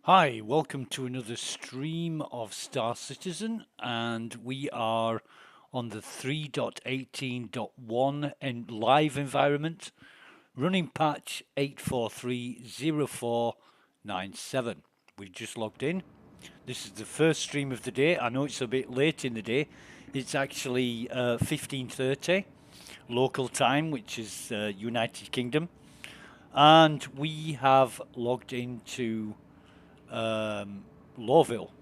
Hi, welcome to another stream of Star Citizen, and we are on the 3.18.1 and live environment, running patch 8430497. We just logged in. This is the first stream of the day. I know it's a bit late in the day. It's actually 15:30 local time, which is United Kingdom, and we have logged into Lawville.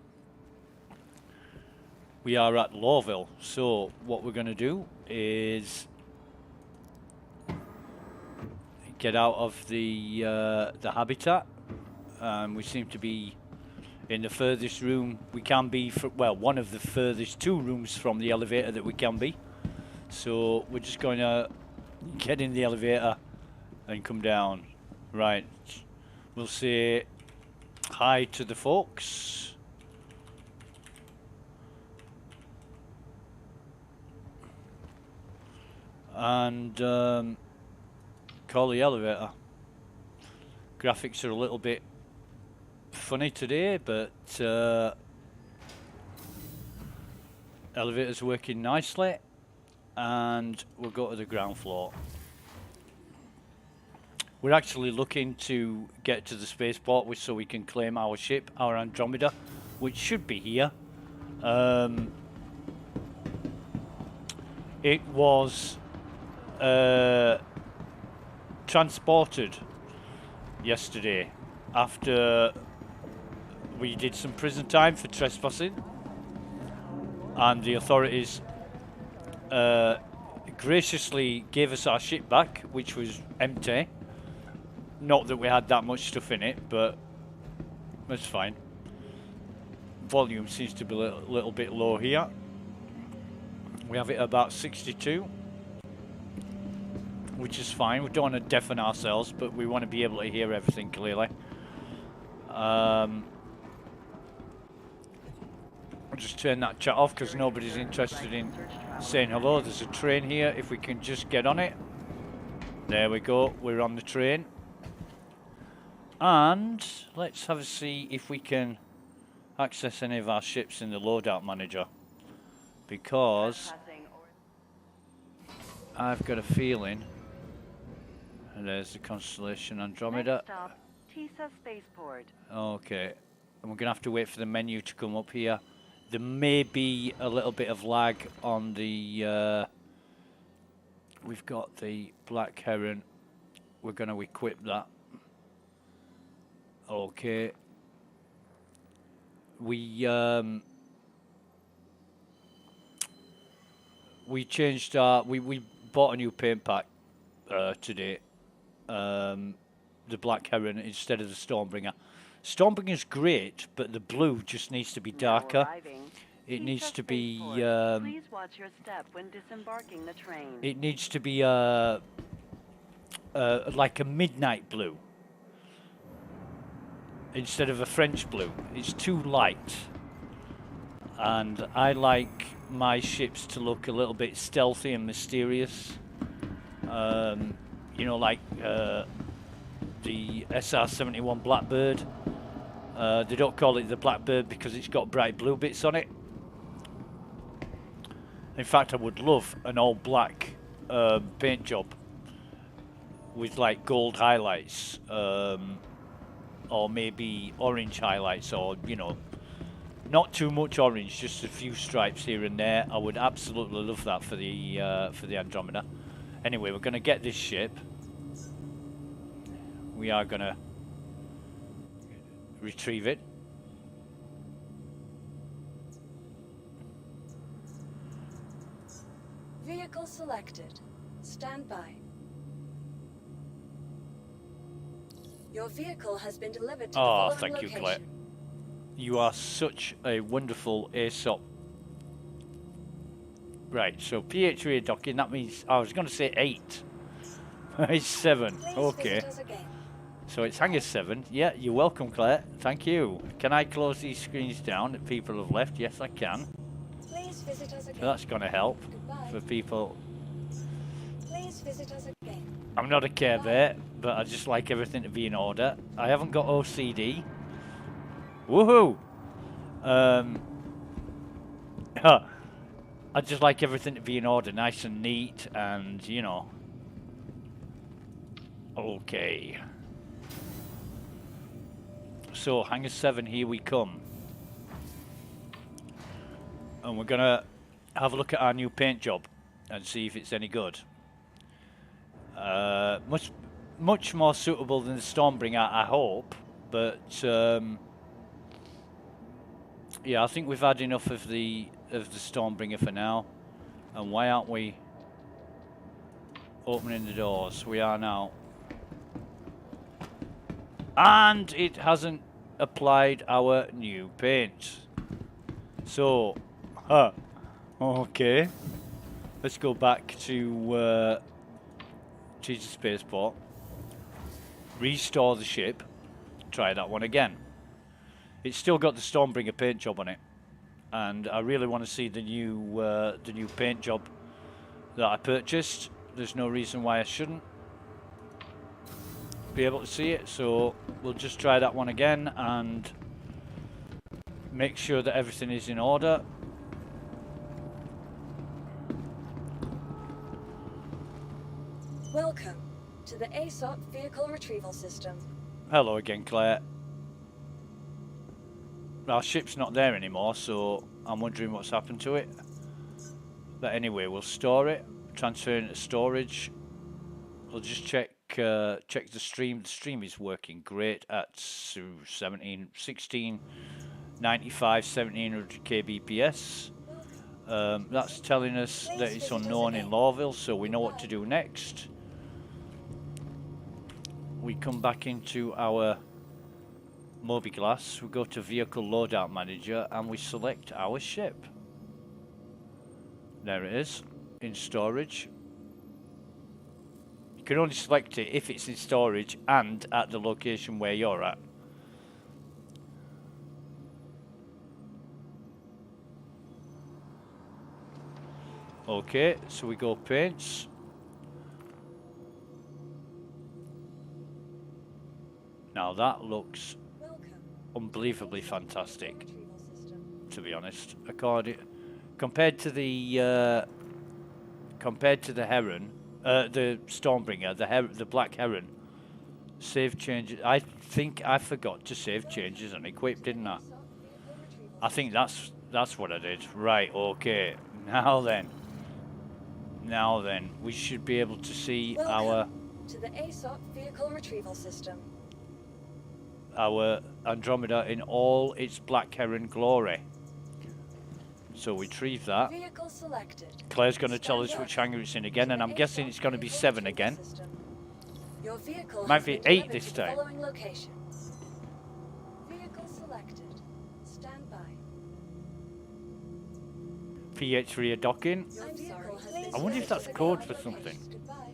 We are at Lawville, so what we're going to do is get out of the habitat. We seem to be in the furthest room we can be, well, one of the furthest two rooms from the elevator that we can be. So we're just going to get in the elevator and come down. Right, we'll say hi to the folks. And call the elevator. Graphics are a little bit funny today, but elevator's working nicely, and we'll go to the ground floor. We're actually looking to get to the spaceport so we can claim our ship, our Andromeda, which should be here. It was transported yesterday after we did some prison time for trespassing, and the authorities graciously gave us our ship back, which was empty. Not that we had that much stuff in it, but that's fine. Volume seems to be a little bit low here. We have it about 62, which is fine. We don't want to deafen ourselves, but we want to be able to hear everything clearly. I'll just turn that chat off because nobody's interested in saying hello. There's a train here. If we can just get on it. There we go. We're on the train. And let's have a see if we can access any of our ships in the loadout manager, because I've got a feeling. And there's the constellation Andromeda. Next stop, Tisa Spaceport. Okay, and we're gonna have to wait for the menu to come up here. There may be a little bit of lag on the we've got the Black Heron. We're gonna equip that. Okay. We changed our we bought a new paint pack today. The Black Heron instead of the Stormbringer. Stormbringer's great, but the blue just needs to be darker. It needs to be Please watch your step when disembarking the train. it needs to be like a midnight blue instead of a French blue. It's too light, and I like my ships to look a little bit stealthy and mysterious. You know, like the SR-71 Blackbird. They don't call it the Blackbird because it's got bright blue bits on it. In fact, I would love an all black paint job with like gold highlights, or maybe orange highlights, or, you know, not too much orange, just a few stripes here and there. I would absolutely love that for the Andromeda. Anyway, we're going to get this ship. We are going to retrieve it. Vehicle selected. Stand by. Your vehicle has been delivered to the following thank you, location. Claire. You are such a wonderful ASOP. Right, so PH3 docking, that means, I was going to say 8. It's 7, Please okay. visit us again. So it's hangar 7. Yeah, you're welcome, Claire. Thank you. Can I close these screens down that people have left? Yes, I can. Please visit us again. So that's going to help Goodbye. for people. Please visit us again. I'm not a Care Bear, but I just like everything to be in order. I haven't got OCD, Woohoo! I just like everything to be in order, nice and neat, and you know. Okay. So, Hangar 7, here we come. And we're gonna have a look at our new paint job and see if it's any good. Much more suitable than the Stormbringer, I hope. But yeah, I think we've had enough of the Stormbringer for now. And why aren't we opening the doors? We are now. And it hasn't applied our new paint. So, okay. Let's go back to the spaceport. Restore the ship. Try that one again. It's still got the Stormbringer paint job on it, and I really want to see the new paint job that I purchased. There's no reason why I shouldn't be able to see it, so we'll just try that one again and make sure that everything is in order. Welcome to the aUEC vehicle retrieval system. Hello again, Claire. Our ship's not there anymore, so I'm wondering what's happened to it. But anyway, we'll store it, transfer it into storage. We'll just check the stream. The stream is working great at 1700 kbps. That's telling us that it's unknown in Lawville, so we know what to do next. We come back into our Mobiglass, we go to Vehicle Loadout Manager, and we select our ship. There it is, in storage. You can only select it if it's in storage and at the location where you're at. Okay, so we go paints. Now that looks unbelievably fantastic, to be honest. Compared to the Heron, the Stormbringer, the Black Heron, save changes. I think I forgot to save changes and equip, didn't I? I think that's what I did. Right. Okay. Now then, we should be able to see our to the aUEC vehicle retrieval system. Our Andromeda in all its Black Heron glory. So we retrieve that. Vehicle selected. Claire's going to tell us which hangar it's in again, and I'm guessing it's going to be 7 again. Your vehicle Might be 8 this to time. following locations. Vehicle selected. Stand by. PH3 docking. I'm sorry. I wonder if that's code for something. Goodbye.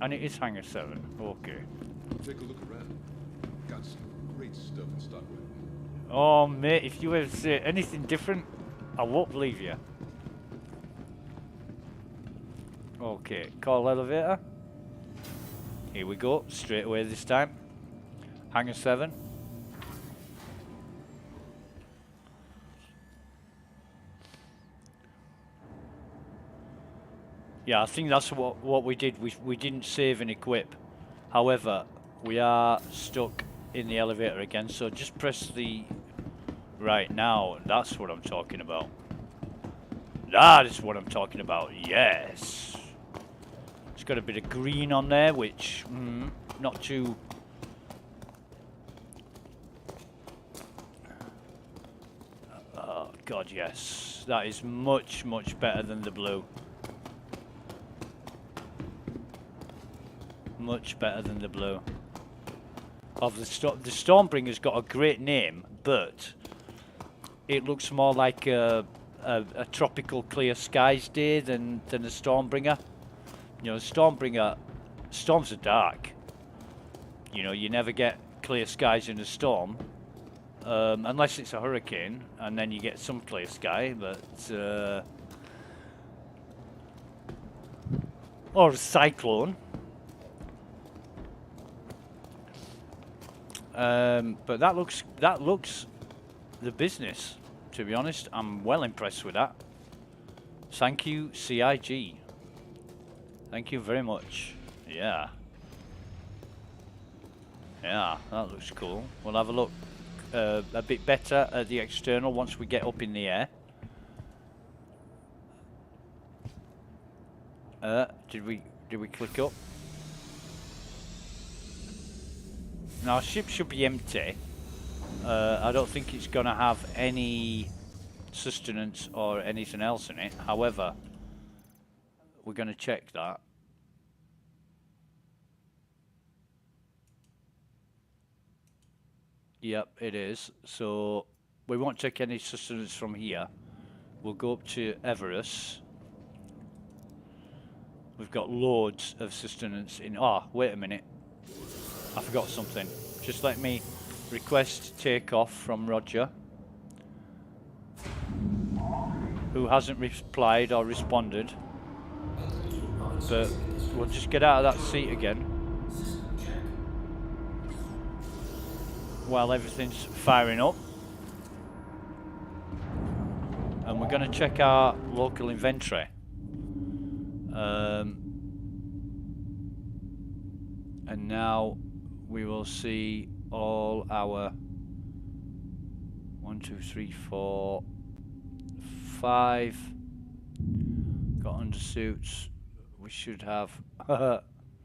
And it is hangar 7. Okay. Take a look around. Got some great stuff in stock with. Oh mate, if you ever say anything different, I won't believe you. Okay, call elevator. Here we go, straight away this time. Hangar 7. Yeah, I think that's what we did. We didn't save and equip. However, we are stuck in the elevator again, so just press the right now. That's what I'm talking about. That is what I'm talking about. Yes. It's got a bit of green on there, which not too. Oh God, yes. That is much better than the blue. Much better than the blue. Of the Stormbringer's got a great name, but it looks more like a tropical clear skies day than a Stormbringer. You know, Stormbringer, storms are dark. You know, you never get clear skies in a storm, unless it's a hurricane, and then you get some clear sky, but or a cyclone. But that looks the business. To be honest, I'm well impressed with that. Thank you, CIG. Thank you very much. Yeah. Yeah, that looks cool. We'll have a look a bit better at the external once we get up in the air. Did we click up? Now, our ship should be empty. I don't think it's going to have any sustenance or anything else in it. However, we're going to check that. Yep, it is. So we won't take any sustenance from here. We'll go up to Everest. We've got loads of sustenance in. Oh, wait a minute. I forgot something. Just let me request takeoff from Roger, who hasn't replied or responded. But we'll just get out of that seat again while everything's firing up. And we're going to check our local inventory. And now we will see all our 1, 2, 3, 4, 5 got undersuits. We should have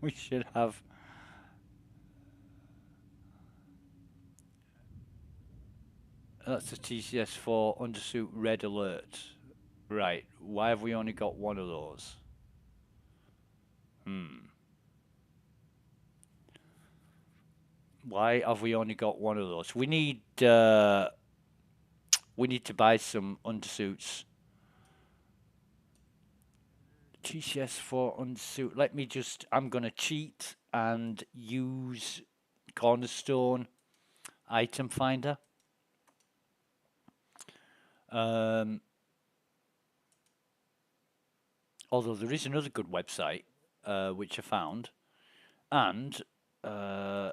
we should have that's the TCS4 undersuit red alert. Right, why have we only got one of those? Why have we only got one of those? We need to buy some undersuits. TCS4 undersuit. Let me just. I'm gonna cheat and use Cornerstone item finder. Although there is another good website which I found, and I'm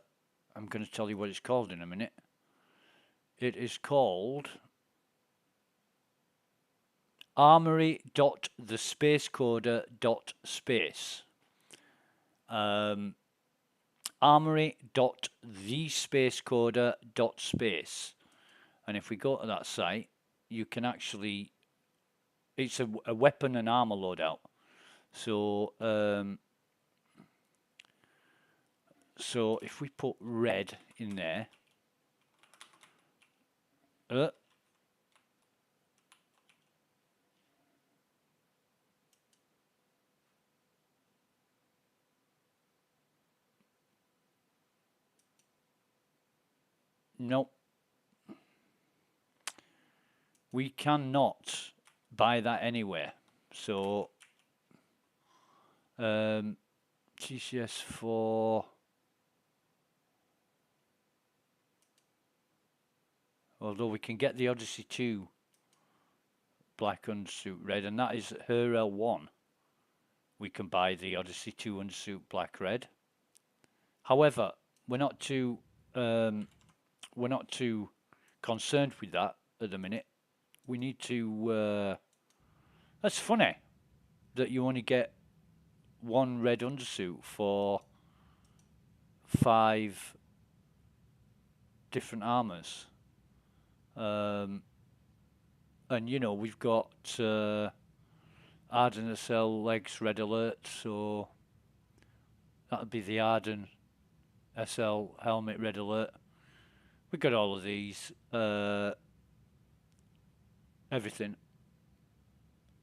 going to tell you what it's called in a minute. It is called armory.thespacecoder.space. Armory.thespacecoder.space. And if we go to that site, you can actually, it's a weapon and armor loadout. So, so if we put red in there, nope. We cannot buy that anywhere. So, TCS4. Although we can get the Odyssey 2 black undersuit red, and that is her L1. We can buy the Odyssey 2 undersuit black red. However, we're not too concerned with that at the minute. We need to. That's funny that you only get one red undersuit for 5 different armors. And you know, we've got Arden SL legs red alert, so that would be the Arden SL helmet red alert. We've got all of these, everything.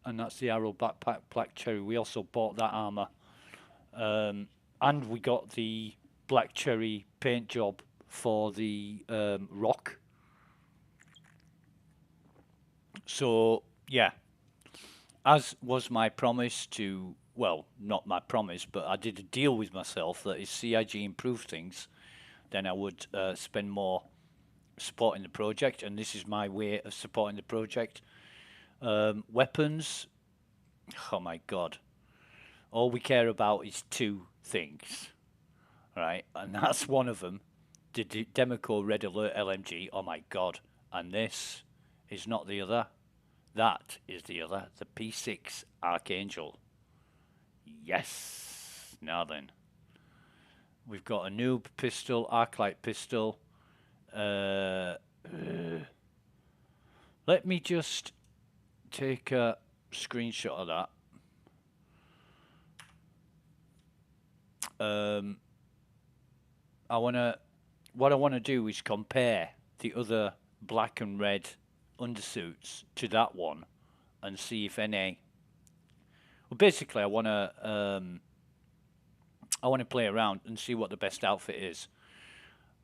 And that's the Arrow backpack black cherry. We also bought that armor. And we got the black cherry paint job for the rock. So, yeah, as was my promise to, well, not my promise, but I did a deal with myself that if CIG improved things, then I would spend more supporting the project, and this is my way of supporting the project. Weapons, oh my God. All we care about is 2 things, right? And that's one of them. the Demeco Red Alert LMG. Oh my god. And this is not the other. That is the other. The P6 Archangel. Yes. Now then. We've got a noob pistol, arc-light pistol. Let me just take a screenshot of that. What I wanna do is compare the other black and red undersuits to that one and see if any. Well, basically, I wanna play around and see what the best outfit is.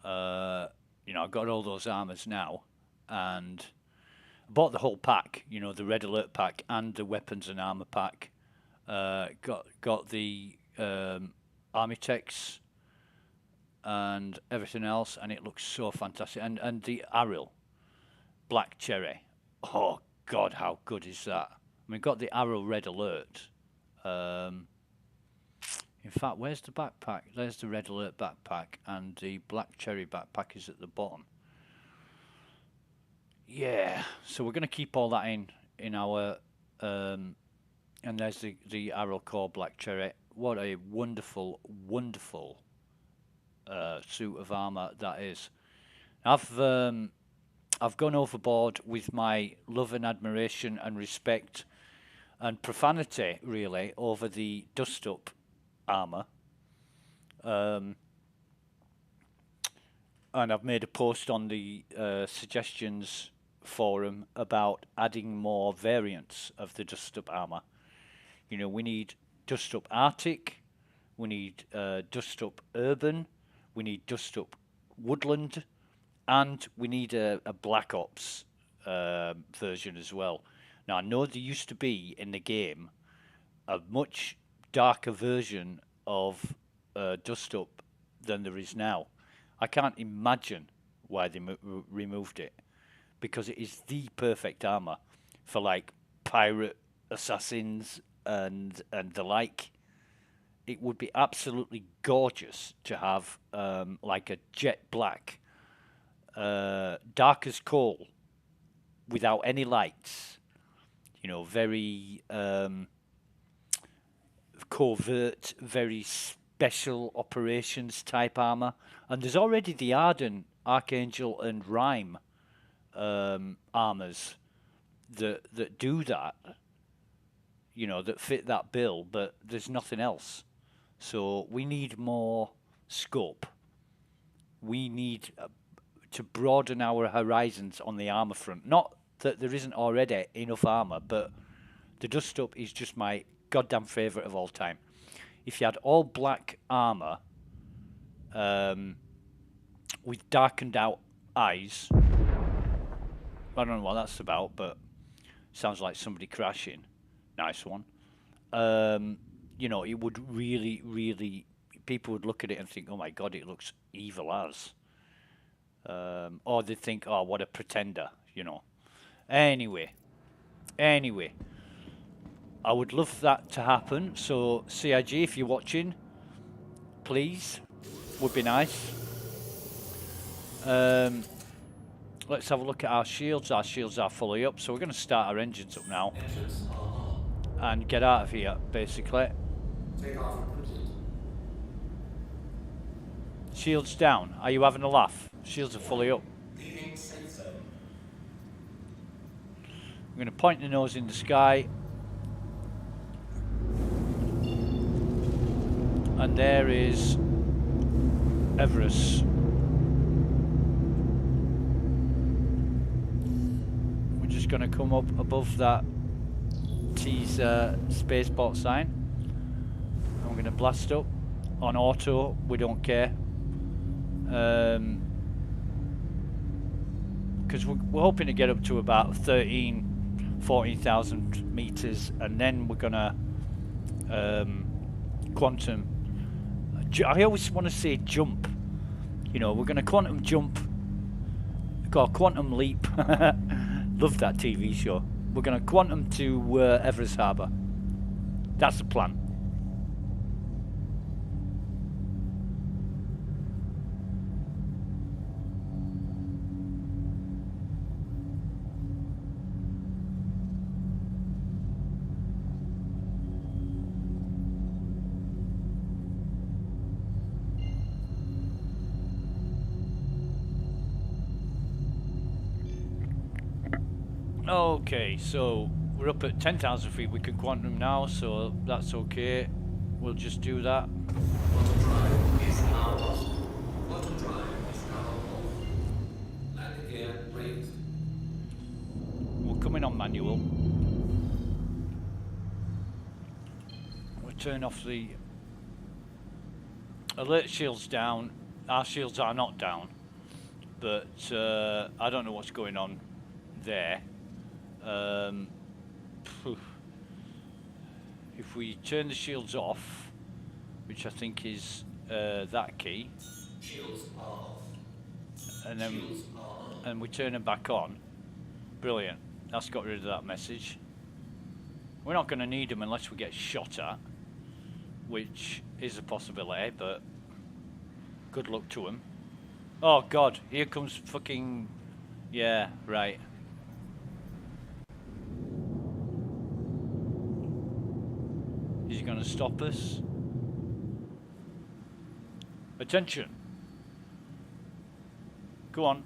You know, I've got all those armors now, and I bought the whole pack. You know, the Red Alert pack and the weapons and armor pack. Got the army techs and everything else, and it looks so fantastic. And the Aril Black Cherry. Oh God, how good is that? I mean, got the Aril Red Alert. In fact, where's the backpack? There's the Red Alert backpack, and the Black Cherry backpack is at the bottom. Yeah, so we're going to keep all that in our, and there's the Arrow Core Black Cherry. What a wonderful, wonderful suit of armor that is. I've gone overboard with my love and admiration and respect and profanity, really, over the dust-up armor. And I've made a post on the suggestions forum about adding more variants of the dust-up armor. You know, we need dust-up Arctic, we need dust-up urban, we need dust-up woodland, and we need a Black Ops version as well. Now, I know there used to be in the game a much darker version of Dust Up than there is now. I can't imagine why they removed it, because it is the perfect armor for like pirate assassins and the like. It would be absolutely gorgeous to have like a jet black, dark as coal, without any lights. You know, very covert, very special operations type armor. And there's already the Arden, Archangel, and Rhyme armors that do that. You know, that fit that bill, but there's nothing else. So we need more scope. We need to broaden our horizons on the armor front. Not that there isn't already enough armor, but the Dust Up is just my goddamn favourite of all time. If you had all black armor with darkened out eyes, I don't know what that's about, but sounds like somebody crashing. Nice one. You know, it would really, really, people would look at it and think, oh my god, it looks evil as. Or they'd think, oh, what a pretender, you know. Anyway, I would love that to happen. So, CIG, if you're watching, please, would be nice. Let's have a look at our shields. Our shields are fully up, so we're going to start our engines up now and get out of here, basically. Shields down. Are you having a laugh? Shields are fully up. I'm going to point the nose in the sky. And there is Everest. We're just going to come up above that teaser spaceport sign. I'm going to blast up on auto. We don't care. Because we're hoping to get up to about 14,000 meters, and then we're going to quantum. I always want to say jump. You know, we're going to quantum jump. Got a quantum leap. Love that TV show. We're going to quantum to Everest Harbour. That's the plan. Okay, so we're up at 10,000 feet. We can quantum now, so that's okay. We'll just do that. Auto drive is now possible. Auto drive is now off. Landing gear raised. We're coming on manual. We'll turn off the alert shields down. Our shields are not down, but I don't know what's going on there. If we turn the shields off, which I think is that key, Shields are off. and then Shields are on. and we turn them back on, brilliant. That's got rid of that message. We're not going to need them unless we get shot at, which is a possibility, but good luck to them. Oh God, here comes fucking, yeah, right. Is he going to stop us? Attention. Go on.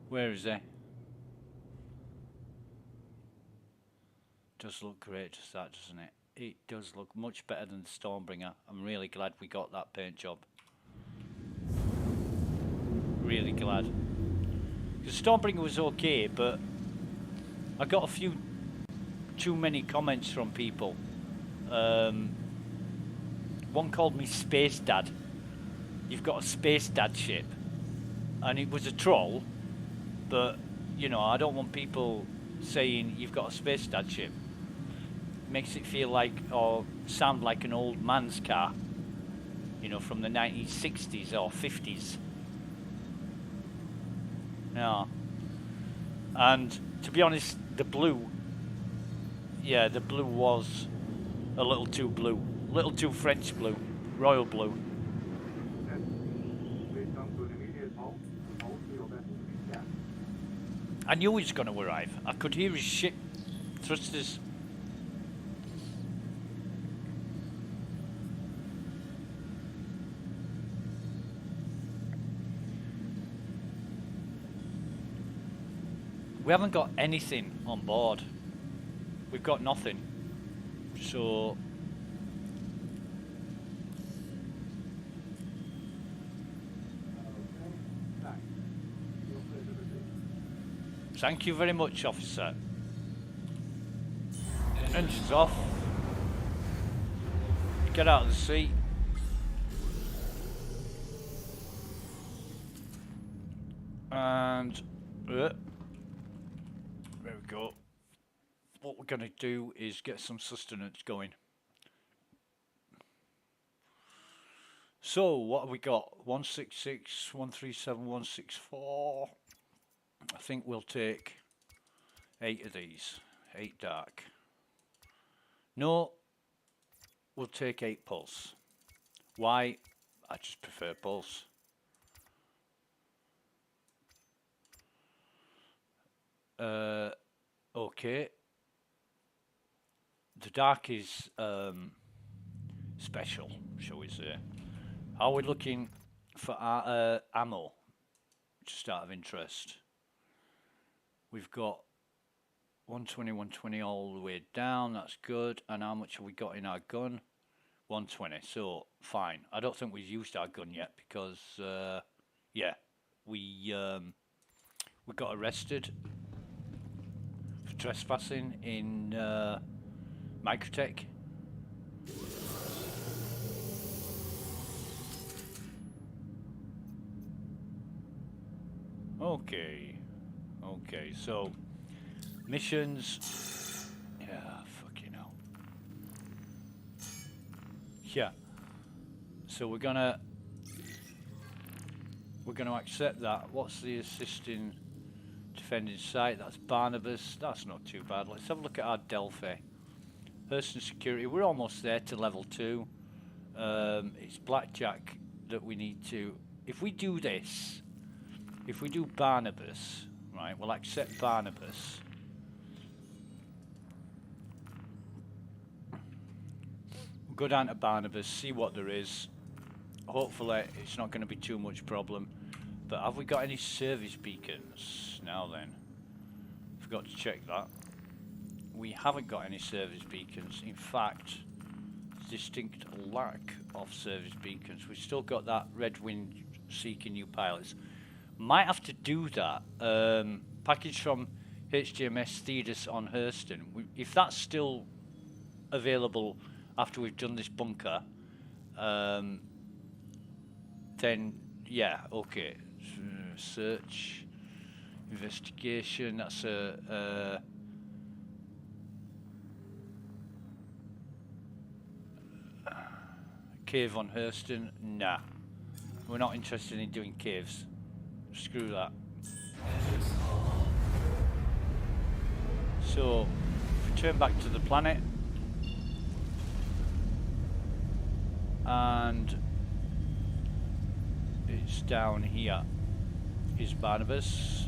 Where is he? Does look great, just that, doesn't it? It does look much better than the Stormbringer. I'm really glad we got that paint job. Really glad. Because Stormbringer was okay, but I got a few too many comments from people. One called me Space Dad. You've got a Space Dad ship. And it was a troll, but, you know, I don't want people saying you've got a Space Dad ship. It makes it feel like, or sound like an old man's car, you know, from the 1960s or 50s. Yeah. And to be honest, the blue, yeah, the blue was a little too blue. A little too French blue. Royal blue. I knew he was going to arrive. I could hear his ship thrusters. We haven't got anything on board. We've got nothing. So thank you very much, officer. Engines off. Get out of the seat. And there we go. What we're going to do is get some sustenance going. So what have we got? 166, 137, 164. I think we'll take 8 of these. 8 dark. No, we'll take 8 pulse. Why? I just prefer pulse. Okay. The dark is special, shall we say. Are we looking for ammo? Just out of interest. We've got 120, 120 all the way down. That's good. And how much have we got in our gun? 120. So, fine. I don't think we've used our gun yet because, yeah, we got arrested for trespassing in Microtech. Okay, so missions, yeah, fucking hell. Yeah, so we're gonna accept that. What's the assisting defending site? That's Barnabas. That's not too bad. Let's have a look at our Delphi. Person security, we're almost there to level 2. It's Blackjack that we need to, if we do this, if we do Barnabas, right, we'll accept Barnabas. We'll go down to Barnabas, see what there is. Hopefully it's not going to be too much problem. But have we got any service beacons? Now then, forgot to check that. We haven't got any service beacons. In fact, distinct lack of service beacons. We've still got that red wind seeking new pilots. Might have to do that. Package from HMS Thetis on Hurston. If that's still available after we've done this bunker, then yeah, okay. Search, investigation. That's a cave on Hurston. Nah, we're not interested in doing caves. Screw that. So, return back to the planet, and it's down here. Is Barnabas?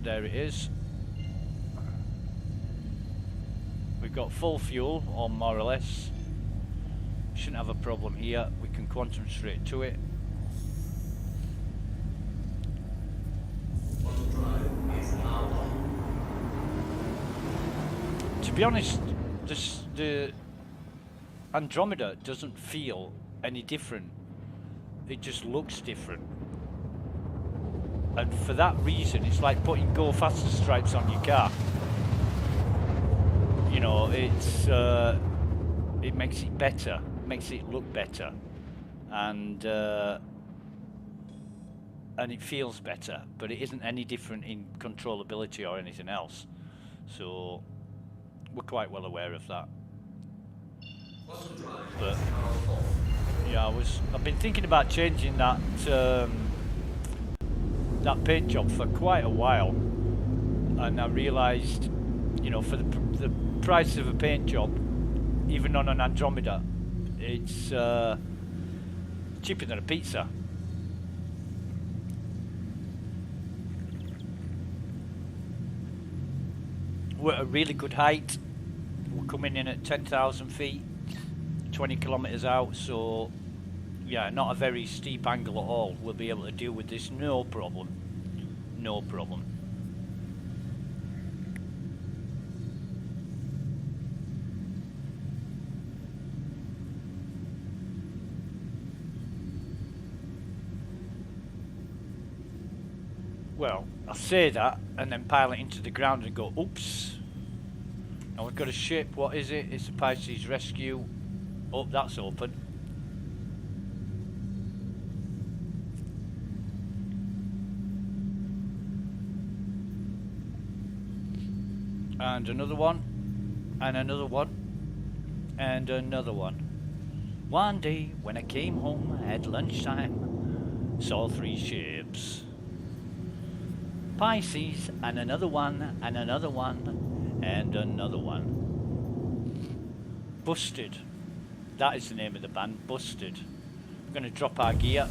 There it is. We've got full fuel, or more or less. Shouldn't have a problem here. We can quantum straight to it. To be honest, the Andromeda doesn't feel any different. It just looks different. And for that reason, it's like putting Go Faster stripes on your car. You know, it's it makes it better, makes it look better, and it feels better. But it isn't any different in controllability or anything else. So we're quite well aware of that. But yeah, I've been thinking about changing that that paint job for quite a while, and I realised, you know, for the price of a paint job, even on an Andromeda, it's cheaper than a pizza. We're at a really good height. We're coming in at 10,000 feet, 20 kilometres out, so yeah, not a very steep angle at all. We'll be able to deal with this, no problem. No problem. Well, I say that and then pilot into the ground and go, oops. Now we've got a ship, what is it? It's a Pisces Rescue. Oh, that's open. And another one, and another one, and another one. One day when I came home at lunchtime, saw 3 ships. Pisces, and another one, and another one, and another one. Busted. That is the name of the band, Busted. We're going to drop our gear.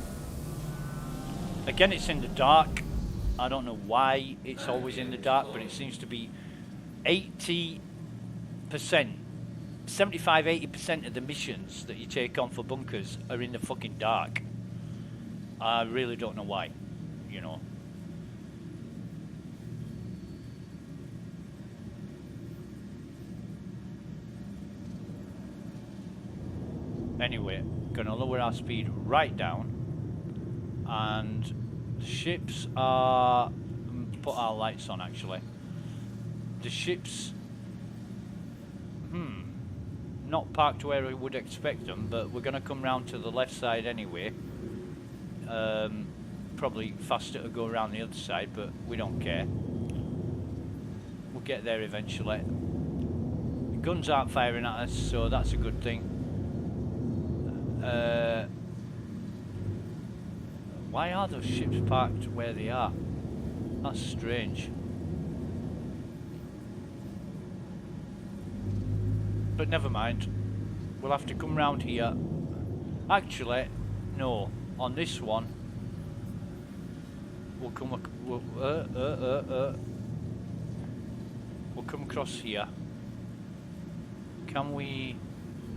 Again, it's in the dark. I don't know why it's always in the dark, but it seems to be 80%, 75-80% of the missions that you take on for bunkers are in the fucking dark. I really don't know why, you know. Anyway, gonna lower our speed right down, and the ships are, put our lights on actually. The ships, not parked where we would expect them, but we're going to come round to the left side anyway. Probably faster to go around the other side, but we don't care. We'll get there eventually. The guns aren't firing at us, so that's a good thing. Why are those ships parked where they are? That's strange. But never mind, we'll have to come round here. Actually, no, on this one we'll come we'll come across here. Can we?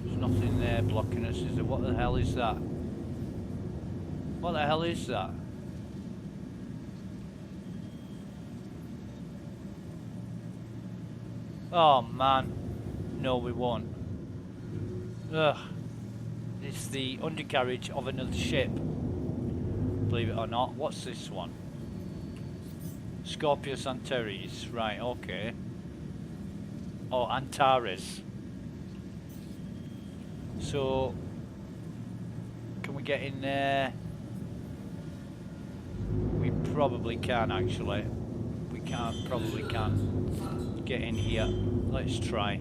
There's nothing there blocking us, is there? What the hell is that? What the hell is that? Oh man. No, we won't. Ugh. It's the undercarriage of another ship. Believe it or not. What's this one? Scorpius Antares. Right, okay. Oh, Antares. So, can we get in there? We probably can actually. We can't, probably can get in here. Let's try.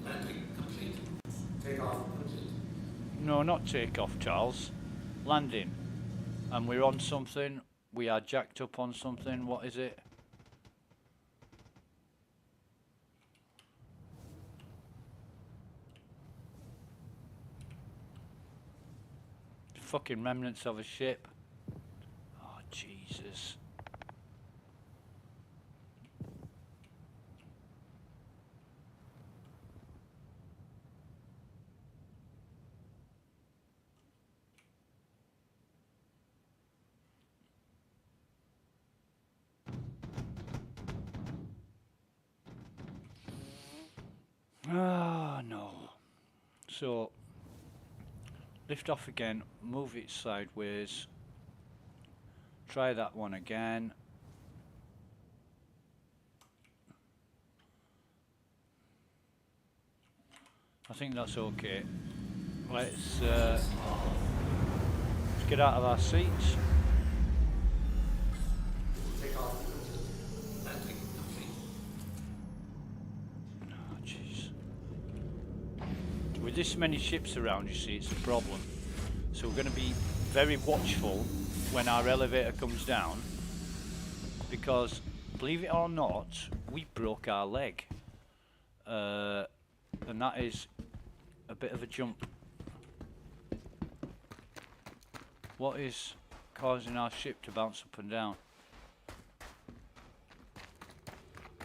Landing complete. Takeoff complete. No, not takeoff, Charles. Landing. And we're on something. We are jacked up on something. What is it? Fucking remnants of a ship. Oh, Jesus. Ah, no. So, lift off again, move it sideways, try that one again. I think that's okay. Let's get out of our seats. Takeoff complete. Landing complete. Oh, jeez. With this many ships around, you see, it's a problem. So we're going to be very watchful when our elevator comes down, because, believe it or not, we broke our leg. And that is a bit of a jump. What is causing our ship to bounce up and down?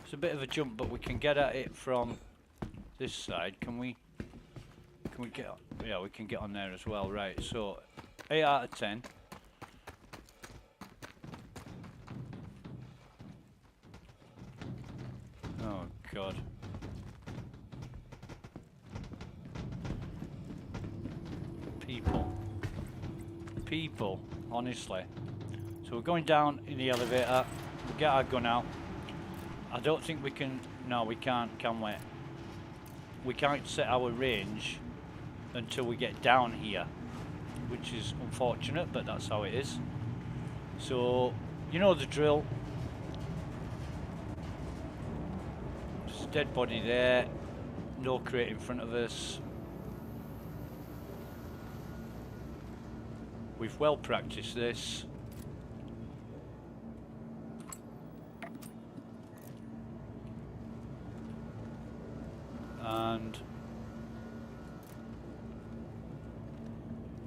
It's a bit of a jump, but we can get at it from this side. Can we get on? Yeah, we can get on there as well. Right, so 8 out of 10. Oh God. People, honestly. So we're going down in the elevator. We get our gun out. I don't think we can. No, we can't, can we? We can't set our range until we get down here, which is unfortunate, but that's how it is. So, you know the drill. Just a dead body there. No crate in front of us. We've well practiced this. And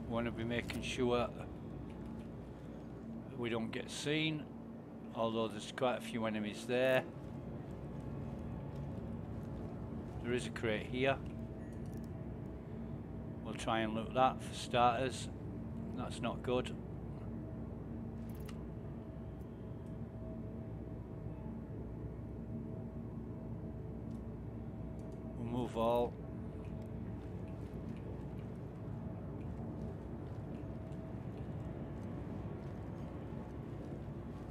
want to be making sure we don't get seen, although there's quite a few enemies there. There is a crate here. We'll try and loot that for starters. That's not good. We'll move all.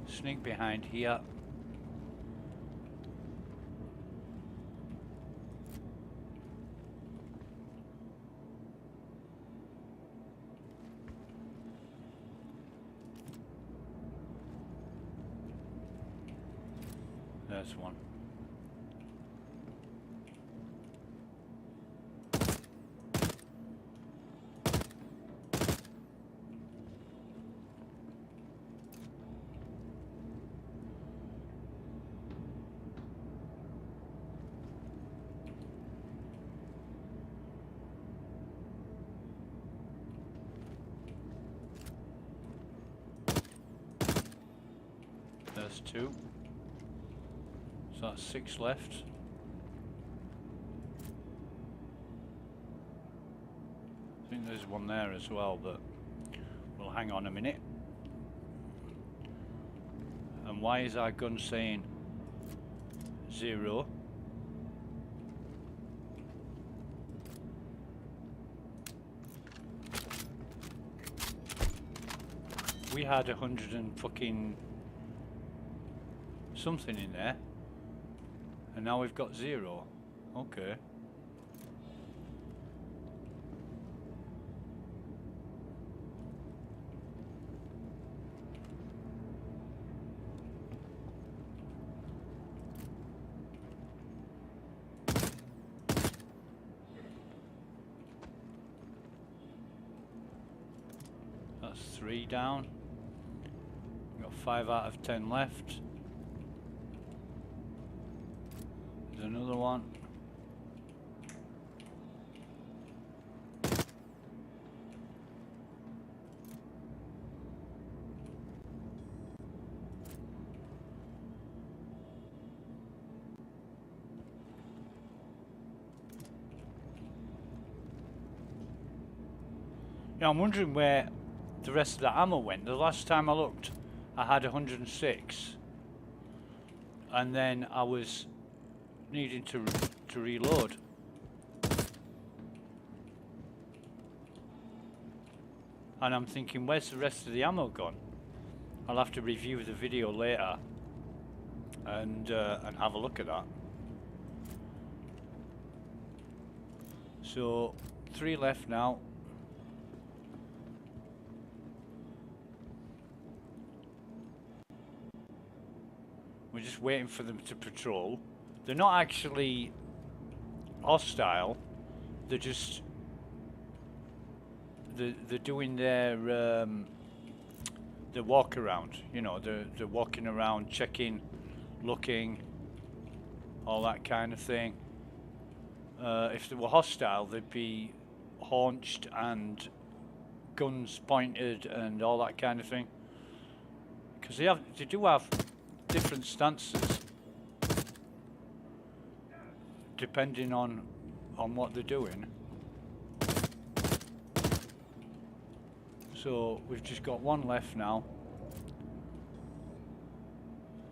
Sneak behind here. There's one. There's two. So that's 6 left. I think there's one there as well, but we'll hang on a minute. And why is our gun saying 0? We had 100 and fucking something in there, and now we've got 0. Okay. That's 3 down. Got 5 out of 10 left. There's another one. Yeah, I'm wondering where the rest of the ammo went. The last time I looked, I had 106, and then I was needing to reload. And I'm thinking, where's the rest of the ammo gone? I'll have to review the video later and have a look at that. So 3 left now. We're just waiting for them to patrol. They're not actually hostile. They're just they're doing their walk around. You know, they're walking around, checking, looking, all that kind of thing. If they were hostile, they'd be haunched and guns pointed and all that kind of thing. Because they do have different stances depending on what they're doing. So we've just got 1 left now,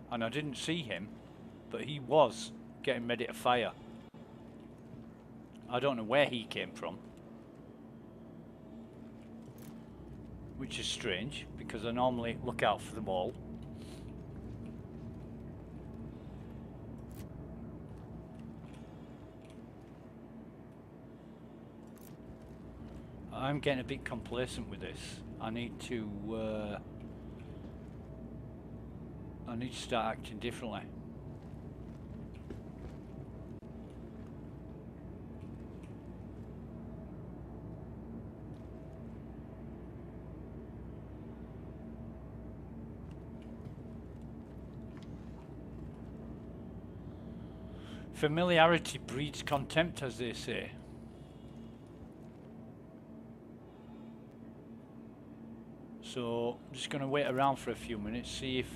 and I didn't see him, but he was getting ready to fire. I don't know where he came from, which is strange because I normally look out for them all. I'm getting a bit complacent with this. I need to start acting differently. Familiarity breeds contempt, as they say. So I'm just going to wait around for a few minutes, see if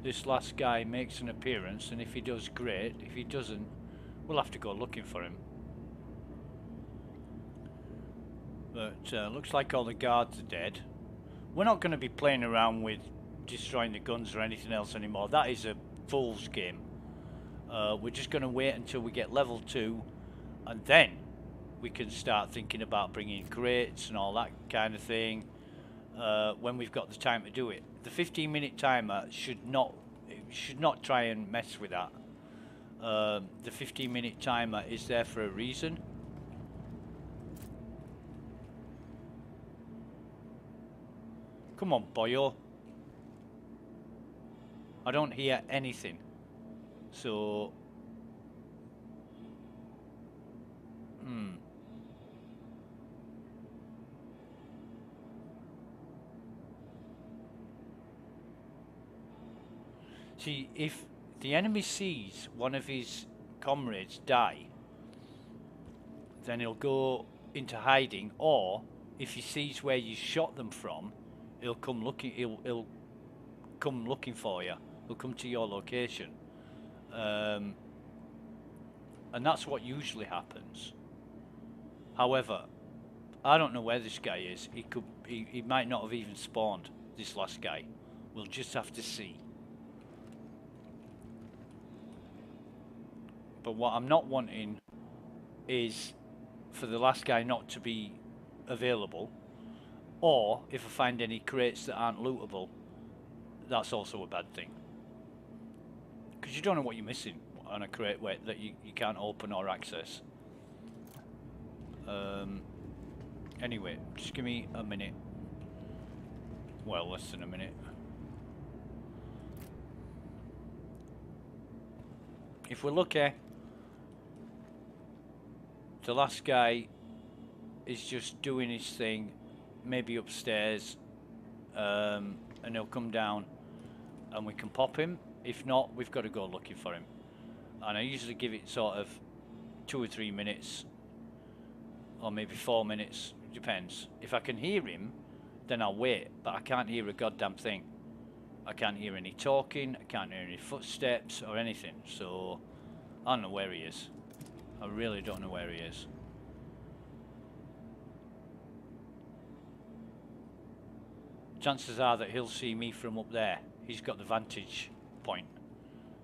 this last guy makes an appearance, and if he does, great. If he doesn't, we'll have to go looking for him. But looks like all the guards are dead. We're not going to be playing around with destroying the guns or anything else anymore. That is a fool's game. We're just going to wait until we get level 2, and then we can start thinking about bringing crates and all that kind of thing. When we've got the time to do it. The 15-minute timer should not try and mess with that. The 15-minute timer is there for a reason. Come on, boyo. I don't hear anything. So see, if the enemy sees one of his comrades die, then he'll go into hiding, or if he sees where you shot them from, he'll come looking. He'll come looking for you. He'll come to your location, And that's what usually happens. However, I don't know where this guy is. He might not have even spawned, this last guy. We'll just have to see. But what I'm not wanting is for the last guy not to be available, or if I find any crates that aren't lootable, that's also a bad thing. Because you don't know what you're missing on a crate that you can't open or access. Anyway, just give me a minute. Well, less than a minute. If we're lucky, the last guy is just doing his thing, maybe upstairs, and he'll come down and we can pop him. If not, we've got to go looking for him. And I usually give it sort of 2 or 3 minutes, or maybe 4 minutes, depends. If I can hear him, then I'll wait, but I can't hear a goddamn thing. I can't hear any talking, I can't hear any footsteps or anything, so I don't know where he is. I really don't know where he is. Chances are that he'll see me from up there. He's got the vantage point.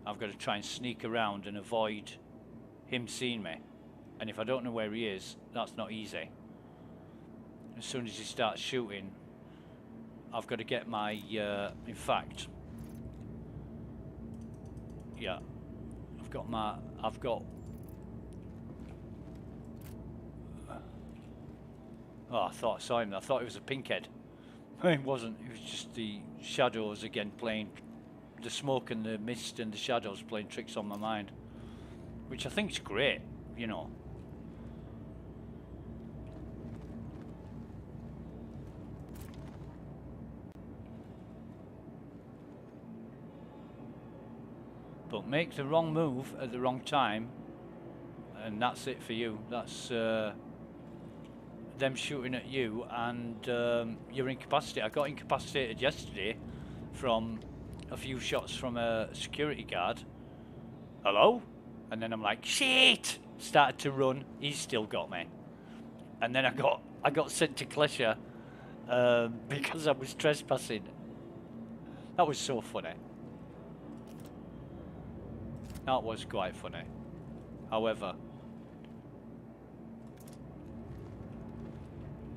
I've got to try and sneak around and avoid him seeing me. And if I don't know where he is, that's not easy. As soon as he starts shooting, I've got to get my, in fact, yeah, I've got, oh, I thought I saw him. I thought it was a pinkhead. It wasn't. It was just the shadows again playing, the smoke and the mist and the shadows playing tricks on my mind, which I think is great, you know. But make the wrong move at the wrong time, and that's it for you. That's them shooting at you, and you're incapacitated. I got incapacitated yesterday from a few shots from a security guard. Hello? And then I'm like, shit! Started to run. He's still got me. And then I got sent to Klesha because I was trespassing. That was so funny. That was quite funny. However,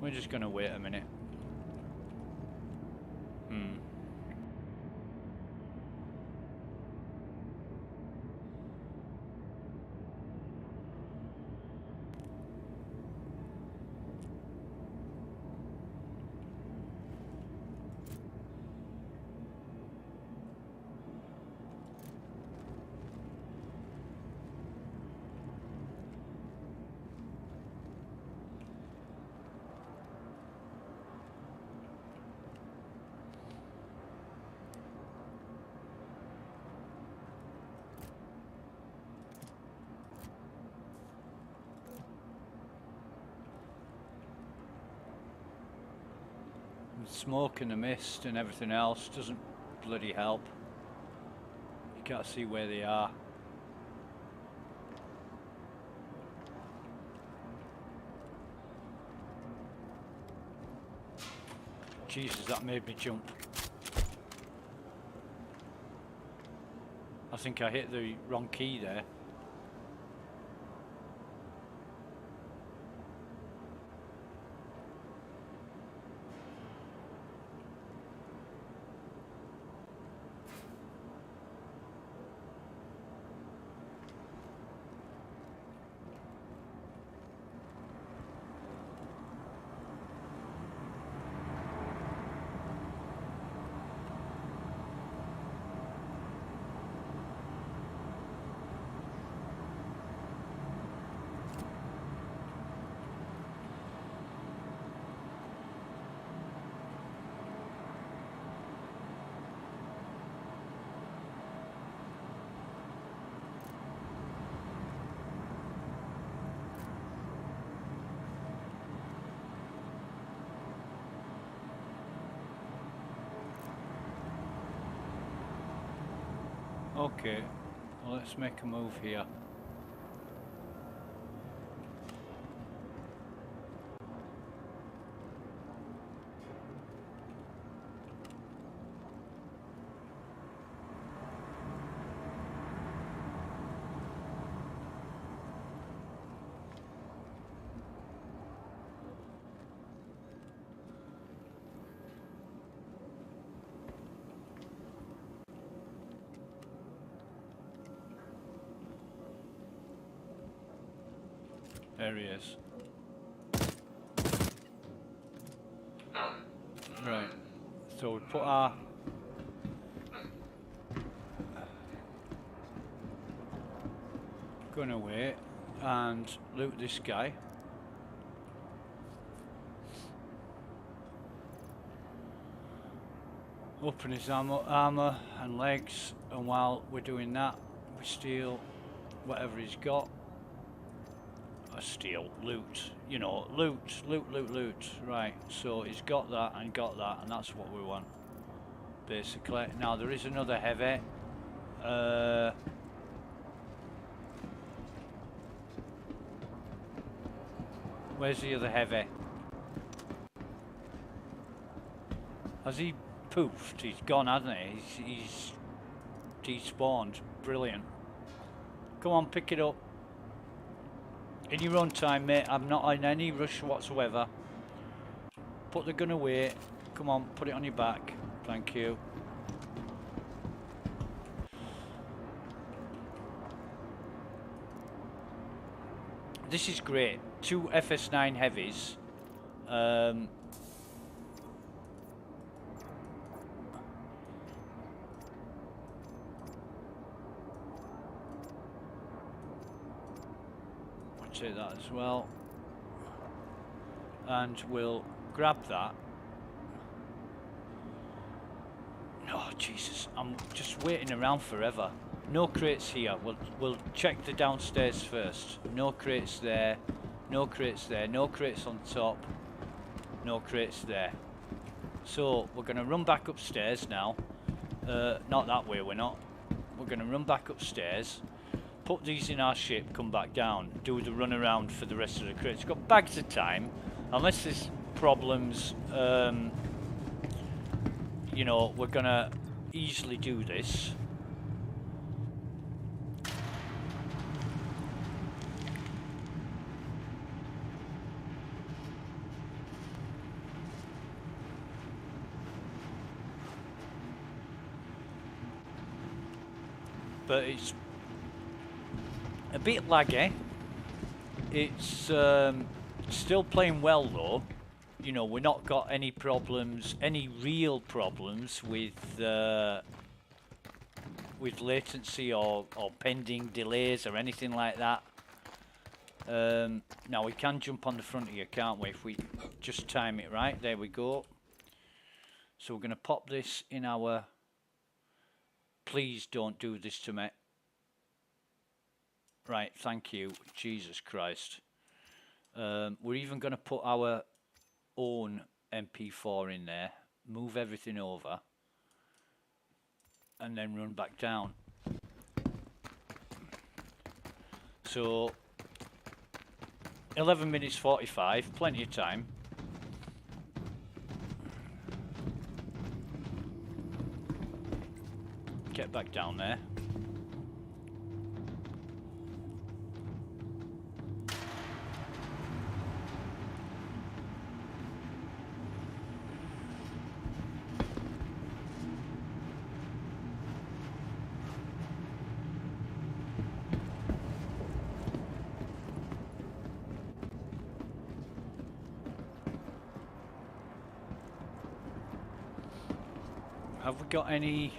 we're just gonna wait a minute. Smoke and the mist and everything else doesn't bloody help. You can't see where they are. Jesus, that made me jump. I think I hit the wrong key there. Okay, well, let's make a move here. There he is. Right. So we put our gun away and loot this guy. Open his armor and legs, and while we're doing that, we steal whatever he's got. Steal, loot, you know, loot. Right, so he's got that, and that's what we want, basically. Now there is another heavy. Where's the other heavy? Has he poofed? He's gone, hasn't he? He's despawned. Brilliant. Come on, pick it up. In your own time, mate. I'm not in any rush whatsoever. Put the gun away. Come on, put it on your back. Thank you. This is great. 2 FS9 heavies. Take that as well, and we'll grab that. Oh Jesus, I'm just waiting around forever. No crates here. We'll check the downstairs first. No crates there. No crates there. No crates on top. No crates there. So we're going to run back upstairs now. Not that way. We're not. We're going to run back upstairs. Put these in our ship, come back down, do the run around for the rest of the crates. Got bags of time, unless there's problems, you know, we're gonna easily do this. But it's a bit laggy. It's still playing well though. You know, we're not got any problems, any real problems with latency or pending delays or anything like that. Now we can jump on the front here, can't we? If we just time it right. There we go. So we're going to pop this in our... Please don't do this to me. Right, thank you. Jesus Christ. We're even going to put our own MP4 in there, move everything over, and then run back down. So, 11 minutes 45, plenty of time. Get back down there. Have we got any?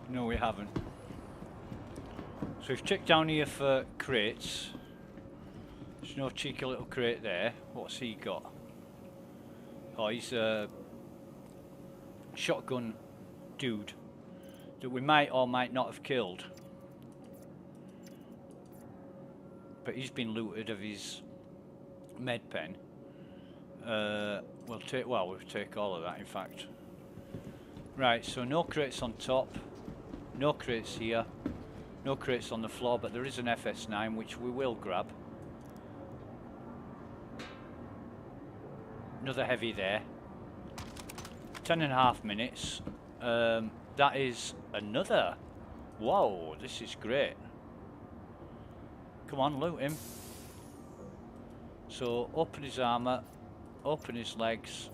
No, we haven't. So we've checked down here for crates. There's no cheeky little crate there. What's he got? Oh, he's a shotgun dude that we might or might not have killed. But he's been looted of his med pen. We'll take all of that, in fact. Right, so no crates on top, no crates here. No crates on the floor, but there is an FS9 which we will grab. Another heavy there. 10.5 minutes. That is another. Whoa, this is great. Come on, loot him. So open his armor, open his legs.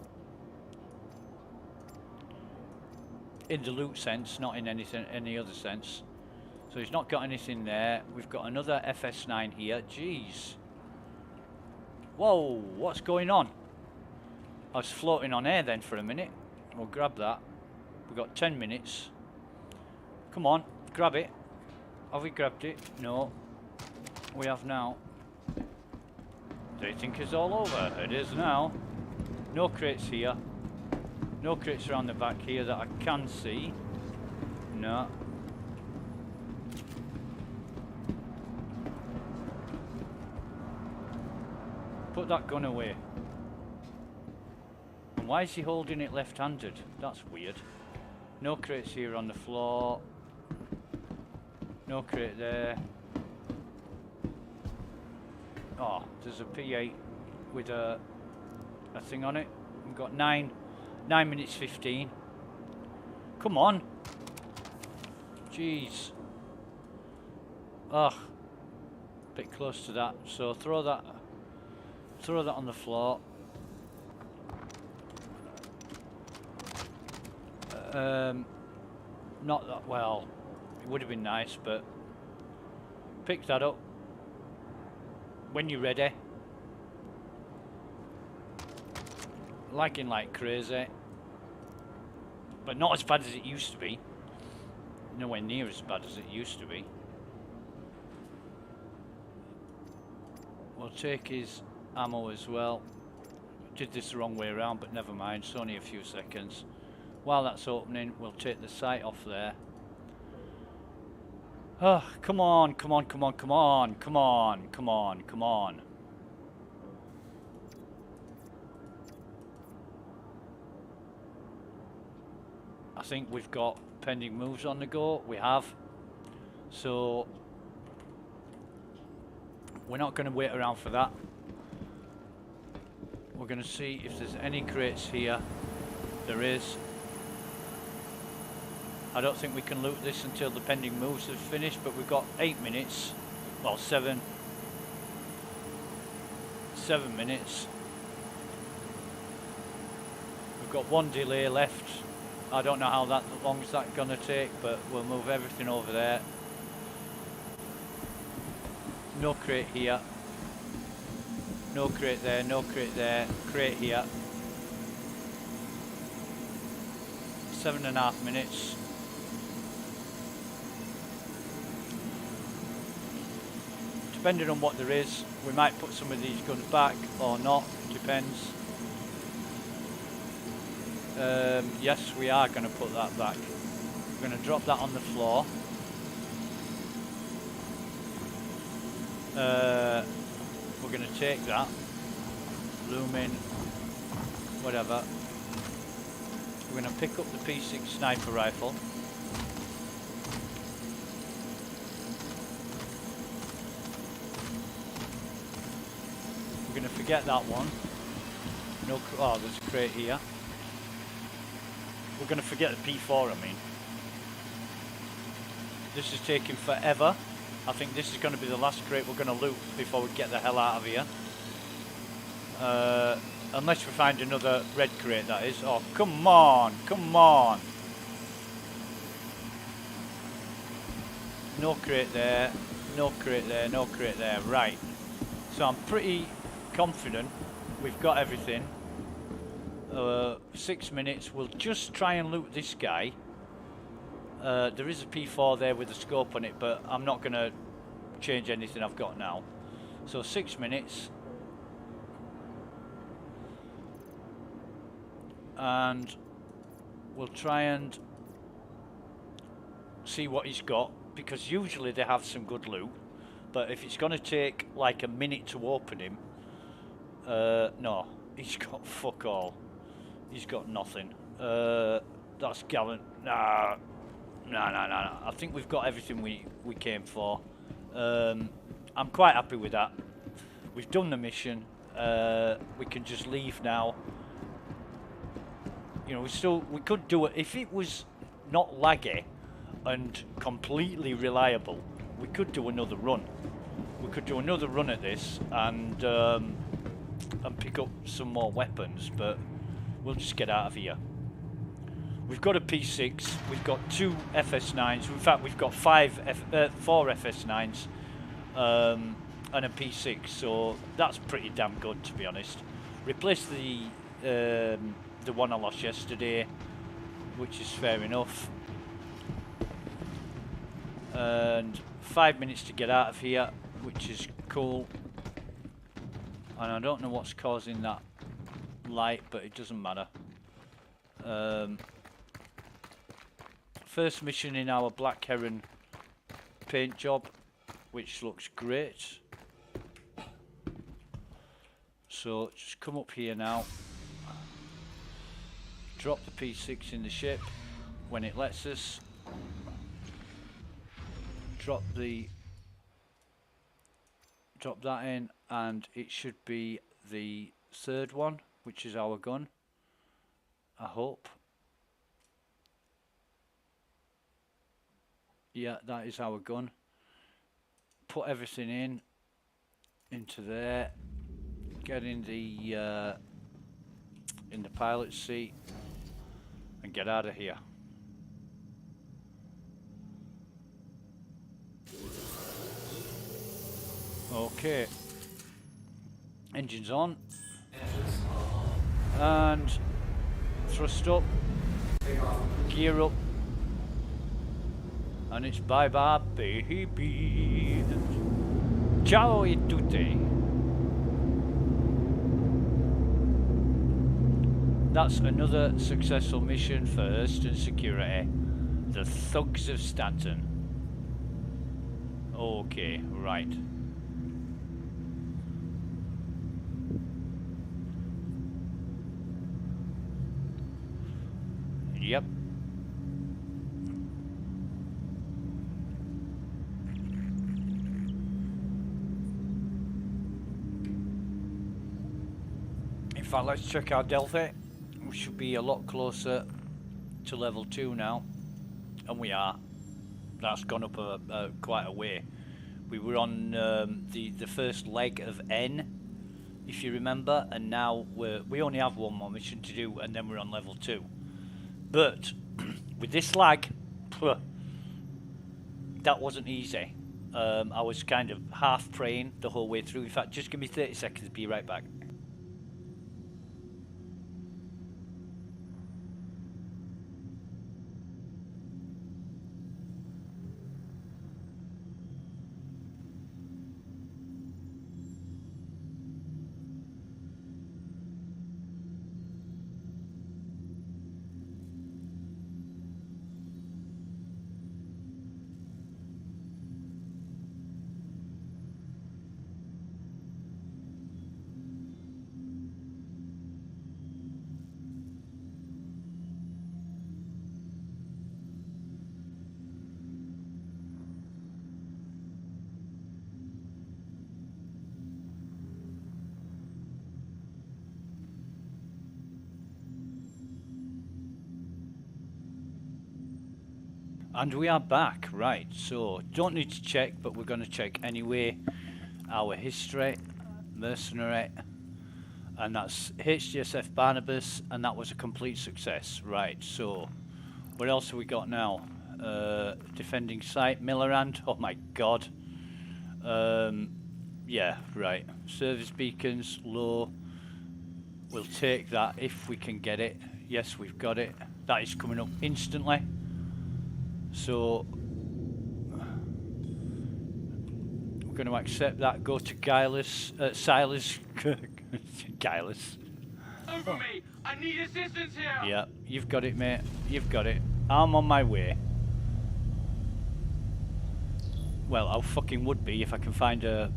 In the loot sense, not in any other sense. So he's not got anything there. We've got another FS9 here. Jeez. Whoa, what's going on? I was floating on air then for a minute. We'll grab that. We've got 10 minutes. Come on, grab it. Have we grabbed it? No. We have now. They think it's all over. It is now. No crates here. No crates around the back here that I can see. No. Put that gun away. And why is he holding it left-handed? That's weird. No crates here on the floor. No crate there. Oh, there's a P8 with a thing on it. We've got 9 minutes 15. Come on. Jeez. Ugh. Bit close to that. So throw that on the floor. Not that well. It would have been nice, but pick that up when you're ready. Lagging like crazy, but not as bad as it used to be. Nowhere near as bad as it used to be. We'll take his ammo as well. Did this the wrong way around, but never mind, it's only a few seconds. While that's opening, we'll take the sight off there. Oh, come on, come on, come on, come on, come on, come on, come on. I think we've got pending moves on the go. We have. So we're not going to wait around for that. We're going to see if there's any crates here. There is. I don't think we can loot this until the pending moves have finished, but we've got 8 minutes. Well, 7 minutes. We've got 1 delay left. I don't know how long is that gonna take, but we'll move everything over there. No crate here. No crate there, no crate there. Crate here. 7.5 minutes. Depending on what there is, we might put some of these guns back or not, depends. Yes, we are going to put that back. We're going to drop that on the floor. We're going to take that. Looming, whatever. We're going to pick up the P6 sniper rifle. We're going to forget that one. No, oh, there's a crate here. We're going to forget the P4, I mean. This is taking forever. I think this is going to be the last crate we're going to loot before we get the hell out of here. Unless we find another red crate, that is. Oh, come on, come on. No crate there, no crate there, no crate there. Right. So I'm pretty confident we've got everything. 6 minutes. We'll just try and loot this guy. There is a P4 there with a scope on it, but I'm not going to change anything I've got now. So 6 minutes. And we'll try and see what he's got, because usually they have some good loot. But if it's going to take like a minute to open him, no, he's got fuck all. He's got nothing. That's gallant. Nah. I think we've got everything we came for. I'm quite happy with that. We've done the mission. We can just leave now. You know, we could do it if it was not laggy and completely reliable. We could do another run. We could do another run at this and pick up some more weapons, but we'll just get out of here. We've got a P6. We've got 2 FS9s. In fact, we've got 4 FS9s and a P6. So that's pretty damn good, to be honest. Replace the one I lost yesterday, which is fair enough. And 5 minutes to get out of here, which is cool. And I don't know what's causing that light, but it doesn't matter. First mission in our Black Heron paint job, which looks great. So just come up here now. Drop the P6 in the ship when it lets us. Drop that in, and it should be the 3rd one, which is our gun, I hope. Yeah, that is our gun. Put everything into there. Get in the pilot's seat and get out of here. Okay. Engines on. And thrust up. Gear up. And it's bye bye baby. Ciao e tutti. That's another successful mission for Hurston Security. The Thugs of Stanton. Okay, right. Yep. In fact, let's check our Delphi. We should be a lot closer to level 2 now, and we are. That's gone up quite a way. We were on the first leg of N, if you remember, and now we only have one more mission to do, and then we're on level 2. But with this lag, that wasn't easy. I was kind of half praying the whole way through. In fact, just give me 30 seconds, be right back. And we are back, right, so don't need to check, but we're going to check anyway. Our history, mercenary, and that's HGSF Barnabas, and that was a complete success. Right, so what else have we got now? Defending site, Millerand, oh my god. Yeah, right, service beacons, low. We'll take that if we can get it. Yes, we've got it. That is coming up instantly. So we're going to accept that. Go to Silas. Guileless. Over me! I need assistance here! Yeah, you've got it, mate. You've got it. I'm on my way. Well, I fucking would be if I can find an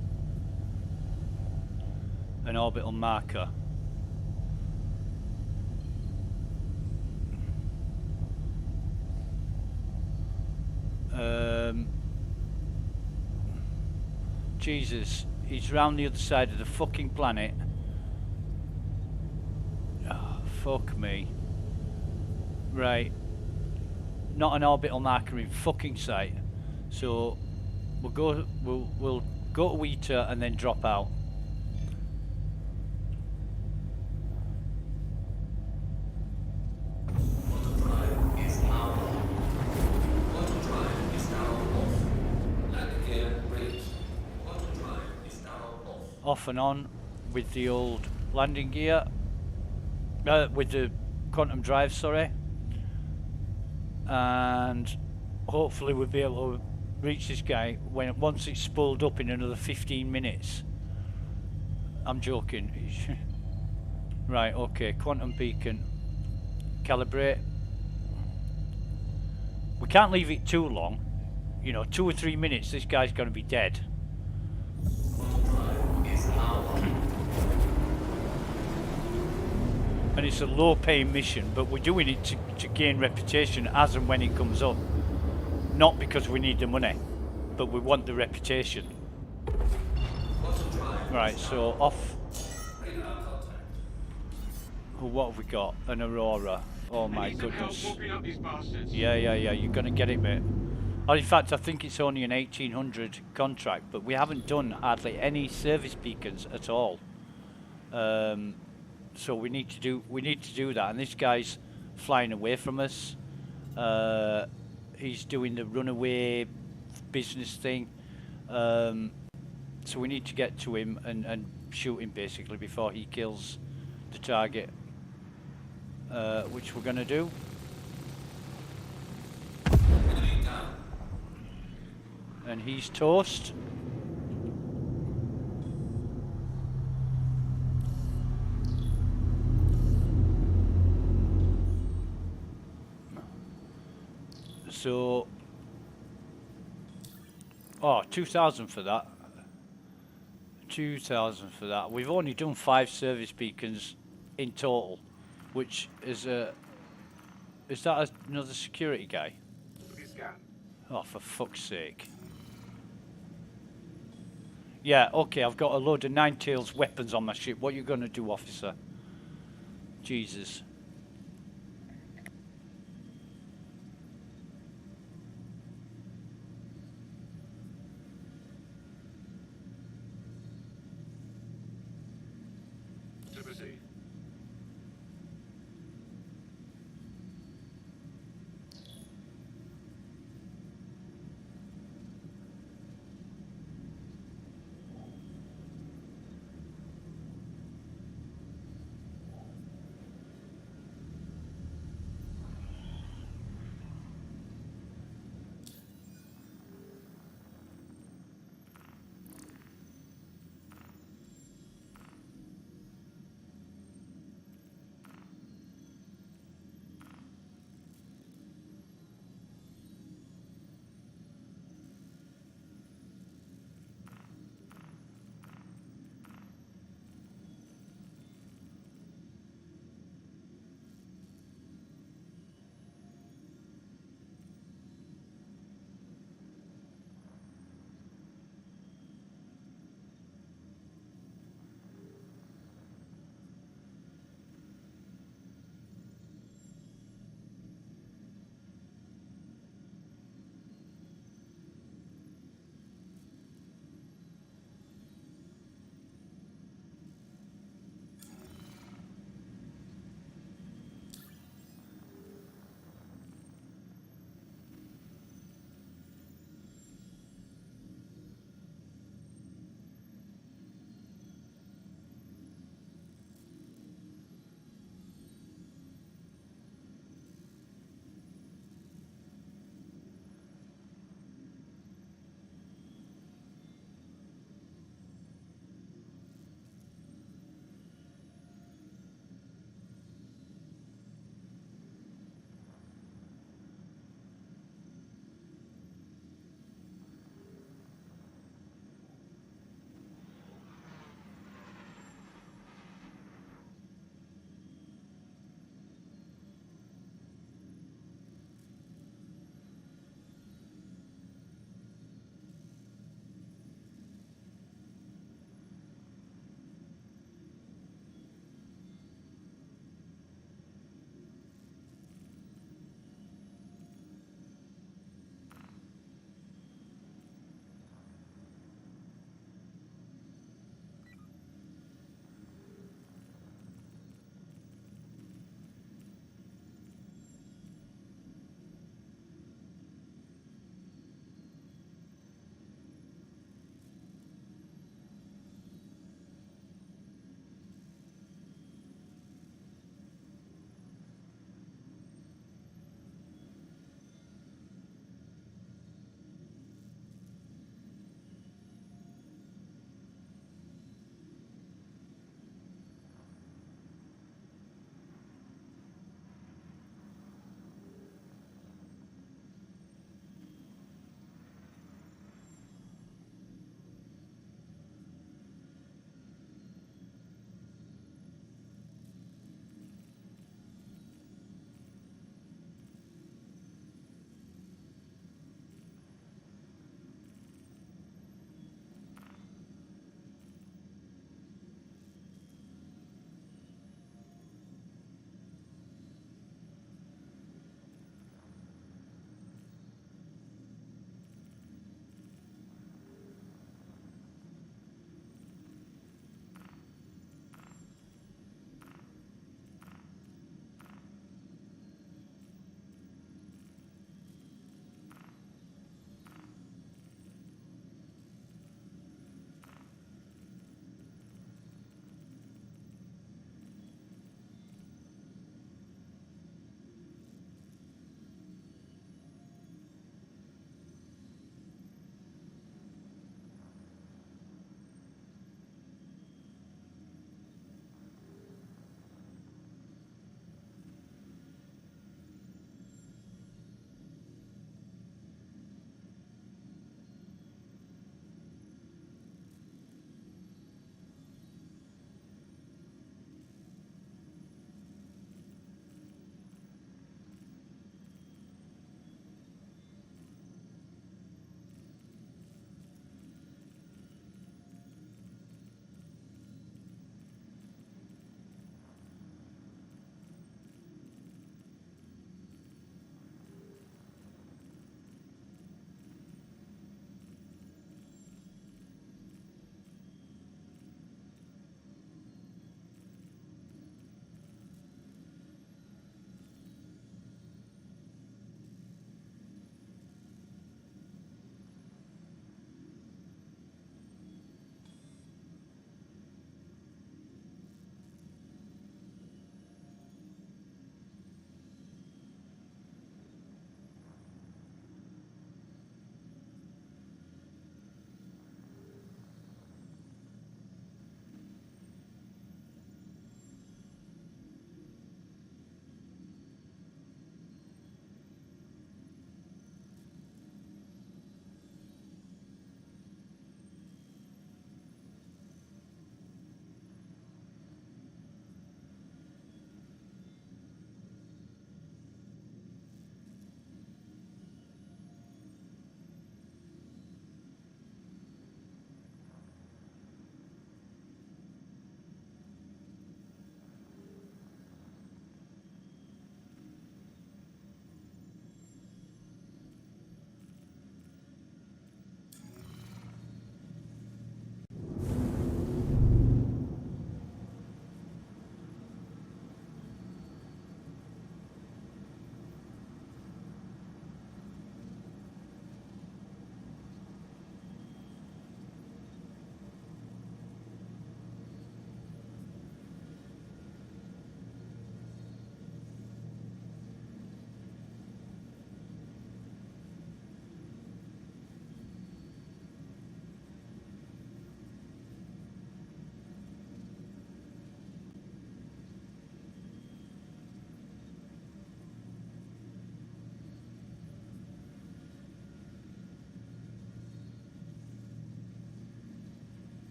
orbital marker. Jesus, he's round the other side of the fucking planet. Oh, fuck me. Right. Not an orbital marker in fucking sight. So we'll go to Weta and then drop out. Autodrive is now on. Autodrive is now off. Landing gear released. Autodrive is now off. Off and on with the old landing gear. With the quantum drive, sorry. And hopefully we'll be able to reach this guy once it's spooled up in another 15 minutes. I'm joking. Right, okay, quantum beacon. Calibrate. We can't leave it too long. You know, 2 or 3 minutes, this guy's going to be dead. Autodrive is now on. And it's a low-paying mission, but we're doing it to gain reputation as and when it comes up. Not because we need the money, but we want the reputation. Right, so off. Oh, what have we got? An Aurora. Oh my goodness. Whooping up these bastards. Yeah, you're gonna get it, mate. Oh, in fact, I think it's only an 1800 contract, but we haven't done hardly any service beacons at all. So we need to do that, and this guy's flying away from us. He's doing the runaway business thing. So we need to get to him and shoot him basically before he kills the target, which we're gonna do. And he's toast. So, 2,000 for that. 2,000 for that. We've only done 5 service beacons in total, which is is that another security guy? Oh, for fuck's sake. Yeah, okay, I've got a load of Nine-Tails weapons on my ship. What are you gonna do, officer? Jesus.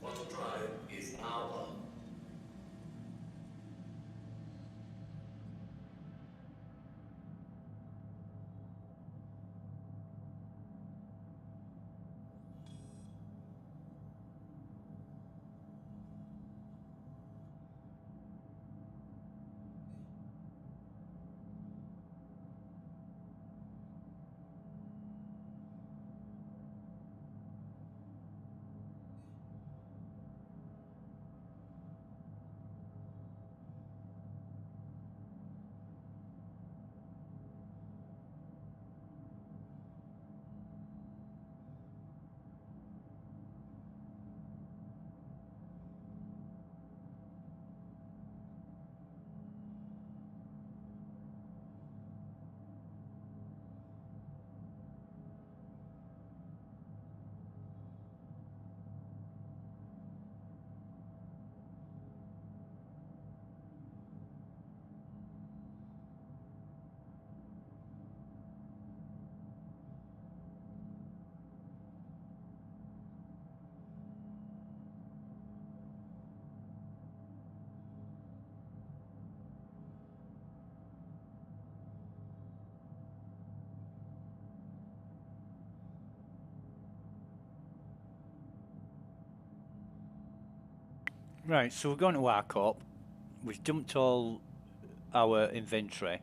Auto drive is now on. Right, so we're going to our co-op. We've dumped all our inventory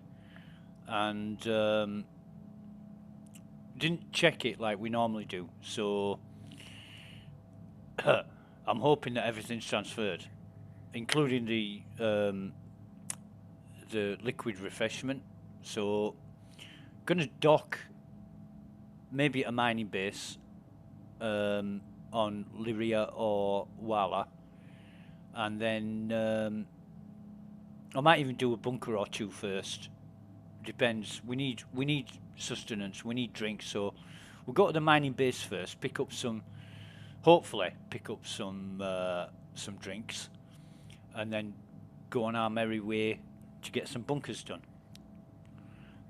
and didn't check it like we normally do. So I'm hoping that everything's transferred, including the liquid refreshment. So gonna dock maybe at a mining base on Lyria or Wala. And then I might even do a bunker or two first. Depends. We need sustenance. We need drinks. So we'll go to the mining base first. Pick up some. Hopefully, pick up some drinks, and then go on our merry way to get some bunkers done.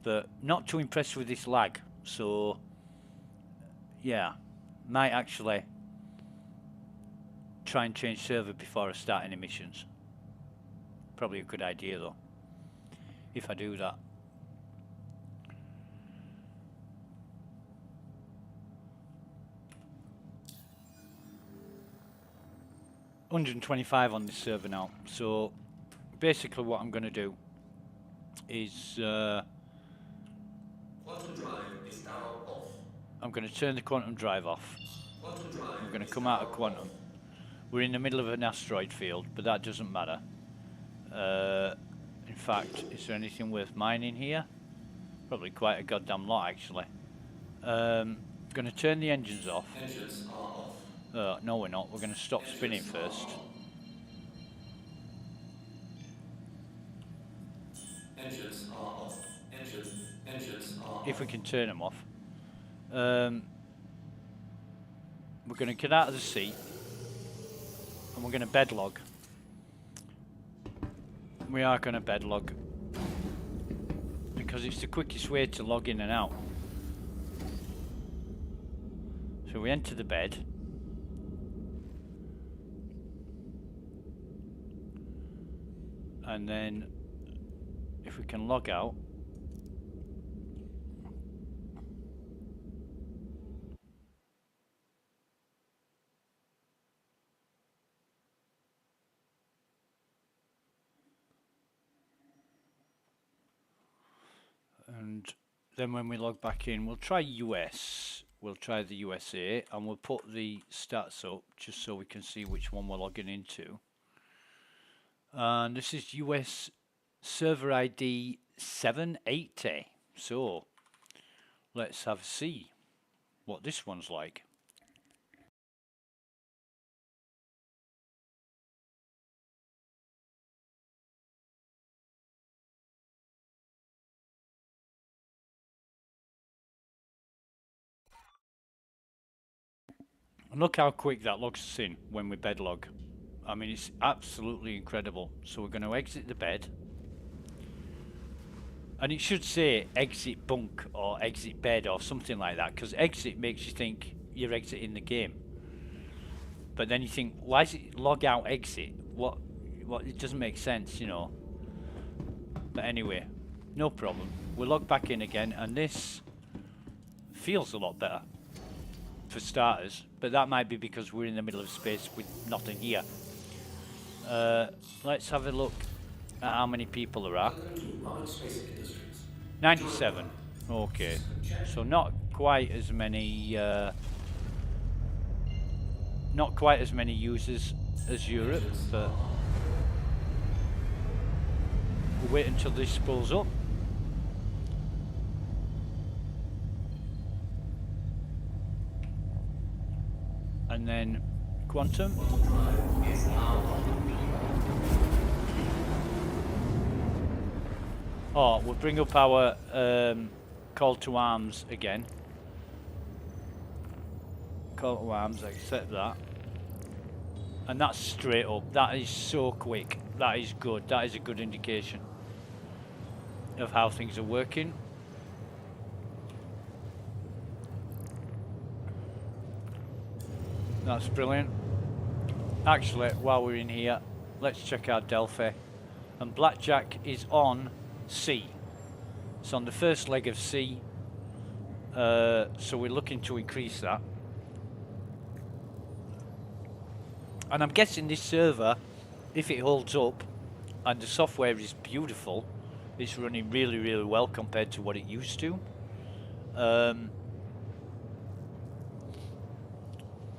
But not too impressed with this lag. So yeah, might actually try and change server before I start any missions. Probably a good idea though, if I do that. $125 on this server now. So basically what I'm going to do is Quantum drive is now off. I'm going to turn the quantum drive off. Quantum drive I'm going to is come out of now quantum. off. We're in the middle of an asteroid field, but that doesn't matter. In fact, is there anything worth mining here? Probably quite a goddamn lot, actually. Going to turn the engines off. Engines are off. No, we're not. We're going to stop spinning Engines are first. on. Engines are off. Engines are off. If we can turn them off. We're going to get out of the seat. And we're going to bedlog. We are going to bedlog. Because it's the quickest way to log in and out. So we enter the bed. And then if we can log out. And then when we log back in, we'll try US. We'll try the USA and we'll put the stats up just so we can see which one we're logging into. And this is US server ID 780. So let's have a see what this one's like. And look how quick that logs us in when we bed log. I mean, it's absolutely incredible. So we're going to exit the bed. And it should say exit bunk or exit bed or something like that, because exit makes you think you're exiting the game. But then you think, why is it log out exit? What? It doesn't make sense, you know. But anyway, no problem. We'll log back in again, and this feels a lot better for starters. But that might be because we're in the middle of space with nothing here. Let's have a look at how many there are. 97. Okay, so not quite as many. Not quite as many users as Europe, but we'll wait until this pulls up. And then Quantum. Oh, we'll bring up our call to arms again. Call to arms, accept that. And that's straight up. That is so quick. That is good. That is a good indication of how things are working. That's brilliant. Actually, while we're in here, let's check out Delphi. And Blackjack is on C. It's on the first leg of C. So we're looking to increase that. And I'm guessing this server, if it holds up, and the software is beautiful, it's running really, really well compared to what it used to.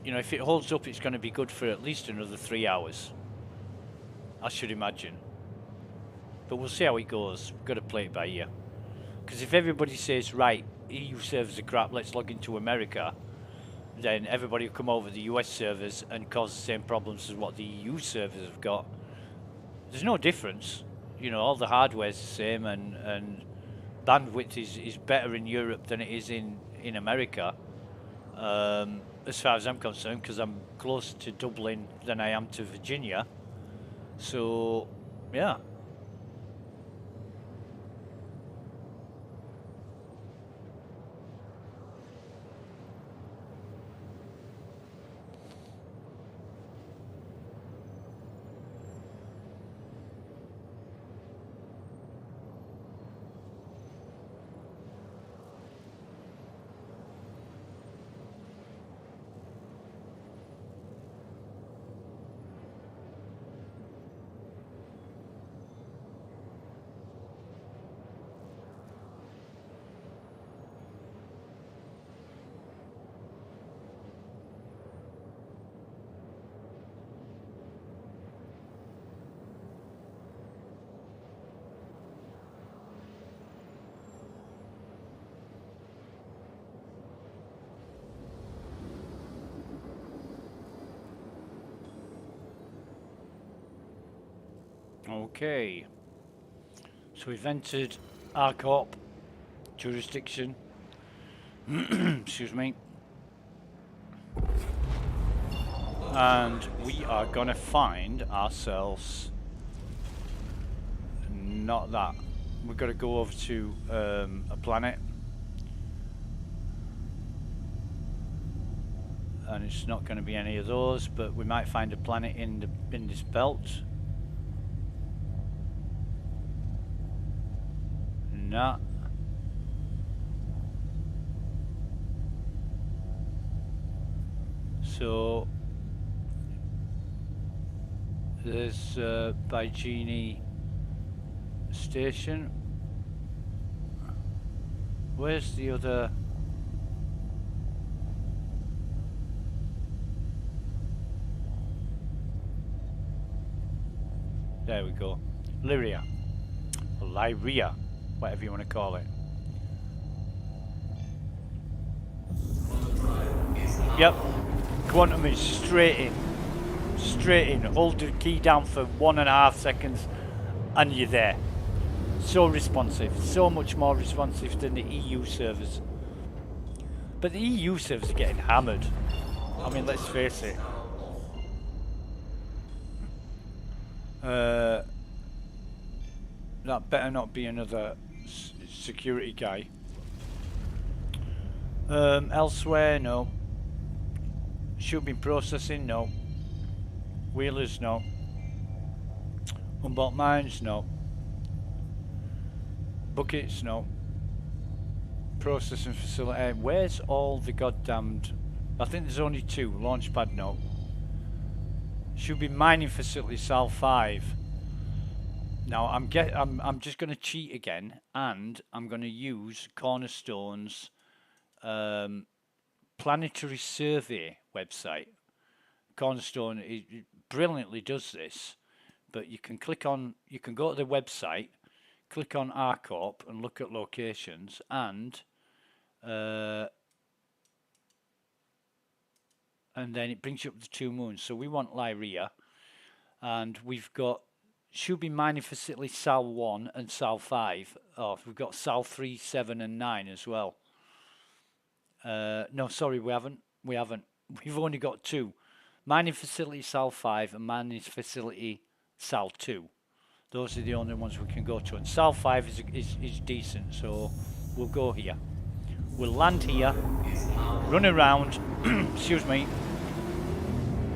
You know, if it holds up, it's going to be good for at least another 3 hours, I should imagine. But we'll see how it goes. We've got to play it by ear. Because if everybody says, right, EU servers are crap, let's log into America, then everybody will come over the US servers and cause the same problems as what the EU servers have got. There's no difference. You know, all the hardware's the same, and bandwidth is better in Europe than it is in America. As far as I'm concerned, because I'm closer to Dublin than I am to Virginia. So, yeah. Okay, so we've entered our co-op jurisdiction. Excuse me. And we are gonna find ourselves, not that, we've got to go over to a planet, and it's not going to be any of those, but we might find a planet in this belt. Nah. So there's by Genie Station. Where's the other? There we go. Lyria. Or Lyria, whatever you want to call it. Yep. Quantum is straight in. Straight in. Hold the key down for 1.5 seconds and you're there. So responsive. So much more responsive than the EU servers. But the EU servers are getting hammered. I mean, let's face it. That better not be another security guy. Elsewhere, no. Should be processing, no. Wheelers, no. Unbolt mines, no. Buckets, no. Processing facility. Where's all the goddamned... I think there's only 2. Launchpad, no. Should be mining facility, Sal 5. Now I'm just going to cheat again, and I'm going to use Cornerstone's planetary survey website. Cornerstone it brilliantly does this, but you can click on, you can go to the website, click on RCorp and look at locations, and then it brings you up the 2 moons. So we want Lyria, and we've got should be mining facility Sal 1 and Sal 5. Oh, we've got Sal 3, 7 and 9 as well. No, sorry, we haven't. We've only got 2. Mining facility Sal 5 and mining facility Sal 2. Those are the only ones we can go to. And Sal 5 is decent, so we'll go here. We'll land here, run around, excuse me,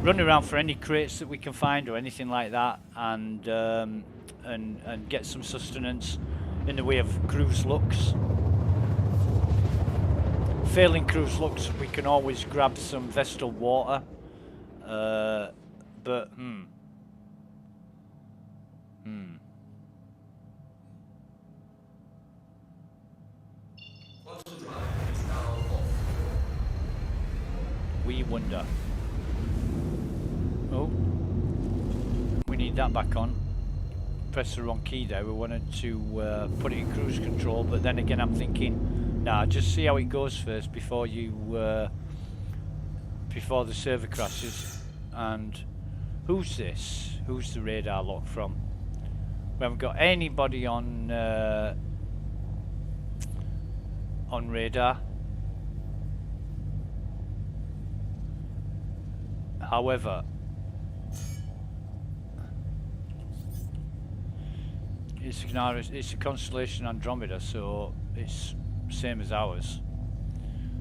run around for any crates that we can find or anything like that, and get some sustenance in the way of cruise looks. Failing cruise looks, we can always grab some Vestal water, but we wonder. Oh, we need that back on. Press the wrong key there. We wanted to put it in cruise control, but then again I'm thinking, nah, just see how it goes first before you before the server crashes. And who's this? Who's the radar lock from? We haven't got anybody on radar. However, it's a constellation Andromeda, so it's same as ours,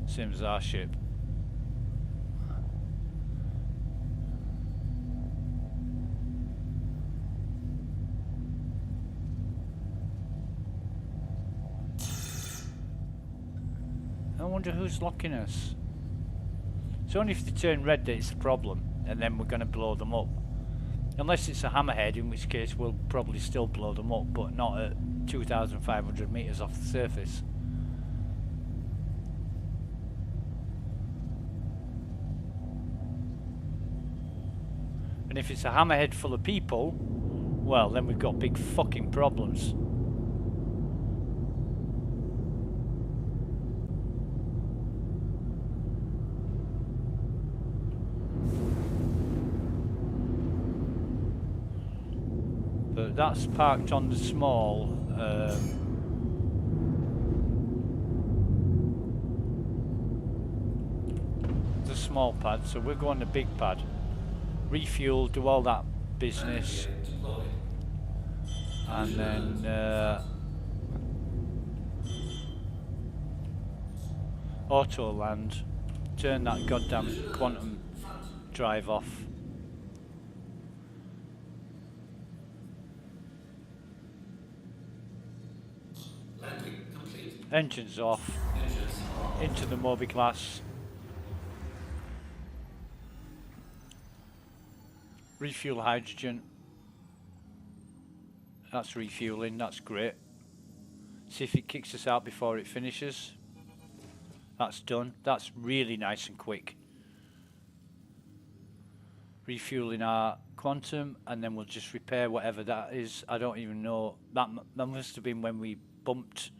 same as our ship. I wonder who's locking us. It's only if they turn red that it's a problem, and then we're going to blow them up. Unless it's a hammerhead, in which case we'll probably still blow them up, but not at 2,500 meters off the surface. And if it's a hammerhead full of people, well, then we've got big fucking problems. But that's parked on the small pad, so we'll go on the big pad, refuel, do all that business, and then auto land, turn that goddamn quantum drive off. Engines off, into the Moby class. Refuel hydrogen. That's refueling, that's great. See if it kicks us out before it finishes. That's done. That's really nice and quick. Refueling our quantum, and then we'll just repair whatever that is. I don't even know. That must have been when we bumped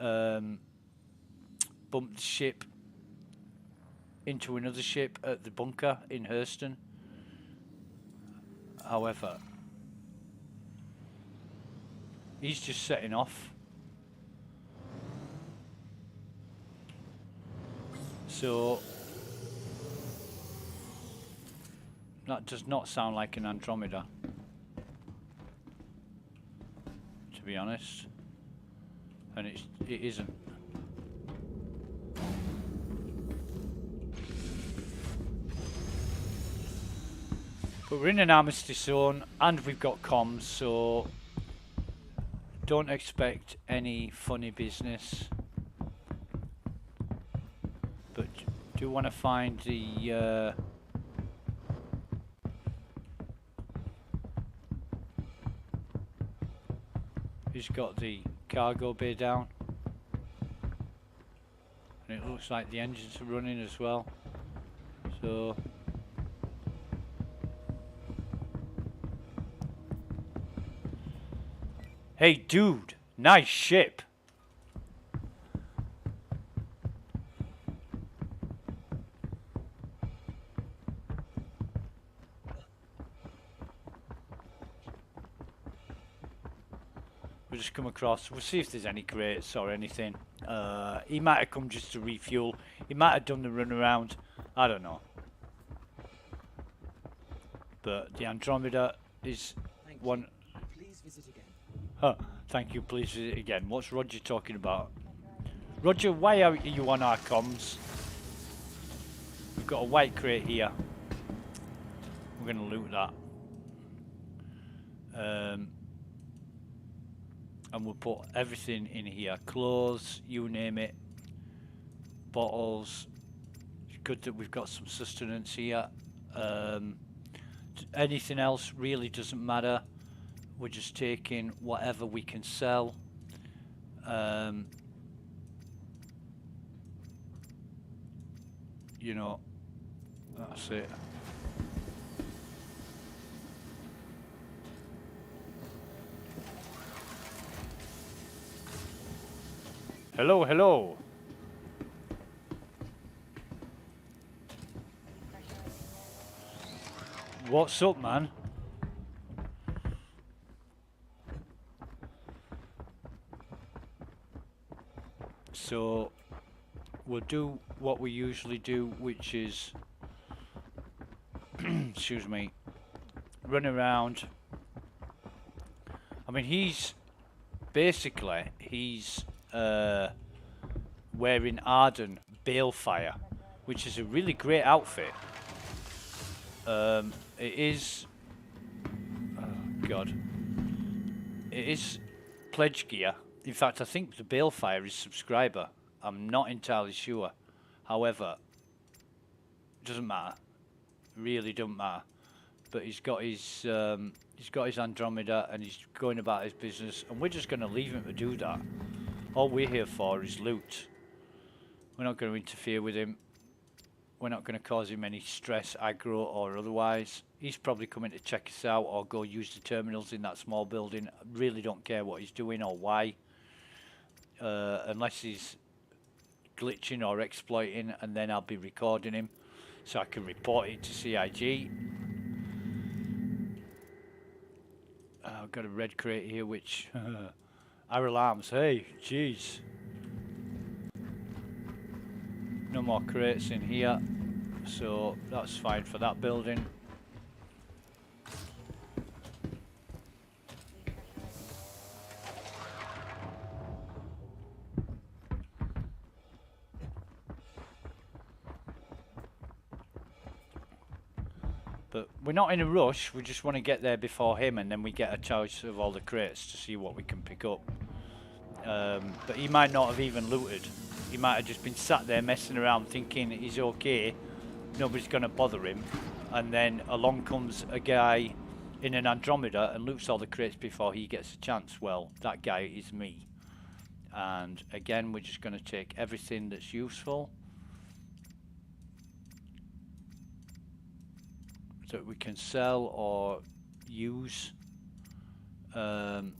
the ship into another ship at the bunker in Hurston. However, he's just setting off. So that does not sound like an Andromeda, to be honest. And it isn't. But we're in an armistice zone and we've got comms, so don't expect any funny business. But do want to find the who's got the cargo bay down, and it looks like the engines are running as well, so hey dude, nice ship. We'll just come across, we'll see if there's any crates or anything. He might have come just to refuel. He might have done the run around. I don't know. But the Andromeda is one. Please visit again. Huh, thank you, please visit again. What's Roger talking about? Roger, why are you on our comms? We've got a white crate here. We're going to loot that. And we'll put everything in here. Clothes, you name it. Bottles. It's good that we've got some sustenance here. Anything else really doesn't matter. We're just taking whatever we can sell. You know, that's it. Hello, hello. What's up, man? So we'll do what we usually do, which is excuse me, run around. I mean, he's wearing Arden Balefire, which is a really great outfit. It is, oh god, it is pledge gear. In fact, I think the Balefire is subscriber. I'm not entirely sure. However, it doesn't matter. Really don't matter. But he's got his Andromeda and he's going about his business, and we're just going to leave him to do that. All we're here for is loot. We're not going to interfere with him. We're not going to cause him any stress, aggro or otherwise. He's probably coming to check us out or go use the terminals in that small building. I really don't care what he's doing or why. Unless he's glitching or exploiting, and then I'll be recording him so I can report it to CIG. I've got a red crate here which our alarms, hey, jeez. No more crates in here, so that's fine for that building. But we're not in a rush, we just want to get there before him, and then we get a choice of all the crates to see what we can pick up. But he might not have even looted. He might have just been sat there messing around thinking he's okay, nobody's going to bother him, and then along comes a guy in an Andromeda and loots all the crates before he gets a chance. Well, that guy is me. And again, we're just going to take everything that's useful that we can sell or use, and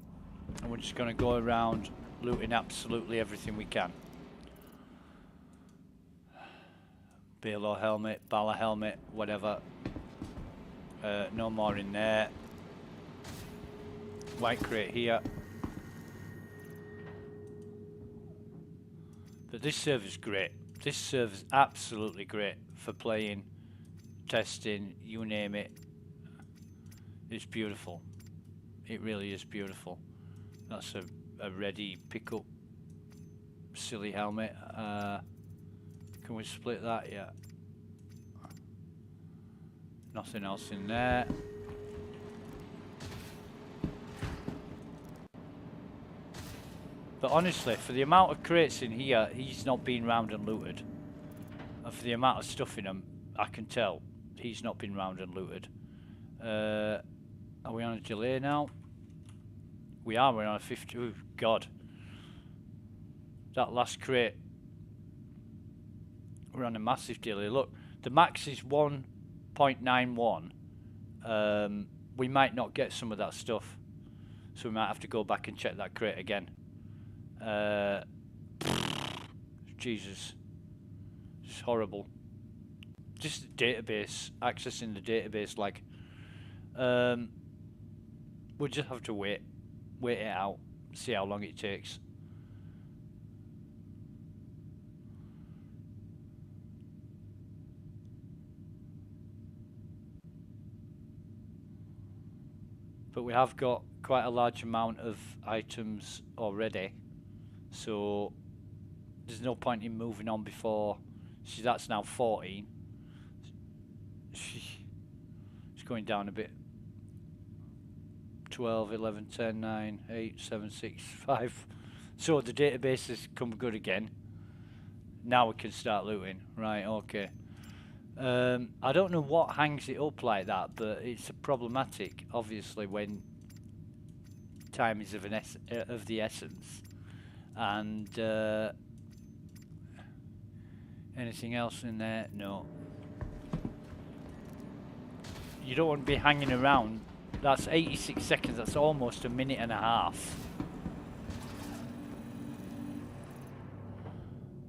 we're just going to go around looting absolutely everything we can. Balo helmet, Bala helmet, whatever. No more in there. White crate here. But this server's great. This server's absolutely great for playing, testing, you name it. It's beautiful. It really is beautiful. That's a ready pickup silly helmet. Can we split that? Yeah. Nothing else in there. But honestly, for the amount of crates in here, he's not been round and looted. And for the amount of stuff in them, I can tell he's not been round and looted. Are we on a delay now? We are, we're on a 50. Oh, God. That last crate. We're on a massive delay. Look, the max is 1.91. We might not get some of that stuff. So we might have to go back and check that crate again. Jesus. It's horrible. Just the database, accessing the database, like, we'll just have to wait it out, see how long it takes. But we have got quite a large amount of items already, so there's no point in moving on before. See, that's now 14. It's going down a bit. 12, 11, 10, 9, 8, 7, 6, 5. So the database has come good again. Now we can start looting. Right, okay. I don't know what hangs it up like that, but it's problematic, obviously, when time is of the essence. And anything else in there? No. You don't want to be hanging around. That's 86 seconds. That's almost a minute and a half.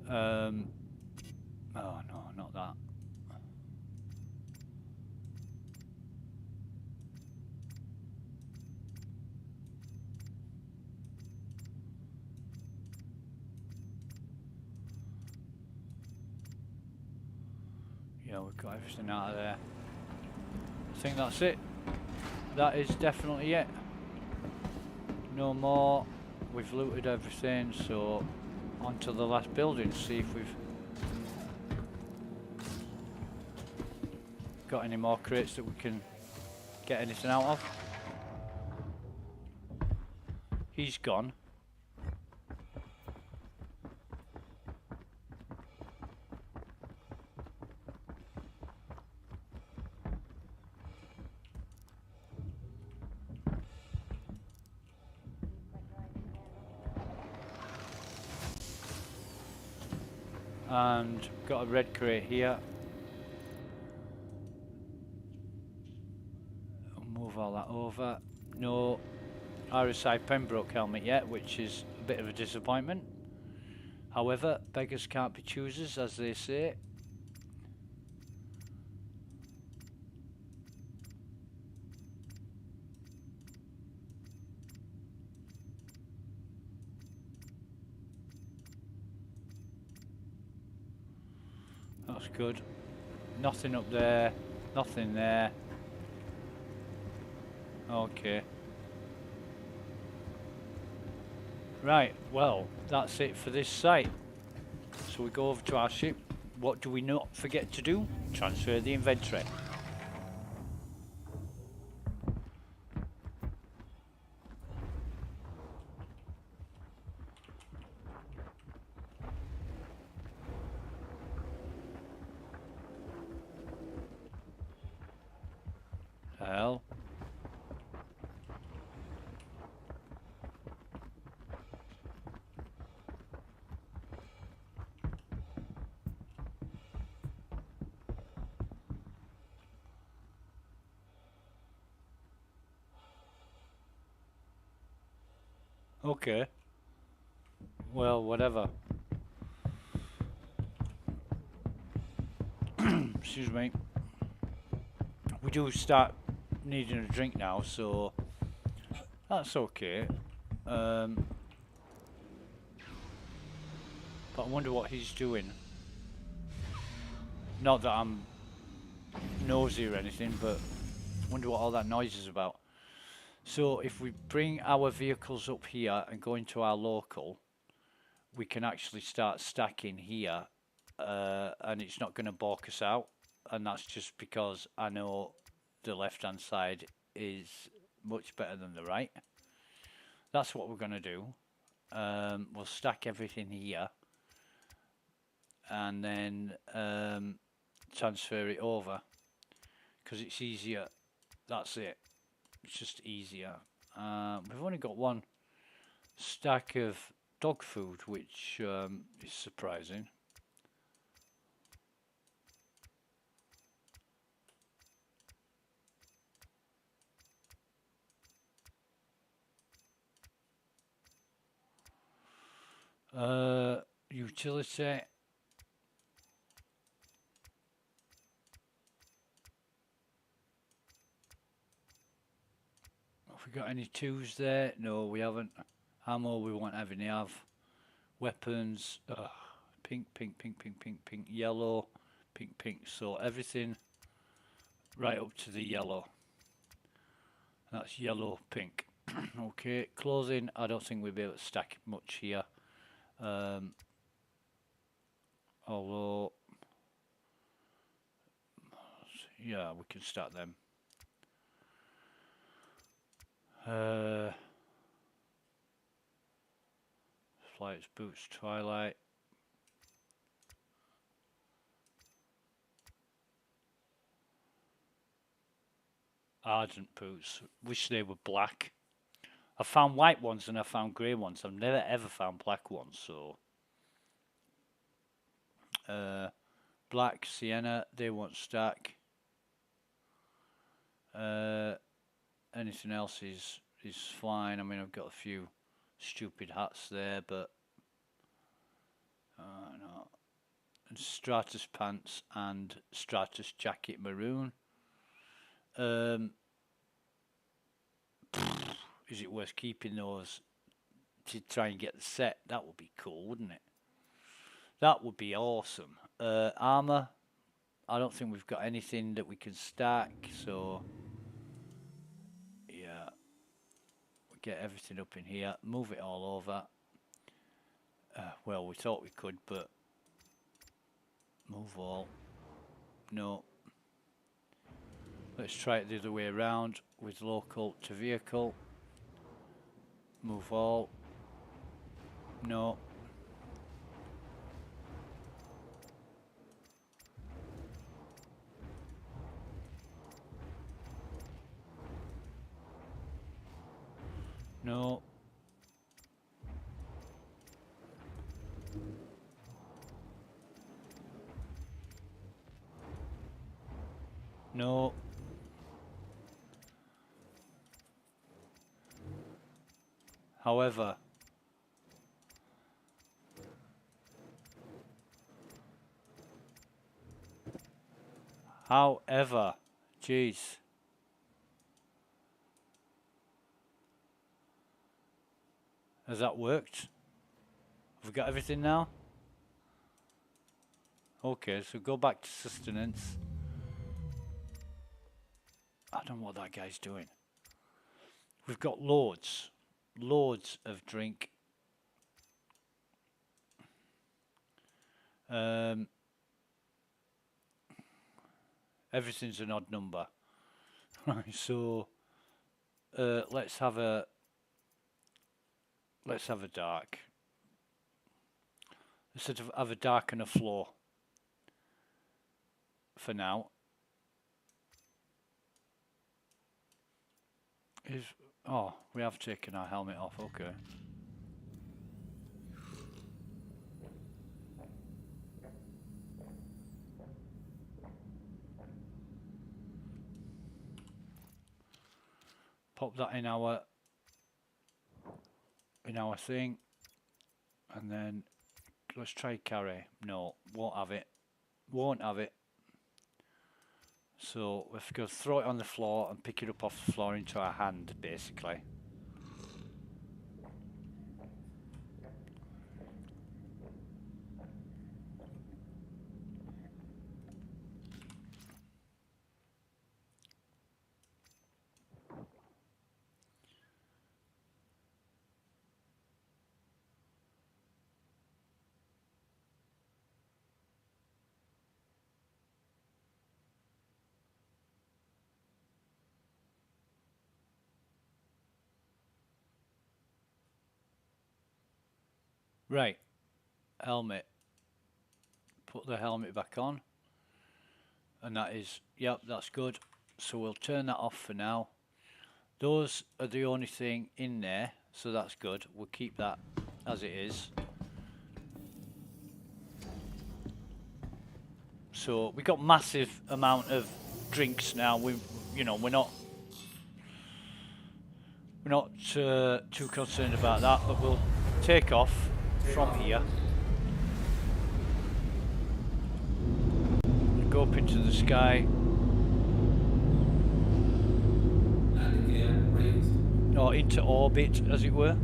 Oh no, not that. Yeah, we've got everything out of there. I think that's it. That is definitely it. No more. We've looted everything, so on to the last building, see if we've got any more crates that we can get anything out of. He's gone. And got a red crate here. I'll move all that over. No RSI Pembroke helmet yet, which is a bit of a disappointment. However, beggars can't be choosers, as they say. That's good. Nothing up there, nothing there. Okay. Right, well, that's it for this site. So we go over to our ship. What do we not forget to do? Transfer the inventory. Hell. Okay. Well, whatever. Excuse me. We do start needing a drink now, so that's okay. But I wonder what he's doing. Not that I'm nosy or anything, but I wonder what all that noise is about. So if we bring our vehicles up here and go into our local, we can actually start stacking here, and it's not going to balk us out. and that's just because I know the left-hand side is much better than the right. That's what we're going to do. We'll stack everything here and then transfer it over because it's easier. That's it. It's just easier. We've only got one stack of dog food, which is surprising. Utility. Have we got any twos there? No, we haven't. Ammo, we won't have any of. Weapons, pink, pink, pink, pink, pink, pink, yellow, pink, pink. So everything right up to the yellow. That's yellow, pink. Okay, clothing, I don't think we'll be able to stack much here. Although, yeah, we can start them. Flights, boots, twilight. Ardent boots. Wish they were black. I found white ones and I found grey ones. I've never ever found black ones. So, black, sienna. They won't stack. Anything else is fine. I mean, I've got a few stupid hats there, but no. And Stratus pants and Stratus jacket maroon. Is it worth keeping those to try and get the set? That would be cool, wouldn't it? That would be awesome. Armor. I don't think we've got anything that we can stack, so yeah. We get everything up in here, move it all over. Well, we thought we could, but move all. No. Let's try it the other way around with local to vehicle. Move all. No. No. No. However, jeez. Has that worked? Have we got everything now? Okay, so go back to sustenance. I don't know what that guy's doing. We've got loads of drink. Everything's an odd number. Right, so let's have a dark. Let's sort of have a dark and a floor for now. Oh, we have taken our helmet off, okay. Pop that in our thing, and then let's try carry. No, won't have it. Won't have it. So we've got to throw it on the floor and pick it up off the floor into our hand, basically. Right. Helmet. Put the helmet back on. And that is, yep, that's good. So we'll turn that off for now. Those are the only thing in there, so that's good. We'll keep that as it is. So we got massive amount of drinks now. We're not too concerned about that, but we'll take off from here. Go up into the sky. Or into orbit, as it were.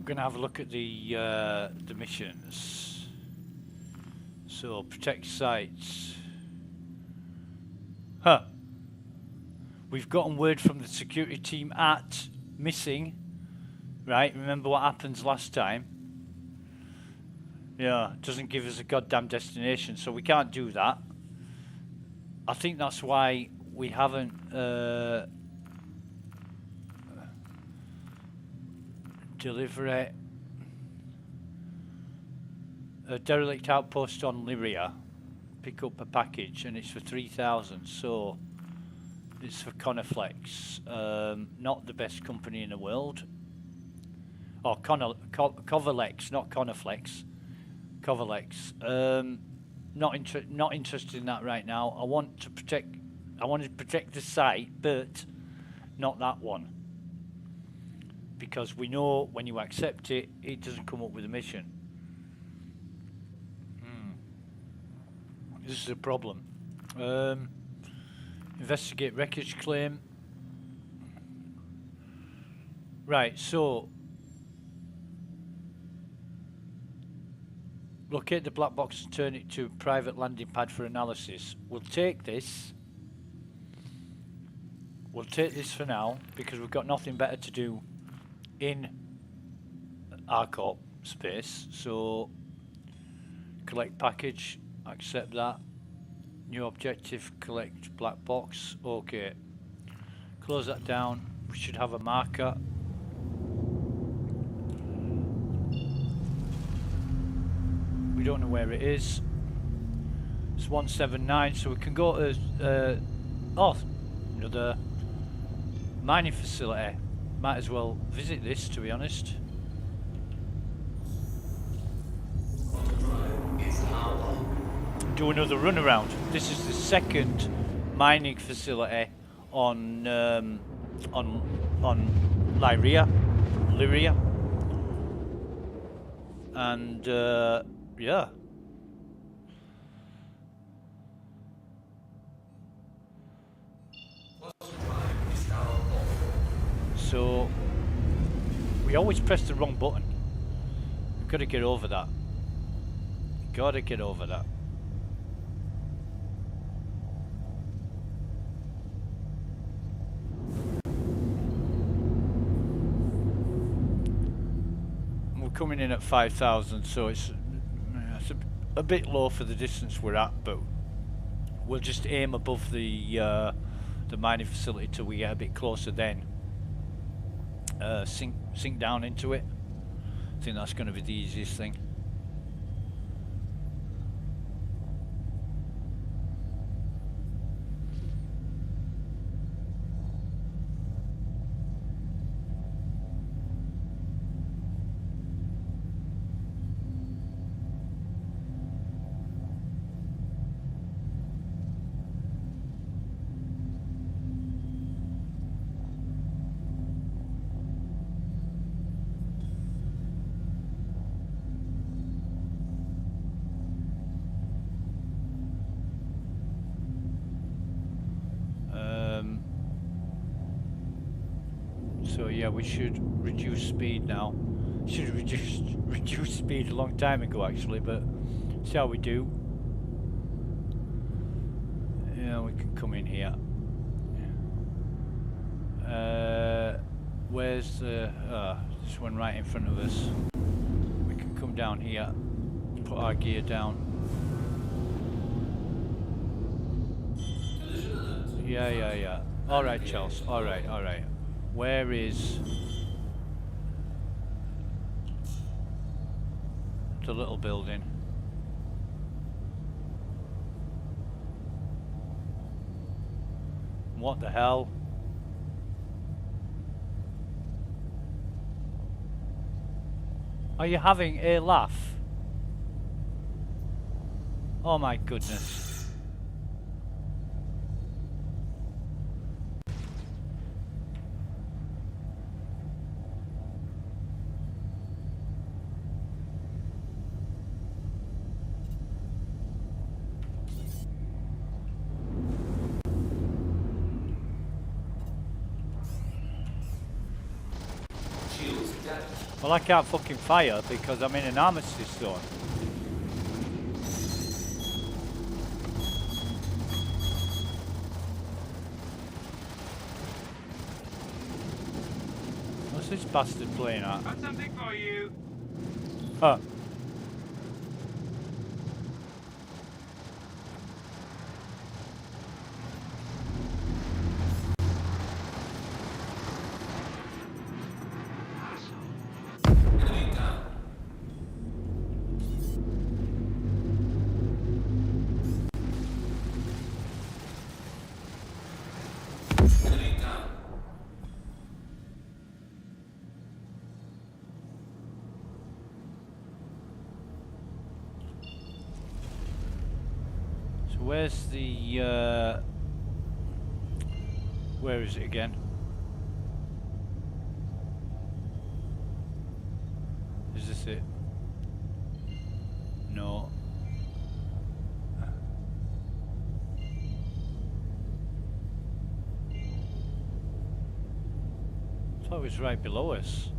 Going to have a look at the missions. So protect sites. Huh. We've gotten word from the security team at missing. Right, remember what happens last time? Yeah, doesn't give us a goddamn destination, so we can't do that. I think that's why we haven't delivery. A derelict outpost on Lyria. Pick up a package, and it's for 3,000. So it's for Coniflex. Not the best company in the world. Or Covalex, not Coniflex. Covalex. Not interested in that right now. I want to protect the site, but not that one. Because we know when you accept it, it doesn't come up with a mission. This is a problem. Investigate wreckage claim. Right, so locate the black box and turn it to a private landing pad for analysis. We'll take this. We'll take this for now because we've got nothing better to do in RCOP space. So collect package, accept that. New objective, collect black box. Okay. Close that down. We should have a marker. We don't know where it is. It's 179, so we can go to another mining facility. Might as well visit this, to be honest. Do another run around. This is the second mining facility on Lyria, and yeah. So we always press the wrong button. We've got to get over that. Gotta get over that. We're coming in at 5,000, so it's a bit low for the distance we're at, but we'll just aim above the mining facility till we get a bit closer. Then sink down into it. I think that's going to be the easiest thing. So yeah, we should reduce speed now. Should have reduced speed a long time ago actually, but see how we do. Yeah, we can come in here. Where's the... this one right in front of us. We can come down here, put our gear down. Yeah. Alright, Chelsea. Alright. Where is... the little building? What the hell? Are you having a laugh? Oh my goodness. Well, I can't fucking fire because I'm in an armistice zone. What's this bastard playing at? Got something for you. Huh. Where's the, where is it again? Is this it? No. I thought it was right below us.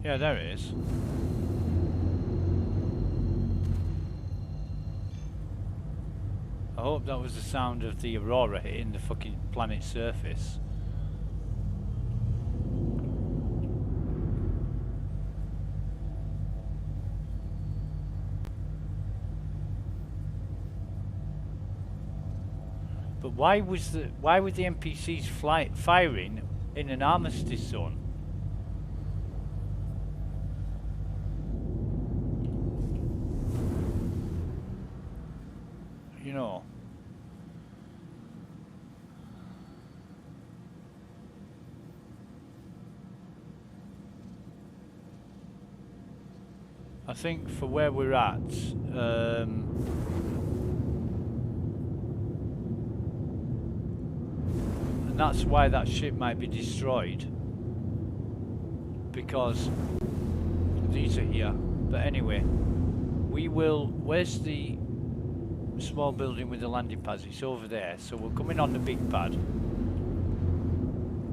Yeah, there it is. I hope that was the sound of the aurora hitting the fucking planet's surface. But why were the NPCs firing in an armistice zone? You know. I think for where we're at, and that's why that ship might be destroyed, because these are here. But anyway, we will, where's the small building with the landing pads? It's over there, so we'll come in on the big pad.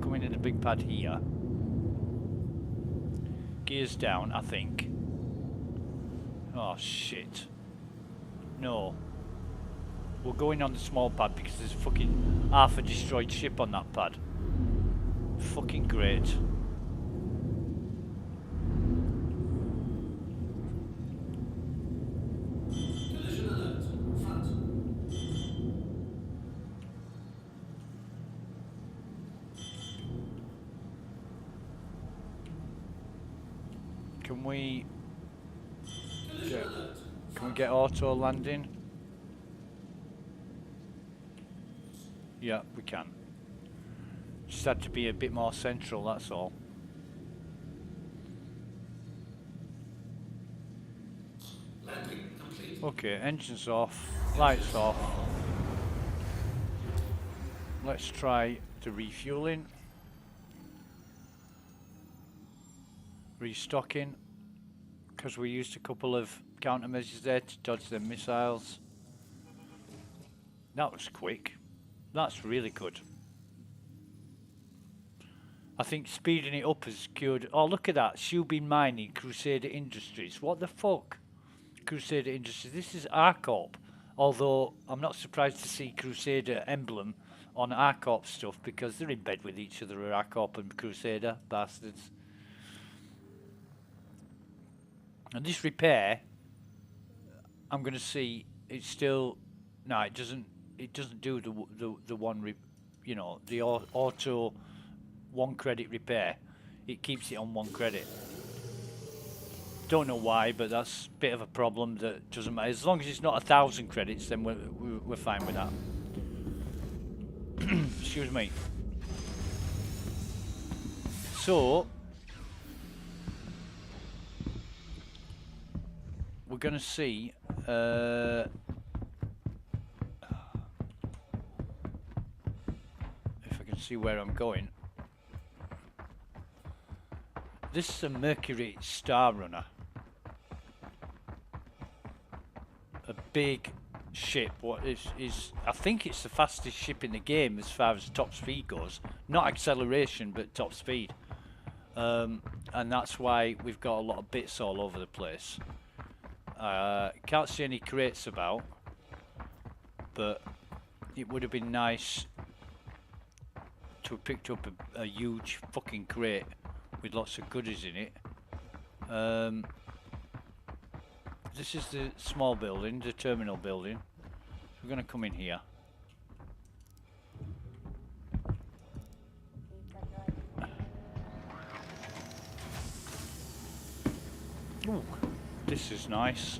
Come in the big pad here. Gears down, I think. Oh shit. No. We're going on the small pad because there's fucking half a destroyed ship on that pad. Fucking great. Can we get auto landing? Yeah, we can. Just had to be a bit more central, that's all. Okay, engines off, lights off. Let's try the refueling. Restocking, because we used a couple of countermeasures there to dodge their missiles. That was quick. That's really good. I think speeding it up has cured. Oh, look at that. Shubin Mining, Crusader Industries. What the fuck? Crusader Industries. This is ARCORP. Although I'm not surprised to see Crusader emblem on ARCORP stuff because they're in bed with each other, ARCORP and Crusader bastards. And this repair, I'm going to see. It's still no. It doesn't. It doesn't do the one. You know, the auto 1 credit repair. It keeps it on 1 credit. Don't know why, but that's a bit of a problem. That doesn't matter as long as it's not 1,000 credits. Then we're fine with that. Excuse me. So we're gonna see. If I can see where I'm going. This is a Mercury Star Runner. A big ship. What is I think it's the fastest ship in the game as far as top speed goes. Not acceleration, but top speed. And that's why we've got a lot of bits all over the place. Can't see any crates about, but it would have been nice to have picked up a huge fucking crate with lots of goodies in it. This is the small building, the terminal building. We're going to come in here. Ooh, this is nice.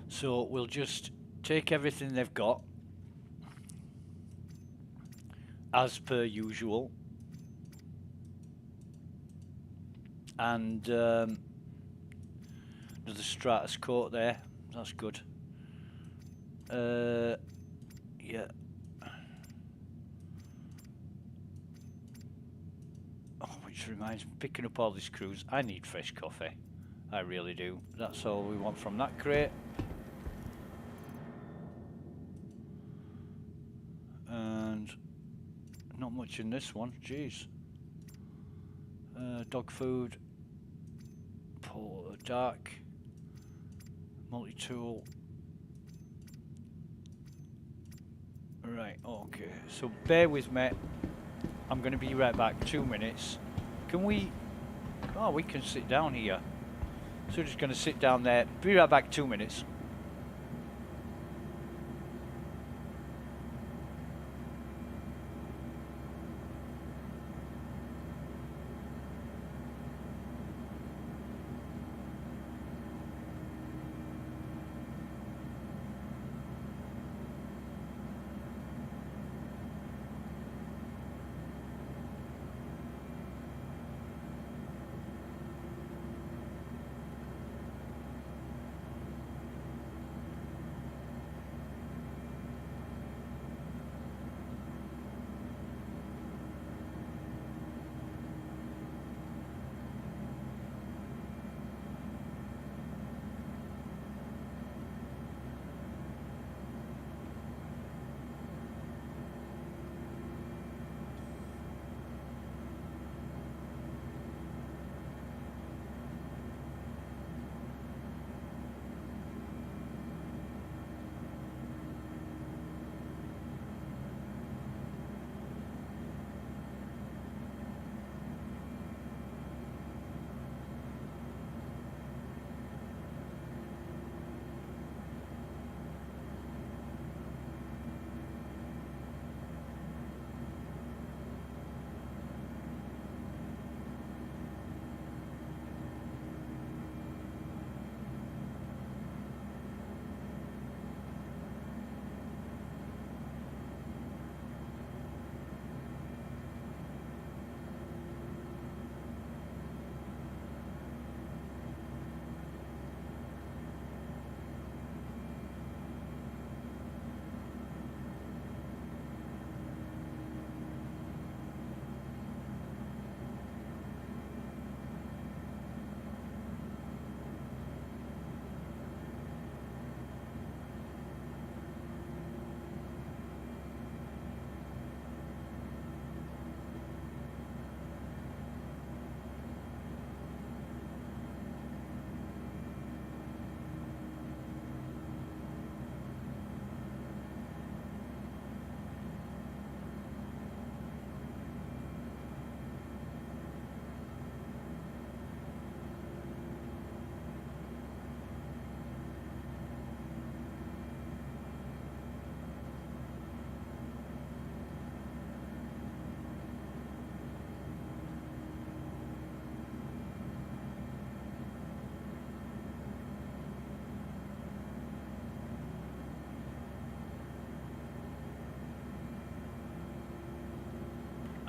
So we'll just take everything they've got as per usual, and another Stratus coat there. That's good. Yeah. Oh, which reminds me, picking up all these crews, I need fresh coffee. I really do. That's all we want from that crate. And not much in this one, jeez. Dog food. Dark. Multi-tool. Right, okay. So bear with me. I'm going to be right back. 2 minutes. Can we... Oh, we can sit down here. So we're just going to sit down there. Be right back. 2 minutes.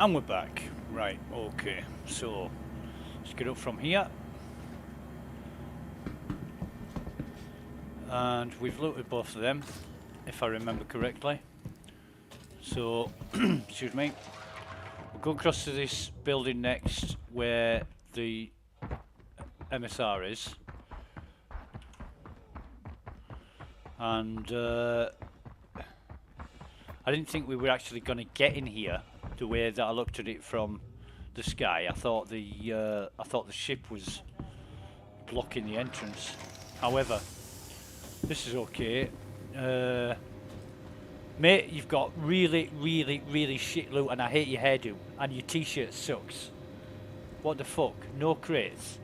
And we're back. Right, okay. So, let's get up from here. And we've looted both of them, if I remember correctly. So, excuse me. We'll go across to this building next where the MSR is. And I didn't think we were actually going to get in here the way that I looked at it from the sky. I thought the ship was blocking the entrance. However, this is okay. Mate, you've got really, really, really shit loot, and I hate your hairdo, and your t-shirt sucks. What the fuck? No crates.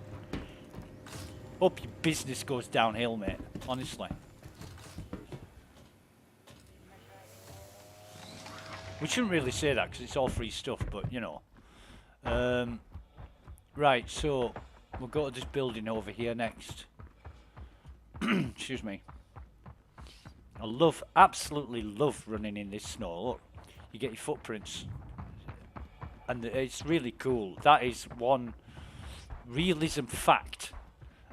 Hope your business goes downhill, mate. Honestly. We shouldn't really say that because it's all free stuff, but you know. Right, so we'll go to this building over here next. Excuse me. I absolutely love running in this snow. Look, you get your footprints, and it's really cool. That is one realism fact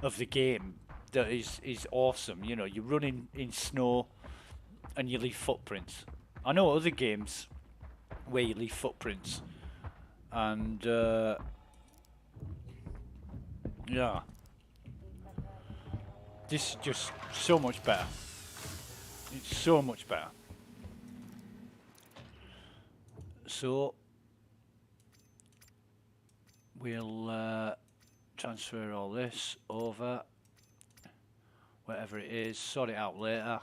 of the game that is awesome. You know, you're running in snow, and you leave footprints. I know other games where you leave footprints, and yeah, this is just so much better. It's so much better. So we'll transfer all this over, whatever it is, sort it out later.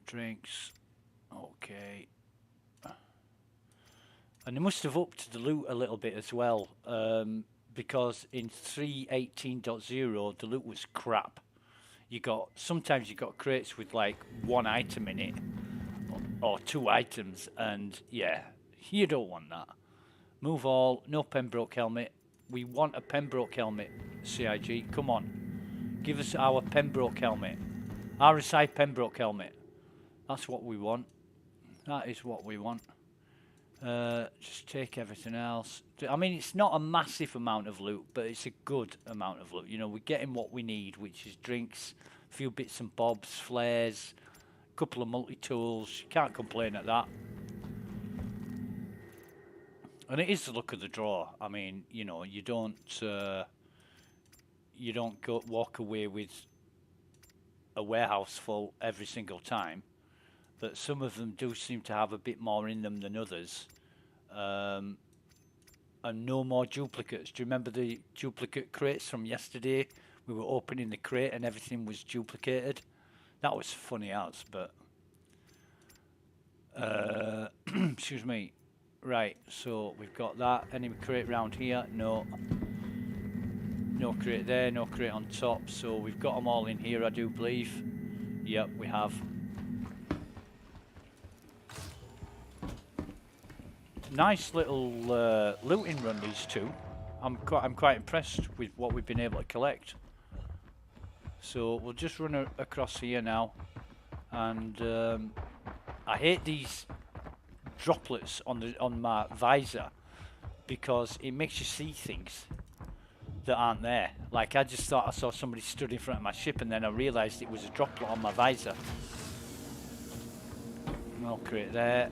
Drinks, okay. And they must have upped the loot a little bit as well, because in 3.18.0 the loot was crap. Sometimes you got crates with like one item in it, or two items, and yeah, you don't want that. Move all, no Pembroke helmet. We want a Pembroke helmet, CIG, come on. Give us our Pembroke helmet. RSI Pembroke helmet. That's what we want. That is what we want. Just take everything else. I mean, it's not a massive amount of loot, but it's a good amount of loot. You know, we're getting what we need, which is drinks, a few bits and bobs, flares, a couple of multi-tools. You can't complain at that. And it is the luck of the draw. I mean, you know, you don't walk away with a warehouse full every single time. But some of them do seem to have a bit more in them than others. And no more duplicates. Do you remember the duplicate crates from yesterday? We were opening the crate and everything was duplicated. That was funny as, but... excuse me. Right, so we've got that. Any crate round here? No. No crate there, no crate on top. So we've got them all in here, I do believe. Yep, we have. Nice little looting run, these two. I'm quite impressed with what we've been able to collect. So we'll just run across here now, and I hate these droplets on my visor because it makes you see things that aren't there. Like, I just thought I saw somebody stood in front of my ship, and then I realised it was a droplet on my visor. No crate there.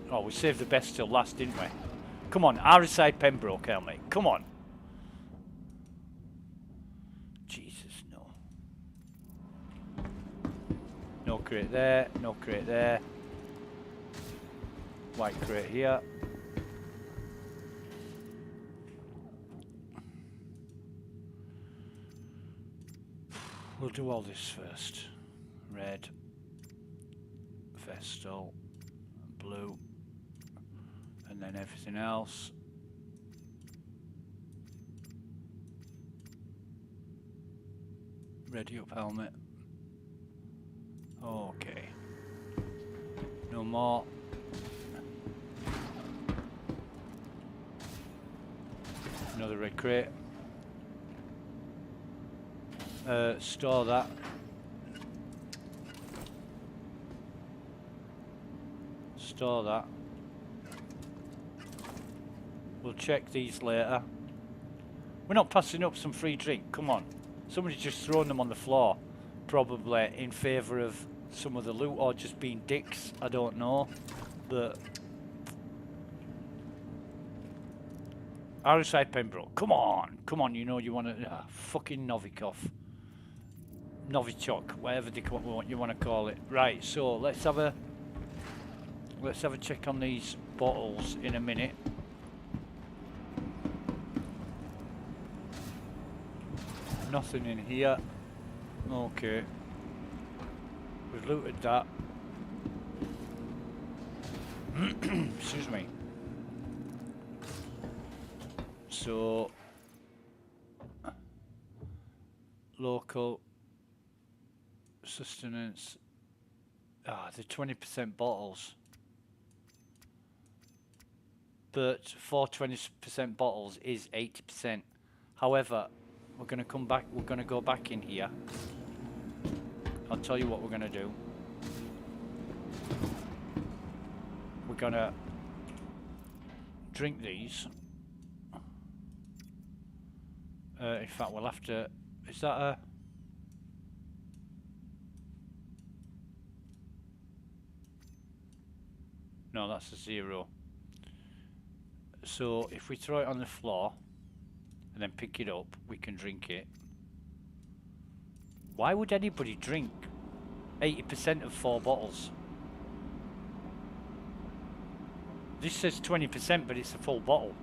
Oh, we saved the best till last, didn't we? Come on, RSI Pembroke helmet. Come on. Jesus, no. No crate there. No crate there. White crate here. We'll do all this first. Red. Vestal. Blue. And then everything else. Ready up helmet. Okay. No more. Another red crate. Store that. Store that. We'll check these later. We're not passing up some free drink. Come on. Somebody's just thrown them on the floor. Probably in favour of some of the loot or just being dicks. I don't know. But... RSI Pembroke. Come on. Come on, you know you want to... fucking Novikov. Novichok. Whatever you want to call it. Right, so let's have a check on these bottles in a minute. Nothing in here. Okay. We've looted that. Excuse me. So local sustenance. The 20% bottles. But for 20% bottles is 80%. However, we're going to come back, we're going to go back in here. I'll tell you what we're going to do. We're going to drink these. In fact, we'll have to... Is that a... No, that's a 0. So if we throw it on the floor and then pick it up, we can drink it. Why would anybody drink 80% of 4 bottles? This says 20%, but it's a full bottle.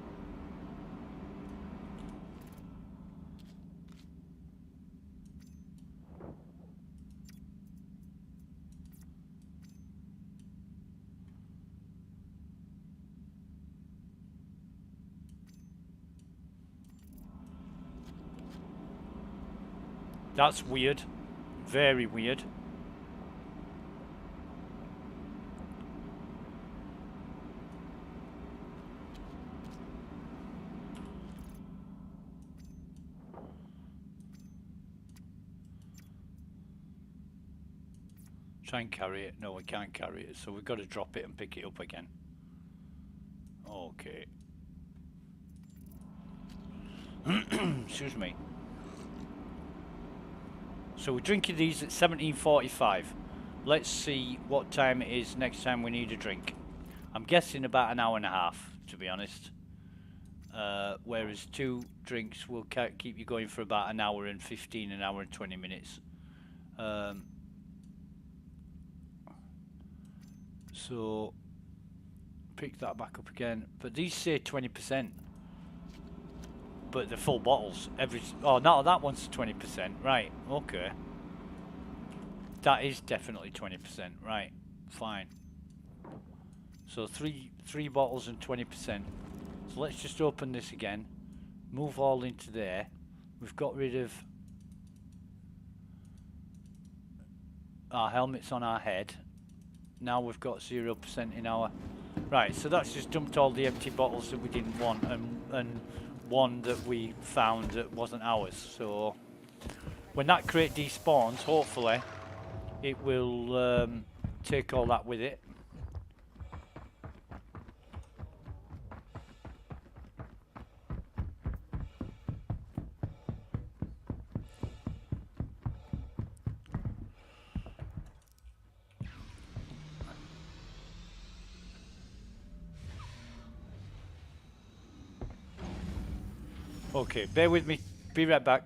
That's weird. Very weird. Try and carry it. No, we can't carry it, so we've got to drop it and pick it up again. Okay. Excuse me. So we're drinking these at 17:45. Let's see what time it is next time we need a drink. I'm guessing about an hour and a half, to be honest. Whereas 2 drinks will keep you going for about an hour and 15, an hour and 20 minutes. So pick that back up again. But these say 20%. But the full bottles, oh no, that one's 20%, right? Okay, that is definitely 20%, right? Fine. So three bottles and 20%. So let's just open this again, move all into there. We've got rid of our helmets on our head. Now we've got 0% in our... Right, so that's just dumped all the empty bottles that we didn't want and one that we found that wasn't ours. So when that crate despawns, hopefully it will take all that with it. Okay, bear with me. Be right back.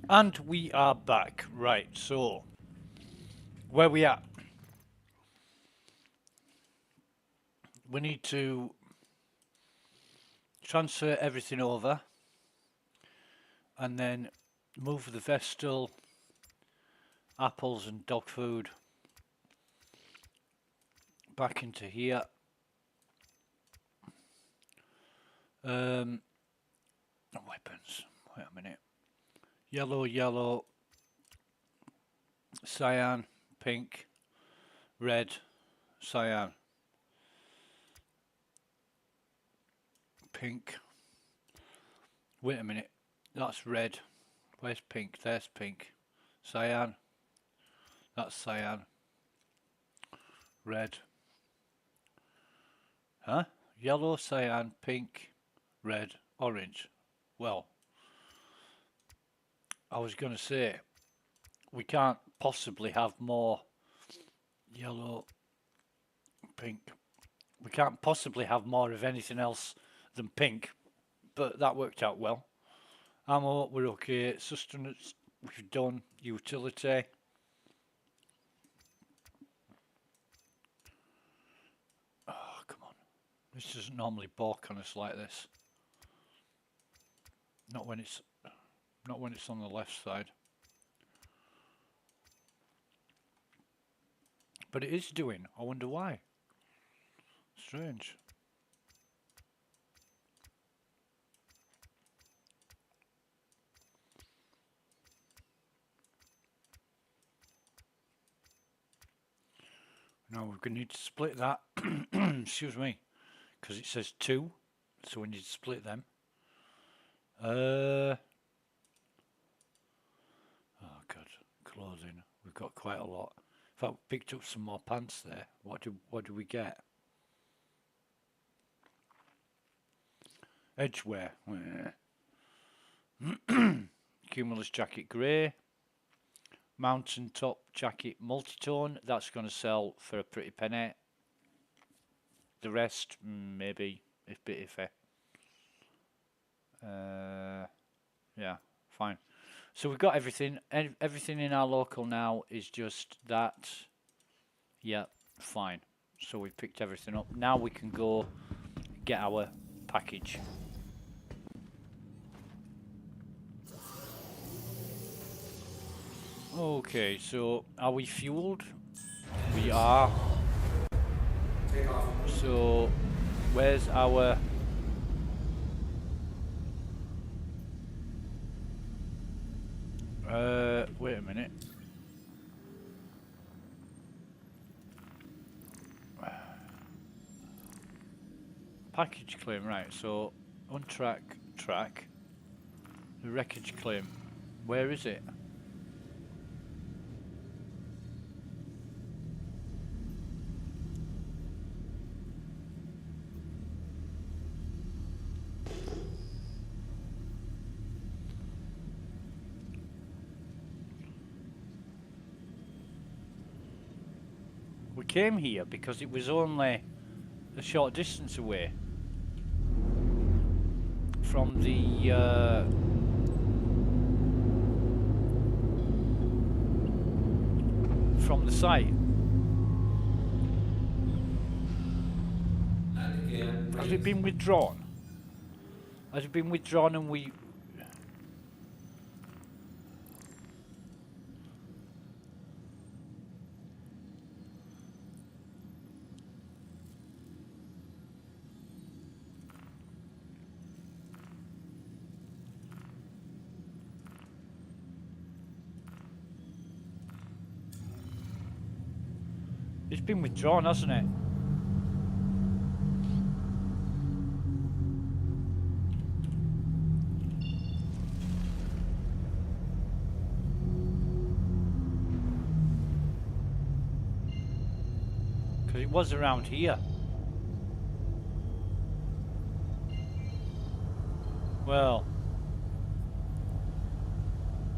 And we are back. Right, so where we at? We need to transfer everything over and then move the Vestal, apples and dog food back into here. Weapons. Wait a minute. Yellow, yellow, cyan, pink, red, cyan, pink. Wait a minute. That's red. Where's pink? There's pink. Cyan. That's cyan. Red. Huh? Yellow, cyan, pink, red, orange. Well, I was going to say, we can't possibly have more yellow, pink. We can't possibly have more of anything else than pink, but that worked out well. Ammo, we're okay. Sustenance, we've done. Utility. Oh, come on. This doesn't normally balk on us like this. Not when it's on the left side. But it is doing. I wonder why. Strange. Now we're going to need to split that. Excuse me. Because it says 2. So we need to split them. Oh god. Clothing. We've got quite a lot. In fact, we picked up some more pants there. What do we get? Edgeware. Cumulus jacket grey. Mountain top jacket multi-tone. That's going to sell for a pretty penny. The rest, maybe, if bit iffy. Yeah, fine. So we've got everything. Everything in our local now is just that. Yeah, fine. So we've picked everything up. Now we can go get our package. Okay, so are we fueled? We are. So where's our... wait a minute. Package claim, right, so on track, the wreckage claim, where is it? We came here because it was only a short distance away from the site. Has it been withdrawn? Has it been withdrawn and we... It's been withdrawn, hasn't it? Because it was around here. Well,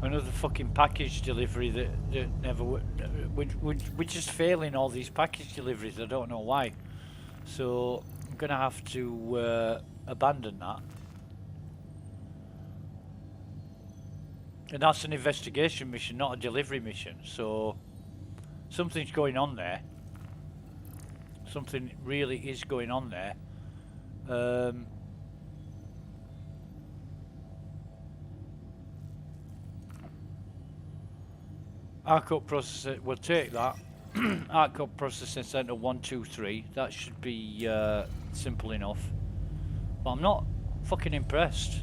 another fucking package delivery that never... We're just failing all these package deliveries. I don't know why. So I'm going to have to abandon that. And that's an investigation mission, not a delivery mission. So something's going on there. Something really is going on there. ARCOP processor, we'll take that. ARCOP processing center 123. That should be simple enough. But I'm not fucking impressed.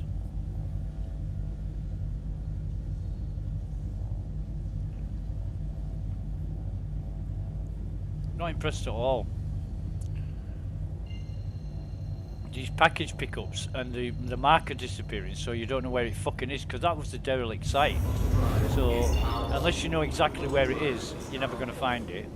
Not impressed at all. These package pickups and the marker disappearing, so you don't know where it fucking is, because that was the derelict site. So unless you know exactly where it is, you're never going to find it.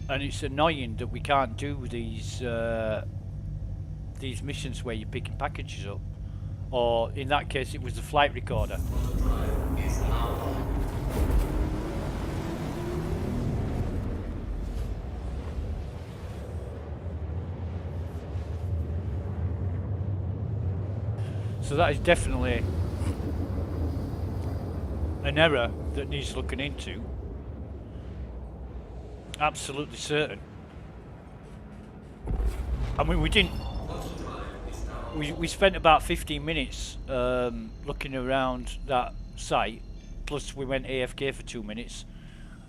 And it's annoying that we can't do these missions where you're picking packages up. Or in that case, it was the flight recorder. So that is definitely an error that needs looking into. Absolutely certain. I mean, we didn't. We spent about 15 minutes looking around that site. Plus, we went AFK for 2 minutes,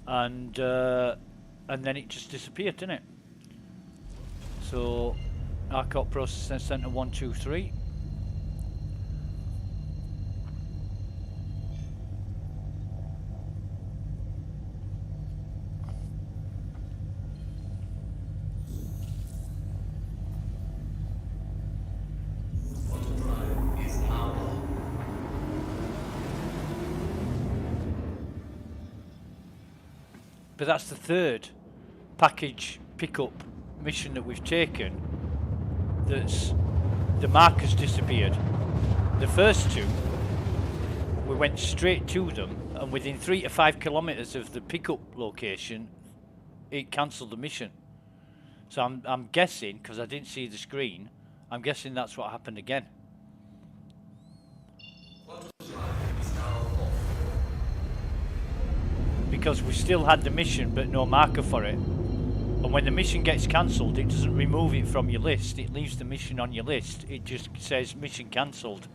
and then it just disappeared, didn't it? So, ARCOP Processing Center 123. But that's the third package pickup mission that we've taken that's the markers disappeared. The first two, we went straight to them, and within 3 to 5 kilometers of the pickup location, it cancelled the mission. So I'm guessing, because I didn't see the screen, I'm guessing that's what happened again. Because we still had the mission but no marker for it. And when the mission gets cancelled, it doesn't remove it from your list, it leaves the mission on your list. It just says mission cancelled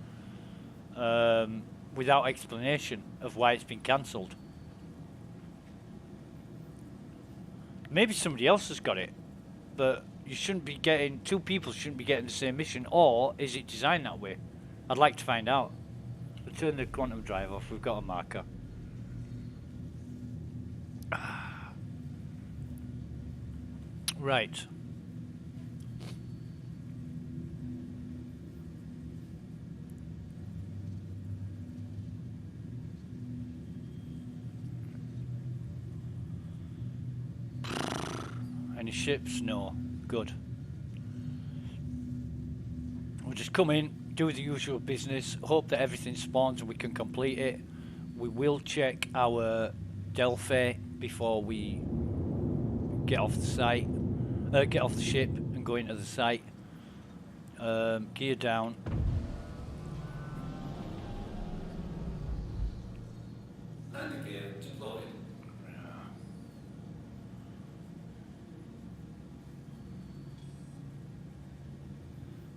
without explanation of why it's been cancelled. Maybe somebody else has got it, but you shouldn't be getting, two people shouldn't be getting the same mission, or is it designed that way? I'd like to find out. We'll turn the quantum drive off, we've got a marker. Right. Any ships? No. Good. We'll just come in, do the usual business, hope that everything spawns and we can complete it. We will check our Delphi before we get off the site, get off the ship and go into the site. Gear down. Landing gear deployed.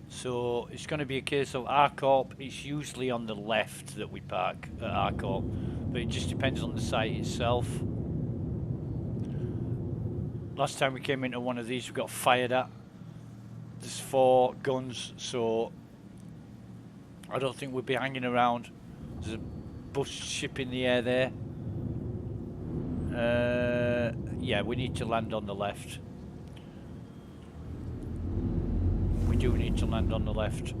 So it's going to be a case of ARCOP. It's usually on the left that we park at ARCOP, but it just depends on the site itself. Last time we came into one of these, we got fired at. There's 4 guns, so I don't think we'll be hanging around. There's a bus ship in the air there. Yeah, we need to land on the left. We do need to land on the left.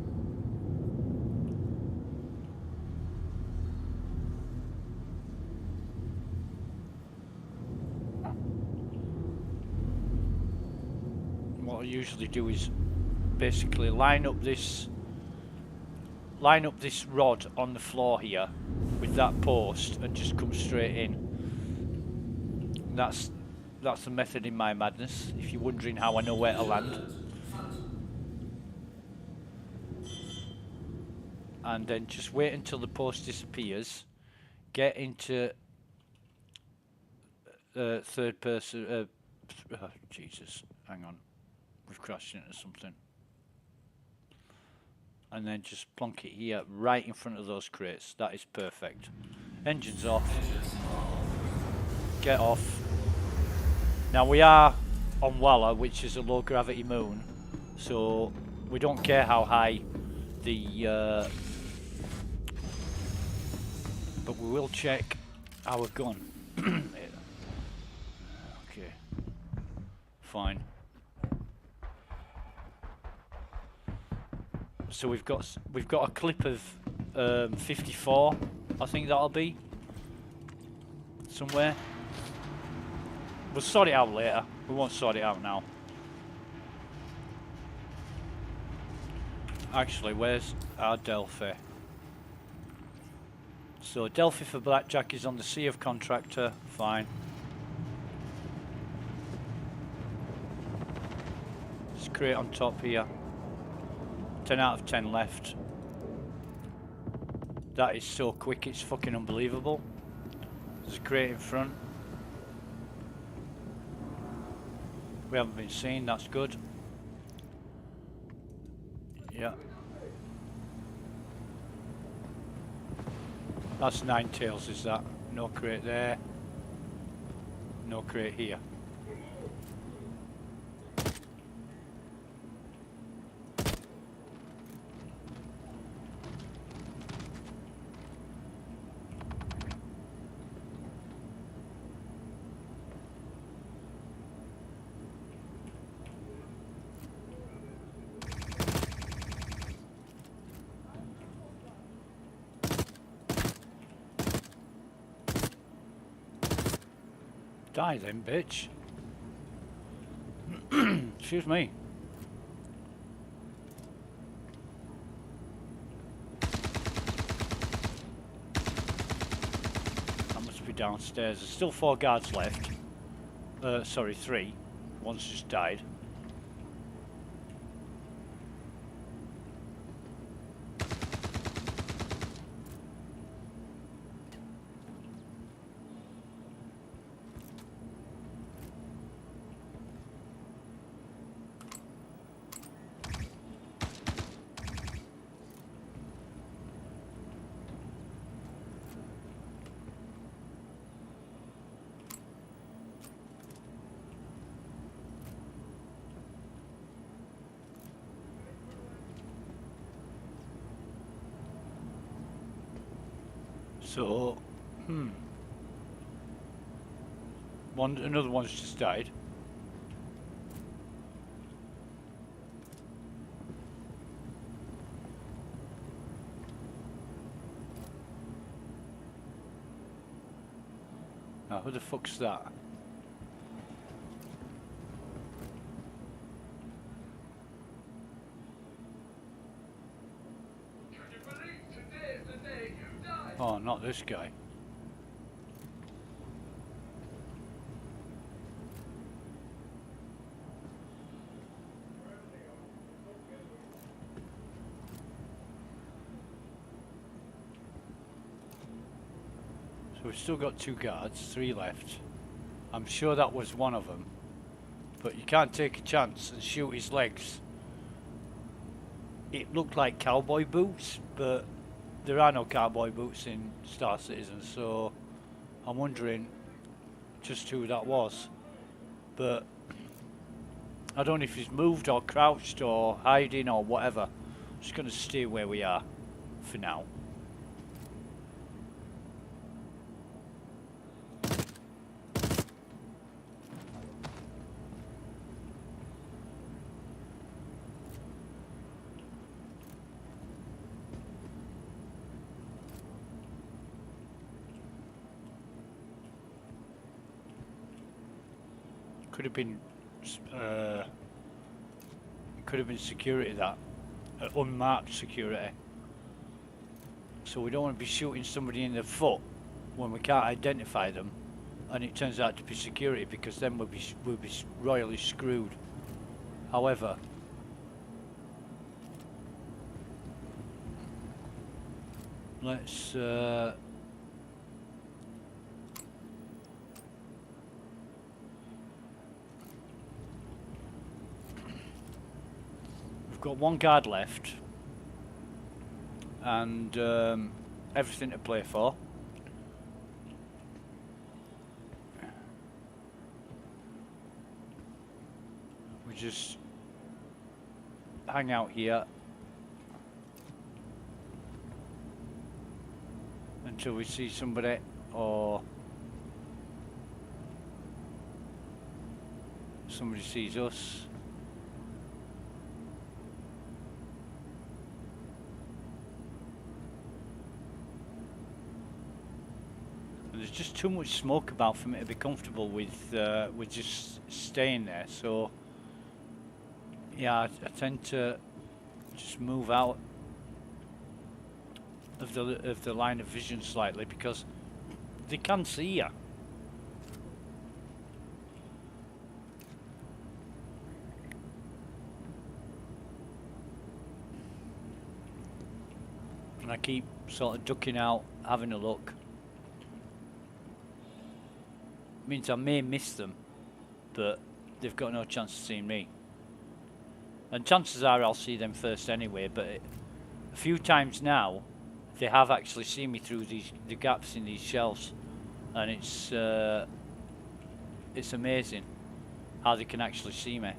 What I usually do is basically line up this rod on the floor here with that post and just come straight in. That's That's the method in my madness, if you're wondering how I know where to land. And then just wait until the post disappears. Get into third person. Oh, Jesus, hang on. We've crashed into something. And then just plonk it here, right in front of those crates. That is perfect. Engines off. Get off. Now we are on Walla, which is a low gravity moon, so we don't care how high the but we will check our gun. Okay, fine. So we've got a clip of 54. I think that'll be somewhere. We'll sort it out later. We won't sort it out now. Actually, where's our Delphi? So Delphi for Blackjack is on the Sea of Contractor. Fine. There's a crate on top here. 10 out of 10 left. That is so quick, it's fucking unbelievable. There's a crate in front. We haven't been seen, that's good. Yeah. That's 9 tails, is that? No crate there. No crate here. Die then, bitch. Excuse me. That must be downstairs. There's still 4 guards left. Sorry, 3. One's just died. So, another one's just died. Now, who the fuck's that? Oh, not this guy. So we've still got 2 guards, 3 left. I'm sure that was one of them. But you can't take a chance and shoot his legs. It looked like cowboy boots, but there are no cowboy boots in Star Citizen, so I'm wondering just who that was. But I don't know if he's moved or crouched or hiding or whatever. I'm just going to stay where we are for now. Could have been security, that unmarked security. So we don't want to be shooting somebody in the foot when we can't identify them and it turns out to be security, because then we'll be royally screwed. However, let's we've got one guard left, and everything to play for. We just hang out here until we see somebody, or somebody sees us. And there's just too much smoke about for me to be comfortable with just staying there. So yeah, I tend to just move out of the line of vision slightly, because they can see you. And I keep sort of ducking out, having a look. Means I may miss them, but they've got no chance of seeing me. And chances are I'll see them first anyway, but a few times now they have actually seen me through the gaps in these shells, and it's amazing how they can actually see me.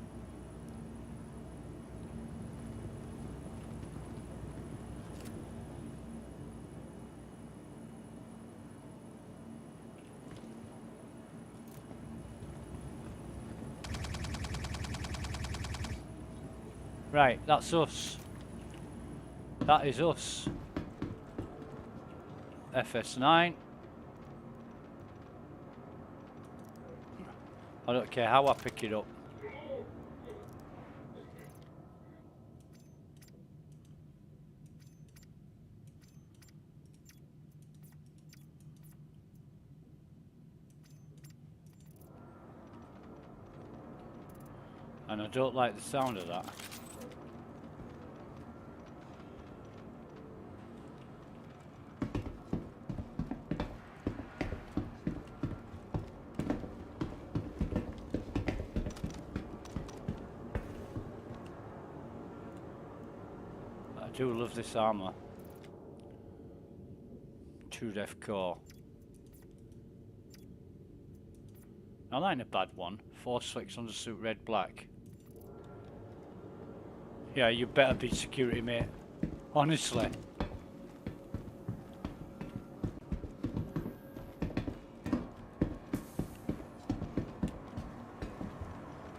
Right, that's us. That is us. FS9. I don't care how I pick it up. And I don't like the sound of that. I do love this armor. True Def Core. Now that ain't a bad one. 4-6 undersuit, red, black. Yeah, you better be security, mate. Honestly.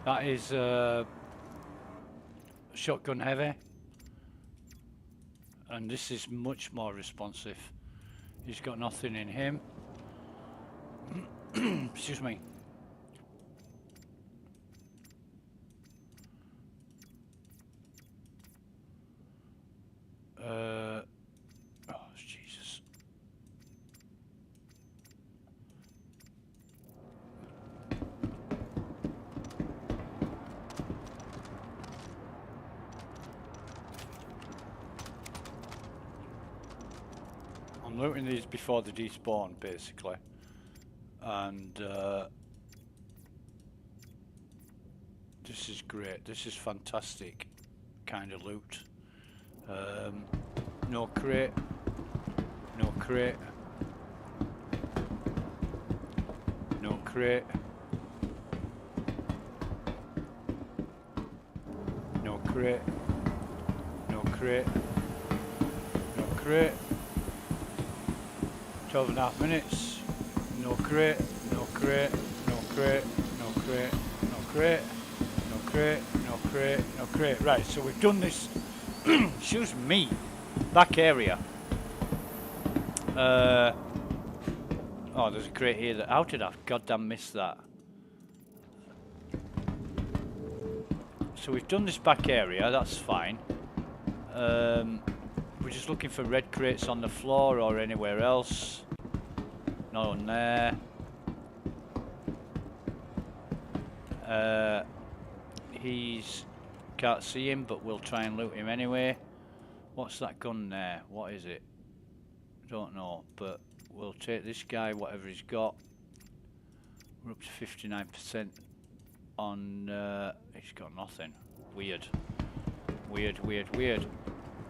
That is shotgun heavy. And this is much more responsive. He's got nothing in him. Excuse me. Oh, Jesus. I'm looting these before they despawn, basically. And this is great. This is fantastic kind of loot. No crate. No crate. No crate. No crate. No crate. No crate. 12.5 minutes. No crate. No crate. No crate. No crate. No crate. No crate. No crate. No crate. Right, so we've done this. Excuse me. Back area. Oh, there's a crate here. How did I goddamn miss that? So we've done this back area. That's fine. We're just looking for red crates on the floor or anywhere else. Not on there. He's can't see him, but we'll try and loot him anyway. What's that gun there? What is it? Don't know, but we'll take this guy, whatever he's got. We're up to 59% on, he's got nothing. Weird. Weird, weird, weird.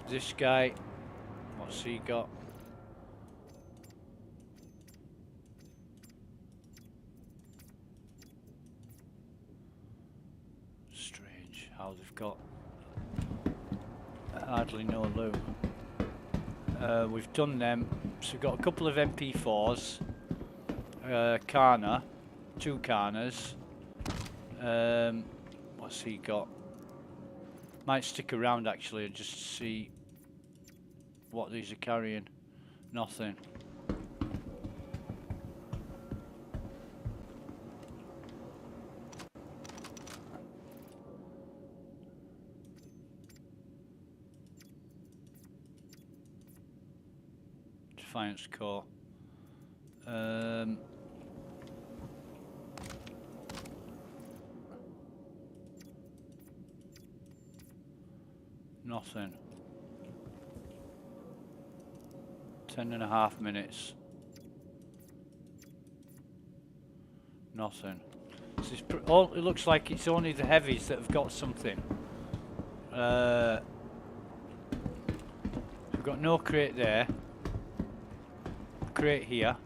This guy, what's he got? Strange how they've got hardly no loot. We've done them, so we've got a couple of MP4s, Kana, 2 Kanas. What's he got? Might stick around actually and just see what these are carrying. Nothing. Defiance Core. Nothing. 10.5 minutes. Nothing. This is all. It looks like it's only the heavies that have got something. We've got no crate there. Crate here.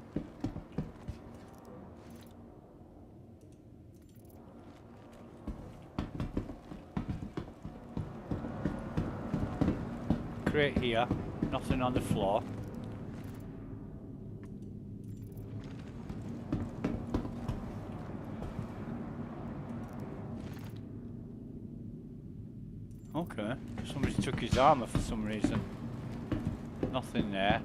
Crate here. Nothing on the floor. Okay. Somebody took his armor for some reason. Nothing there.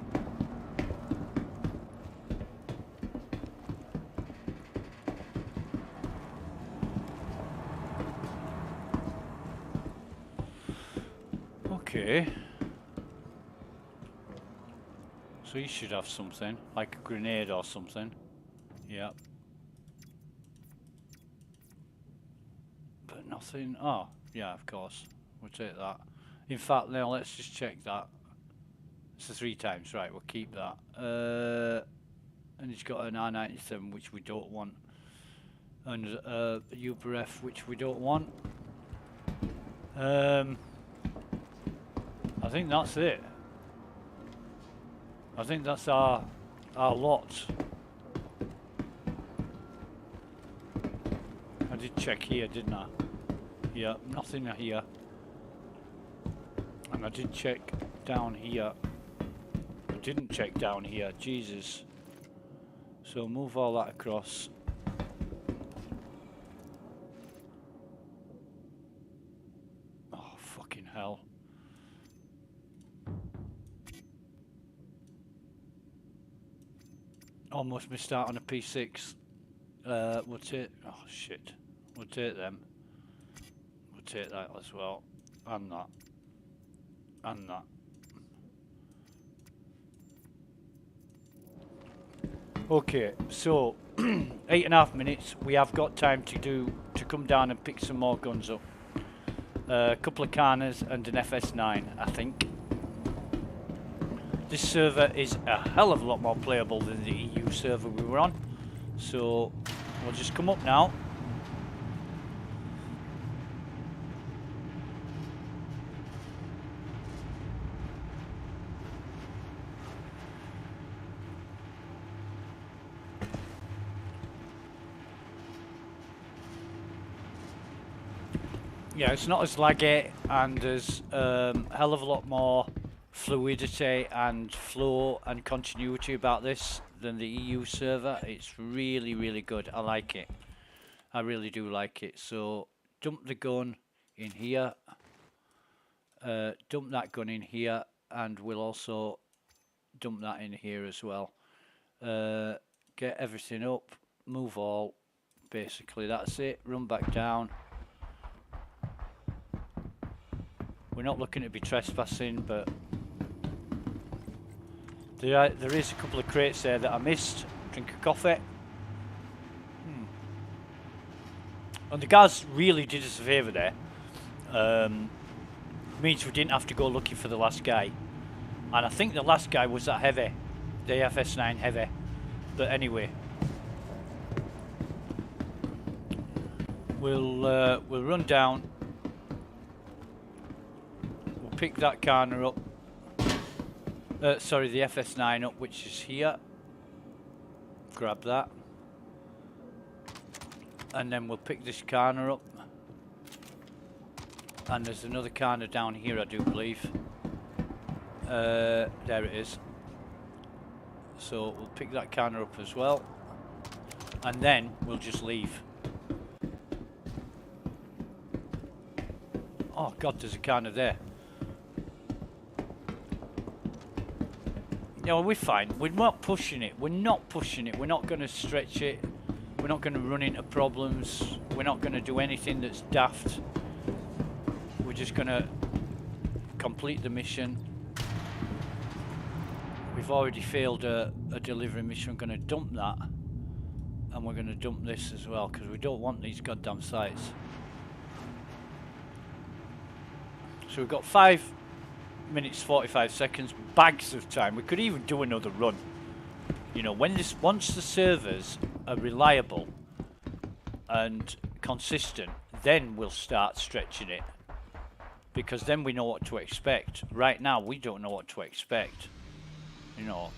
Okay. So he should have something, like a grenade or something. Yep. But nothing. Oh, yeah, of course. We'll take that. In fact, now let's just check that. It's a 3 times, right? We'll keep that. And he's got an R97, which we don't want, and a UPRF, which we don't want. I think that's it. I think that's our lot. I did check here, didn't I? Yeah, nothing here. And I did check down here. I didn't check down here, Jesus. So move all that across. Oh, fucking hell. Almost missed out on a P6. We'll take... Oh, shit. We'll take them. We'll take that as well. And that. And that. Okay, so 8.5 minutes. We have got time to come down and pick some more guns up. A couple of Kanas and an FS9, I think. This server is a hell of a lot more playable than the EU server we were on. So we'll just come up now. Yeah, it's not as laggy, and there's a hell of a lot more fluidity and flow and continuity about this than the EU server. It's really, really good. I like it. I really do like it. So dump the gun in here. Dump that gun in here, and we'll also dump that in here as well. Get everything up. Move all. Basically, that's it. Run back down. We're not looking to be trespassing, but there is a couple of crates there that I missed. Drink a coffee. And the guys really did us a favour there. Means we didn't have to go looking for the last guy. And I think the last guy was that heavy. The FS9 heavy. But anyway. We'll run down. We'll pick that corner up. Sorry, the FS9 up, which is here. Grab that. And then we'll pick this corner up. And there's another corner down here, I do believe. There it is. So we'll pick that corner up as well. And then we'll just leave. Oh God, there's a corner there. No, we're fine. We're not pushing it. We're not pushing it. We're not going to stretch it. We're not going to run into problems. We're not going to do anything that's daft. We're just going to complete the mission. We've already failed a delivery mission. We're going to dump that. And we're going to dump this as well, because we don't want these goddamn sites. So we've got 5 minutes 45 seconds, bags of time. We could even do another run. You know, once the servers are reliable and consistent, then we'll start stretching it. Because then we know what to expect. Right now, we don't know what to expect. You know.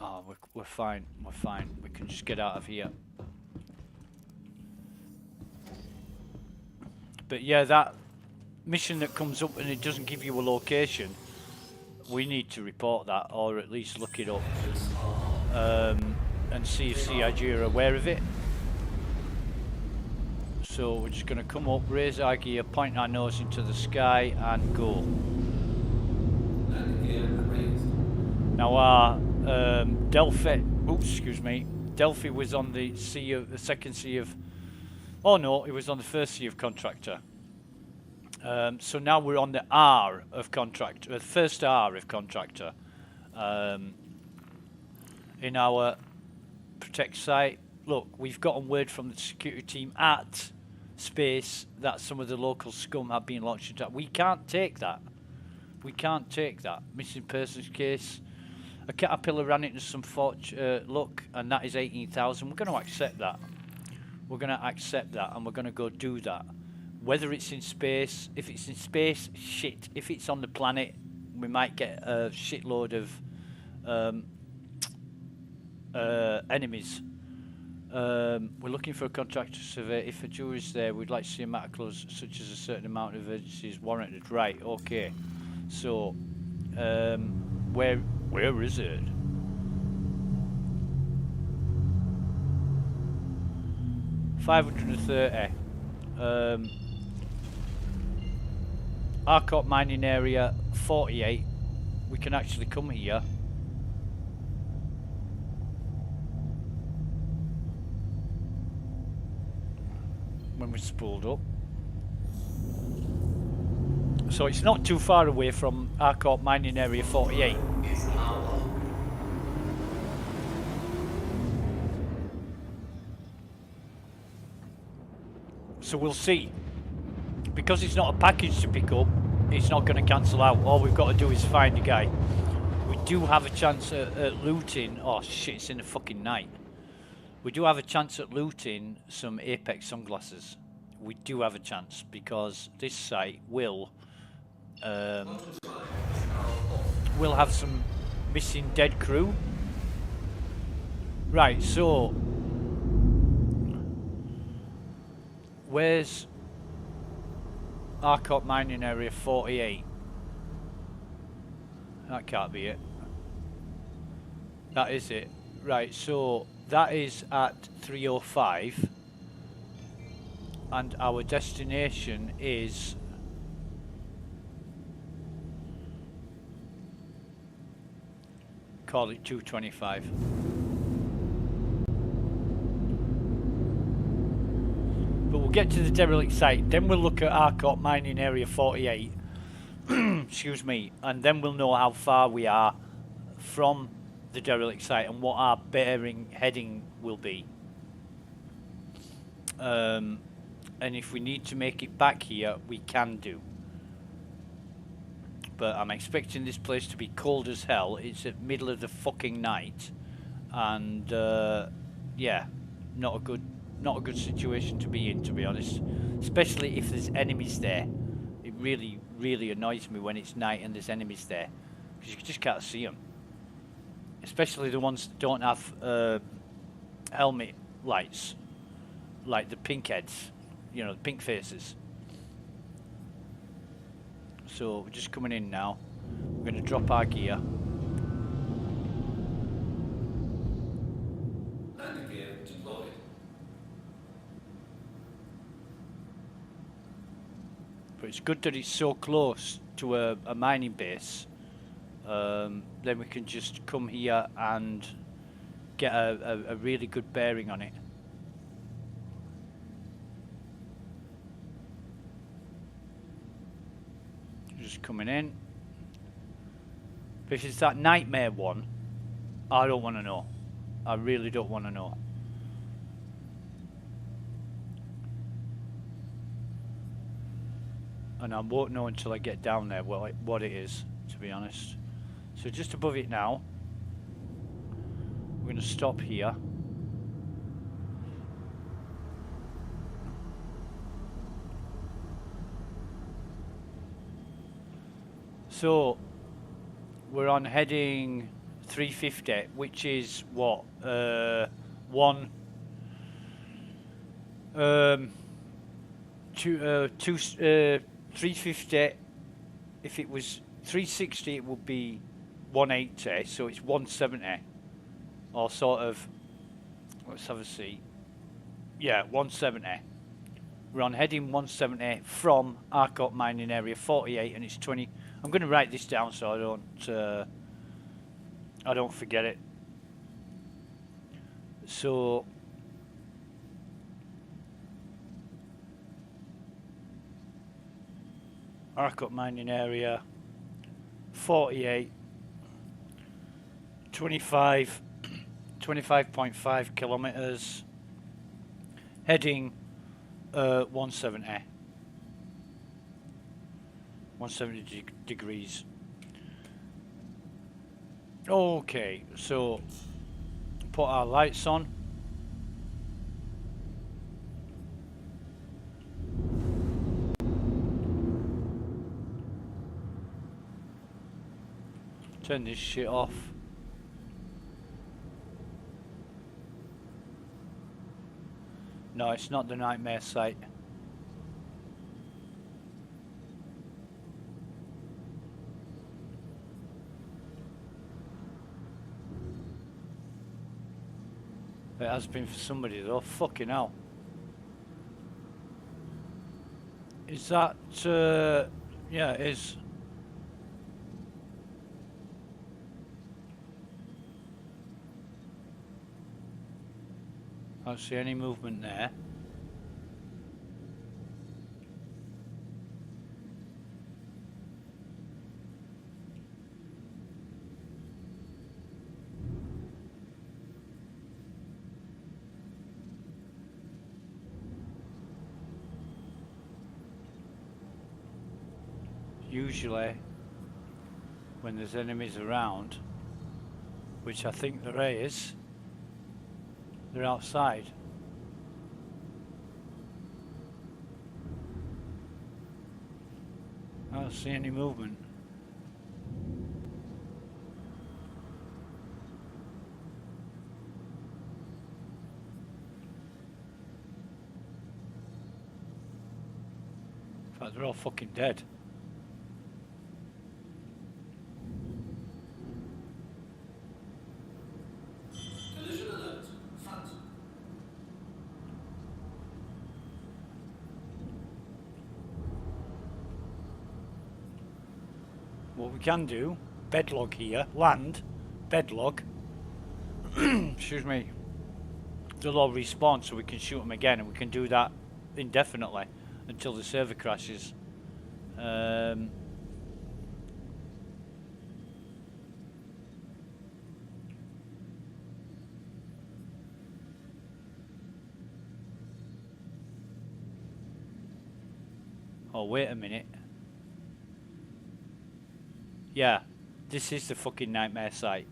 Oh, we're fine. We're fine. We can just get out of here. But yeah, that mission that comes up and it doesn't give you a location, we need to report that, or at least look it up. And see if CIG are aware of it. So we're just going to come up, raise our gear, point our nose into the sky and go. Now our Delphi, oops, excuse me, Delphi was on the sea of the second sea of, oh no, it was on the first sea of contractor. So now we're on the R of contractor, the first R of contractor. In our protect site. Look, we've gotten word from the security team at space that some of the local scum have been launched into. We can't take that. We can't take that. Missing persons case. A caterpillar ran into some luck, and that is 18,000. We're going to accept that. We're going to accept that, and we're going to go do that. Whether it's in space, if it's in space, shit. If it's on the planet, we might get a shitload of enemies. We're looking for a contractor survey. If a jury's there, we'd like to see a matter closed, such as a certain amount of urgency is warranted. Right, okay. So, where is it? $530. Arcot mining area 48. We can actually come here. When we're spooled up. So it's not too far away from Arcot mining area 48. So we'll see. Because it's not a package to pick up, it's not going to cancel out. All we've got to do is find a guy. We do have a chance at looting. Oh shit, it's in the fucking night. We do have a chance at looting some Apex sunglasses. We do have a chance because this site will have some missing dead crew. Right, so where's Arcot mining area 48? That can't be it. That is it. Right, so that is at 305 and our destination is call it 225. But we'll get to the derelict site, then we'll look at Arcot mining area 48 excuse me, and then we'll know how far we are from the derelict site and what our bearing heading will be. And if we need to make it back here, we can do. But I'm expecting this place to be cold as hell. It's at middle of the fucking night, and yeah, not a good situation to be in, to be honest. Especially if there's enemies there. It really annoys me when it's night and there's enemies there, because you just can't see them. Especially the ones that don't have helmet lights, like the pink heads, you know, the pink faces. So we're just coming in now. We're going to drop our gear. Landing gear deployed. But it's good that it's so close to a mining base. Then we can just come here and get a really good bearing on it. Just coming in. But if it's that nightmare one, I don't want to know. I really don't want to know. And I won't know until I get down there what it is, to be honest. So just above it now. We're going to stop here. So we're on heading 350, which is what? 350. If it was 360, it would be 180. So it's 170, or sort of. Let's have a see. Yeah, 170. We're on heading 170 from Arcot mining area 48, and it's 20. I'm going to write this down so I don't forget it. So Arcot mining area 48, 25.5 kilometers, heading 170 degrees. Okay, so put our lights on. Turn this shit off. No, it's not the nightmare site. It has been for somebody though. Fucking hell. Is that yeah, it is. I don't see any movement there. Usually, when there's enemies around, which I think there is, they're outside. I don't see any movement. In fact, they're all fucking dead. What we can do, bedlog here, land, bedlog, excuse me, they'll all respawn so we can shoot them again, and we can do that indefinitely until the server crashes. Oh, wait a minute. Yeah, this is the fucking nightmare site.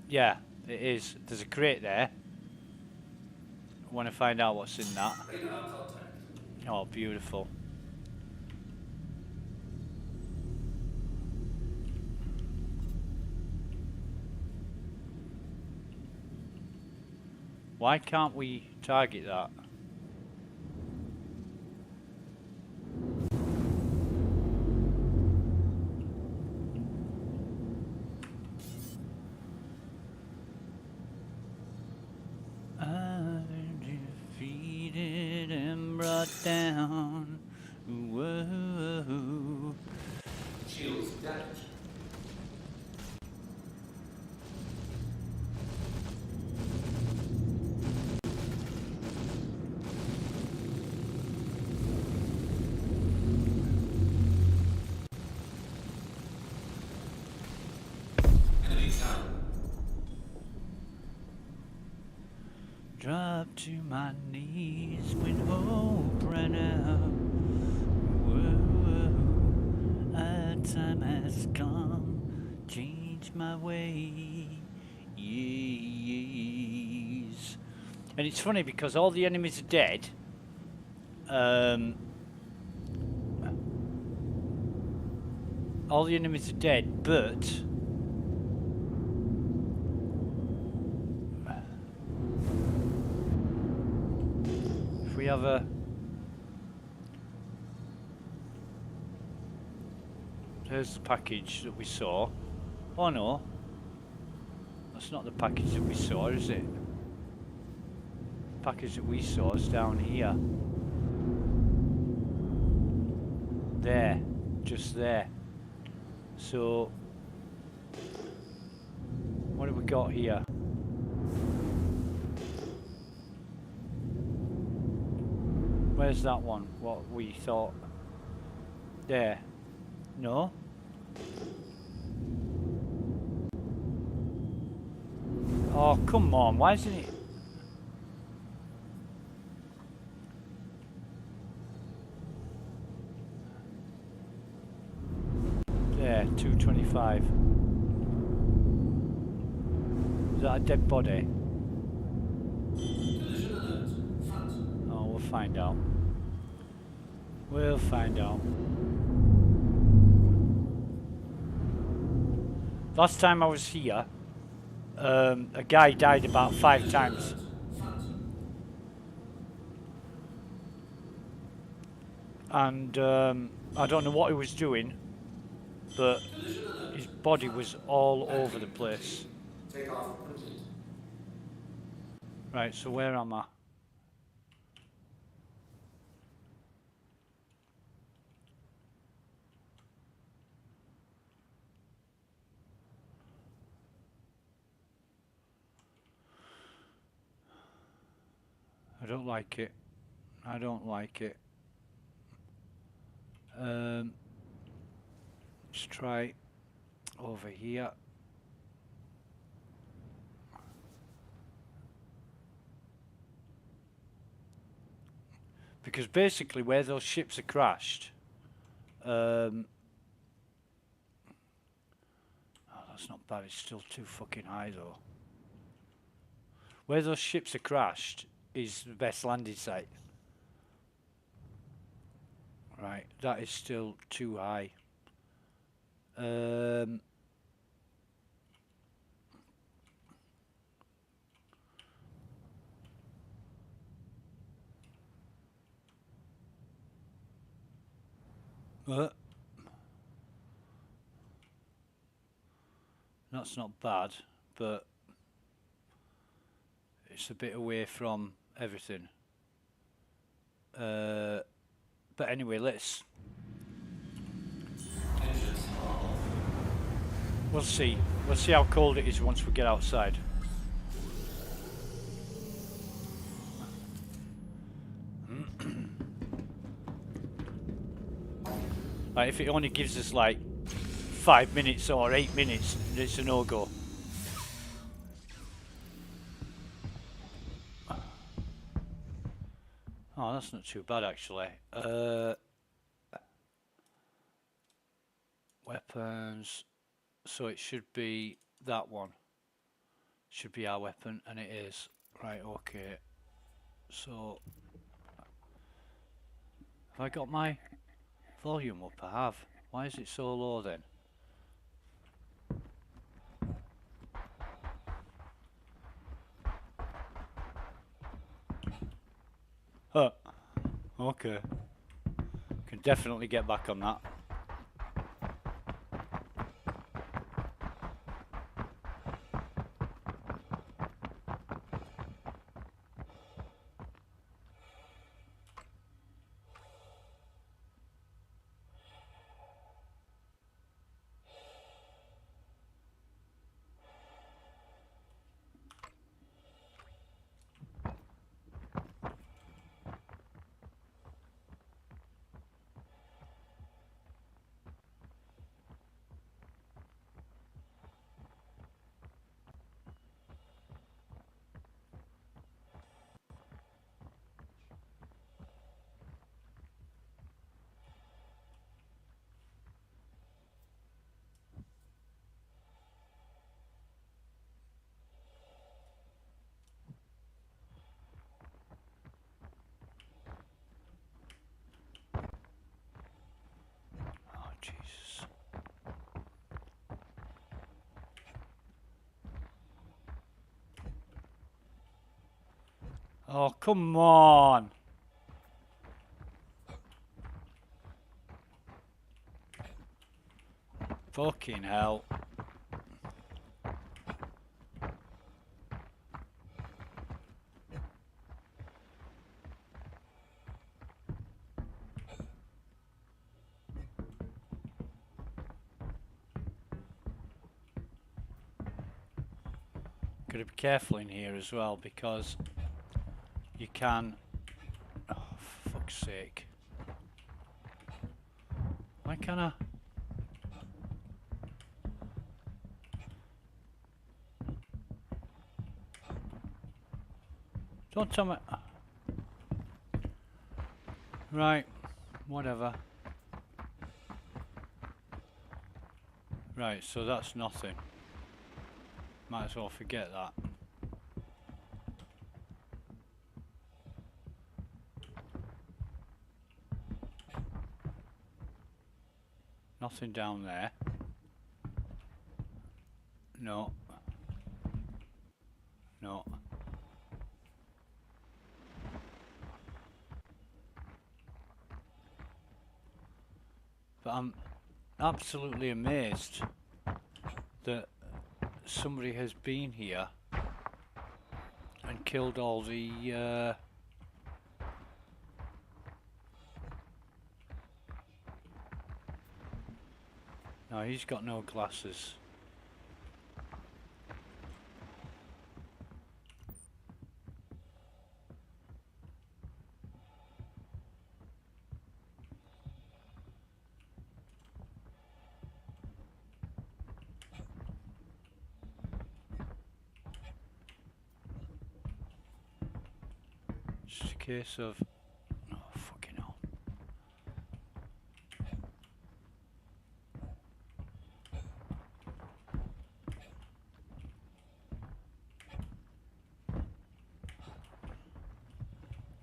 Yeah, it is. There's a crate there. I want to find out what's in that. Radar contact. Oh, beautiful. Why can't we target that? I'm defeated and brought down. Whoa. Shields damaged. Enemy down. Drop to my knees when hope ran out. Whoa, our time has come. Change my ways. And it's funny because all the enemies are dead. All the enemies are dead, but if we have a there's the package that we saw. Oh no, that's not the package that we saw, is it? The package that we saw is down here. There, just there. So, what have we got here? Where's that one? What we thought? There. No? Oh, come on, why isn't it? There, 225. Is that a dead body? Collision alert. Front. Oh, we'll find out. We'll find out. Last time I was here, a guy died about 5 times. Front. And I don't know what he was doing, but his body was all over the place. Take off complete. Right, so where am I? I don't like it. I don't like it. Let's try over here. Because basically where those ships are crashed, oh, that's not bad, it's still too fucking high though. Where those ships are crashed is the best landing site. Right, that is still too high. That's not bad, but it's a bit away from everything. But anyway, let's. We'll see. We'll see how cold it is once we get outside. Like, if it only gives us like 5 minutes or 8 minutes, it's a no-go. Oh, that's not too bad actually. Weapons. So it should be that one. Should be our weapon, and it is. Right, okay. So, have I got my volume up? I have. Why is it so low then? Huh. Okay. Can definitely get back on that. Oh, Jesus. Oh, come on. Fucking hell. Gotta be careful in here as well because you can. Oh, for fuck's sake. Why can't I? Don't tell me. Right, whatever. Right, so that's nothing. Might as well forget that. Nothing down there. No. No. But I'm absolutely amazed that somebody has been here and killed all the no, he's got no glasses. Just a case of oh fucking hell.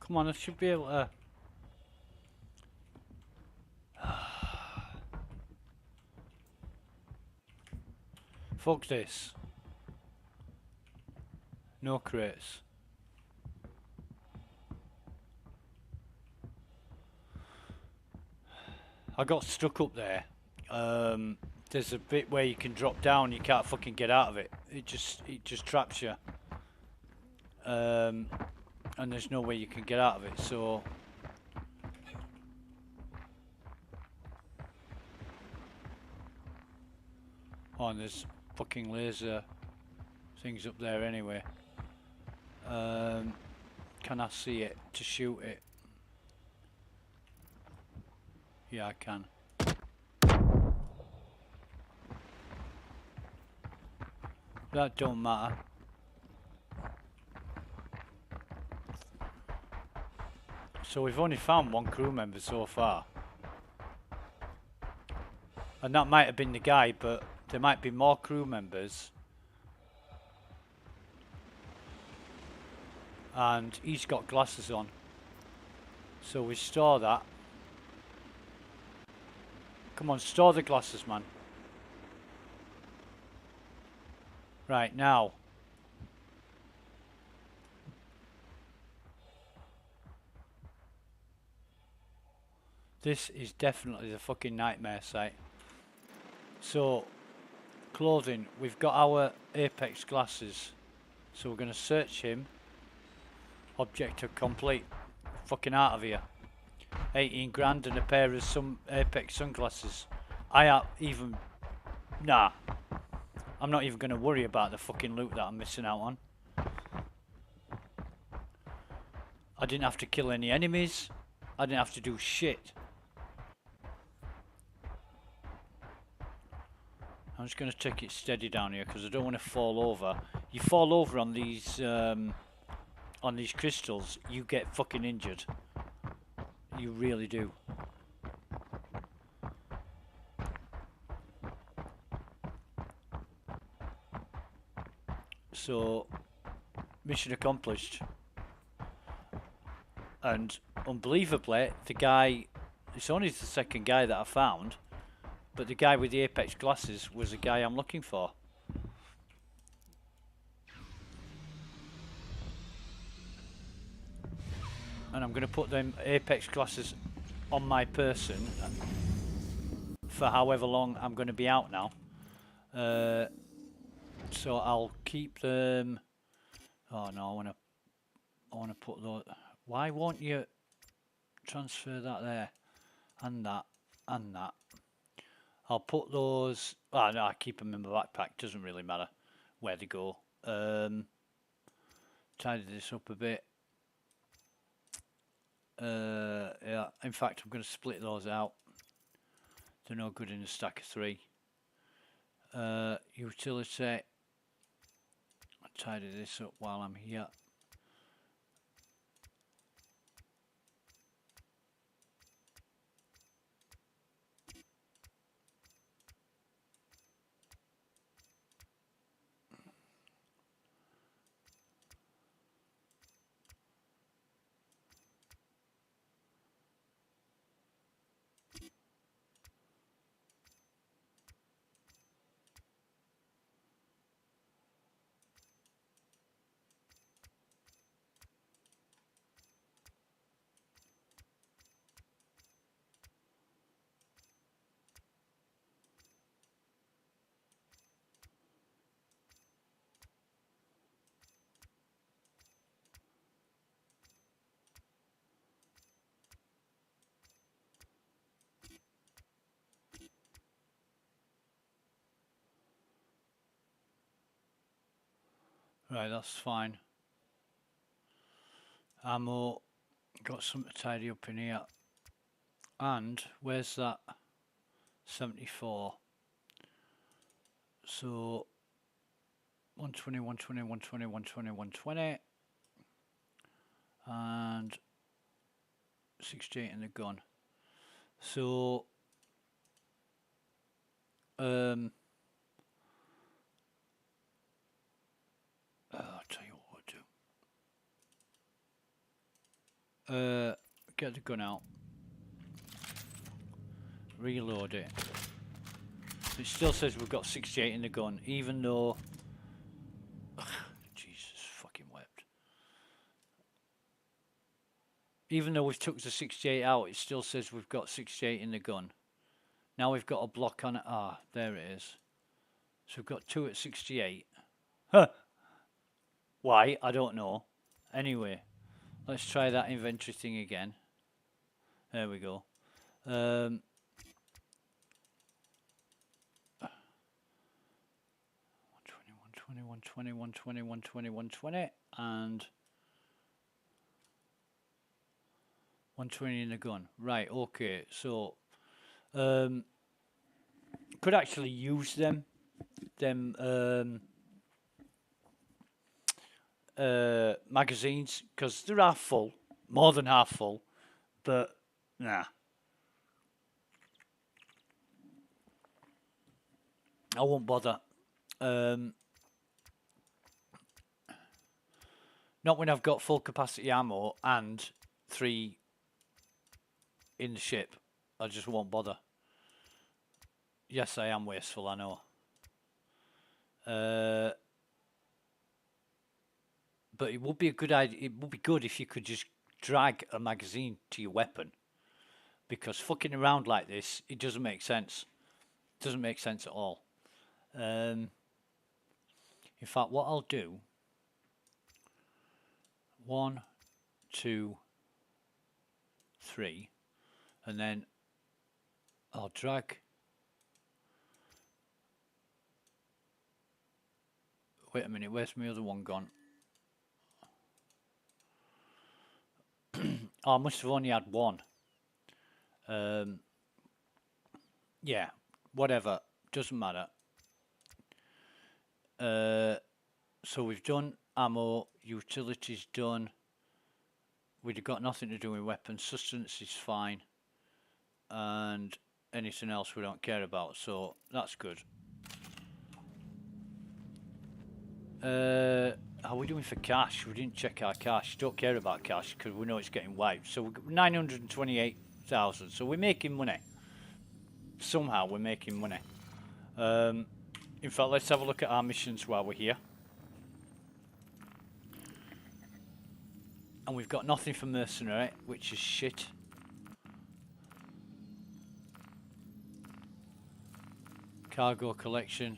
Come on, I should be able to. Fuck this. No crates. I got stuck up there. There's a bit where you can drop down, you can't fucking get out of it. It just traps you. And there's no way you can get out of it, so oh, and there's fucking laser things up there anyway. Can I see it to shoot it? Yeah, I can. That don't matter. So we've only found one crew member so far. And that might have been the guy, but there might be more crew members. And he's got glasses on. So we store that. Come on, store the glasses, man. Right, now. This is definitely the fucking nightmare site. So, clothing. We've got our Apex glasses. So we're going to search him. Objective complete. Fucking out of here. 18 grand and a pair of some Apex sunglasses. I have even... Nah. I'm not even going to worry about the fucking loot that I'm missing out on. I didn't have to kill any enemies. I didn't have to do shit. I'm just going to take it steady down here because I don't want to fall over. You fall over on these crystals, you get fucking injured. You really do. So, mission accomplished. And unbelievably, the guy, it's only the second guy that I found, but the guy with the Apex glasses was the guy I'm looking for. And I'm going to put them Apex glasses on my person for however long I'm going to be out now. So I'll keep them. Oh no, I want to put those. Why won't you transfer that there and that and that? I'll put those. Oh no, I keep them in my backpack. Doesn't really matter where they go. Tidy this up a bit. Yeah, in fact I'm going to split those out. They're no good in a stack of 3. Utility. I'll tidy this up while I'm here. Right, that's fine. Ammo, got something to tidy up in here. And where's that 74? So 120, 120, 120, 120, 120. And 68 in the gun. So I'll tell you what we'll do. Get the gun out. Reload it. It still says we've got 68 in the gun, even though... Jesus fucking wept. Even though we've took the 68 out, it still says we've got 68 in the gun. Now we've got a block on it. Ah, there it is. So we've got 2 at 68. Huh! Why? I don't know. Anyway, let's try that inventory thing again. There we go. 120, 120, 120, 120, and 120 in the gun. Right, okay, so could actually use them magazines, because they're half full, more than half full, But, nah. I won't bother. Not when I've got full capacity ammo and 3 in the ship. I just won't bother. Yes, I am wasteful, I know. But it would be a good idea. It would be good if you could just drag a magazine to your weapon, because fucking around like this, it doesn't make sense. It doesn't make sense at all. In fact, what I'll do, 1, 2, 3, and then I'll drag. Wait a minute, where's my other one gone? Oh, I must have only had 1. Yeah, whatever, doesn't matter. So we've done ammo, utilities done. We've got nothing to do with weapons. Sustenance is fine, and anything else we don't care about, so that's good. How are we doing for cash? We didn't check our cash. Don't care about cash because we know it's getting wiped. So we've got 928,000. So we're making money. Somehow we're making money. In fact, let's have a look at our missions while we're here. And we've got nothing for mercenary, which is shit. Cargo collection.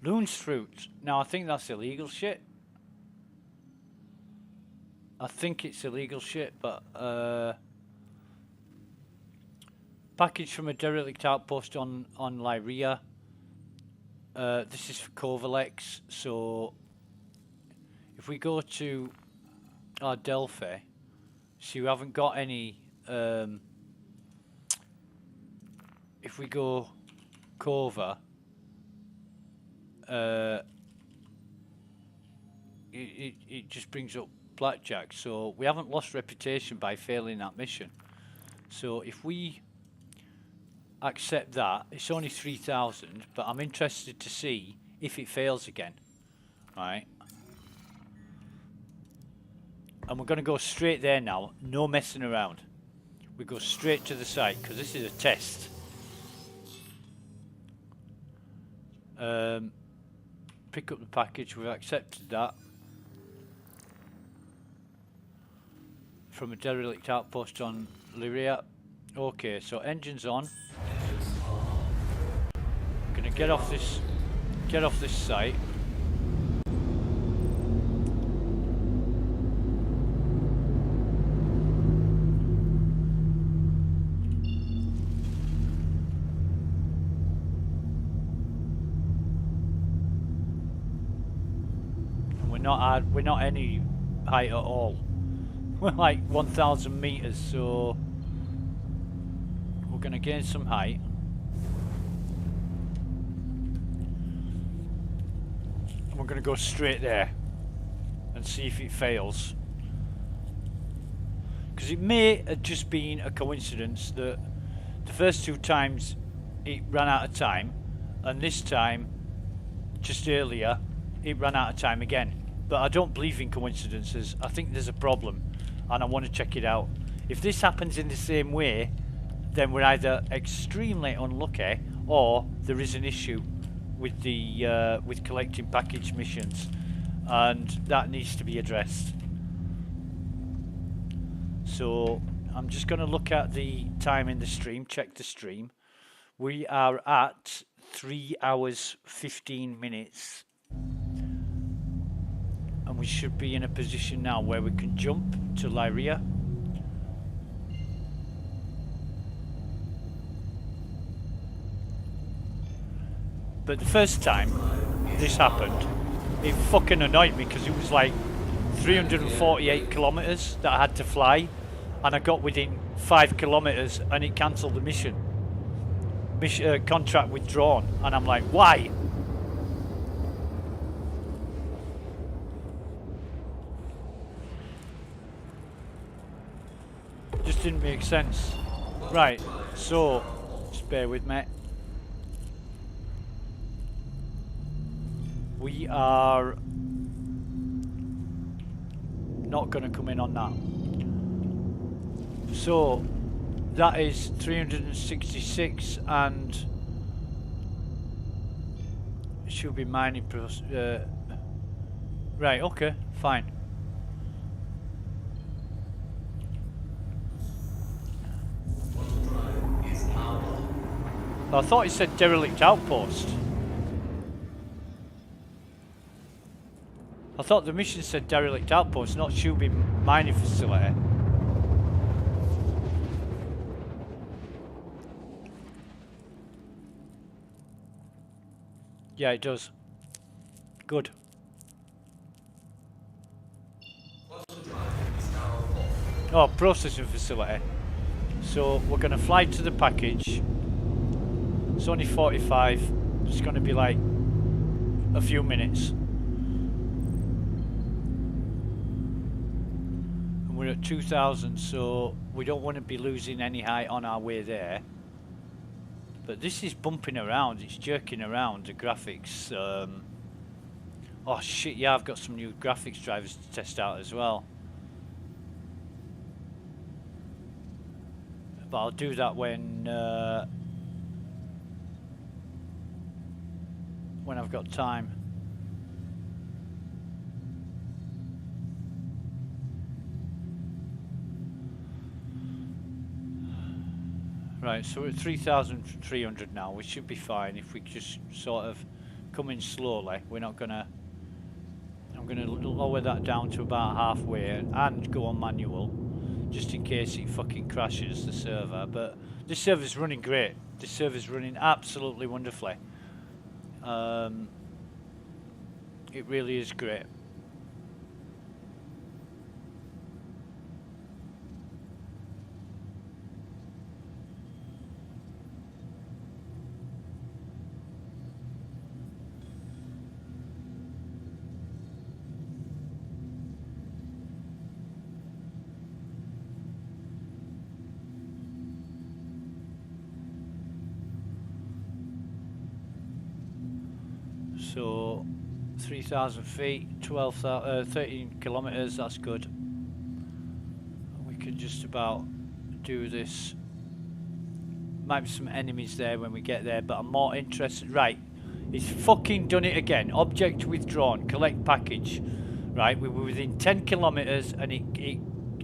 Loon's fruit. Now I think that's illegal shit. I think it's illegal shit, but package from a derelict outpost on Lyria. This is for Kovalex, so if we go to our Delphi, see we haven't got any. If we go Kova, it just brings up blackjack, so we haven't lost reputation by failing that mission. So if we accept that, it's only 3,000, but I'm interested to see if it fails again. Right, and we're going to go straight there now, no messing around. We go straight to the site because this is a test. Pick up the package. We've accepted that from a derelict outpost on Lyria. Okay, so engines on. Gonna get off this site. We're not any height at all. We're like 1,000 meters, so we're gonna gain some height. And we're gonna go straight there and see if it fails. Because it may have just been a coincidence that the first 2 times it ran out of time, and this time, just earlier, it ran out of time again. But I don't believe in coincidences. I think there's a problem, and I want to check it out. If this happens in the same way, then we're either extremely unlucky, or there is an issue with the with collecting package missions, and that needs to be addressed. So I'm just going to look at the time in the stream, check the stream. We are at 3 hours 15 minutes. And we should be in a position now where we can jump to Lyria. But the first time this happened, it fucking annoyed me because it was like 348 kilometers that I had to fly, and I got within 5 kilometers and it cancelled the mission. Contract withdrawn, and I'm like, why? Just didn't make sense. Right, so just bear with me. We are not going to come in on that. So that is 366 and it should be mining right, okay, fine. I thought it said derelict outpost. I thought the mission said derelict outpost, not Shubi mining facility. Yeah, it does. Good. Oh, processing facility. So we're going to fly to the package. It's only 45. It's going to be like a few minutes. And we're at 2,000, so we don't want to be losing any height on our way there. But this is bumping around, it's jerking around, the graphics. Oh shit, yeah, I've got some new graphics drivers to test out as well. But I'll do that when I've got time. Right, so we're at 3,300 now. We should be fine if we just sort of come in slowly. We're not gonna. I'm gonna lower that down to about halfway and go on manual, just in case it fucking crashes the server. But this server's running great. This server's running absolutely wonderfully. It really is great. So 3,000 feet, 13 kilometers, that's good. We can just about do this. Might be some enemies there when we get there, but I'm more interested. Right, he's fucking done it again. Object withdrawn, collect package. Right, we were within 10 kilometers and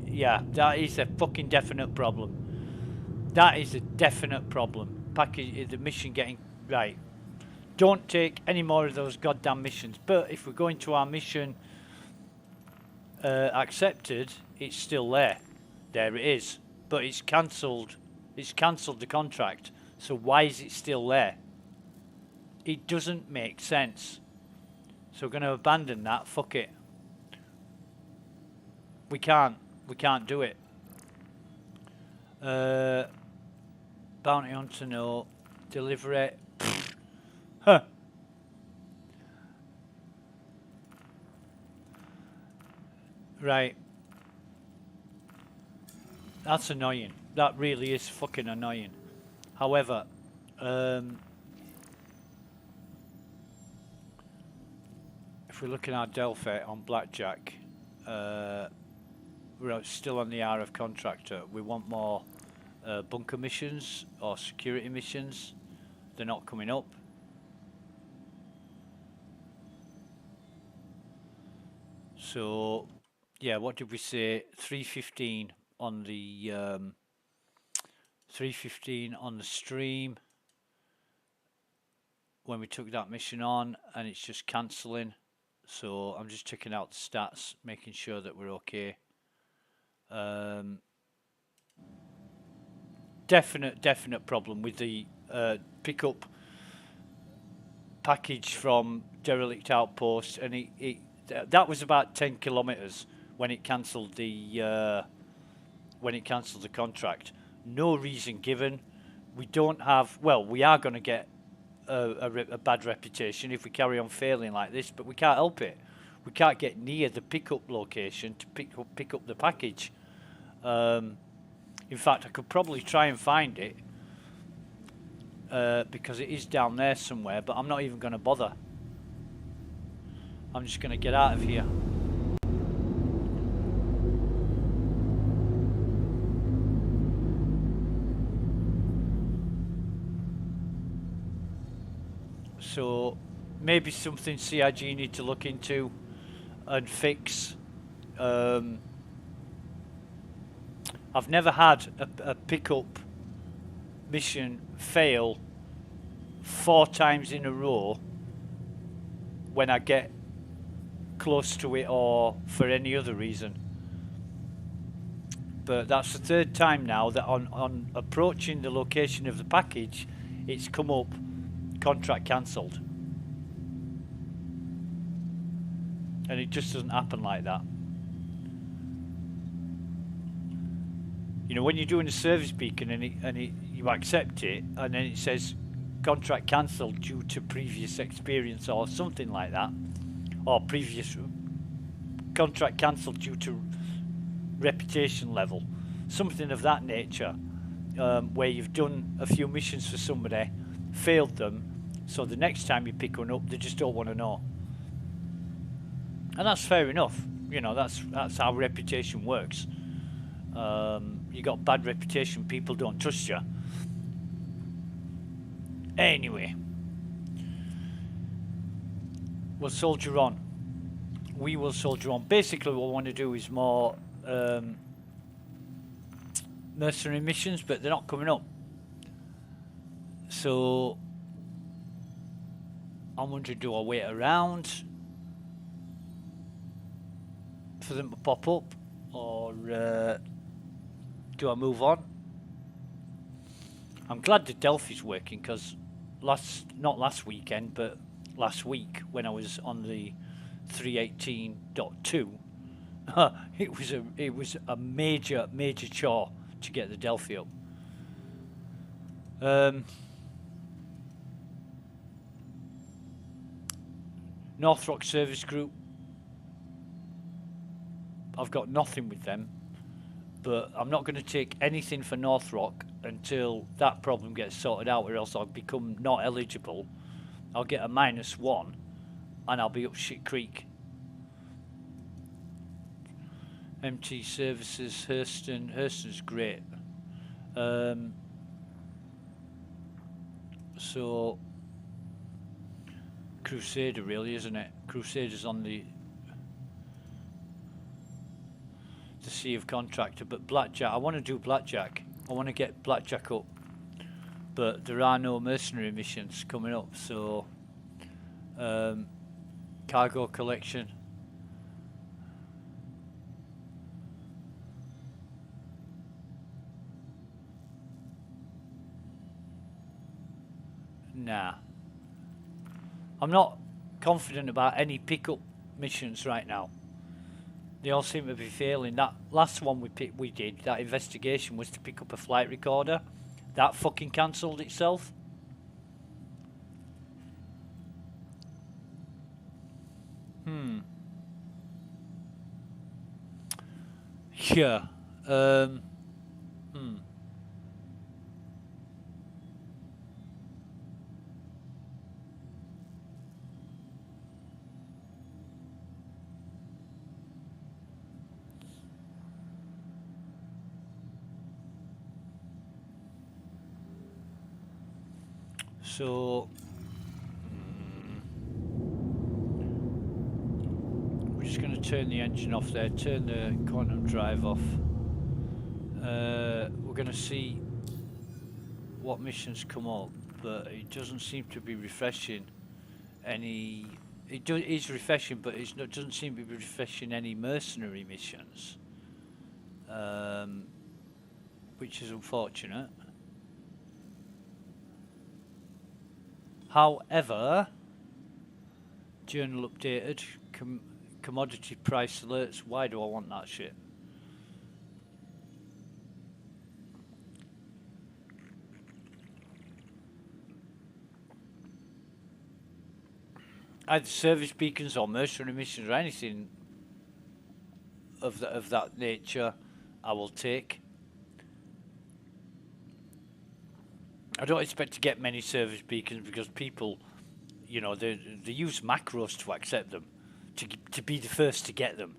yeah, that is a fucking definite problem. That is a definite problem. Package, the mission getting, right. Don't take any more of those goddamn missions. But if we're going to our mission accepted, it's still there. There it is. But it's cancelled. It's cancelled the contract. So why is it still there? It doesn't make sense. So we're going to abandon that. Fuck it. We can't. We can't do it. Bounty hunter, no. Delivery. Huh. Right. That's annoying. That really is fucking annoying. However, if we look at our Delphi on Blackjack, we're still on the R of contractor. We want more bunker missions or security missions. They're not coming up. So, yeah, what did we say? 315 on the 315 on the stream when we took that mission on, and it's just cancelling. So I'm just checking out the stats, making sure that we're okay. Definite problem with the pickup package from derelict outpost, and that was about 10 kilometers when it cancelled the when it cancels the contract. No reason given. We don't have, well, we are going to get a bad reputation if we carry on failing like this, but we can't help it. We can't get near the pickup location to pick up the package. In fact, I could probably try and find it because it is down there somewhere, but I'm not even going to bother. I'm just going to get out of here. So maybe something CIG need to look into and fix. I've never had a pickup mission fail 4 times in a row when I get close to it or for any other reason. But that's the 3rd time now that on approaching the location of the package, it's come up contract cancelled. And it just doesn't happen like that. You know, when you're doing a service beacon and you accept it, and then it says contract cancelled due to previous experience or something like that, or previous contract cancelled due to reputation level, something of that nature, where you've done a few missions for somebody, failed them, so the next time you pick one up, they just don't want to know. And that's fair enough. You know, that's how reputation works. You got bad reputation, people don't trust you. Anyway, we'll soldier on. We will soldier on. Basically, what we want to do is more mercenary missions, but they're not coming up. So I'm wondering, do I wait around for them to pop up, or do I move on? I'm glad the Delphi's working, because not last weekend, but last week when I was on the 3.18.2, it was a major chore to get the Delphi up. North Rock Service Group, I've got nothing with them, but I'm not going to take anything for North Rock until that problem gets sorted out, or else I'll become not eligible. I'll get a -1 and I'll be up shit creek. MT Services, Hurston's great. So Crusader really, isn't it? Crusader's on the Sea of Contractor, but Blackjack, I want to do Blackjack. I want to get Blackjack up, but there are no mercenary missions coming up, so cargo collection. Nah. I'm not confident about any pickup missions right now. They all seem to be failing. That last one we did, that investigation, was to pick up a flight recorder. That fucking cancelled itself. Yeah. So we're just going to turn the engine off there, turn the quantum drive off. We're going to see what missions come up, but it doesn't seem to be refreshing any. It is refreshing, but it doesn't seem to be refreshing any mercenary missions, which is unfortunate. However, journal updated, commodity price alerts. Why do I want that shit? either service beacons or mercenary missions or anything of that nature, I will take. I don't expect to get many service beacons because people, you know, they use macros to accept them, to be the first to get them,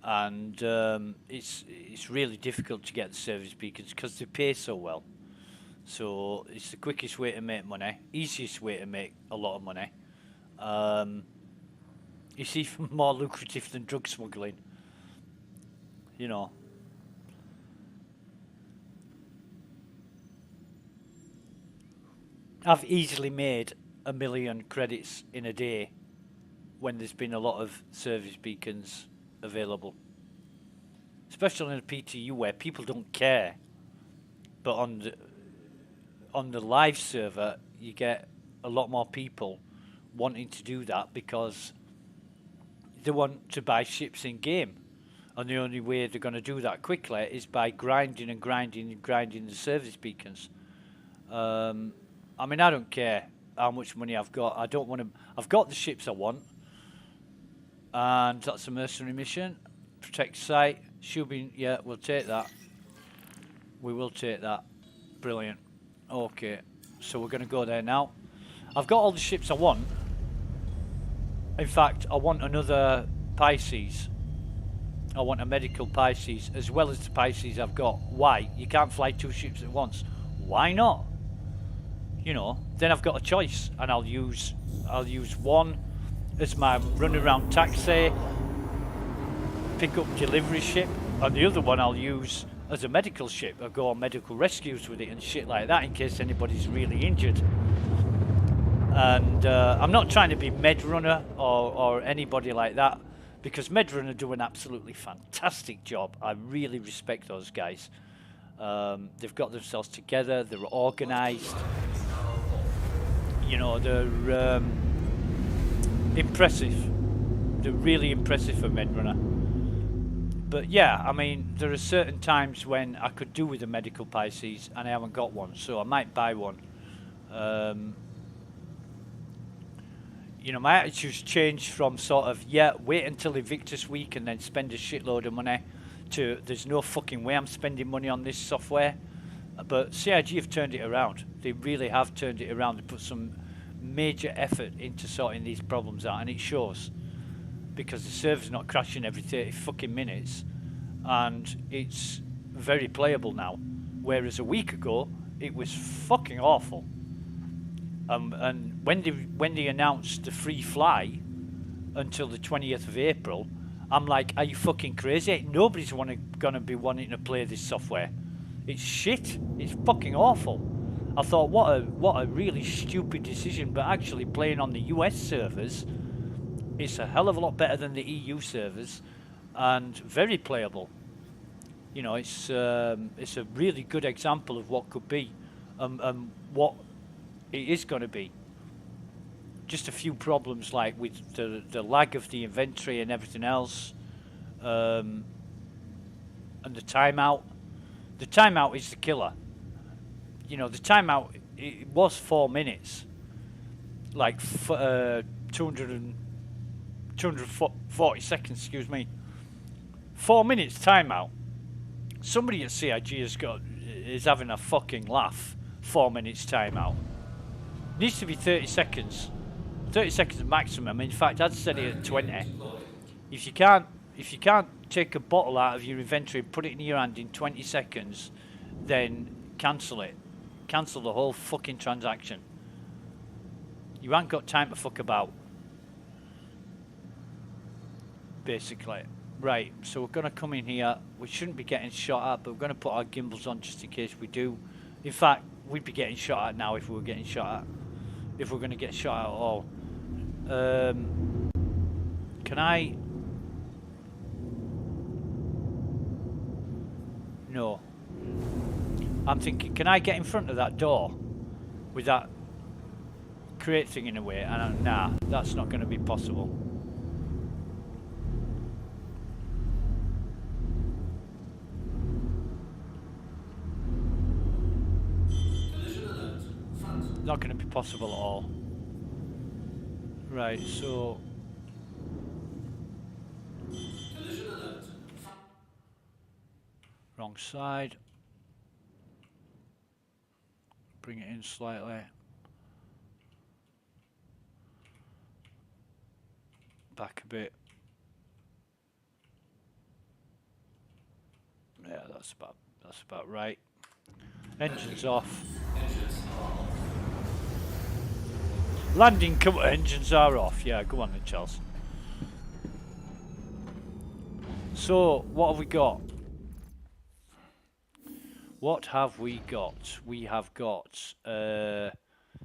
and it's really difficult to get the service beacons because they pay so well. So it's the quickest way to make money, easiest way to make a lot of money. It's even more lucrative than drug smuggling. You know. I've easily made 1 million credits in a day when there's been a lot of service beacons available. Especially in a PTU where people don't care. But on the live server, you get a lot more people wanting to do that because they want to buy ships in game. And the only way they're going to do that quickly is by grinding and grinding and grinding the service beacons. I mean, I don't care how much money I've got. I don't want to. I've got the ships I want, and that's a mercenary mission. Protect site. Shubin, yeah, we'll take that. We will take that. Brilliant. Okay, so we're going to go there now. I've got all the ships I want. In fact, I want another Pisces. I want a medical Pisces as well as the Pisces I've got. Why? You can't fly 2 ships at once. Why not? You know, then I've got a choice, and I'll use one as my run around taxi, pick up delivery ship, and the other one I'll use as a medical ship. I'll go on medical rescues with it and shit like that in case anybody's really injured. And I'm not trying to be Medrunner or anybody like that, because Medrunner do an absolutely fantastic job. I really respect those guys. They've got themselves together, they're organised. You know, they're impressive. They're really impressive for Medrunner. But yeah, I mean, there are certain times when I could do with a medical Pisces and I haven't got one, so I might buy one. You know, my attitude's changed from sort of, yeah, wait until Invictus Week and then spend a shitload of money, to there's no fucking way I'm spending money on this software. But CIG have turned it around. They really have turned it around. They put some major effort into sorting these problems out, and it shows. Because the server's not crashing every 30 fucking minutes, and it's very playable now. Whereas a week ago, it was fucking awful. And when they announced the free fly until the 20th of April, I'm like, are you fucking crazy? Nobody's gonna be wanting to play this software. It's shit. It's fucking awful. I thought, what a really stupid decision. But actually, playing on the US servers, it's a hell of a lot better than the EU servers, and very playable. You know, it's a really good example of what could be, what it is going to be. Just a few problems like with the lag of the inventory and everything else, and the timeout. The timeout is the killer. You know, the timeout, it was 4 minutes, like 240 seconds, excuse me. 4 minutes timeout. Somebody at CIG is having a fucking laugh. 4 minutes timeout. Needs to be 30 seconds. 30 seconds maximum. In fact, I'd set it at 20. If you can't take a bottle out of your inventory and put it in your hand in 20 seconds, then cancel it. Cancel the whole fucking transaction. You ain't got time to fuck about. Basically. Right, so we're going to come in here. We shouldn't be getting shot at, but we're going to put our gimbals on just in case we do. In fact, we'd be getting shot at now if we were getting shot at. If we're going to get shot at all. Can I... No. I'm thinking, can I get in front of that door with that crate thing in a way? And nah, that's not going to be possible. Not going to be possible at all. Right, so wrong side. Bring it in slightly. Back a bit. Yeah, that's about right. Engines off. Landing cover engines are off. Yeah, go on then, Charles. So, what have we got? What have we got? We have got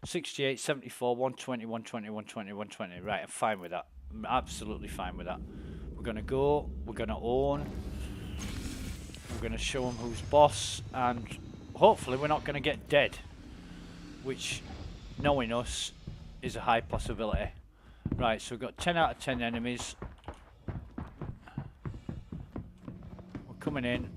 68, 74, 120, 120, 120, 120. Right, I'm fine with that. I'm absolutely fine with that. We're going to go. We're going to own. We're going to show them who's boss. And hopefully we're not going to get dead. Which, knowing us, is a high possibility. Right, so we've got 10 out of 10 enemies. We're coming in.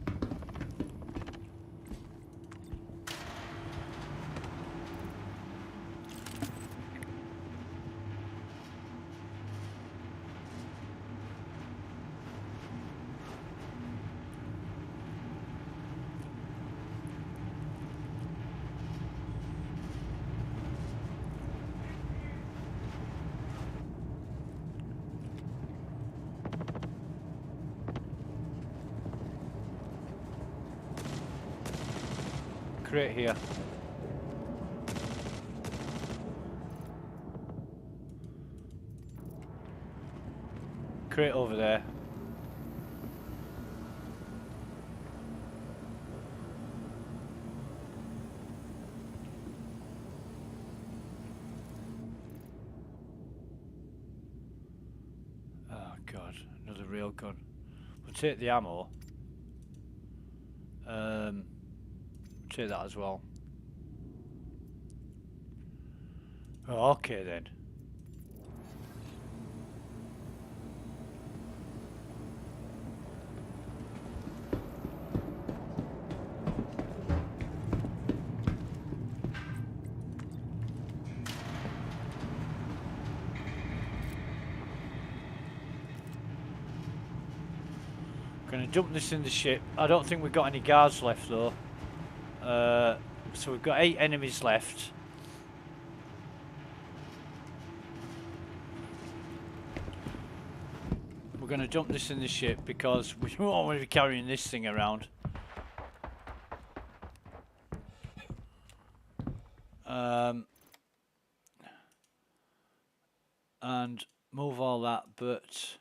Crate here. Crate over there. Oh god, another railgun. We'll take the ammo. Take that as well. Oh, okay then. Gonna dump this in the ship. I don't think we've got any guards left though. So we've got 8 enemies left. We're gonna dump this in the ship because we don't want to be carrying this thing around. And move all that, but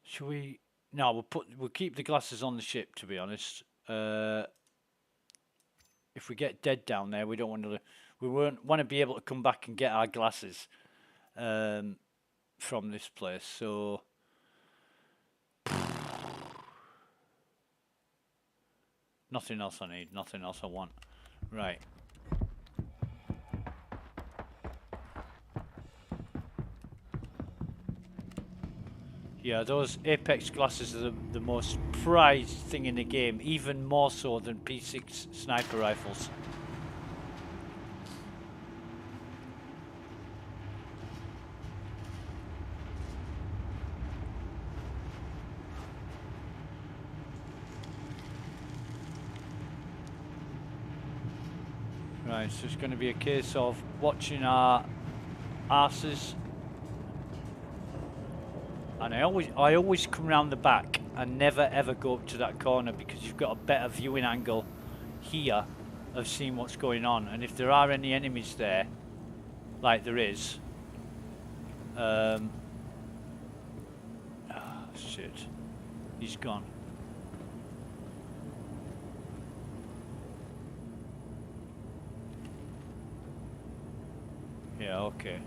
should we? No, we'll keep the glasses on the ship. To be honest, if we get dead down there, we don't want to. We won't want to be able to come back and get our glasses from this place. So nothing else I need. Nothing else I want. Right. Yeah, those Apex glasses are the most prized thing in the game, even more so than P6 sniper rifles. Right, so it's going to be a case of watching our arses. And I always come round the back and never ever go up to that corner because you've got a better viewing angle here of seeing what's going on. And if there are any enemies there, like there is, shit, he's gone. Yeah, okay.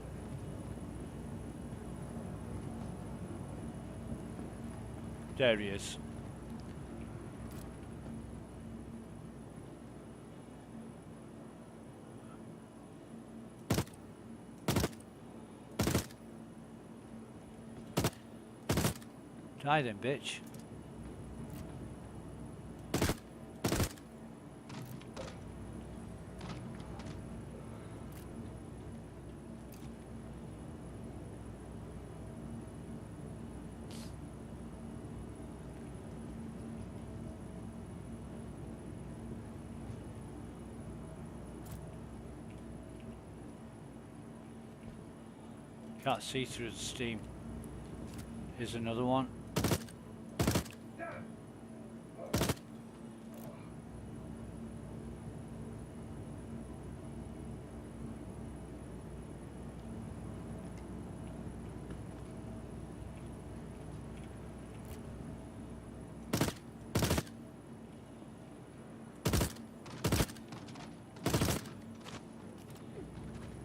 There he is. Die then, bitch. Can't see through the steam. Here's another one.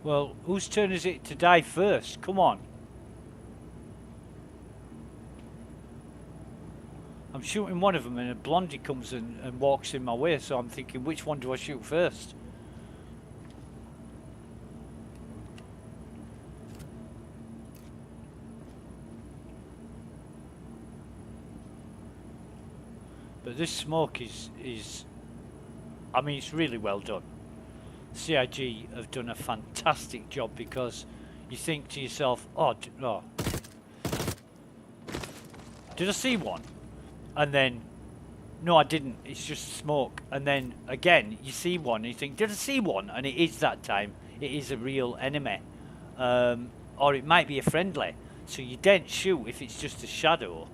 Well, whose turn is it to die first? Come on. I'm shooting one of them and a blondie comes and walks in my way, so I'm thinking, which one do I shoot first? But this smoke is I mean, it's really well done. CIG have done a fantastic job, because you think to yourself, oh, did I see one? And then, no, I didn't, it's just smoke. And then again, you see one and you think, did I see one? And it is that time, it is a real enemy. Or it might be a friendly. So you don't shoot if it's just a shadow.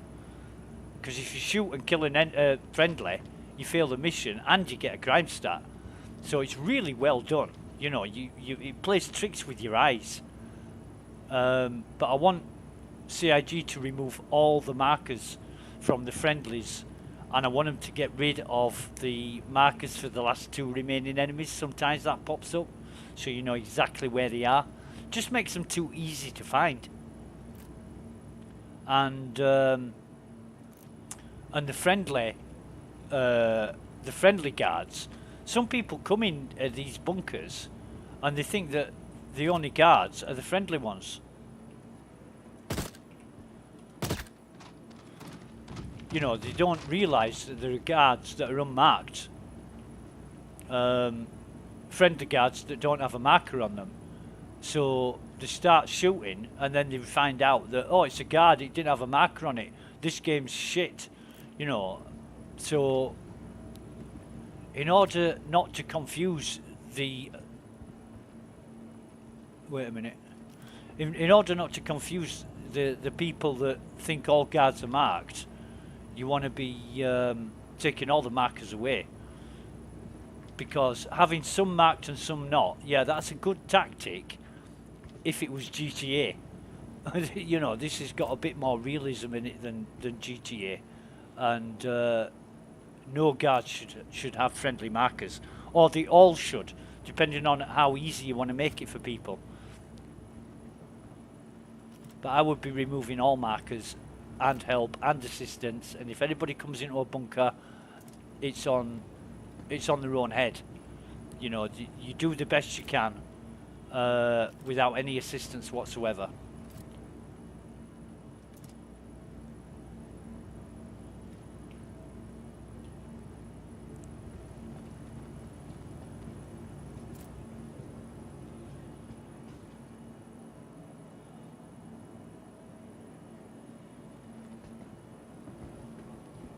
Because if you shoot and kill a friendly, you fail the mission and you get a crime stat. So it's really well done. You know, it plays tricks with your eyes. But I want CIG to remove all the markers from the friendlies, and I want them to get rid of the markers for the last 2 remaining enemies. Sometimes that pops up, so you know exactly where they are. Just makes them too easy to find. And the friendly guards. Some people come in these bunkers and they think that the only guards are the friendly ones. You know, they don't realise that there are guards that are unmarked. Friendly guards that don't have a marker on them. So they start shooting and then they find out that, oh, it's a guard, it didn't have a marker on it. This game's shit. You know, so in order not to confuse the... Wait a minute. In order not to confuse the people that think all guards are marked, you want to be taking all the markers away. Because having some marked and some not, yeah, that's a good tactic if it was GTA. You know, this has got a bit more realism in it than GTA. And no guard should have friendly markers, or they all should, depending on how easy you want to make it for people. But I would be removing all markers and help and assistance, and if anybody comes into a bunker, it's on their own head. You know, you do the best you can without any assistance whatsoever.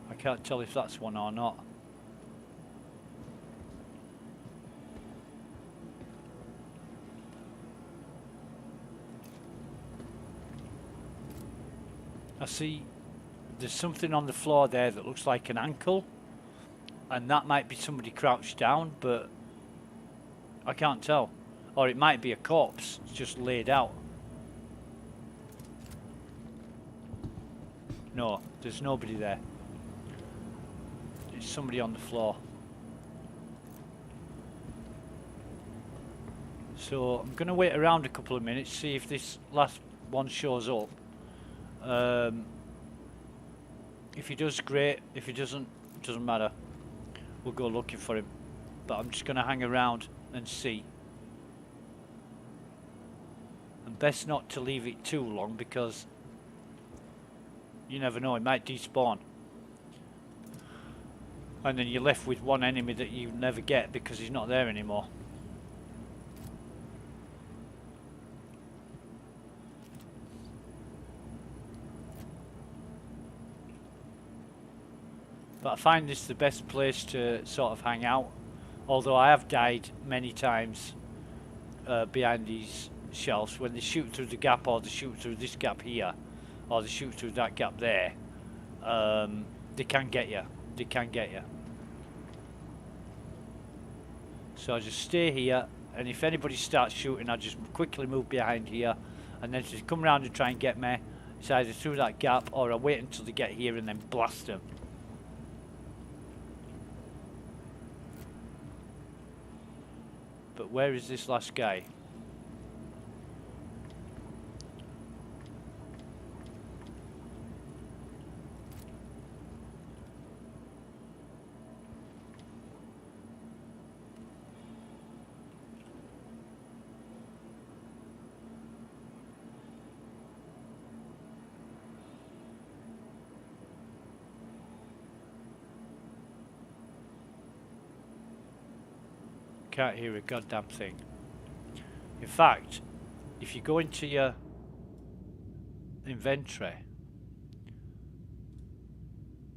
I can't tell if that's one or not. I see there's something on the floor there that looks like an ankle, and that might be somebody crouched down, but I can't tell. Or it might be a corpse just laid out. No, there's nobody there. There's somebody on the floor. So I'm going to wait around a couple of minutes, see if this last one shows up. If he does, great. If he doesn't, doesn't matter. We'll go looking for him. But I'm just going to hang around and see. And best not to leave it too long, because you never know, it might despawn. And then you're left with one enemy that you never get because he's not there anymore. But I find this the best place to sort of hang out. Although I have died many times behind these shelves, when they shoot through the gap, or they shoot through this gap here, or they shoot through that gap there, they can get you. They can get you. So I just stay here, and if anybody starts shooting, I just quickly move behind here, and then if they come around and try and get me, it's either through that gap, or I wait until they get here and then blast them. But where is this last guy? Can't hear a goddamn thing. In fact, if you go into your inventory,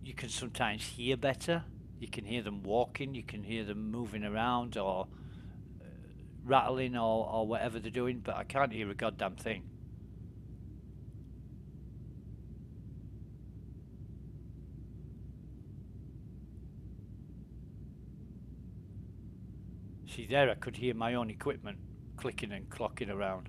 you can sometimes hear better. You can hear them walking, you can hear them moving around, or rattling, or whatever they're doing, but I can't hear a goddamn thing. See there, I could hear my own equipment clicking and clocking around.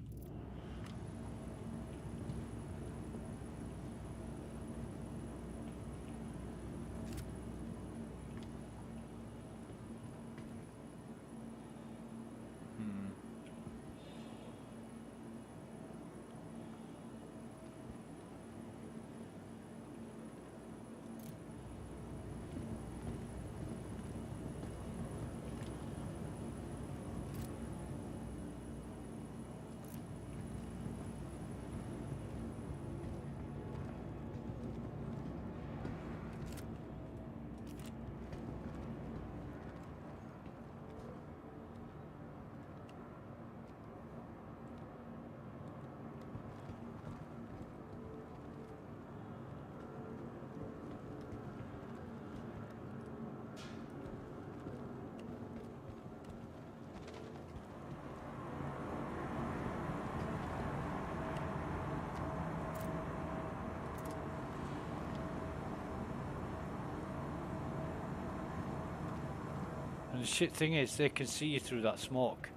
And the shit thing is, they can see you through that smoke.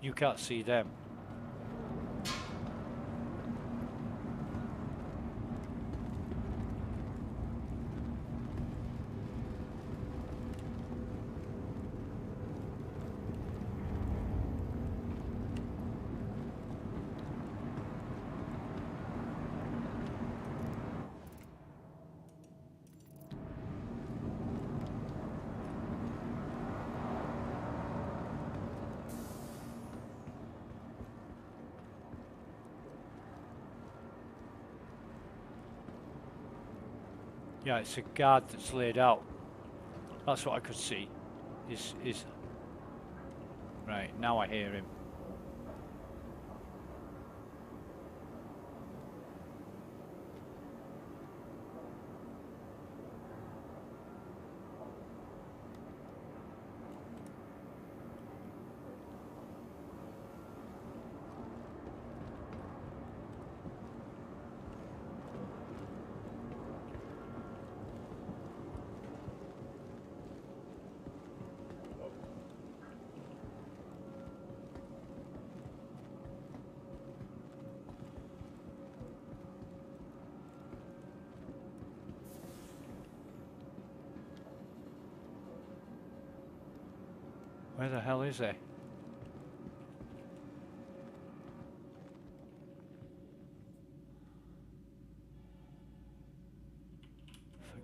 You can't see them. Yeah, it's a guard that's laid out. That's what I could see. Is right, now I hear him. Where the hell is he? For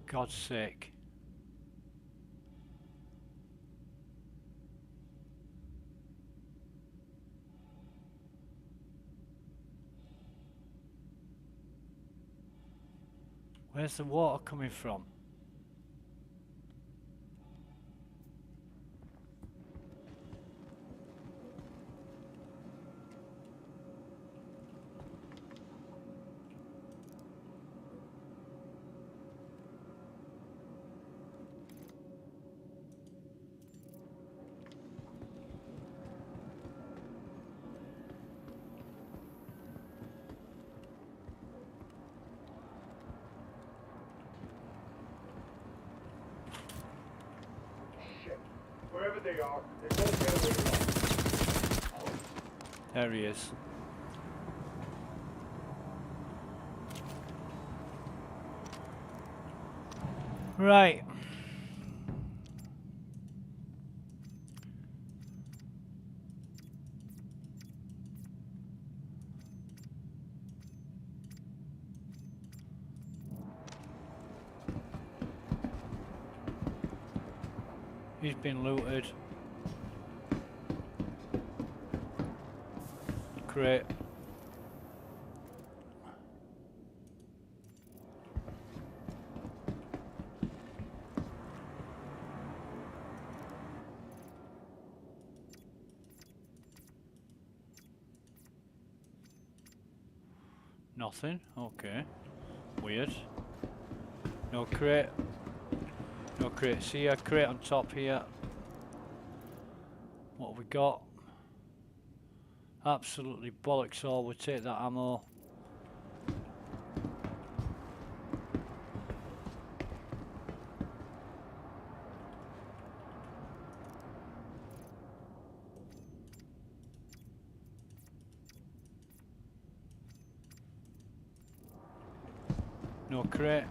God's sake. Where's the water coming from? they are, they won't get away long. There he is. Right. He's been looted. Great. Nothing. Okay. Weird. No crate. No crate. See a crate on top here. What have we got? Absolutely bollocks all. We'll take that ammo. No crate.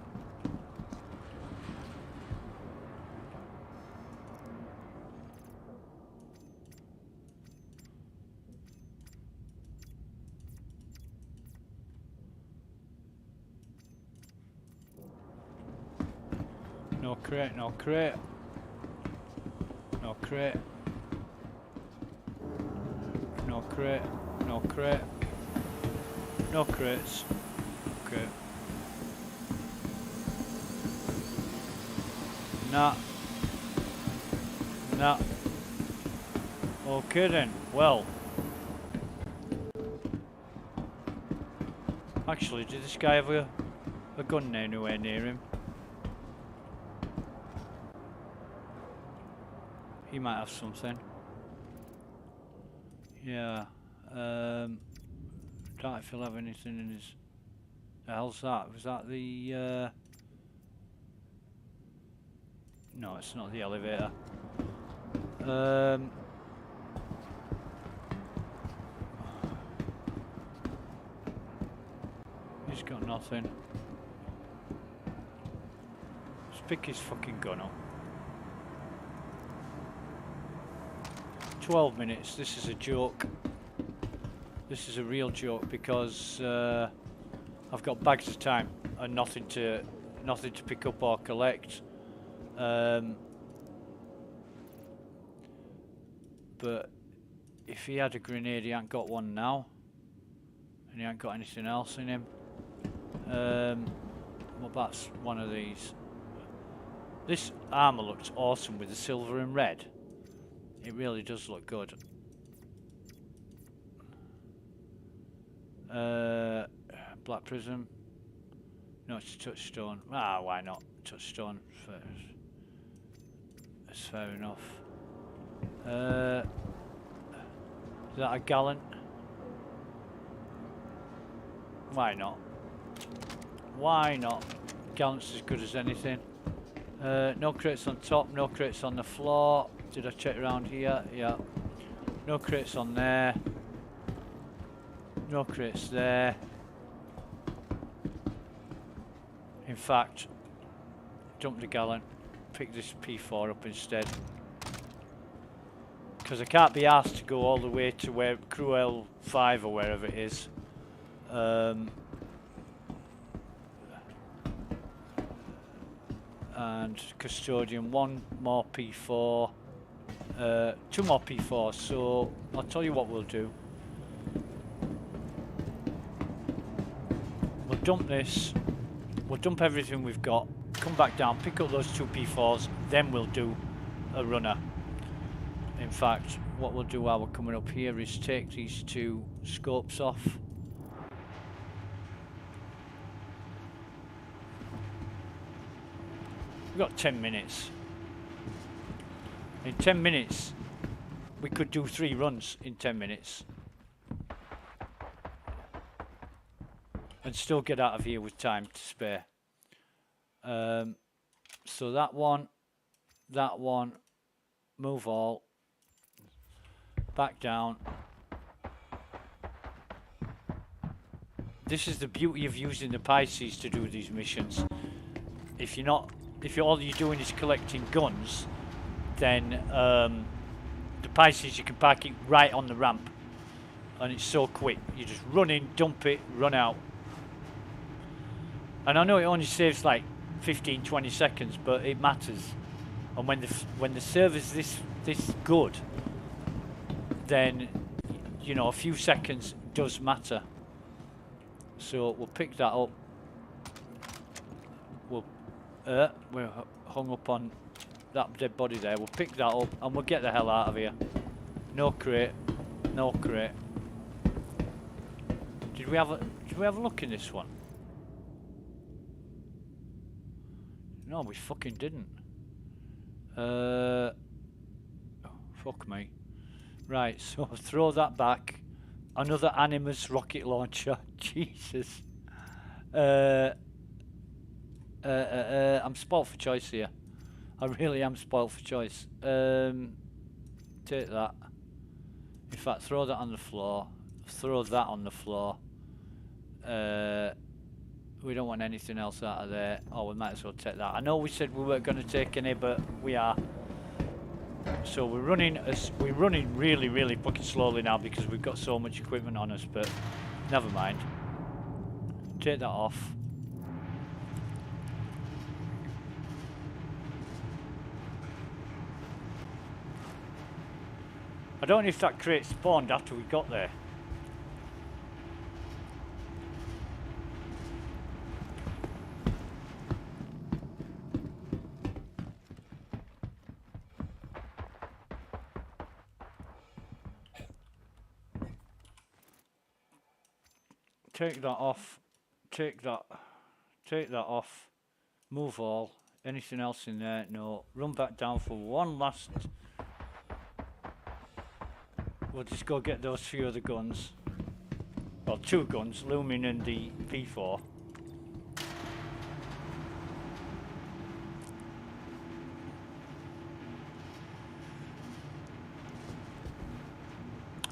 No crate, no crate. No crate. No crate, no crate. No crates. Okay. Nah. Nah. Okay then. Well. Actually, did this guy have a gun anywhere near him? He might have something. Yeah. Don't know if he'll have anything in his... The hell's that? Was that the... No, it's not the elevator. He's got nothing. Let's pick his fucking gun up. 12 minutes. This is a joke. This is a real joke because I've got bags of time and nothing to pick up or collect. But if he had a grenade, he ain't got one now, and he ain't got anything else in him. Well, that's one of these. This armor looks awesome with the silver and red. It really does look good. Black prism. No, it's a touchstone. Ah, why not? Touchstone first. That's fair enough. Is that a gallant? Why not? Why not? Gallant's as good as anything. No crates on top, no crates on the floor. Did I check around here? Yeah. No crates on there. No crates there. In fact, dump the gallant. Pick this P4 up instead. Because I can't be asked to go all the way to where Cruel 5 or wherever it is. And Custodian, one more P4. 2 more P4, so I'll tell you what we'll do. We'll dump this. We'll dump everything we've got. Come back down, pick up those 2 P4s, then we'll do a runner. In fact, what we'll do while we're coming up here is take these 2 scopes off. We've got 10 minutes. In 10 minutes, we could do 3 runs in 10 minutes. And still get out of here with time to spare. So that one, Move all. Back down. This is the beauty of using the Pisces to do these missions. If all you're doing is collecting guns, then the Pisces, you can park it right on the ramp, and it's so quick. You just run in, dump it, run out. And I know it only saves like 15-20 seconds, but it matters. And when the server's this good, then you know a few seconds does matter. So we'll pick that up. We're hung up on that dead body there. We'll pick that up and we'll get the hell out of here. No crate, no crate. Did we have a look in this one? No, we fucking didn't. Fuck me. Right, so throw that back. Another Animus rocket launcher. Jesus. I'm spoilt for choice here. I really am spoilt for choice. Take that. In fact, throw that on the floor. Throw that on the floor. We don't want anything else out of there. Oh, we might as well take that. I know we said we weren't going to take any, but we are. So we're running really, really fucking slowly now because we've got so much equipment on us, but never mind. Take that off. I don't know if that crate spawned after we got there. Take that off. Take that off. Move all. Anything else in there? No. Run back down for one last. We'll just go get those few other guns. Well, two guns, Lumin and the V4.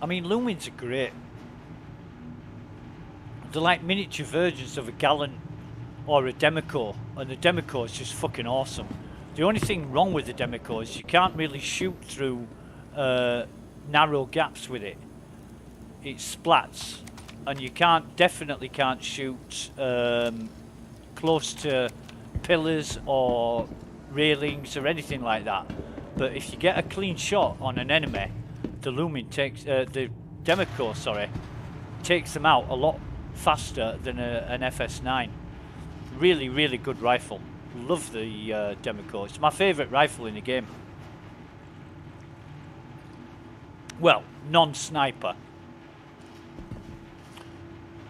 I mean, Lumins are great. They're like miniature versions of a Gallant or a Demico, and the Demico is just fucking awesome. The only thing wrong with the Demico is you can't really shoot through narrow gaps with it. It splats, and you definitely can't shoot close to pillars or railings or anything like that. But if you get a clean shot on an enemy, the the Demico, sorry, takes them out a lot faster than an FS9. Really, really good rifle. Love the Demico. It's my favourite rifle in the game. Well, non-sniper.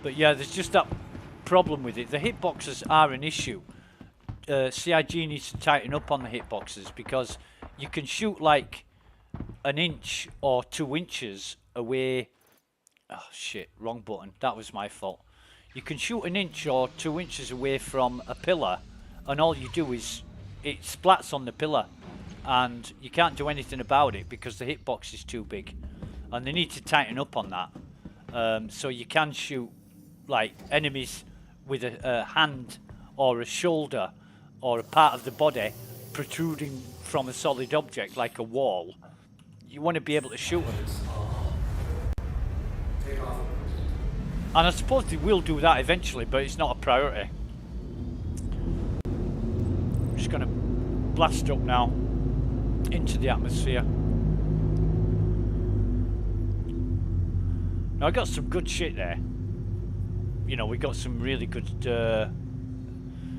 But yeah, there's just that problem with it. The hitboxes are an issue. CIG needs to tighten up on the hitboxes because you can shoot like an inch or 2 inches away. Oh shit, wrong button. That was my fault. You can shoot an inch or 2 inches away from a pillar, and all you do is it splats on the pillar, and you can't do anything about it because the hitbox is too big, and they need to tighten up on that. So you can shoot like enemies with a hand or a shoulder or a part of the body protruding from a solid object like a wall. You want to be able to shoot them. And I suppose they will do that eventually, but it's not a priority. I'm just going to blast up now into the atmosphere. Now I got some good shit there. You know, we got some really good.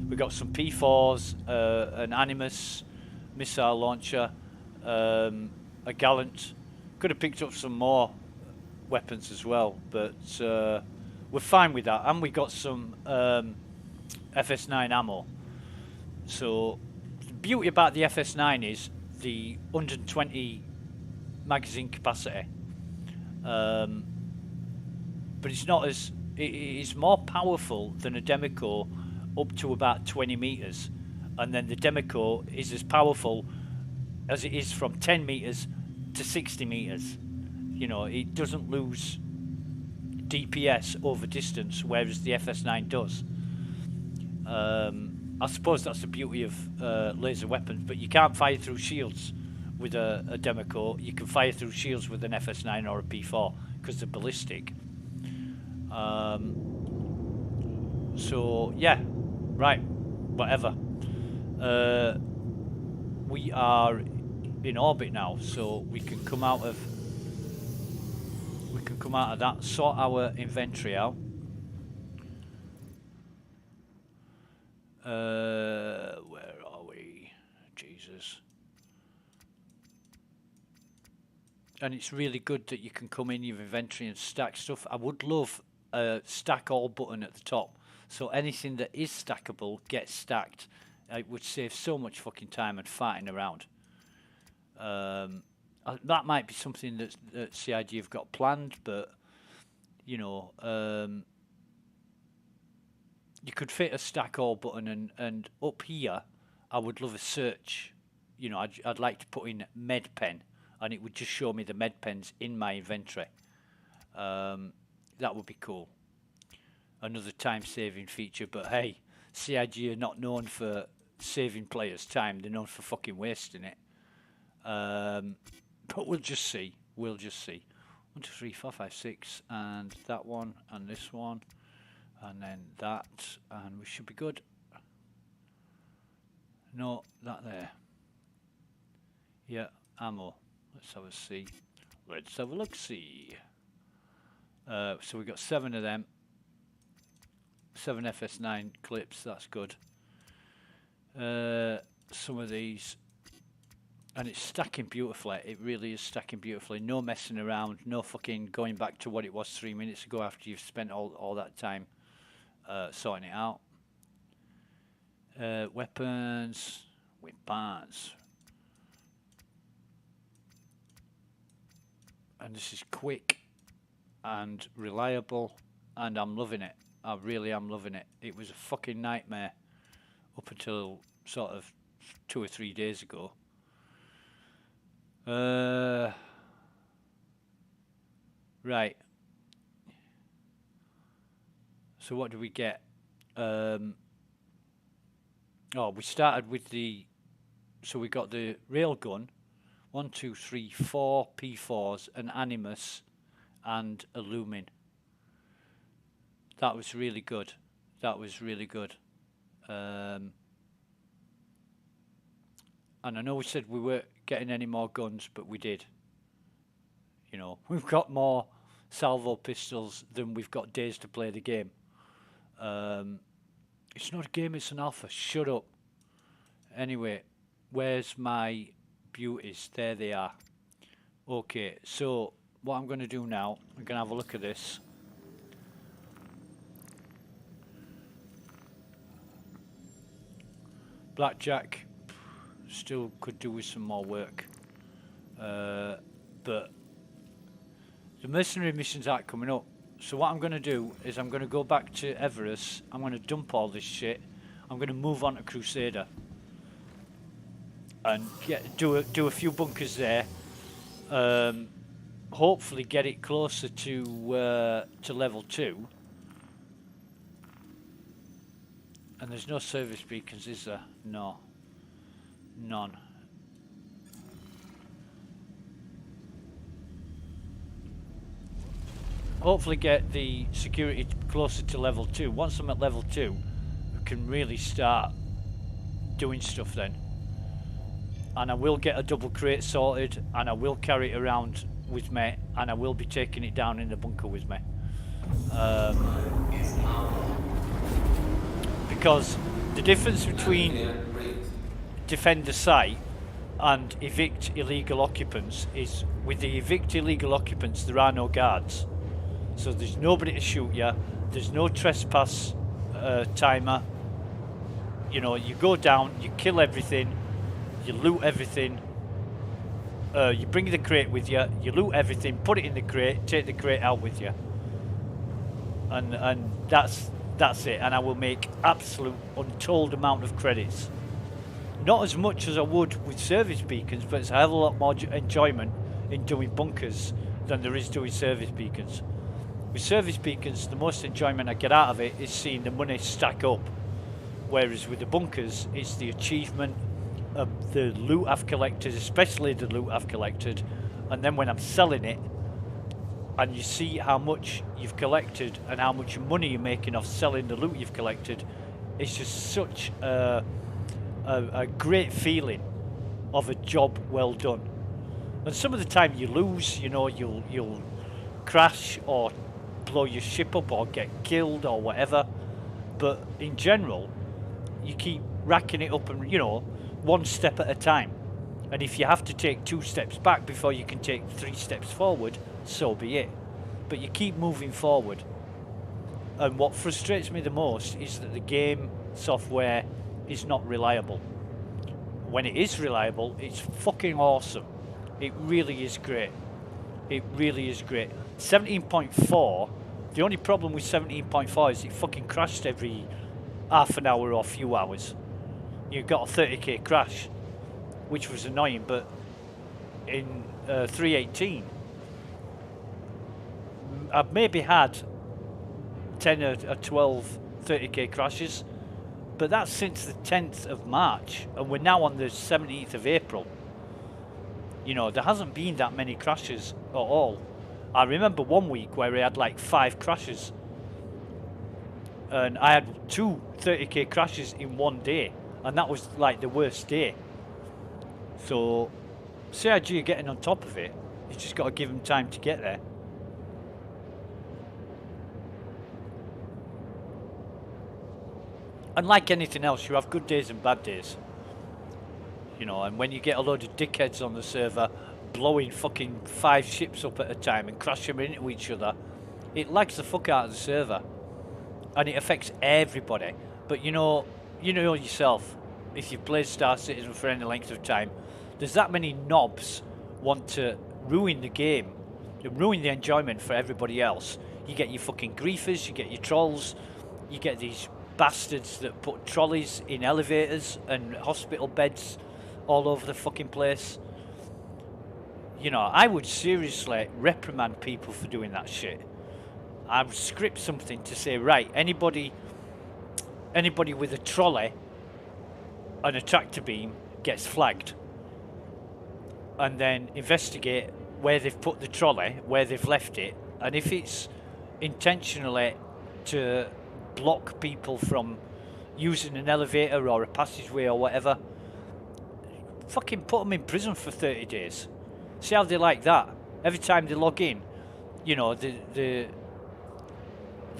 We got some P4s, an Animus missile launcher, a Gallant. Could have picked up some more weapons as well, but we're fine with that. And we got some FS9 ammo. So the beauty about the FS9 is the 120 magazine capacity. But it's not as... It's more powerful than a Demico up to about 20 meters. And then the Demico is as powerful as it is from 10 meters to 60 meters. You know, it doesn't lose DPS over distance, whereas the FS9 does. I suppose that's the beauty of laser weapons, but you can't fire through shields with a Democo. You can fire through shields with an FS9 or a P4 because they're ballistic. So yeah, right, whatever. We are in orbit now, so we can come out of that, sort our inventory out. Where are we? Jesus. And it's really good that you can come in your inventory and stack stuff. I would love a stack all button at the top, so anything that is stackable gets stacked. It would save so much fucking time and farting around. That might be something that CIG have got planned, but you know, you could fit a stack all button, and up here I would love a search. You know, I'd like to put in med pen, and it would just show me the med pens in my inventory. That would be cool. Another time saving feature, but hey, CIG are not known for saving players time, they're known for fucking wasting it. But we'll just see. 1, 2, 3, 4, 5, 6, and that one, and this one, and then that, and we should be good. No, that there. Yeah, ammo. Let's have a see. Let's have a look see. So we got 7 of them. 7 FS9 clips, that's good. Some of these, and it's stacking beautifully. It really is stacking beautifully. No messing around, no fucking going back to what it was 3 minutes ago after you've spent all that time sorting it out. Weapons. And this is quick and reliable, and I'm loving it. I really am loving it. It was a fucking nightmare up until sort of 2 or 3 days ago. Right. So what do we get? Oh, we started with the... So we got the railgun. 1, 2, 3, 4 P4s, an Animus, and a Lumin. That was really good. That was really good. And I know we said we weren't getting any more guns, but we did. You know, we've got more salvo pistols than we've got days to play the game. It's not a game, it's an alpha. Shut up. Anyway, where's my beauties? There they are. Okay, so what I'm going to do now, I'm going to have a look at this. Blackjack still could do with some more work, but the mercenary missions aren't coming up. So what I'm going to do is I'm going to go back to Everest. I'm going to dump all this shit. I'm going to move on to Crusader and do a few bunkers there. Hopefully get it closer to level 2. And there's no service beacons, is there? No. None. Hopefully get the security closer to level 2. Once I'm at level 2, we can really start doing stuff then. And I will get a double crate sorted, and I will carry it around with me, and I will be taking it down in the bunker with me. Because the difference between defend the site and evict illegal occupants is, with the evict illegal occupants there are no guards, so there's nobody to shoot you, there's no trespass timer. You know, you go down, you kill everything, you loot everything, you bring the crate with you, you loot everything, put it in the crate, take the crate out with you, and that's it. And I will make absolute untold amount of credits Not as much as I would with service beacons, but it's a hell of a lot more enjoyment in doing bunkers than there is doing service beacons. With service beacons, the most enjoyment I get out of it is seeing the money stack up. Whereas with the bunkers, it's the achievement of the loot I've collected, especially the loot I've collected. And then when I'm selling it, and you see how much you've collected and how much money you're making off selling the loot you've collected, it's just such a great feeling of a job well done. And some of the time you lose, you know, you'll crash or blow your ship up or get killed or whatever, but in general you keep racking it up, and you know, one step at a time. And if you have to take 2 steps back before you can take 3 steps forward, so be it. But you keep moving forward. And what frustrates me the most is that the game software is not reliable. When it is reliable, it's fucking awesome. It really is great. It really is great. 17.4, the only problem with 17.4 is it fucking crashed every half an hour or few hours. You got a 30k crash, which was annoying, but in 3.18, I've maybe had 10 or 12 30k crashes, but that's since the 10th of March, and we're now on the 17th of April. You know, there hasn't been that many crashes at all. I remember one week where we had like 5 crashes, and I had 2 30k crashes in one day, and that was like the worst day. So CIG are getting on top of it. You just got to give them time to get there. And like anything else, you have good days and bad days. You know, and when you get a load of dickheads on the server blowing fucking 5 ships up at a time and crashing them into each other, it lags the fuck out of the server. And it affects everybody. But you know yourself, if you've played Star Citizen for any length of time, there's that many knobs want to ruin the game, ruin the enjoyment for everybody else. You get your fucking griefers, you get your trolls, you get these bastards that put trolleys in elevators and hospital beds all over the fucking place. You know, I would seriously reprimand people for doing that shit. I would script something to say, right, anybody with a trolley and a tractor beam gets flagged, and then investigate where they've put the trolley, where they've left it, and if it's intentionally to block people from using an elevator or a passageway or whatever, fucking put them in prison for 30 days. See how they like that? Every time they log in, you know, they've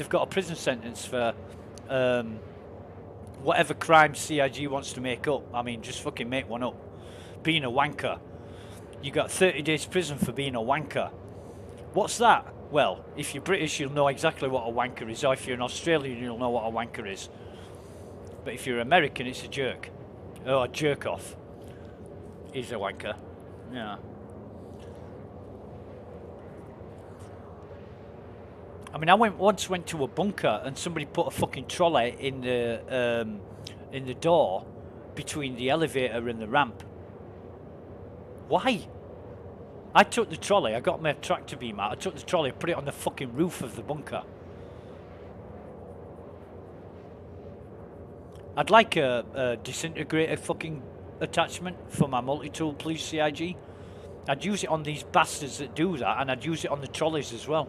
got a prison sentence for whatever crime CIG wants to make up. I mean, just fucking make one up. Being a wanker. You got 30 days prison for being a wanker. What's that? Well, if you're British, you'll know exactly what a wanker is, or if you're an Australian, you'll know what a wanker is. But if you're American, it's a jerk. Oh, a jerk off. He's a wanker. Yeah. I mean, I once went to a bunker and somebody put a fucking trolley in the door between the elevator and the ramp. Why? I took the trolley, I got my tractor beam out, I took the trolley, put it on the fucking roof of the bunker. I'd like a disintegrator fucking attachment for my multi-tool, please, CIG. I'd use it on these bastards that do that, and I'd use it on the trolleys as well.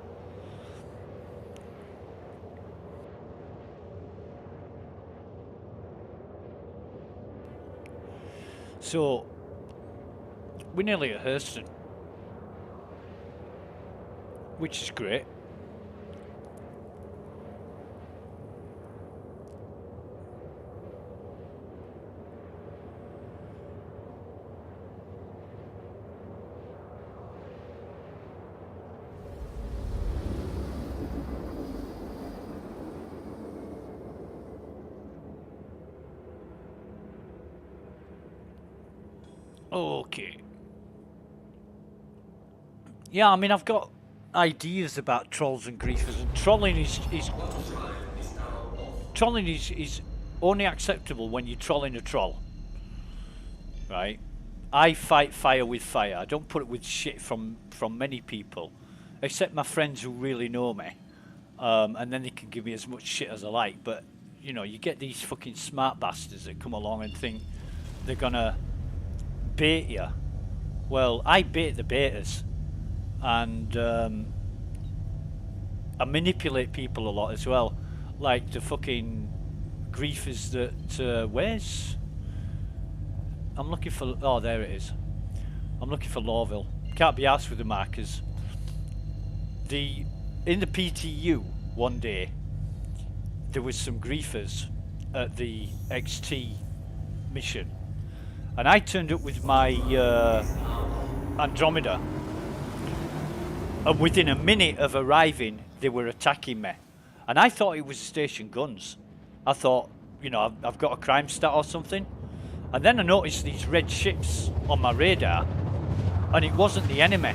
So, we're nearly at Hurston, which is great. Okay. Yeah, I mean, I've got ideas about trolls and griefers, and trolling is only acceptable when you're trolling a troll. right? I fight fire with fire. I don't put it with shit from many people, except my friends who really know me, and then they can give me as much shit as I like. But you know, you get these fucking smart bastards that come along and think they're gonna bait you. Well, I bait the baiters, and I manipulate people a lot as well, like the fucking griefers that where's. I'm looking for. Oh, there it is. I'm looking for Lawville. Can't be arsed with the markers. In the PTU one day, there was some griefers at the XT mission, and I turned up with my Andromeda, and within a minute of arriving, they were attacking me, and I thought it was station guns. I thought, you know, I've got a crime stat or something. And then I noticed these red ships on my radar, and it wasn't the enemy.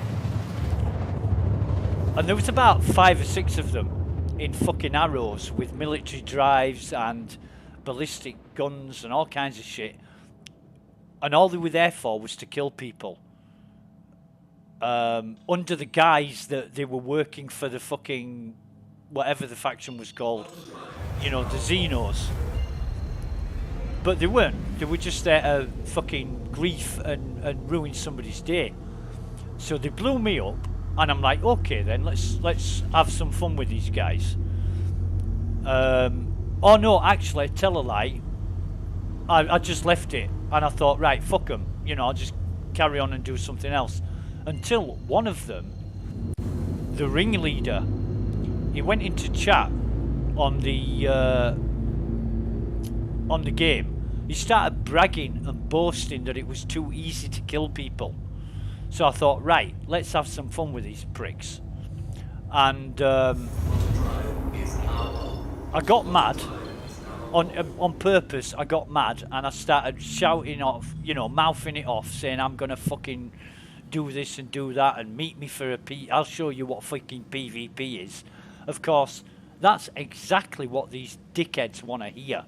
And there was about 5 or 6 of them in fucking arrows with military drives and ballistic guns and all kinds of shit. And all they were there for was to kill people. Under the guise that they were working for the fucking, whatever the faction was called. You know, the Xenos. But they weren't. They were just there to fucking grief and ruin somebody's day. So they blew me up, and I'm like, okay then, let's have some fun with these guys. Oh no, actually, tell a lie. I just left it, and I thought, right, fuck them. You know, I'll just carry on and do something else. Until one of them, the ringleader, he went into chat on the game. He started bragging and boasting that it was too easy to kill people. So I thought, right, let's have some fun with these pricks. And I got mad. On purpose, I got mad, and I started shouting off, you know, mouthing it off, saying I'm gonna fucking do this and do that, and meet me for I'll show you what fucking PvP is. Of course, that's exactly what these dickheads want to hear.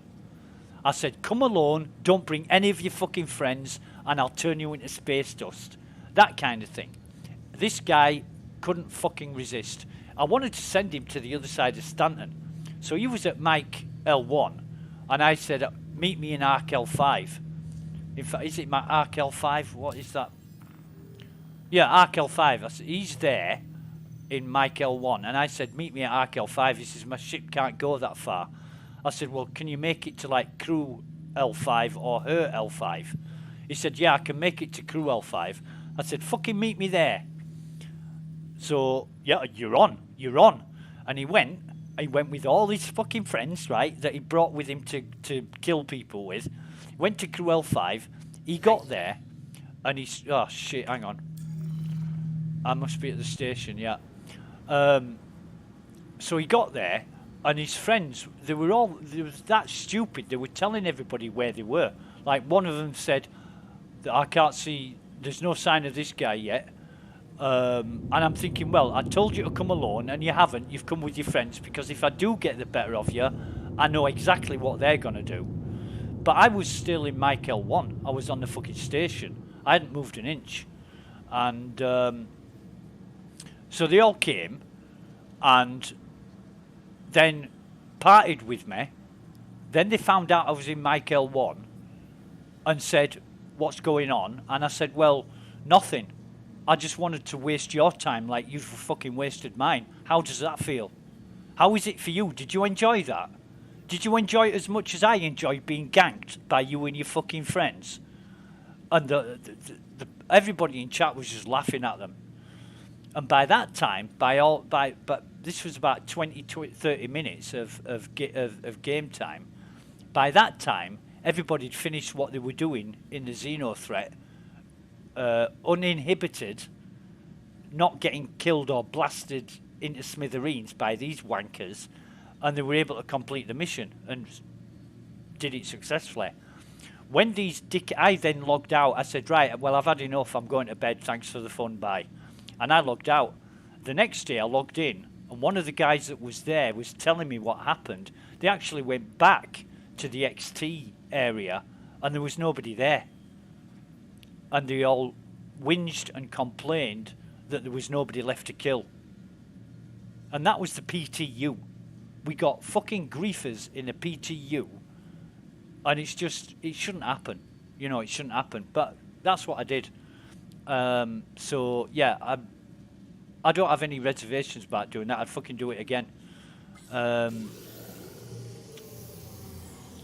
I said, come alone, don't bring any of your fucking friends, and I'll turn you into space dust. That kind of thing. This guy couldn't fucking resist. I wanted to send him to the other side of Stanton. So he was at Mike L1, and I said, meet me in Arc L5. In fact, is it my Arc L5? What is that? Yeah, Arc L5. I said, he's there in Mike L1, and I said, meet me at Arc L5. He says, my ship can't go that far. I said, well, can you make it to like crew L5 or her L5? He said, yeah, I can make it to crew L5. I said, fucking meet me there. So, yeah, you're on. And he went with all his fucking friends, right, that he brought with him to kill people with. Went to crew L5. He got there, and he's, oh shit, hang on. I must be at the station, yeah. So he got there, and his friends, they was that stupid. They were telling everybody where they were. Like, one of them said, I can't see, there's no sign of this guy yet. And I'm thinking, well, I told you to come alone, and you haven't. You've come with your friends, because if I do get the better of you, I know exactly what they're going to do. But I was still in Mike L1. I was on the fucking station. I hadn't moved an inch. And so they all came, and then parted with me. Then they found out I was in Mike L1 and said, what's going on? And I said, well, nothing. I just wanted to waste your time like you've fucking wasted mine. How does that feel? How is it for you? Did you enjoy that? Did you enjoy it as much as I enjoyed being ganked by you and your fucking friends? And everybody in chat was just laughing at them. And by that time, but this was about 30 minutes of game time. By that time, everybody had finished what they were doing in the Xeno threat, uninhibited, not getting killed or blasted into smithereens by these wankers, and they were able to complete the mission and did it successfully. When I then logged out. I said, right, well, I've had enough. I'm going to bed. Thanks for the fun. Bye. And I logged out. The next day I logged in, and one of the guys that was there was telling me what happened. They actually went back to the XT area, and there was nobody there. and they all whinged and complained that there was nobody left to kill. And that was the PTU. We got fucking griefers in a PTU, and it's just, it shouldn't happen. You know, it shouldn't happen. But that's what I did. So yeah, I don't have any reservations about doing that. I'd fucking do it again. The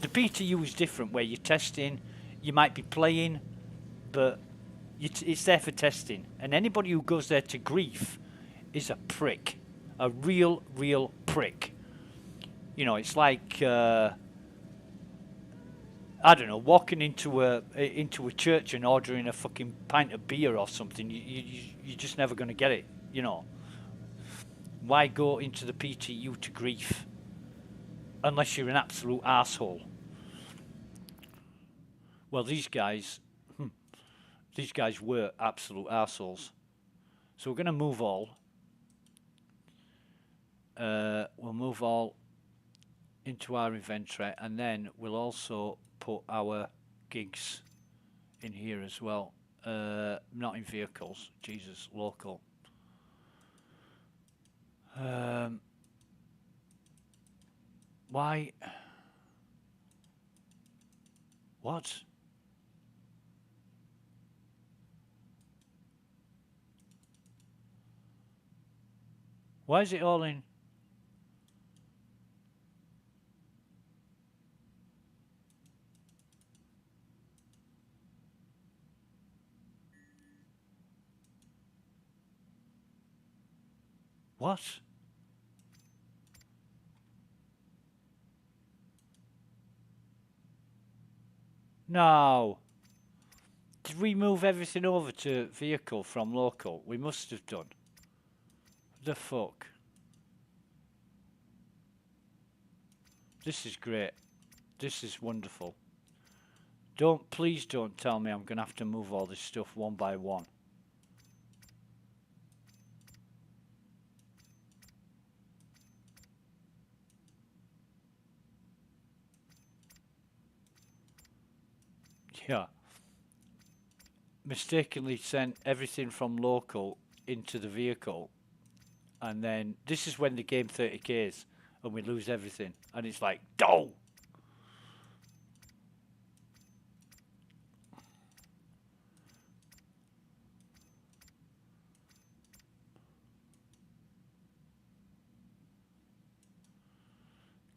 PTU is different, where you're testing, you might be playing, but it's there for testing. And anybody who goes there to grief is a prick, a real prick. You know, it's like I don't know, walking into a church and ordering a fucking pint of beer or something. You're just never going to get it. You know, why go into the PTU to grief unless you're an absolute asshole? Well, these guys were absolute assholes. So we're going to move all. We'll move all into our inventory, and then we'll also put our gigs in here as well. Not in vehicles, Jesus, local. Why? What? Why is it all in? What? No. Did we move everything over to vehicle from local? We must have done. The fuck? This is great. This is wonderful. Please don't tell me I'm going to have to move all this stuff one by one. Yeah. Mistakenly sent everything from local into the vehicle, and then this is when the game 30Ks and we lose everything, and it's like, oh!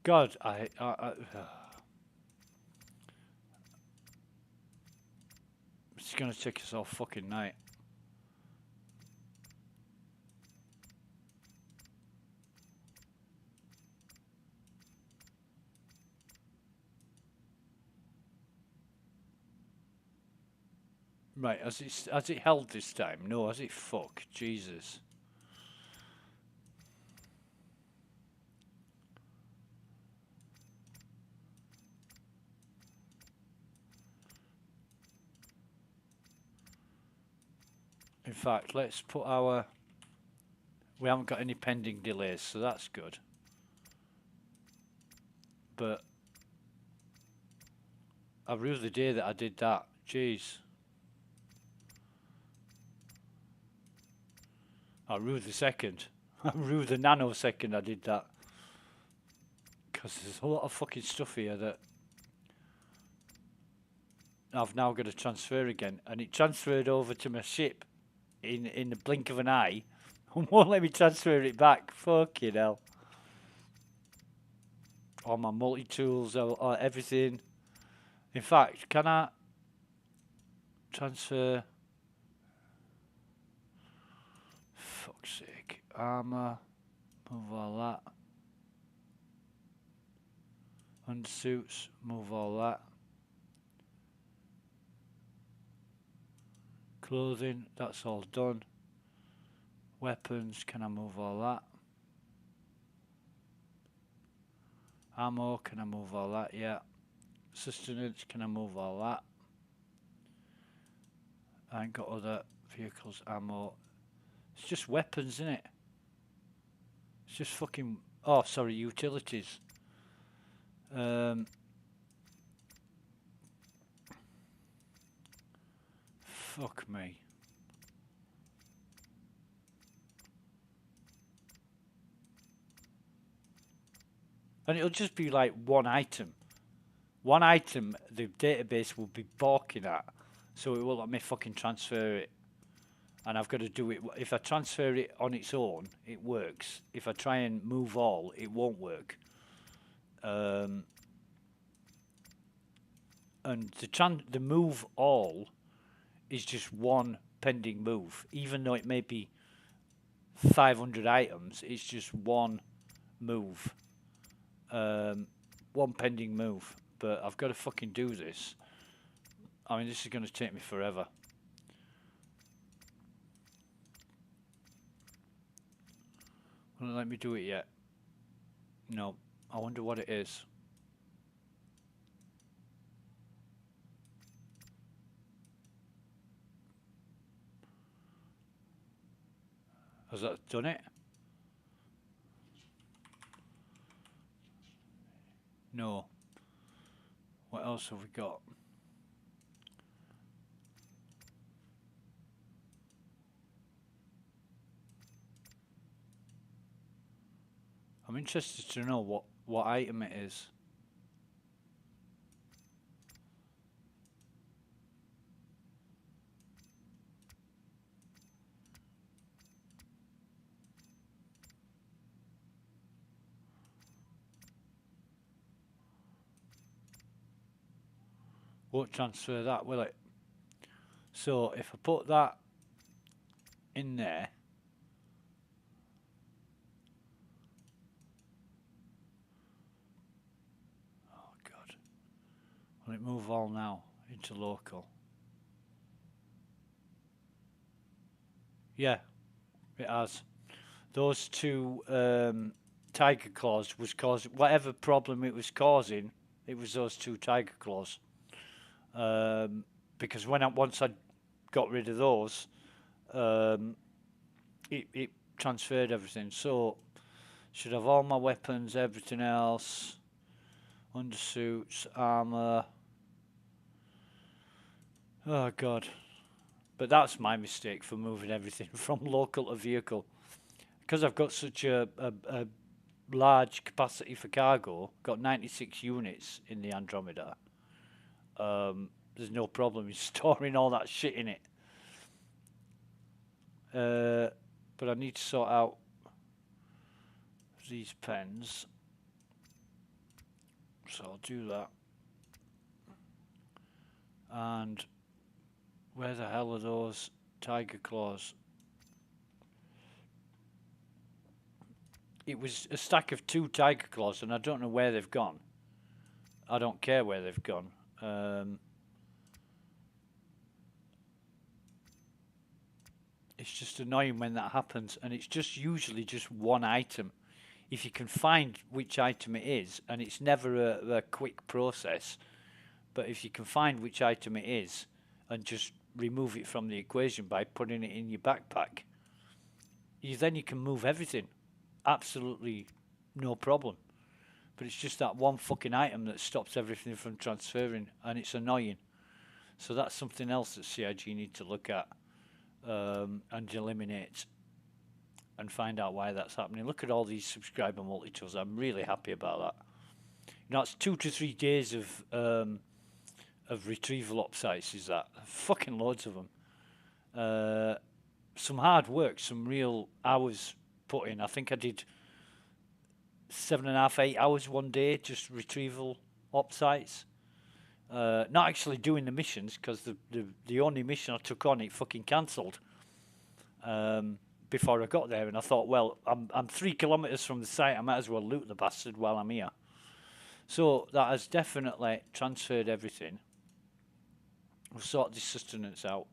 God, it's gonna take us all fucking night. Right, has it held this time? No, has it? Fuck, Jesus. In fact, let's put our... We haven't got any pending delays, so that's good. But I rue the day that I did that. Jeez. I rue the second. I rue the nanosecond I did that. Because there's a lot of fucking stuff here that I've now got to transfer again. And it transferred over to my ship in the blink of an eye and won't let me transfer it back. Fucking hell. All my multi-tools, everything. In fact, can I transfer... Fuck's sake. Armour. Move all that. Undersuits. Move all that. Clothing. That's all done. Weapons. Can I move all that? Ammo. Can I move all that? Yeah. Sustenance. Can I move all that? I ain't got other vehicles. Ammo. It's just weapons, isn't it? It's just fucking... Oh, sorry, utilities. Fuck me. And it'll just be like one item. One item the database will be balking at. So it won't let me fucking transfer it. And I've got to do it. If I transfer it on its own, it works. If I try and move all, it won't work. And the move all is just one pending move. Even though it may be 500 items, it's just one move. One pending move. But I've got to fucking do this. I mean, this is going to take me forever. Won't let me do it yet. No. I wonder what it is. Has that done it? No. What else have we got? I'm interested to know what item it is. Won't transfer that, will it? So if I put that in there, oh god, will it move all now into local? Yeah, it has. Those two tiger claws was causing whatever problem it was causing. It was those two tiger claws. Because once I got rid of those, it transferred everything. So should have all my weapons, everything else, undersuits, armor. Oh god! But that's my mistake for moving everything from local to vehicle. Because I've got such a large capacity for cargo, got 96 units in the Andromeda. There's no problem in storing all that shit in it. But I need to sort out these pens. So I'll do that. And where the hell are those tiger claws? It was a stack of 2 tiger claws and I don't know where they've gone. I don't care where they've gone. It's just annoying when that happens, and it's just usually just one item. If you can find which item it is, and it's never a quick process, but if you can find which item it is and just remove it from the equation by putting it in your backpack, then you can move everything. Absolutely no problem. But it's just that one fucking item that stops everything from transferring, and it's annoying. So that's something else that CIG need to look at and eliminate and find out why that's happening. Look at all these subscriber multi-tools. I'm really happy about that. You know, it's 2 to 3 days of retrieval op sites, is that? Fucking loads of them. Some hard work, some real hours put in. I think I did 7.5, 8 hours one day, just retrieval op sites. Not actually doing the missions, because the only mission I took on, it fucking cancelled before I got there. And I thought, well, I'm 3 kilometres from the site, I might as well loot the bastard while I'm here. So that has definitely transferred everything. We'll sort this sustenance out.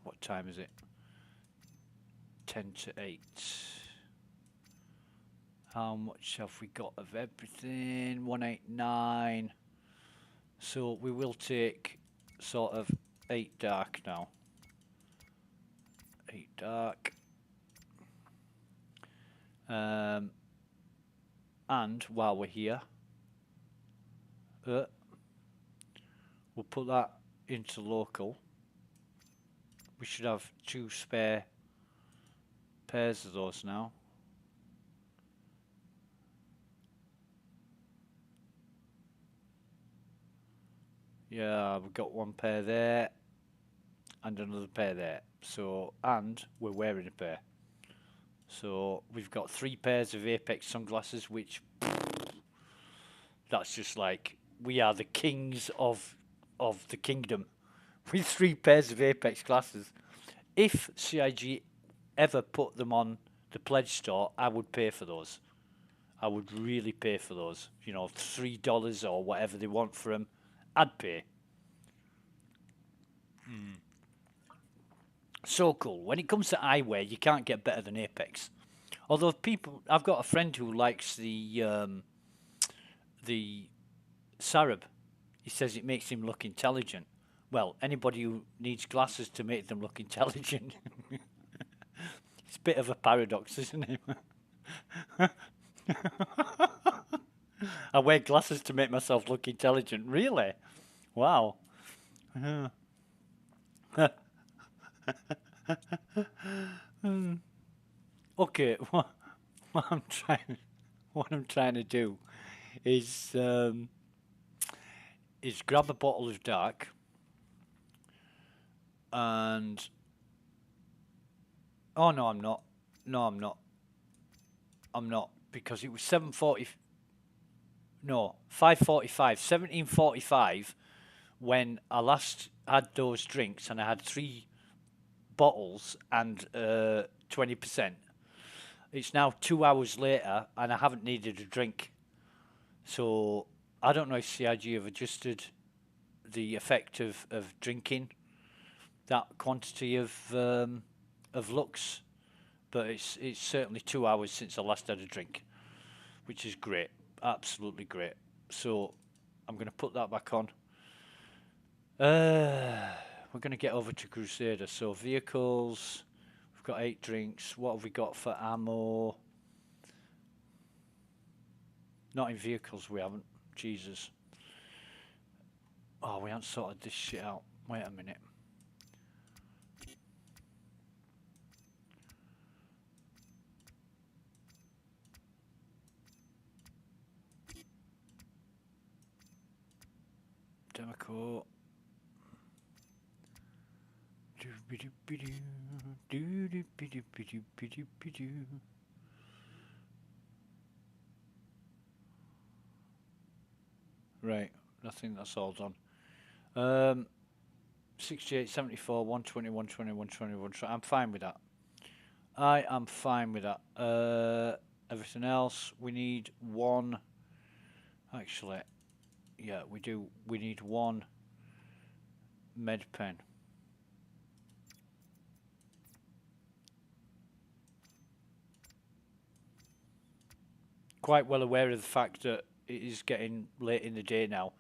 What time is it? 10 to 8. How much have we got of everything? 189. So we will take sort of 8 dark now. 8 dark. And while we're here, We'll put that into local. We should have 2 spare pairs of those now. Yeah, we've got 1 pair there and another pair there. So, and we're wearing a pair. So we've got 3 pairs of Apex sunglasses, which that's just like we are the kings of the kingdom with 3 pairs of Apex glasses. If CIG ever put them on the pledge store, I would pay for those. I would really pay for those. You know, $3 or whatever they want for them, I'd pay. So cool. When it comes to eyewear, you can't get better than Apex. Although people, I've got a friend who likes the Sarab. He says it makes him look intelligent. Well, anybody who needs glasses to make them look intelligent. It's a bit of a paradox, isn't it? I wear glasses to make myself look intelligent. Really? Wow. Okay, what I'm trying to do is grab a bottle of dark and oh no, I'm not. No, I'm not. I'm not, because it was 7:40. No, 5:45, 17:45 when I last had those drinks, and I had 3 bottles and 20%. It's now 2 hours later, and I haven't needed a drink. So I don't know if CIG have adjusted the effect of drinking that quantity of Lux, but it's certainly 2 hours since I last had a drink, which is great, absolutely great. So I'm going to put that back on. We're going to get over to Crusader. So vehicles, we've got 8 drinks. What have we got for ammo? Not in vehicles, we haven't. Jesus. Oh, we haven't sorted this shit out. Wait a minute. Democo. Right, I think that's all done. 68, 74, 120, 120, 120, 120. I'm fine with that. I am fine with that. Everything else, we need 1. Actually, yeah, we do. We need 1 med pen. Quite well aware of the fact that it is getting late in the day now.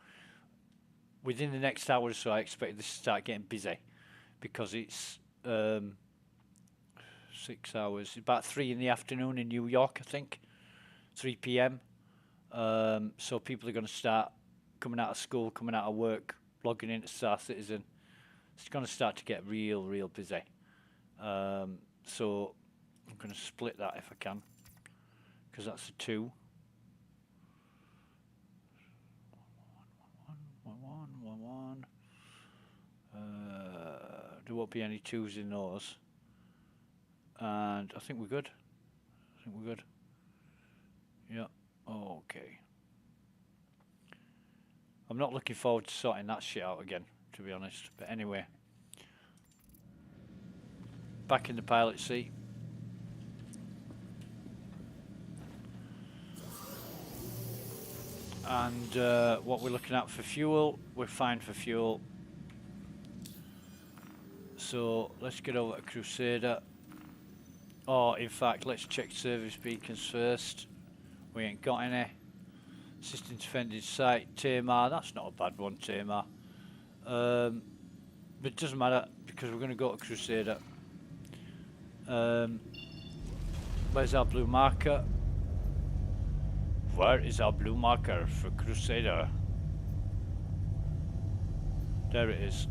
Within the next hour or so, I expect this to start getting busy, because it's 6 hours, about 3 in the afternoon in New York, I think, 3 p.m. So people are going to start coming out of school, coming out of work, logging into Star Citizen. It's going to start to get real busy. So I'm going to split that if I can, because that's a 2. 1. There won't be any 2s in those. And I think we're good. Yeah, okay. I'm not looking forward to sorting that shit out again, to be honest. But anyway, back in the pilot seat. And what we're looking at for fuel, we're fine for fuel. So let's get over to Crusader. Oh, in fact, let's check service beacons first. We ain't got any. Assistant defended site, Tamar. That's not a bad one, Tamar. But it doesn't matter, because we're going to go to Crusader. Where's our blue marker? Where is our blue marker for Crusader? There it is.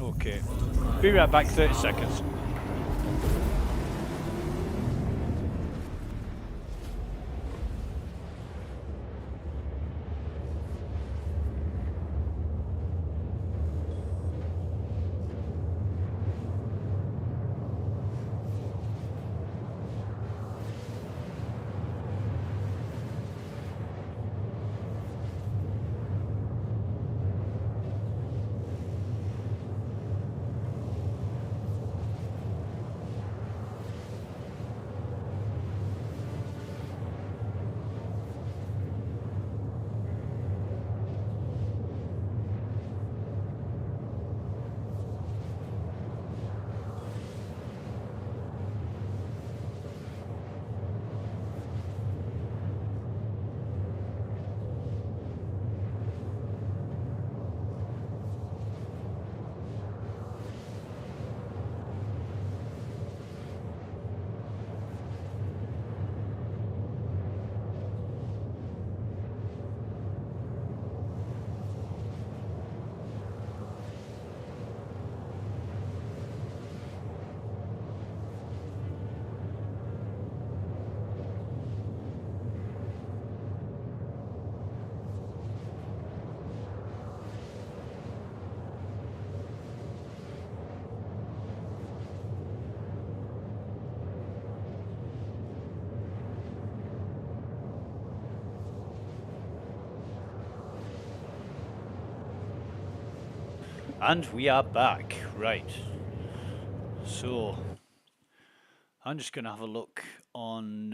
Okay. Be right back, 30 seconds. And we are back. Right. So, I'm just going to have a look on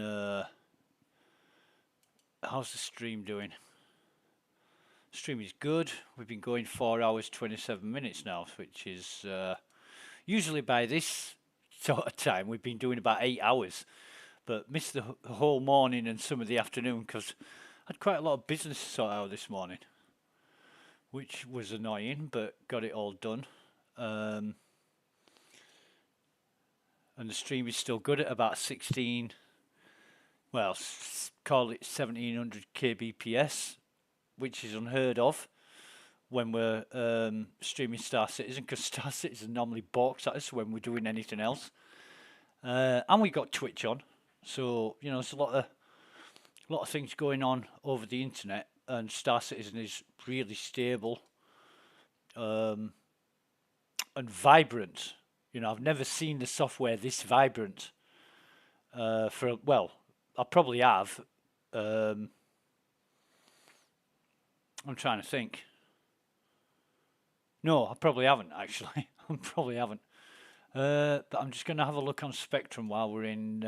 how's the stream doing. Stream is good. We've been going 4 hours 27 minutes now, which is usually by this sort of time we've been doing about 8 hours, but missed the whole morning and some of the afternoon because I had quite a lot of business to sort out this morning, which was annoying, but got it all done. And the stream is still good at about 16, well, call it 1700 kbps, which is unheard of when we're streaming Star Citizen, because Star Citizen normally balks at us when we're doing anything else. And we got Twitch on, so you know there's a lot of things going on over the internet, and Star Citizen is really stable and vibrant. You know, I've never seen the software this vibrant. Well, I probably have. I'm trying to think. No, I probably haven't actually. I probably haven't. But I'm just going to have a look on Spectrum while we're in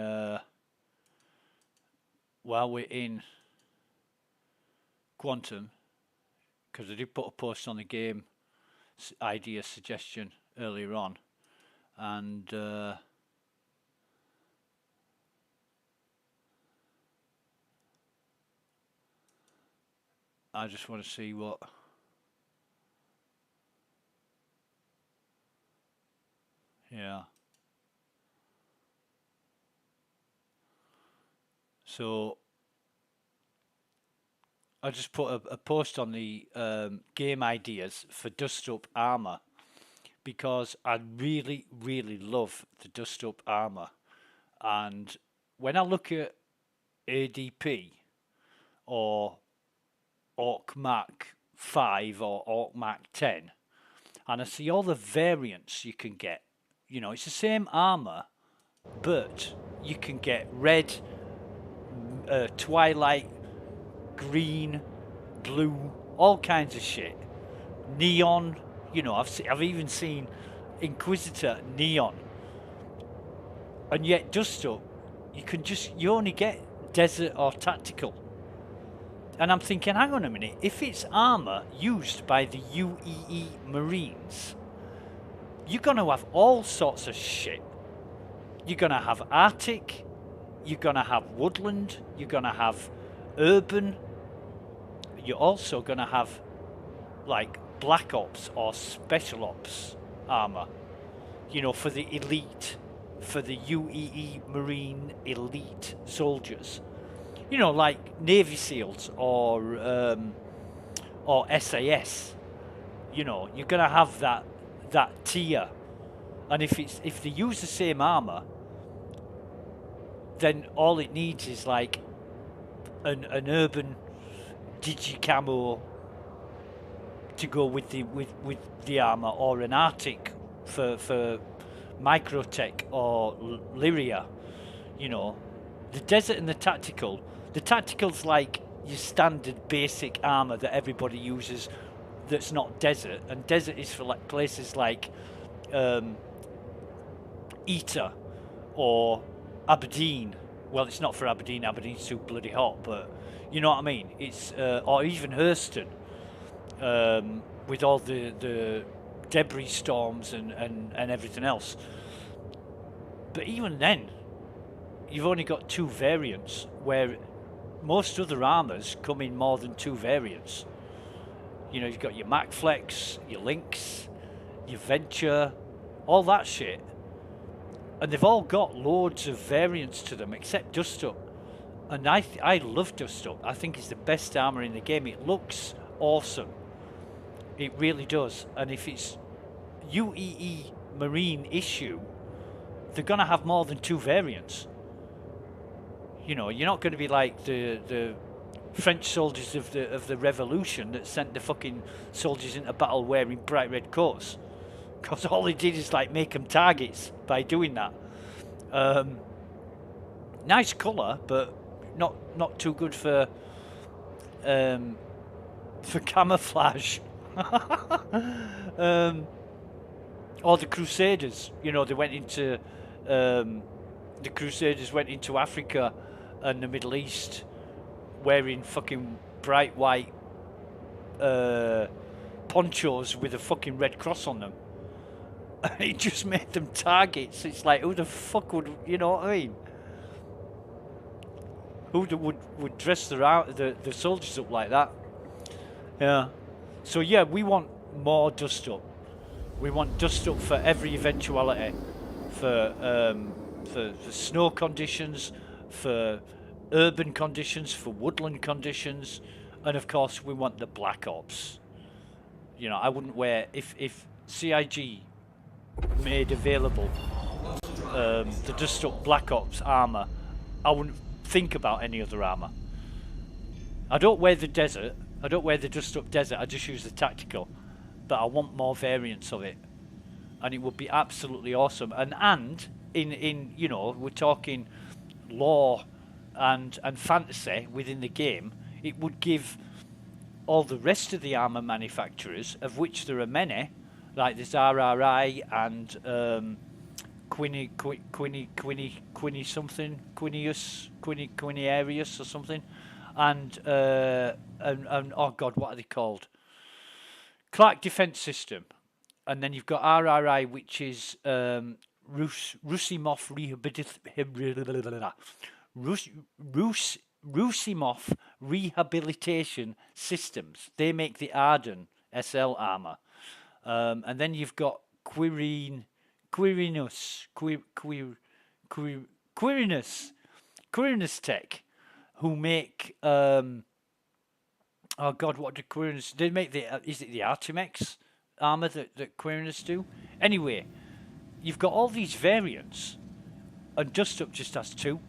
Quantum, because I did put a post on the game idea suggestion earlier on, and I just want to see what. Yeah. So I just put a post on the game ideas for Dust Up Armor, because I really, really love the Dust Up Armor. And when I look at ADP or Orc Mac 5 or Orc Mac 10, and I see all the variants you can get, you know, it's the same armor, but you can get red, twilight, green, blue, all kinds of shit. Neon, you know, I've even seen Inquisitor neon. And yet Dust Up, you only get desert or tactical. And I'm thinking, hang on a minute, if it's armor used by the UEE Marines, you're going to have all sorts of shit. You're going to have Arctic, you're going to have woodland, you're going to have urban, you're also going to have like Black Ops or Special Ops armor, you know, for the elite, for the UEE Marine elite soldiers, you know, like Navy SEALs or SAS. You know, you're gonna have that tier, and if they use the same armor, then all it needs is like an urban digicamo to go with the armor, or an Arctic for Microtech or Lyria. You know, the desert and the tactical. The tactical's like your standard basic armor that everybody uses. That's not desert, and desert is for like places like Eta or Aberdeen. Well, it's not for Aberdeen. Aberdeen's too bloody hot, but you know what I mean. It's or even Hurston, with all the debris storms and everything else. But even then, you've only got 2 variants, where most other armors come in more than 2 variants. You know, you've got your MacFlex, your Lynx, your Venture, all that shit. And they've all got loads of variants to them, except Dust Up. And I love Dust Up. I think it's the best armor in the game. It looks awesome. It really does. And if it's UEE Marine issue, they're going to have more than 2 variants. You know, you're not going to be like the French soldiers of the Revolution that sent the fucking soldiers into battle wearing bright red coats, because all they did is like make them targets by doing that. Nice colour, but not too good for camouflage. Or the Crusaders, you know, they went into the Crusaders went into Africa and the Middle East wearing fucking bright white ponchos with a fucking red cross on them. It just made them targets. It's like, who the fuck would, you know what I mean? Who would dress the soldiers up like that? Yeah. So yeah, we want more Dust Up. We want Dust Up for every eventuality, for snow conditions, for urban conditions, for woodland conditions, and of course we want the Black Ops. You know, I wouldn't wear, if CIG made available the Dust Up Black Ops armor, I wouldn't think about any other armor. I don't wear the desert. I don't wear the Dust Up Desert. I just use the tactical. But I want more variants of it, and it would be absolutely awesome. And in you know, we're talking lore and fantasy within the game. It would give all the rest of the armor manufacturers, of which there are many, like there's RRI and Quiniarius or something, and oh god, what are they called? Clark Defense System, and then you've got RRI, which is Rusimov Rehabilitation Systems. They make the Arden SL armor, and then you've got Quirinus Tech, who make oh god, what do Quirinus? They make the is it the Artemex armor that Quirinus do? Anyway, you've got all these variants, and Dust Up just has 2,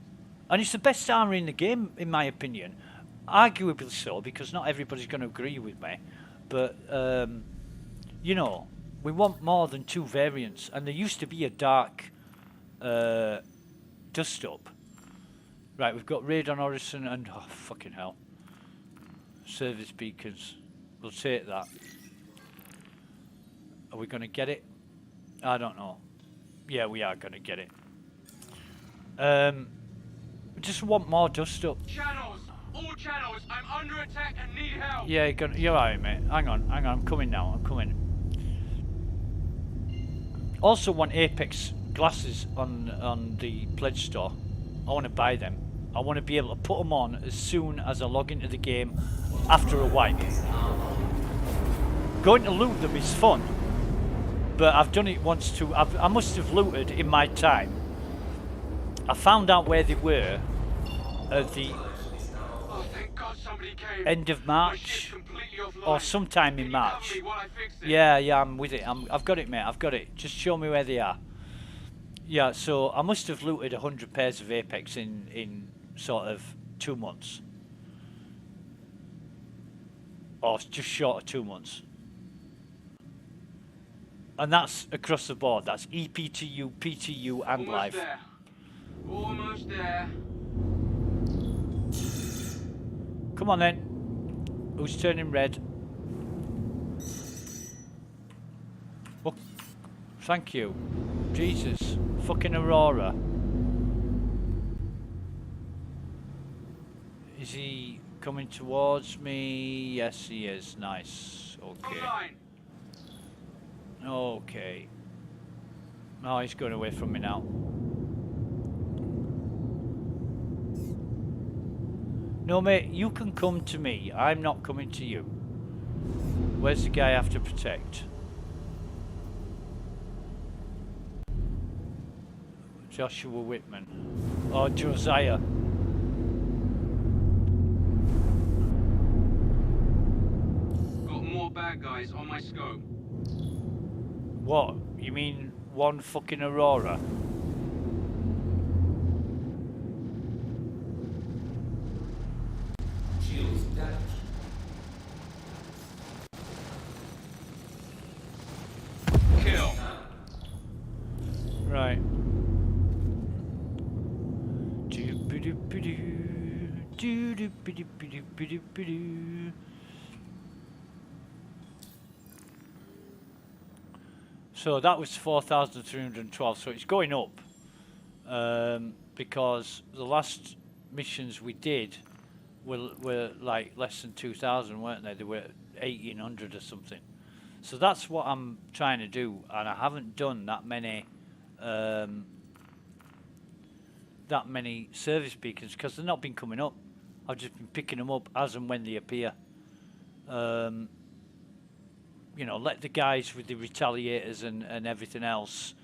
and it's the best armor in the game, in my opinion. Arguably so, because not everybody's going to agree with me, but you know, we want more than 2 variants, and there used to be a dark Dust Up. Right, we've got Raid on Horizon and oh fucking hell, service beacons. We'll take that. Are we going to get it? I don't know. Yeah, we are going to get it. Just want more Dust Up. Channels! All channels! I'm under attack and need help! Yeah, you're alright, mate. Hang on. I'm coming now. I'm coming. Also want Apex glasses on the pledge store. I want to buy them. I want to be able to put them on as soon as I log into the game after a wipe. going to loot them is fun, but I've done it once too. I must have looted in my time. I found out where they were at the Oh, thank God somebody came. end of My ship's March completely offline. or sometime Can in you cover March. me while I fix it? Yeah, I'm with it. I've got it, mate. I've got it. Just show me where they are. Yeah, so I must have looted 100 pairs of Apex in sort of 2 months. Or just short of 2 months. And that's across the board. That's EPTU, PTU, and Almost live. there. Almost there. Come on then. Who's turning red? Oh, thank you. Jesus. Fucking Aurora. Is he coming towards me? Yes, he is. Nice. Okay. Online. Okay. Oh, he's going away from me now. No, mate, you can come to me. I'm not coming to you. Where's the guy I have to protect? Joshua Whitman. Or Josiah. Got more bad guys on my scope. What? You mean one fucking Aurora? Shields damaged. Kill. Right. So that was 4,312. So it's going up because the last missions we did were like less than 2,000, weren't they? They were 1,800 or something. So that's what I'm trying to do, and I haven't done that many service beacons because they've not been coming up. I've just been picking them up as and when they appear. You know, let the guys with the retaliators and everything else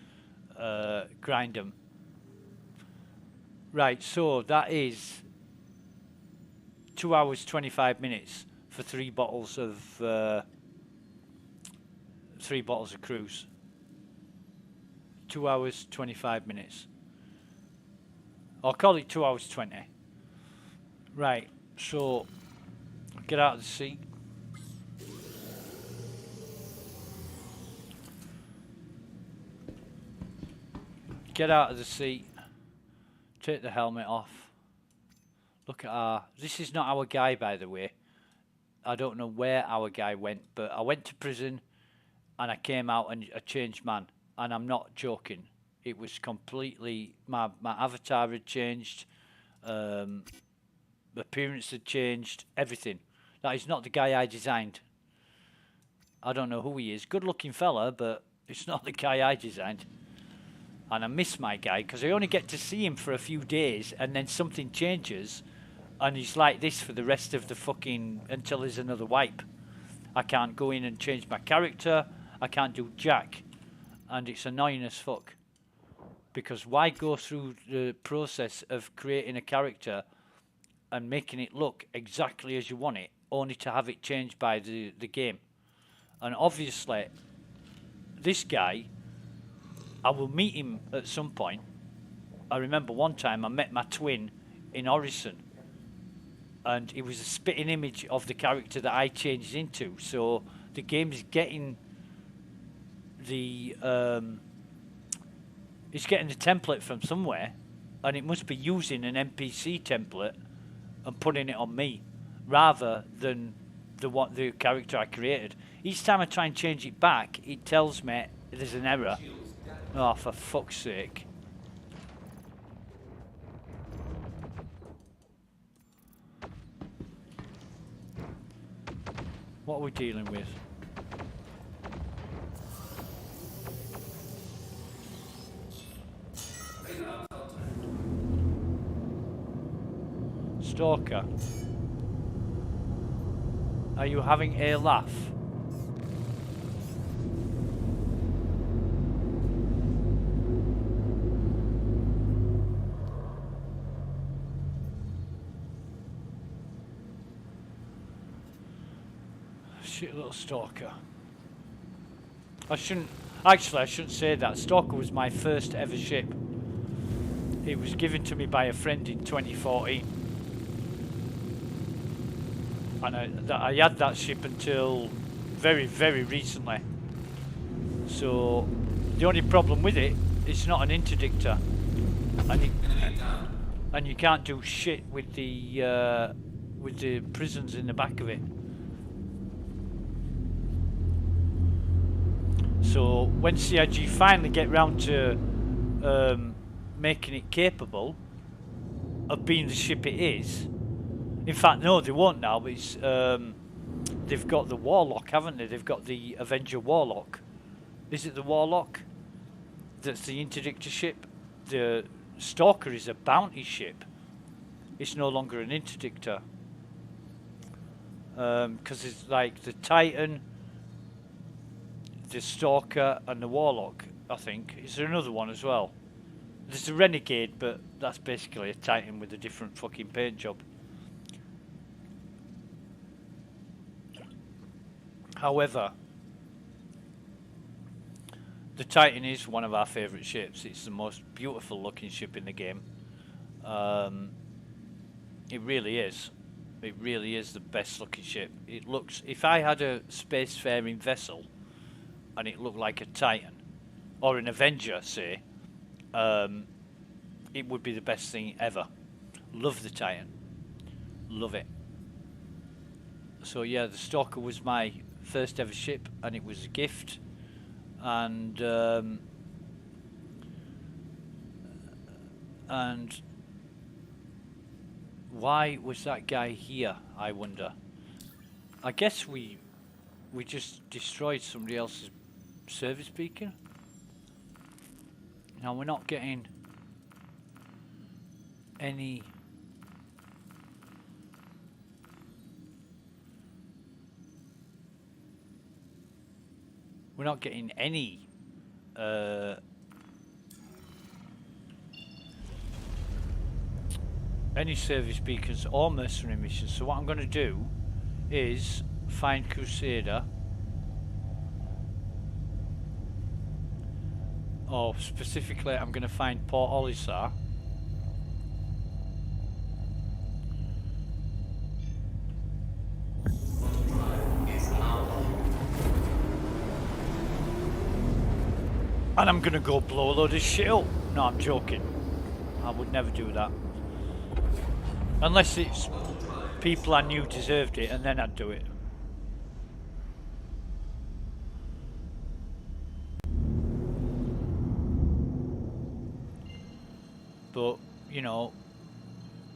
grind them. Right, so that is 2 hours 25 minutes for 3 bottles of cruise. 2 hours 25 minutes. I'll call it 2 hours 20. Right, so get out of the seat. Get out of the seat. Take the helmet off. Look at our... This is not our guy, by the way. I don't know where our guy went, but I went to prison and I came out and a changed man. And I'm not joking. It was completely... My avatar had changed. Appearance had changed. Everything. That is not the guy I designed. I don't know who he is. Good looking fella, but it's not the guy I designed. And I miss my guy because I only get to see him for a few days and then something changes and he's like this for the rest of the fucking... until there's another wipe. I can't go in and change my character. I can't do jack. And it's annoying as fuck. Because why go through the process of creating a character and making it look exactly as you want it, only to have it changed by the game? And obviously, this guy, I will meet him at some point. I remember one time I met my twin in Orison, and it was a spitting image of the character that I changed into. So the game is getting the it's getting the template from somewhere, and it must be using an NPC template and putting it on me rather than the character I created. Each time I try and change it back, it tells me there's an error. Oh, for fuck's sake. What are we dealing with? Stalker. Are you having a laugh? Shit little stalker. I shouldn't say that. Stalker was my first ever ship. It was given to me by a friend in 2014. And I had that ship until very, very recently. So the only problem with it, it's not an interdictor. And you can't do shit with the prisons in the back of it. So when CIG finally get round to making it capable of being the ship it is, in fact no, they won't now, but it's, they've got the Warlock, haven't they? They've got the Avenger Warlock. Is it the Warlock that's the interdictor ship? The Stalker is a bounty ship. It's no longer an interdictor. Because it's like the Titan, the Stalker and the Warlock, I think. Is there another one as well? There's a Renegade, but that's basically a Titan with a different fucking paint job. However, the Titan is one of our favourite ships. It's the most beautiful looking ship in the game. It really is. It really is the best looking ship. It looks, if I had a spacefaring vessel and it looked like a Titan or an Avenger, say, it would be the best thing ever. Love the Titan. Love it. So yeah, the Stalker was my first ever ship and it was a gift. And why was that guy here, I wonder? I guess we just destroyed somebody else's service beacon. Now we're not getting any service beacons or mercenary missions. So what I'm going to do is find Crusader, or specifically I'm going to find Port Olisar. And I'm gonna go blow a load of shit up. No, I'm joking. I would never do that. Unless it's people I knew deserved it, and then I'd do it. But, you know,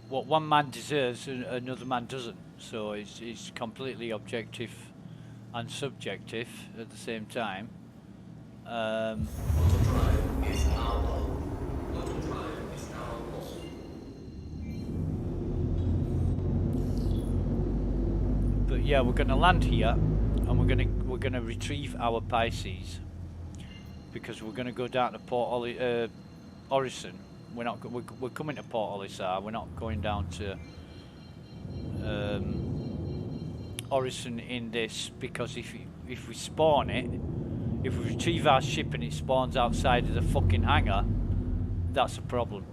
what one man deserves, another man doesn't. So it's completely objective and subjective at the same time. But yeah, we're gonna land here, and we're gonna retrieve our Pisces, because we're gonna go down to Port Orison. We're coming to Port Olisar. We're not going down to Orison in this, because if we spawn it. If we retrieve our ship and it spawns outside of the fucking hangar, that's a problem.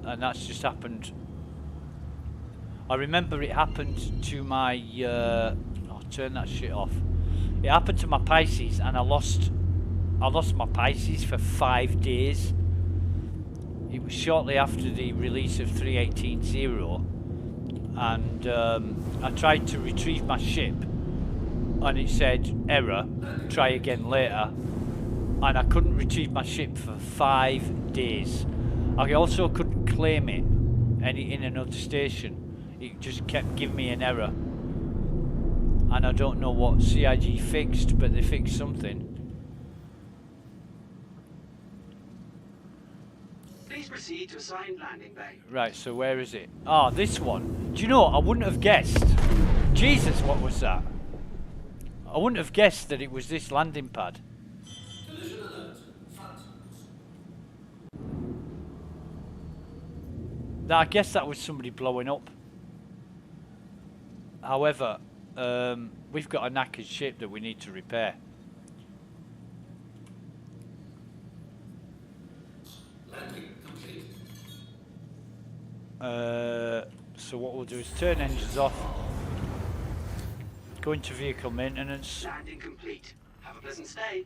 And that's just happened. I remember it happened to my... oh, turn that shit off. It happened to my Pisces, and I lost my Pisces for 5 days. It was shortly after the release of 3.18.0, and I tried to retrieve my ship. And it said, error, try again later. And I couldn't retrieve my ship for 5 days. I also couldn't claim it in another station. It just kept giving me an error. And I don't know what CIG fixed, but they fixed something. Please proceed to assigned landing bay. Right, so where is it? Ah, this one. Do you know, I wouldn't have guessed. Jesus, what was that? I wouldn't have guessed that it was this landing pad. I guess that was somebody blowing up. However, we've got a knackered ship that we need to repair. Landing complete. So what we'll do is turn engines off, go into vehicle maintenance, Landing complete. Have a pleasant stay.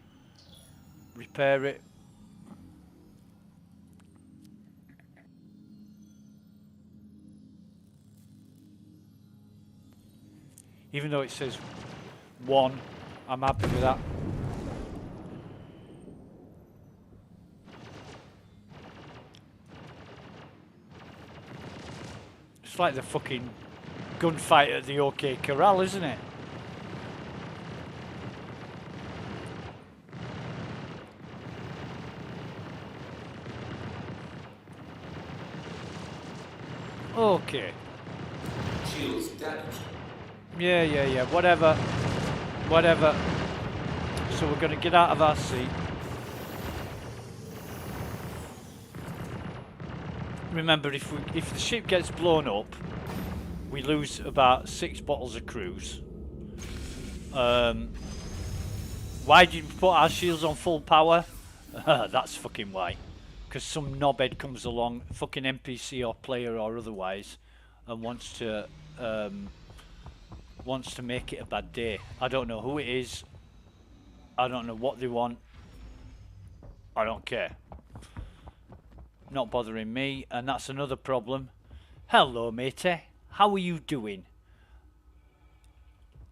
repair it. Even though it says 1, I'm happy with that. It's like the fucking gunfight at the OK Corral, isn't it? Okay. Shields damaged. Yeah, whatever. So we're going to get out of our seat. Remember, if the ship gets blown up, we lose about 6 bottles of cruise. Why did we put our shields on full power? That's fucking why. Because some knobhead comes along, fucking NPC or player or otherwise, and wants to make it a bad day. I don't know who it is. I don't know what they want. I don't care. Not bothering me, and that's another problem. Hello, matey. How are you doing?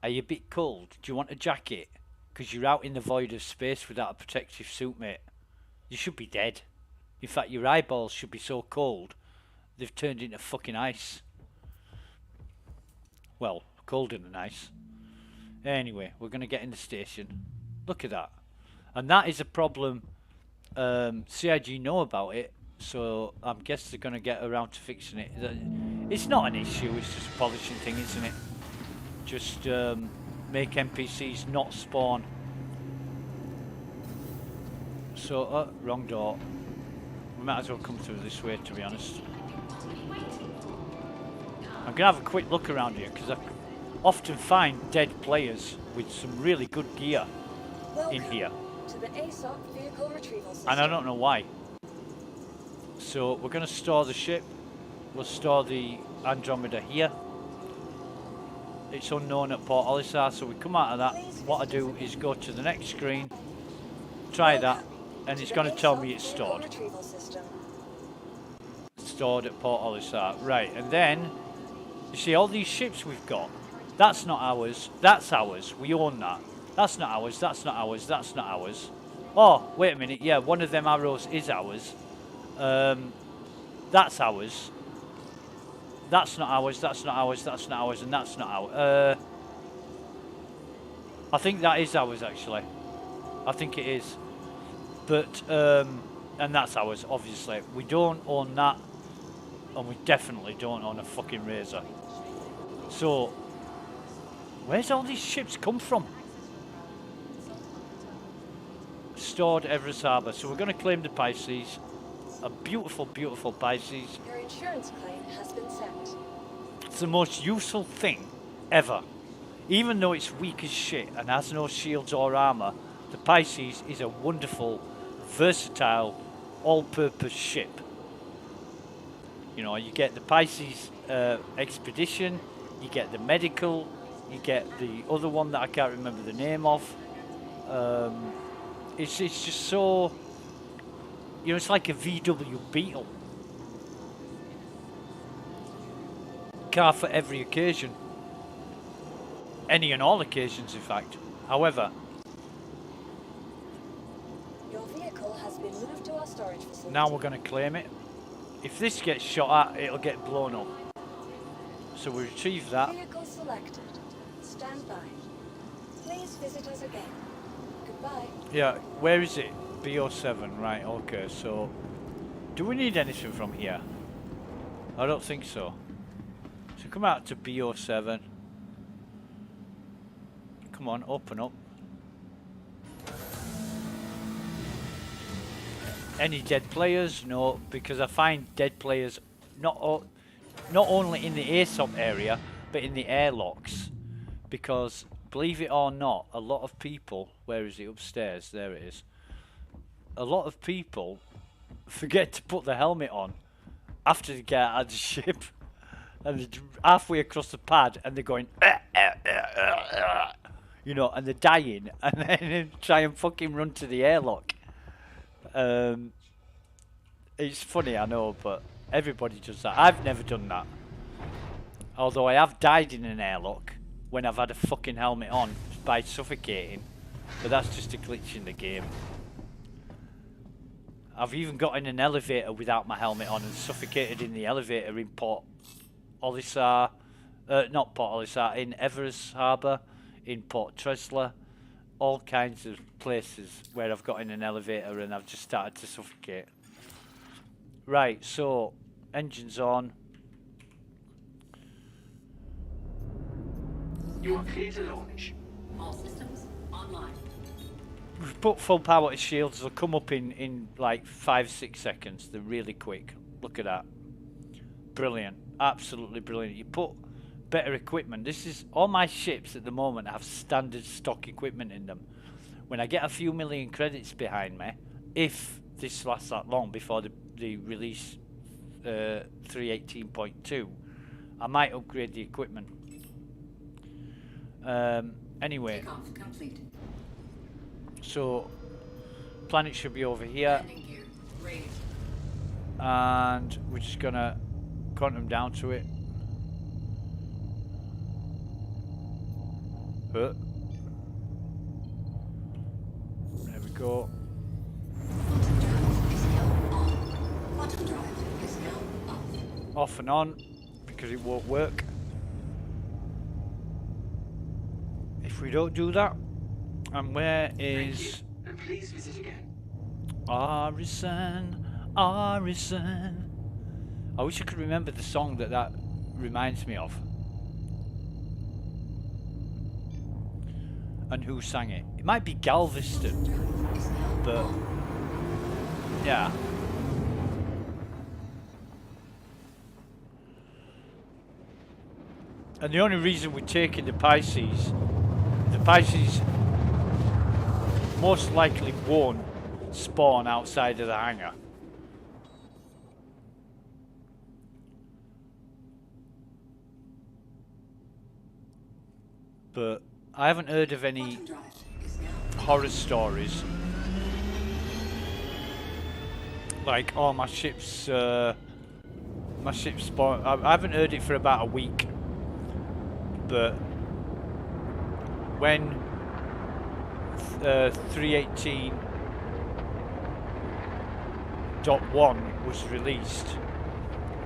Are you a bit cold? Do you want a jacket? Because you're out in the void of space without a protective suit, mate. You should be dead. In fact, your eyeballs should be so cold, they've turned into fucking ice. Well, colder than ice. Anyway, we're going to get in the station. Look at that. And that is a problem. CIG know about it, so I guess they're going to get around to fixing it. It's not an issue, it's just a polishing thing, isn't it? Just make NPCs not spawn. So, wrong door. We might as well come through this way, to be honest. I'm going to have a quick look around here, because I often find dead players with some really good gear in here. To the aUEC vehicle retrieval system. And I don't know why. So we're going to store the ship. We'll store the Andromeda here. It's unknown at Port Olisar, so we come out of that. What I do is go to the next screen, try that, and it's going to tell me it's stored. Stored at Port Olisar. Right, and then, you see all these ships we've got, that's not ours, that's ours, we own that. That's not ours, that's not ours, that's not ours. Oh, wait a minute, yeah, one of them arrows is ours. That's ours. That's not ours, that's not ours, that's not ours, and that's not ours. I think that is ours, actually. I think it is. But, and that's ours, obviously. We don't own that, and we definitely don't own a fucking Razor. So, where's all these ships come from? Stored Everest Harbour. So we're going to claim the Pisces. A beautiful, beautiful Pisces. Your insurance claim has been sent. It's the most useful thing ever. Even though it's weak as shit and has no shields or armour, the Pisces is a wonderful, versatile, all-purpose ship. You know, you get the Pisces expedition, you get the medical, you get the other one that I can't remember the name of. It's just so, you know, it's like a VW Beetle. Car for every occasion. Any and all occasions, in fact. However, Your vehicle has been moved to our storage facility. now we're going to claim it. If this gets shot at, it'll get blown up. So we retrieve that. Vehicle selected. Stand by. Please visit us again. Goodbye. Yeah, where is it? BO7, right, okay, so do we need anything from here? I don't think so. So come out to BO7. Come on, open up. Any dead players? No, because I find dead players not only in the aSOP area, but in the airlocks. because believe it or not, a lot of people, where is it, upstairs, there it is, a lot of people forget to put the helmet on after they get out of the ship, and they're halfway across the pad and they're going you know, and they're dying, and then try and fucking run to the airlock. It's funny, I know, but everybody does that. I've never done that, although I have died in an airlock when I've had a fucking helmet on by suffocating, but that's just a glitch in the game. I've even got in an elevator without my helmet on and suffocated in the elevator in Port Olisar, not Port Olisar, in Everest Harbour, in Port Tresla, all kinds of places where I've got in an elevator and I've just started to suffocate. Right, so engines on. You are clear to launch. All systems online. We've put full power to shields. They'll come up in like 5-6 seconds. They're really quick. Look at that. Brilliant. Absolutely brilliant. You put better equipment. This is all my ships at the moment have standard stock equipment in them. When I get a few million credits behind me, if this lasts that long before the release 3.18.2, I might upgrade the equipment. Anyway, Complete. so planet should be over here, Landing gear raised. and we're just gonna quantum down to it. There we go. Quantum drive is now off. Off and on, because it won't work if we don't do that. And where is And please visit again. Arison? Arison. I wish I could remember the song that reminds me of. And who sang it? It might be Galveston, but yeah. And the only reason we're taking the Pisces most likely won't spawn outside of the hangar. But I haven't heard of any horror stories. Like, oh, my ship's spawn. I haven't heard it for about a week. But when 3.18.1 was released,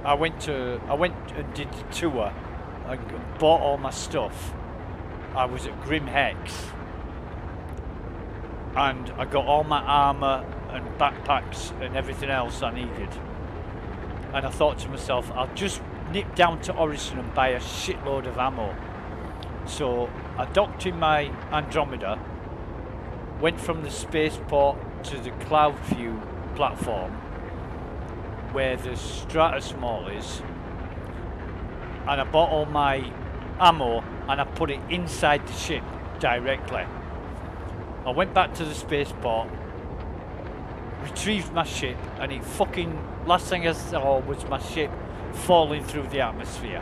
I went and did the tour. I bought all my stuff. I was at Grim Hex, and I got all my armor and backpacks and everything else I needed. And I thought to myself, I'll just nip down to Orison and buy a shitload of ammo. So I docked in my Andromeda, went from the spaceport to the Cloudview platform where the Stratusmall is, and I bought all my ammo and I put it inside the ship directly. I went back to the spaceport, retrieved my ship, and it fucking, last thing I saw was my ship falling through the atmosphere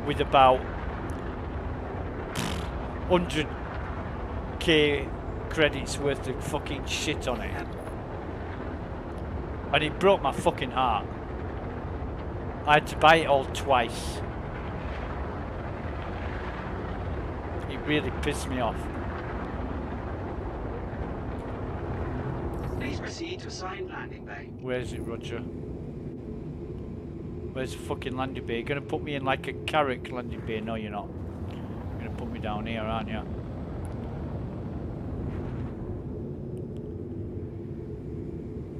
with about 100k credits worth of fucking shit on it, and it broke my fucking heart. I had to buy it all twice. It really pissed me off. Please proceed to assigned landing bay. Where is it, Roger? Where's the fucking landing bay? You're gonna put me in like a Carrick landing bay? No, you're not. You're gonna put me down here, aren't you?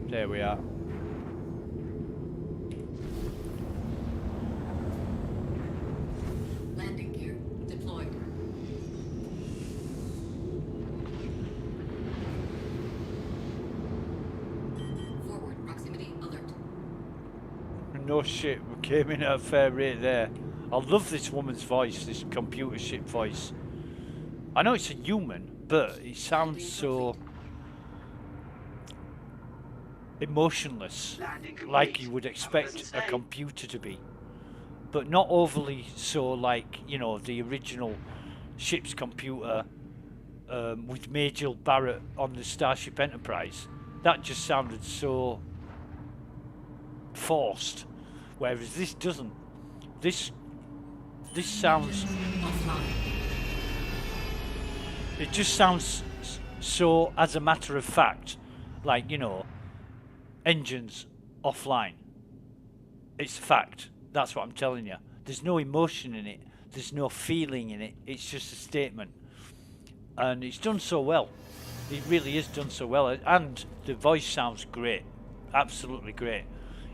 There we are. Landing gear deployed. Forward proximity alert. No shit, we came in at a fair rate there. I love this woman's voice, this computer ship voice. I know it's a human, but it sounds so emotionless, like you would expect a computer to be, but not overly so like, you know, the original ship's computer with Major Barrett on the Starship Enterprise. That just sounded so forced, whereas this doesn't. This sounds, it just sounds so, as a matter of fact, like, you know, engines offline. It's a fact. That's what I'm telling you. There's no emotion in it. There's no feeling in it. It's just a statement. And it's done so well. It really is done so well. And the voice sounds great. Absolutely great.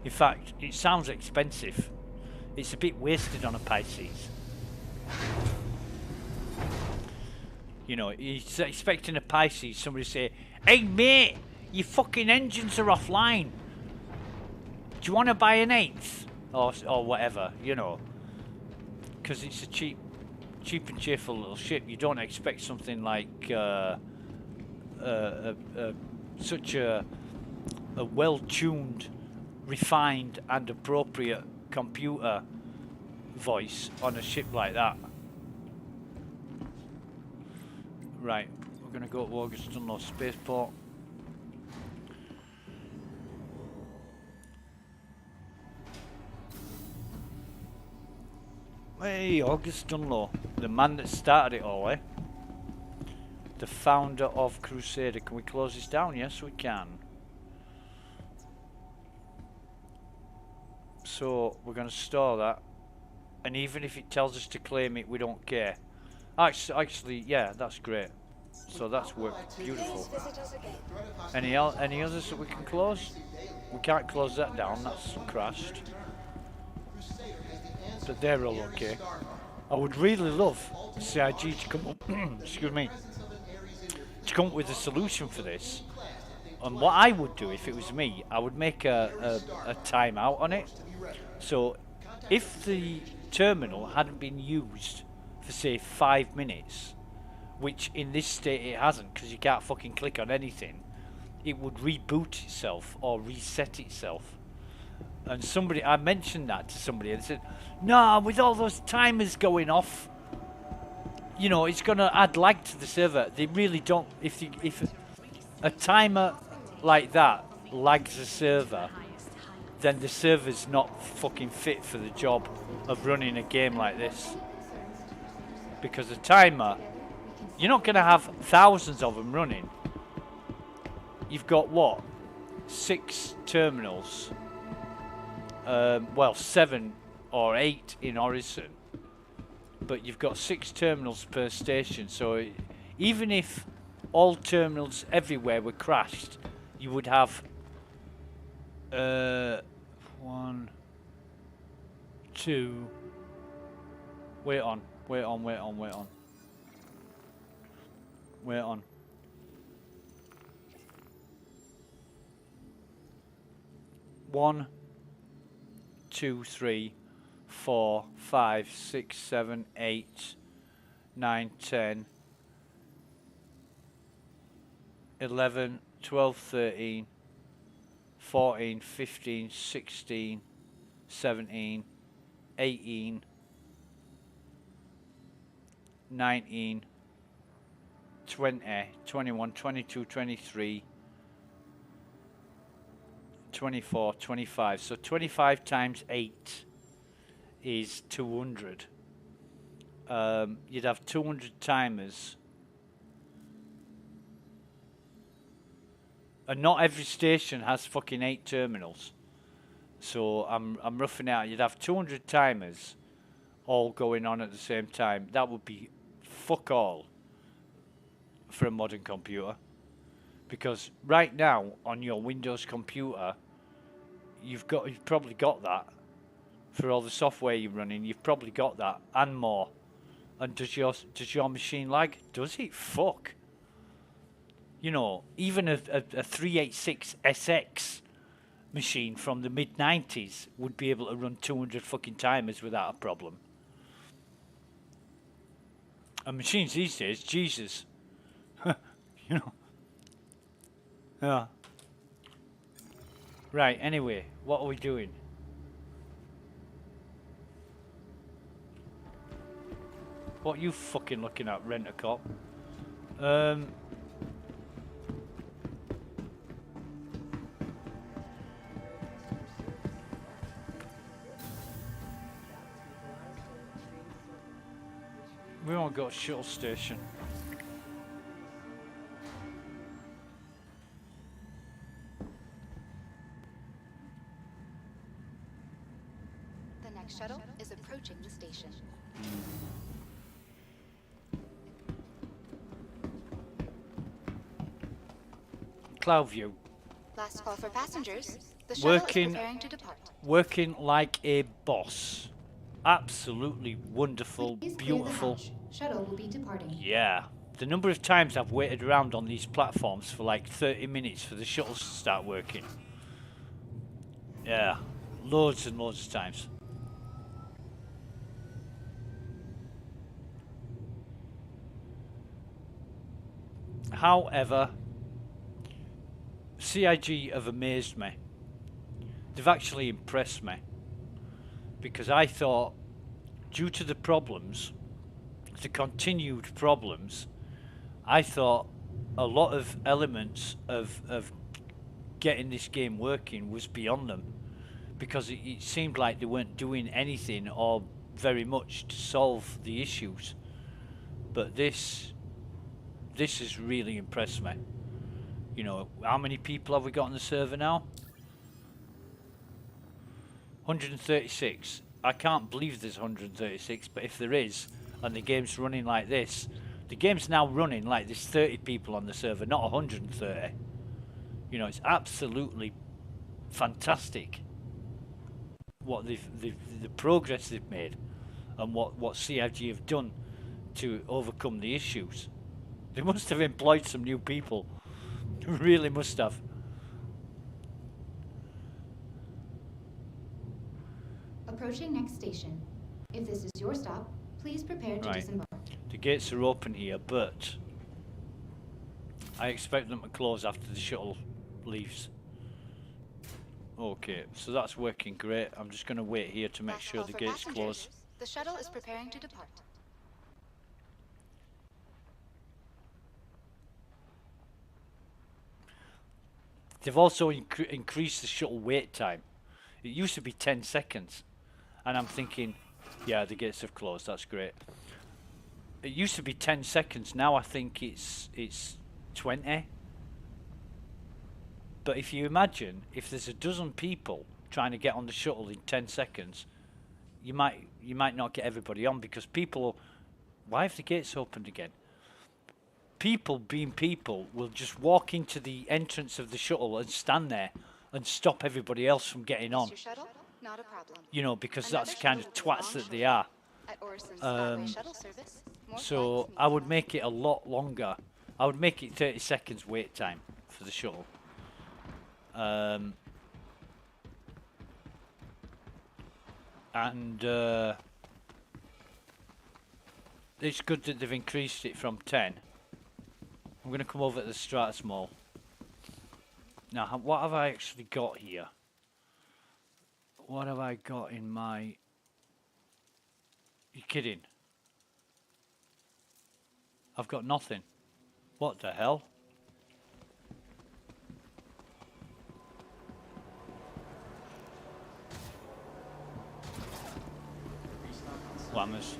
In fact, it sounds expensive. It's a bit wasted on a Pisces. You know, he's expecting a Pisces, somebody say, "Hey mate, your fucking engines are offline. Do you want to buy an 8th?" Or whatever, you know. Because it's a cheap and cheerful little ship. You don't expect something like such a well-tuned, refined and appropriate computer voice on a ship like that. Right, we're going to go to August Dunlop Spaceport. Hey, August Dunlop, the man that started it all, eh? The founder of Crusader. Can we close this down? Yes, we can. So, we're going to store that. And even if it tells us to claim it, we don't care. Actually, yeah, that's great. So that's worked beautiful. Any others that we can close? We can't close that down, that's crashed. But they're all okay. I would really love CIG to come up, excuse me, to come up with a solution for this. And what I would do if it was me, I would make a timeout on it. So if the terminal hadn't been used for say 5 minutes, which in this state it hasn't because you can't fucking click on anything, it would reboot itself or reset itself. And somebody, I mentioned that to somebody and said, "No, with all those timers going off, you know, it's gonna add lag to the server." They really don't. If a timer like that lags a server, then the server's not fucking fit for the job of running a game like this. Because a timer, you're not gonna have thousands of them running. You've got what? 6 terminals. Well, 7 or 8 in Horizon, but you've got 6 terminals per station. So even if all terminals everywhere were crashed, you would have 1, 2. Wait on. 1, 2, 3, 4, 5, 6, 7, 8, 9, 10, 11, 12, 13, 14, 15, 16, 17, 18, 19, 20, 21, 22, 23, 24, 25. So 25 times 8 is 200. You'd have 200 timers. And not every station has fucking 8 terminals. So I'm roughing it out. You'd have 200 timers all going on at the same time. That would be fuck all for a modern computer. Because right now on your Windows computer, you've probably got that for all the software you're running. You've probably got that and more. And does your machine lag? Does it? Fuck. You know, even a 386 SX machine from the mid-90s would be able to run 200 fucking timers without a problem. And machines these days, Jesus. You know. Yeah. Right, anyway, what are we doing? What are you fucking looking at, Rent-A-Cop? We won't go to shuttle station. The next shuttle is approaching the station. Cloudview. Last call for passengers. The shuttle is preparing to depart. Working like a boss. Absolutely wonderful, Please clear the beautiful. hatch. Shuttle will be departing. Yeah. The number of times I've waited around on these platforms for like 30 minutes for the shuttles to start working. Yeah. Loads and loads of times. However, CIG have amazed me. They've actually impressed me. Because I thought, due to the problems, the continued problems, I thought a lot of elements of getting this game working was beyond them. Because it seemed like they weren't doing anything or very much to solve the issues. But this has really impressed me. You know, how many people have we got on the server now? 136. I can't believe there's 136, but if there is, and the game's running like this, the game's now running like there's 30 people on the server, not 130. You know, it's absolutely fantastic what the progress they've made and what CIG have done to overcome the issues. They must have employed some new people. Really must have. Approaching next station. If this is your stop, please prepare to disembark. The gates are open here, but I expect them to close after the shuttle leaves. Okay, so that's working great. I'm just going to wait here to make sure the gates close. The shuttle is preparing to depart. They've also increased the shuttle wait time. It used to be 10 seconds. And I'm thinking, yeah, the gates have closed, that's great. It used to be 10 seconds, now I think it's 20. But if you imagine, if there's a dozen people trying to get on the shuttle in 10 seconds, you might not get everybody on, because people, why have the gates opened again? People being people will just walk into the entrance of the shuttle and stand there and stop everybody else from getting on. Shuttle? Not a problem. You know, because that's the kind of twats that they are. So I would make it a lot longer. I would make it 30 seconds wait time for the shuttle. And it's good that they've increased it from 10. I'm going to come over to the Stratus Mall. Now, what have I actually got here? What have I got in my... You're kidding? I've got nothing. What the hell? Whammers.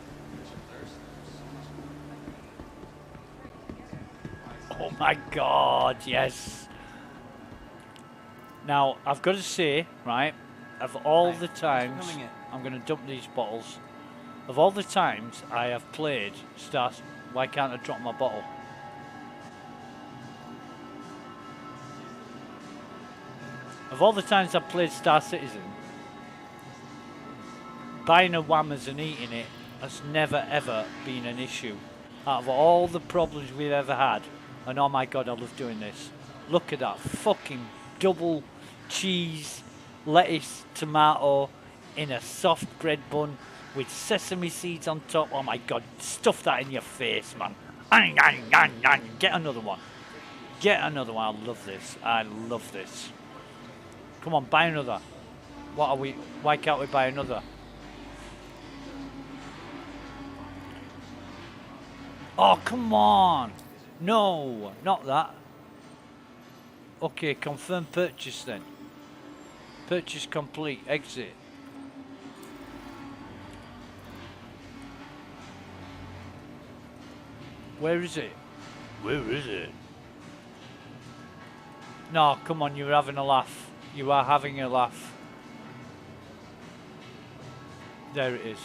Oh my god, yes. Now, I've got to say, right, of all the times, I'm going to dump these bottles. Of all the times I have played Star... Why can't I drop my bottle? Of all the times I've played Star Citizen, buying a Whammers and eating it has never ever been an issue. Out of all the problems we've ever had, and oh my god, I love doing this. Look at that fucking double cheese, lettuce, tomato in a soft bread bun with sesame seeds on top. Oh my god, stuff that in your face, man. Get another one. Get another one. I love this. I love this. Come on, buy another. What are we? Why can't we buy another? Oh, come on. No, not that. Okay, confirm purchase then. Purchase complete. Exit. Where is it? Where is it? No, come on, you're having a laugh. You are having a laugh. There it is.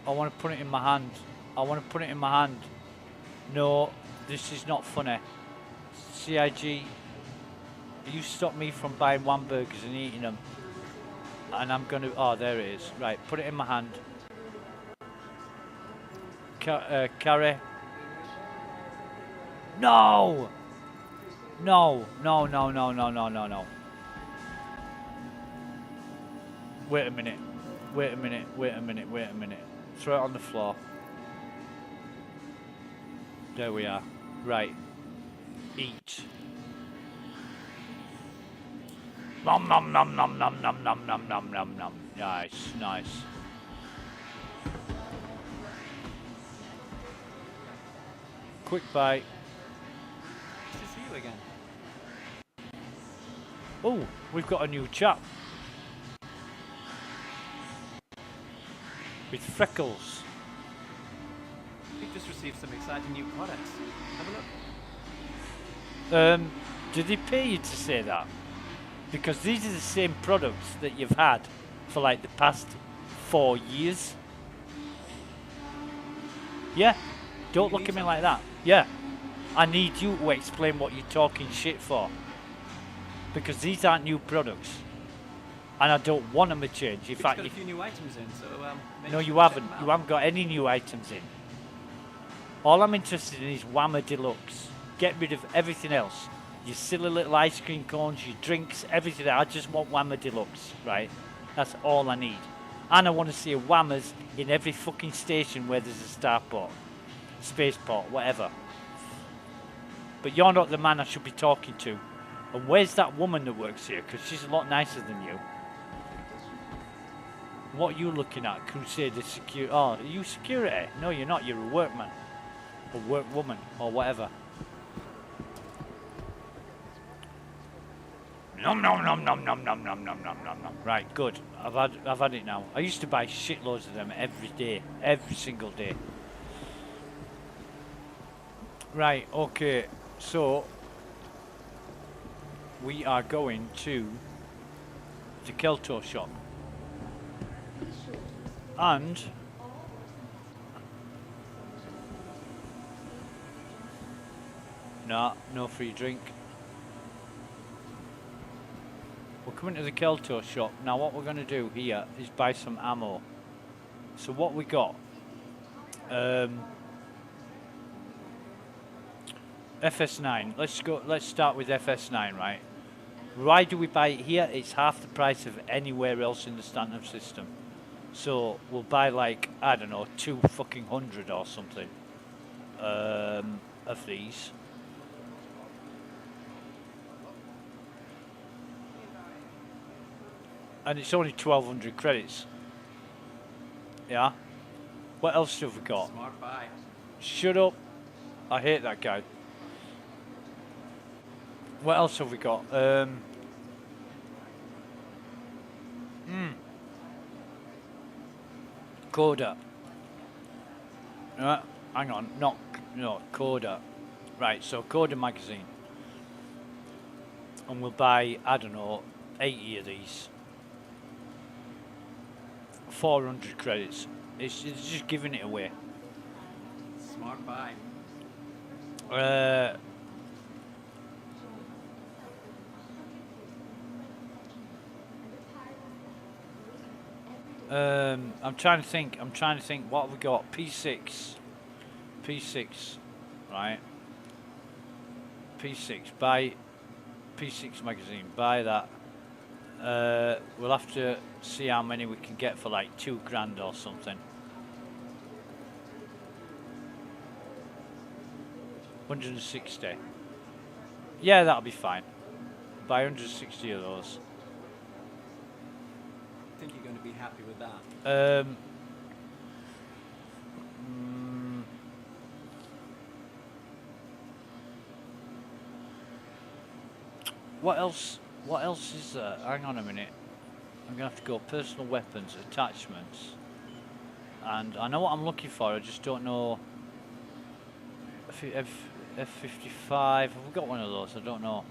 I want to put it in my hand. I want to put it in my hand. No, this is not funny. CIG, you stop me from buying hamburgers and eating them. And I'm going to... Oh, there it is. Right, put it in my hand. Carry. No! No, no, no, no, no, no, no, no. Wait a minute. Wait a minute. Wait a minute. Wait a minute. Throw it on the floor. There we are. Right. Eat. Nom nom nom nom nom nom nom nom nom nom nom. Nice, nice. Quick bite. Nice to see you again. Oh, we've got a new chap. With freckles. We've just received some exciting new products. Have a look. Did they pay you to say that? Because these are the same products that you've had for like the past 4 years. Yeah, don't look at me like that. Yeah, I need you to explain what you're talking shit for. Because these aren't new products. And I don't want them to change. In fact, got a few new items in, so no, you haven't. You haven't got any new items in. All I'm interested in is Whammer Deluxe. Get rid of everything else. Your silly little ice cream cones, your drinks, everything. I just want Whammer Deluxe, right? That's all I need. And I want to see a Whammers in every fucking station where there's a starport, spaceport, whatever. But you're not the man I should be talking to. And where's that woman that works here? Because she's a lot nicer than you. What are you looking at? Crusader security. Oh, are you security? No, you're not. You're a workman. Or workwoman. Or whatever. Nom nom nom nom nom nom nom nom nom nom nom. Right, good. I've had it now. I used to buy shitloads of them every day. Every single day. Right, okay. So we are going to the Kelto shop. And no free drink. We're coming to the Kelto shop. Now what we're going to do here is buy some ammo. So what we got? FS9. Let's start with FS9, right? Why do we buy it here? It's half the price of anywhere else in the Stanton system. So we'll buy like, I don't know, 200 or something of these. And it's only 1,200 credits. Yeah. What else have we got? Smart buy. Shut up. I hate that guy. What else have we got? Coda. Hang on. No, Coda. Right, so Coda magazine. And we'll buy, I don't know, 80 of these. 400 credits. It's just giving it away. Smart buy. I'm trying to think what have we got? P6, right? P6, buy P6 magazine, buy that. We'll have to see how many we can get for like $2,000 or something. 160. Yeah, that'll be fine. Buy 160 of those. I think you're going to be happy with that. What else? What else is there? Hang on a minute. I'm gonna have to go personal weapons, attachments, and I know what I'm looking for. I just don't know. F55. Have we got one of those? I don't know.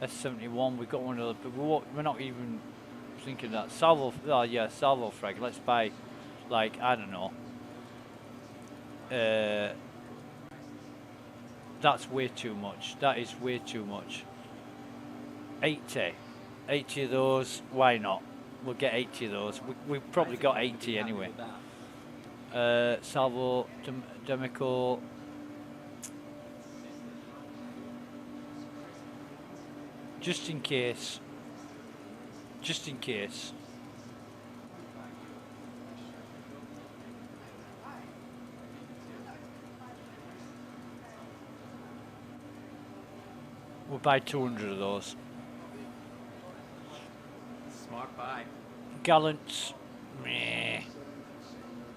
S71. We've got one of those, but we're not even thinking that. Salvo. Oh yeah, salvo frag. Let's buy, like, I don't know. That's way too much. That is way too much. 80 of those. Why not? We'll get 80 of those. We've probably got 80 anyway. Salvo, Demico. Just in case. Just in case. We'll buy 200 of those. Smart buy. Gallant, meh.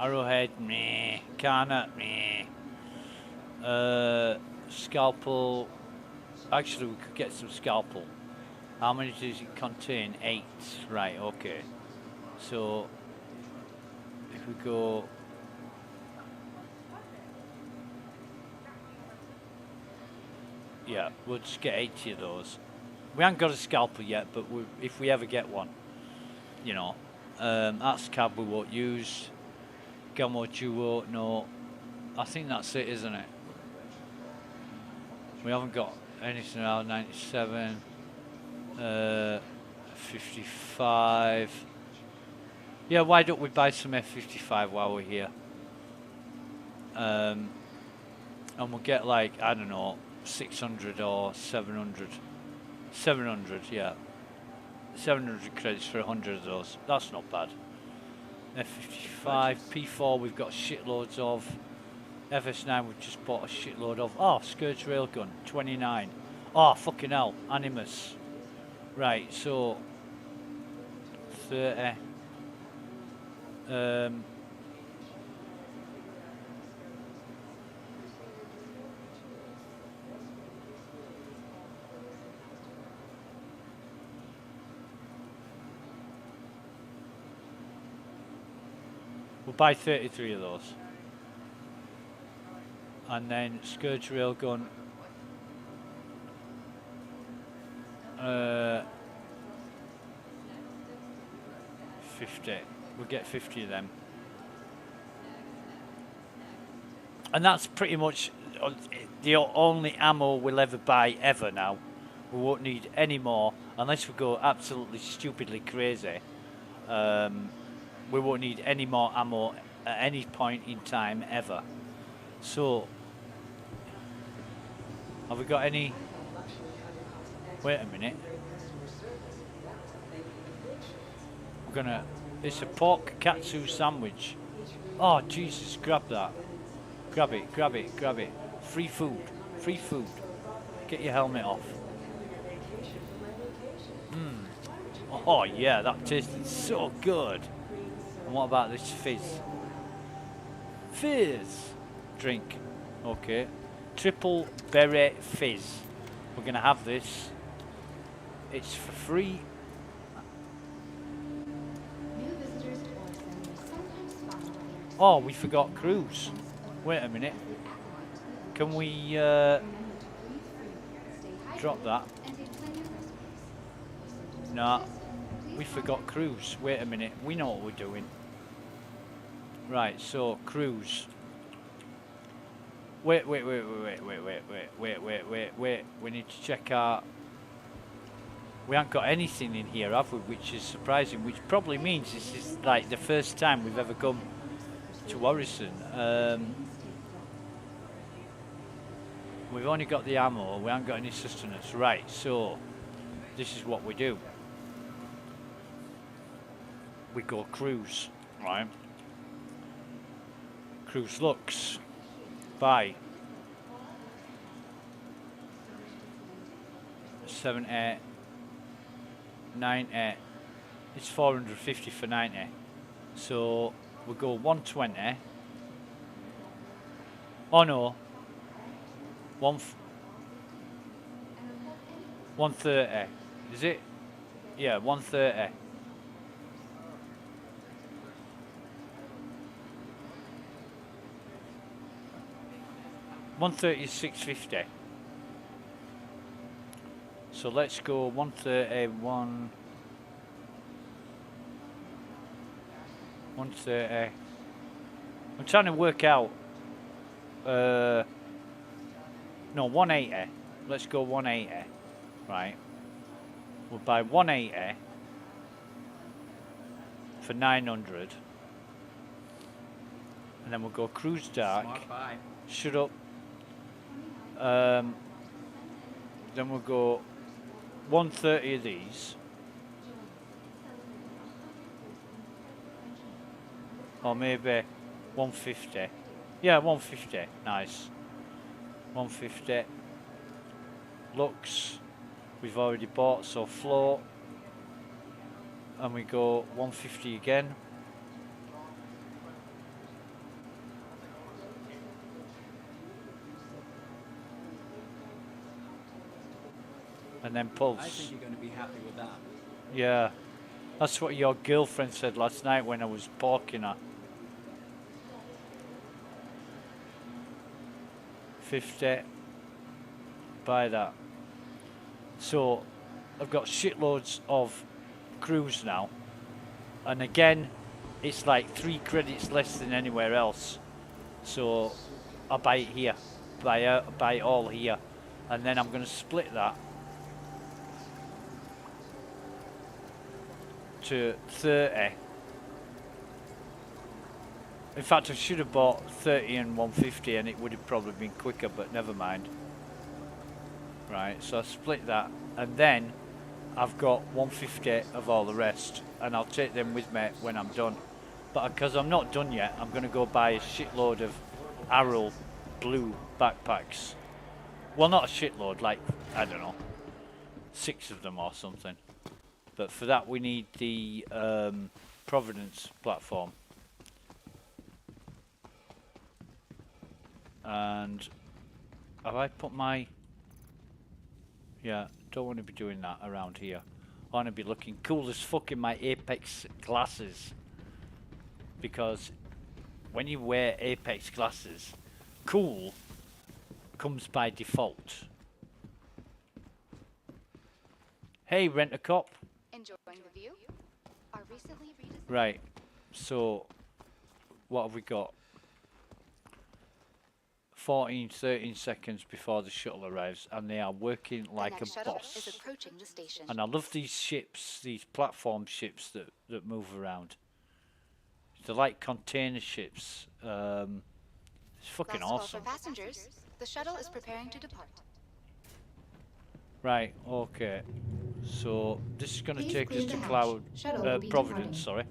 Arrowhead, meh. Carnot, meh. Scalpel. Actually, we could get some scalpel. How many does it contain? 8. Right, okay. So, if we go... Yeah, we'll just get 80 of those. We haven't got a scalpel yet, but if we ever get one, you know. That's cab we won't use. Gamo Duo, no. I think that's it, isn't it? We haven't got anything else. 97. 55. Yeah, why don't we buy some F55 while we're here? And we'll get, like, I don't know, 600 or 700. 700, yeah. 700 credits for 100 of those. That's not bad. F55, P4 we've got shitloads of. FS9 we've just bought a shitload of. Oh, Scourge Railgun, 29. Oh, fucking hell, Animus. Right, so 30. We'll buy 33 of those. And then Scourge Railgun. 50. We'll get 50 of them. And that's pretty much the only ammo we'll ever buy ever now. We won't need any more unless we go absolutely stupidly crazy. We won't need any more ammo at any point in time ever. So, have we got any? Wait a minute. We're gonna. It's a pork katsu sandwich. Oh Jesus! Grab that. Grab it. Grab it. Grab it. Free food. Free food. Get your helmet off. Oh yeah, that tasted so good. And what about this fizz? Fizz. Drink. Okay. Triple berry fizz. We're gonna have this. It's for free. Oh, we forgot cruise. Wait a minute. Can we drop that? Nah. We forgot cruise. Wait a minute. We know what we're doing. Right, so cruise. Wait. We need to check our... We haven't got anything in here, have we? Which is surprising, which probably means this is like the first time we've ever come to Orison. We've only got the ammo, we haven't got any sustenance. Right, so this is what we do. we go cruise, right? Cruise looks. Buy. 70, 90. It's 450 for 90. So we go 120. Oh no. 130. Is it? Yeah, 130. $130 is $650. So let's go 130, 130. I'm trying to work out. No, 180. Let's go 180. Right. We'll buy 180 for 900. And then we'll go cruise dark. Smart buy. Shut up. Then we'll go 130 of these. Or maybe 150. Yeah, 150. Nice. 150. Lux. We've already bought, so float. And we go 150 again. And then pulse. I think you're going to be happy with that. Yeah. That's what your girlfriend said last night when I was porking her. 50. Buy that. So I've got shitloads of cruise now. And again, it's like 3 credits less than anywhere else. So I'll buy it here. Buy it all here. And then I'm going to split that to 30. In fact, I should have bought 30 and 150 and it would have probably been quicker, but never mind. Right, so I split that, and then I've got 150 of all the rest, and I'll take them with me when I'm done. But because I'm not done yet, I'm going to go buy a shitload of Arrow blue backpacks. Well, not a shitload, like, I don't know, 6 of them or something. But for that we need the Providence platform. And have I put my... Yeah, don't want to be doing that around here. I want to be looking cool as fuck in my Apex glasses. Because when you wear Apex glasses, cool comes by default. Hey, Rent-A-Cop. Enjoying the view? Our recently redesigned... Right, so what have we got? 13 seconds before the shuttle arrives, and they are working like a boss. Is approaching the station. And I love these ships, these platform ships that move around. They're like container ships. It's fucking awesome. For passengers, the shuttle is preparing to depart. Right, okay. So this is going to take us to Providence, departing. sorry.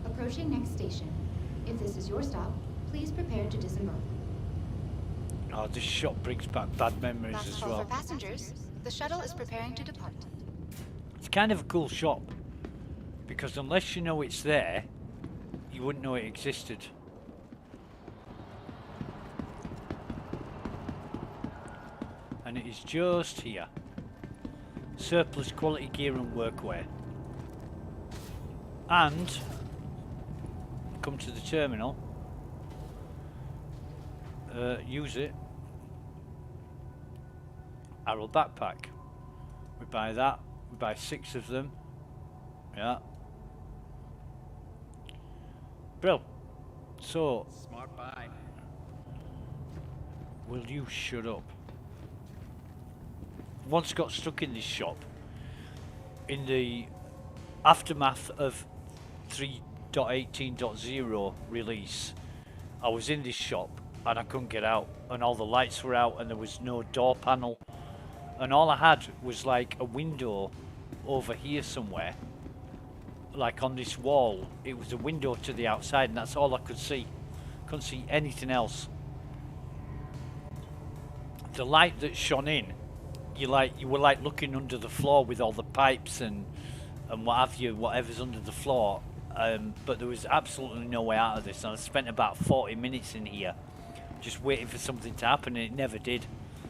Approaching next station. If this is your stop, please prepare to disembark. Oh, this shot brings back bad memories Last as call well. for passengers. The shuttle is preparing to depart. It's kind of a cool shop, because unless you know it's there, you wouldn't know it existed. and it is just here. Surplus quality gear and workwear. And come to the terminal. Use it. Arrow backpack. We buy that. We buy 6 of them. Yeah. Brill. So. Smart buy. Will you shut up? Once got stuck in this shop. In the aftermath of 3.18.0 release, I was in this shop and I couldn't get out, and all the lights were out and there was no door panel, and all I had was like a window over here somewhere, like on this wall. It was a window to the outside and that's all I could see. Couldn't see anything else. The light that shone in, you were like looking under the floor with all the pipes and what have you, whatever's under the floor. But there was absolutely no way out of this, and I spent about 40 minutes in here just waiting for something to happen, and it never did.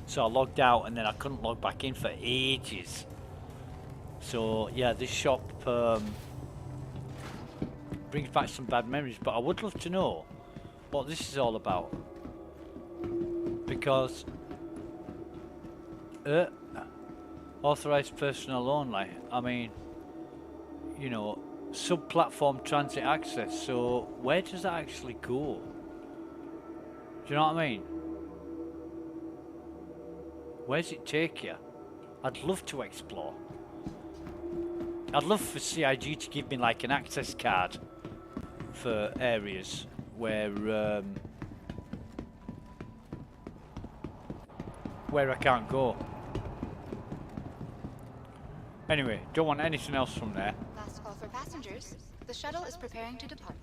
So I logged out and then I couldn't log back in for ages. So yeah, this shop brings back some bad memories, but I would love to know what this is all about, because authorized personnel only. I mean, you know, sub-platform transit access, so where does that actually go? Do you know what I mean? Where does it take you? I'd love to explore. I'd love for CIG to give me like an access card for areas where I can't go. Anyway, don't want anything else from there. Last call for passengers. The shuttle is preparing to depart.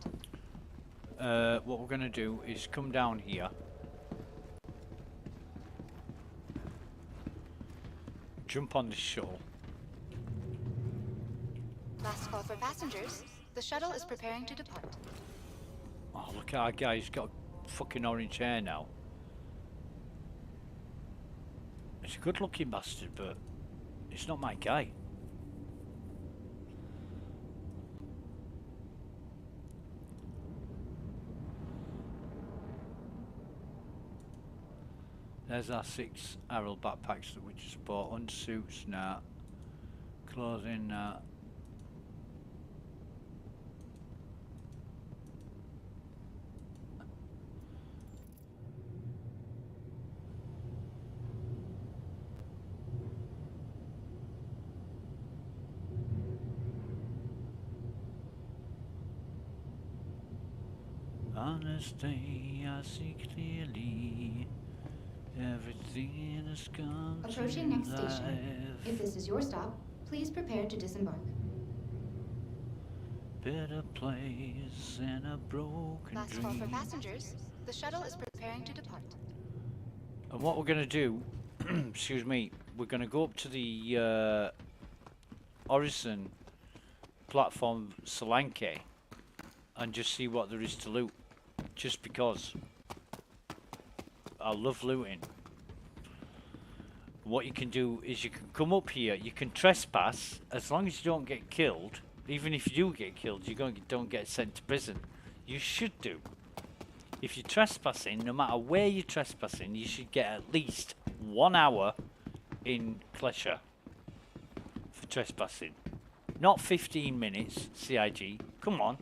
What we're gonna do is come down here. Jump on this shuttle. Last call for passengers. The shuttle is preparing to depart. Oh, look at our guy, he's got a fucking orange hair now. He's a good looking bastard, but it's not my guy. There's our 6 Arrow backpacks that we just bought. Unsuits, nah. Clothing, nah. Honestly, I see clearly. Everything has come Approaching to next life. station. If this is your stop, please prepare to disembark. Better place than a broken Last dream. call for passengers. The shuttle is preparing to depart. And what we're going to do, excuse me, we're going to go up to the Orison platform Solanke and just see what there is to loot. Just because I love looting. What you can do is you can come up here, you can trespass, as long as you don't get killed. Even if you do get killed, you don't get sent to prison. You should do. If you're trespassing, no matter where you're trespassing, you should get at least 1 hour in Klesha for trespassing. Not 15 minutes, CIG. Come on.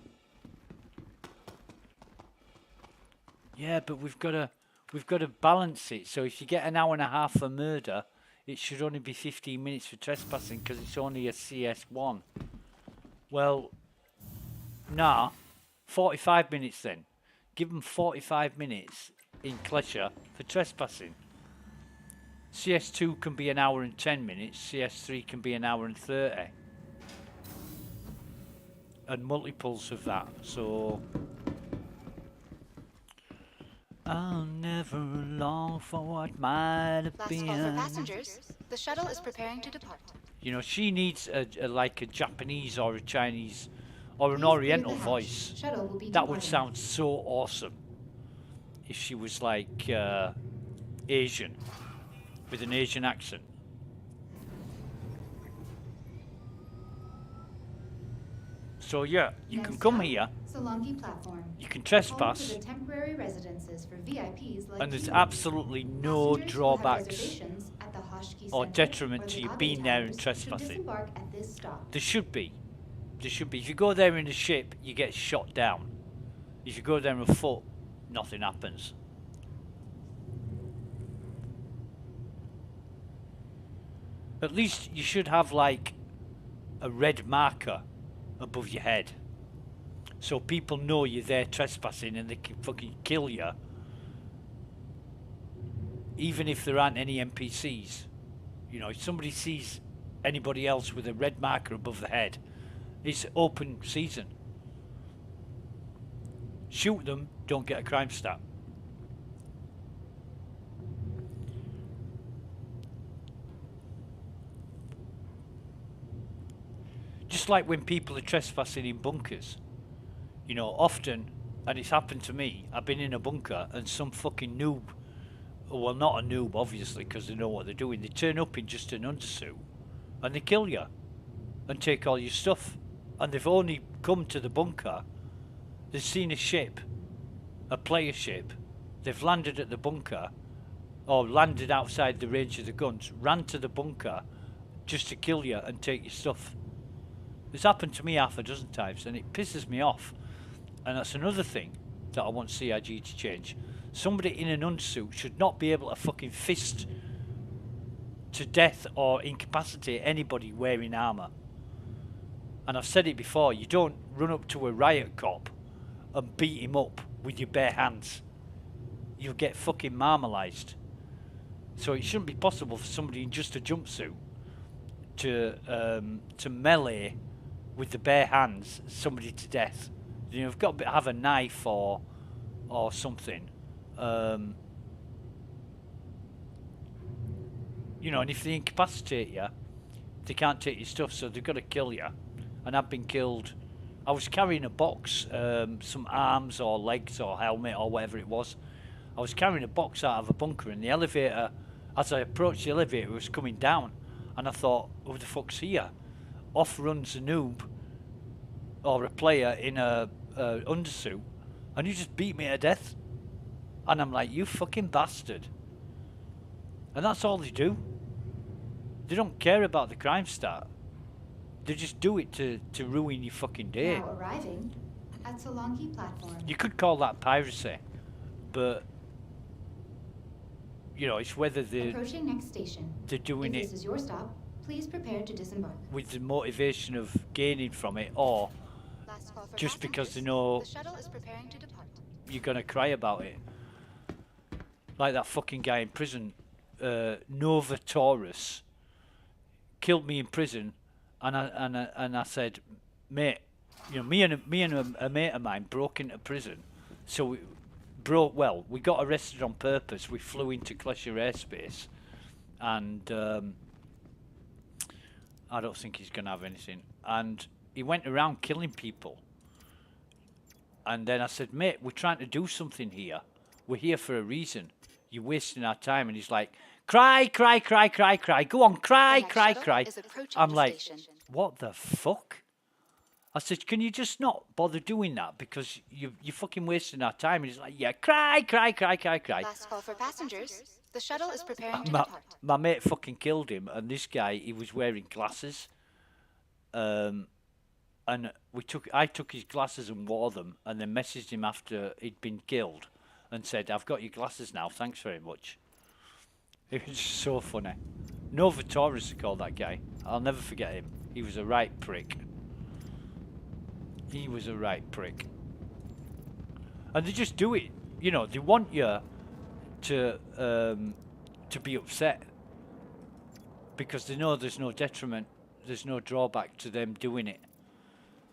Yeah, but we've got to balance it. So if you get an hour and a half for murder, it should only be 15 minutes for trespassing because it's only a CS1. Well, nah, 45 minutes then. Give them 45 minutes in Klesha for trespassing. CS2 can be an hour and 10 minutes. CS3 can be an hour and 30. And multiples of that, so... I'll never long for what might have been. Last call for passengers. The shuttle is preparing to depart. You know, she needs like a Japanese or a Chinese or an Oriental voice. Shuttle will be that would departing. sound so awesome if she was like Asian. with an Asian accent. So yeah, you can come here. Solanki platform. You can Home trespass. to the temporary residences for VIPs like And there's you. absolutely no Passengers who have drawbacks reservations at the Hoshki or Center detriment or to the you Abe being there and Towers should trespassing. disembark at this stop. There should be. There should be. If you go there in a ship, you get shot down. If you go there on foot, nothing happens. At least you should have like a red marker above your head, so people know you're there trespassing and they can fucking kill you, even if there aren't any NPCs. You know, if somebody sees anybody else with a red marker above the head, it's open season. Shoot them, don't get a crime stat. Just like when people are trespassing in bunkers, you know, often, and it's happened to me, I've been in a bunker and some fucking noob, well, not a noob obviously because they know what they're doing, they turn up in just an undersuit and they kill you and take all your stuff. And they've only come to the bunker, they've seen a ship, a player ship, they've landed at the bunker or landed outside the range of the guns, ran to the bunker just to kill you and take your stuff. It's happened to me half a dozen times and it pisses me off. And that's another thing that I want CIG to change. Somebody in an unsuit should not be able to fucking fist to death or incapacitate anybody wearing armour. And I've said it before, you don't run up to a riot cop and beat him up with your bare hands. You'll get fucking marmalised. So it shouldn't be possible for somebody in just a jumpsuit to melee with the bare hands somebody to death. You know, you've got to have a knife or something. You know, and if they incapacitate you, they can't take your stuff, so they've got to kill you. And I've been killed. I was carrying a box, some arms or legs or helmet or whatever it was. I was carrying a box out of a bunker, and the elevator, as I approached the elevator, was coming down. And I thought, who the fuck's here? Off runs a noob or a player in a undersuit, and you just beat me to death. And I'm like, you fucking bastard. And that's all they do. They don't care about the crime stat. They just do it to ruin your fucking day. Now arriving at Solanki platform. You could call that piracy, but you know, it's whether Approaching next station. they're doing if it this is your stop, please prepare to disembark. with the motivation of gaining from it, or just because they know The shuttle is preparing to depart. you're gonna cry about it. Like that fucking guy in prison, Nova Taurus, killed me in prison, and I said, mate, you know, me and a mate of mine broke into prison, so we got arrested on purpose. We flew into Kleshire airspace, and I don't think he's gonna have anything. And he went around killing people. And then I said, mate, we're trying to do something here. We're here for a reason. You're wasting our time. And he's like, cry, cry, cry, cry, cry. Go on, cry, cry, cry. I'm like, what the fuck? I said, can you just not bother doing that? Because you're fucking wasting our time. And he's like, yeah, cry, cry, cry, cry, cry. Last call for passengers. The shuttle is preparing to depart. My mate fucking killed him. And this guy, he was wearing glasses. And I took his glasses and wore them, and then messaged him after he'd been killed and said, I've got your glasses now, thanks very much. It was so funny. Nova Taurus called that guy. I'll never forget him. He was a right prick. He was a right prick. And they just do it, you know, they want you to be upset because they know there's no detriment, there's no drawback to them doing it.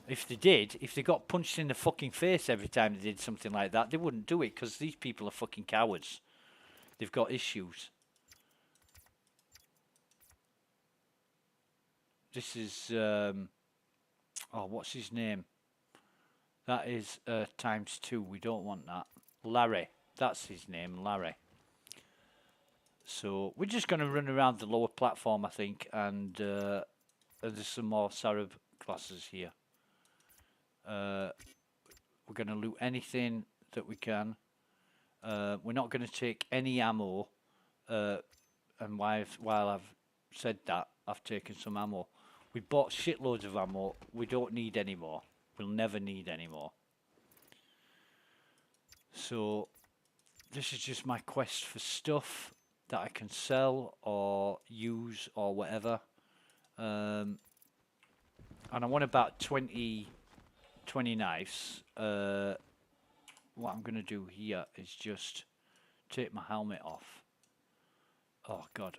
If they got punched in the fucking face every time they did something like that, they wouldn't do it, because these people are fucking cowards. They've got issues. This is, what's his name? That is ×2. We don't want that. Larry. That's his name, Larry. So we're just going to run around the lower platform, I think, and there's some more Sarab classes here. We're going to loot anything that we can. We're not going to take any ammo, and while I've said that, I've taken some ammo. We bought shitloads of ammo. We don't need any more. We'll never need any more. So this is just my quest for stuff that I can sell or use or whatever. And I want about 20 knives. What I'm going to do here is just take my helmet off. Oh God.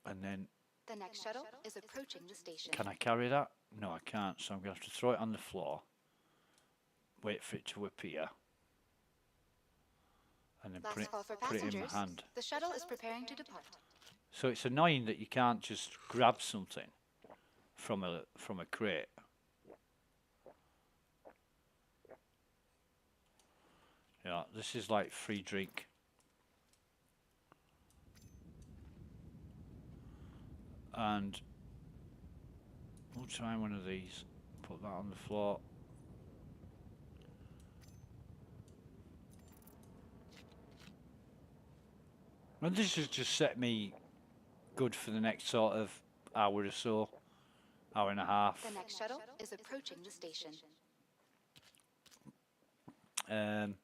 And then The next shuttle is approaching the station. can I carry that? No, I can't. So I'm going to have to throw it on the floor. Wait for it to appear. And then Last call for put it in my passengers. hand. The shuttle is preparing to depart. So it's annoying that you can't just grab something from a crate. Yeah, this is like free drink. And we'll try one of these. Put that on the floor. And this has just set me good for the next sort of hour or so. Hour and a half. The next shuttle is approaching the station. And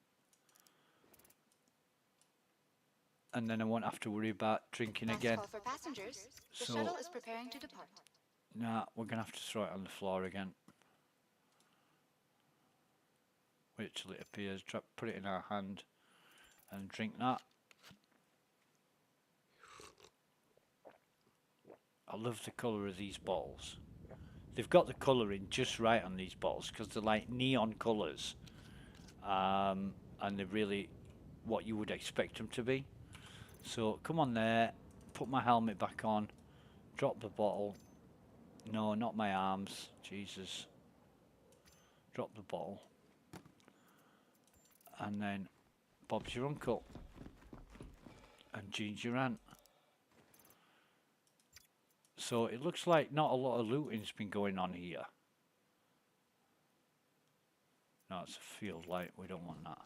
then I won't have to worry about drinking again. Last call for passengers. The So, shuttle is preparing to depart. nah, we're going to have to throw it on the floor again. Wait till it appears. Put it in our hand and drink that. I love the colour of these bottles. They've got the colouring just right on these bottles because they're like neon colours. And they're really what you would expect them to be. So come on there, put my helmet back on, drop the bottle. No, not my arms, Jesus. Drop the bottle. And then Bob's your uncle. And Jean's your aunt. So it looks like not a lot of looting's been going on here. No, it's a field light, we don't want that.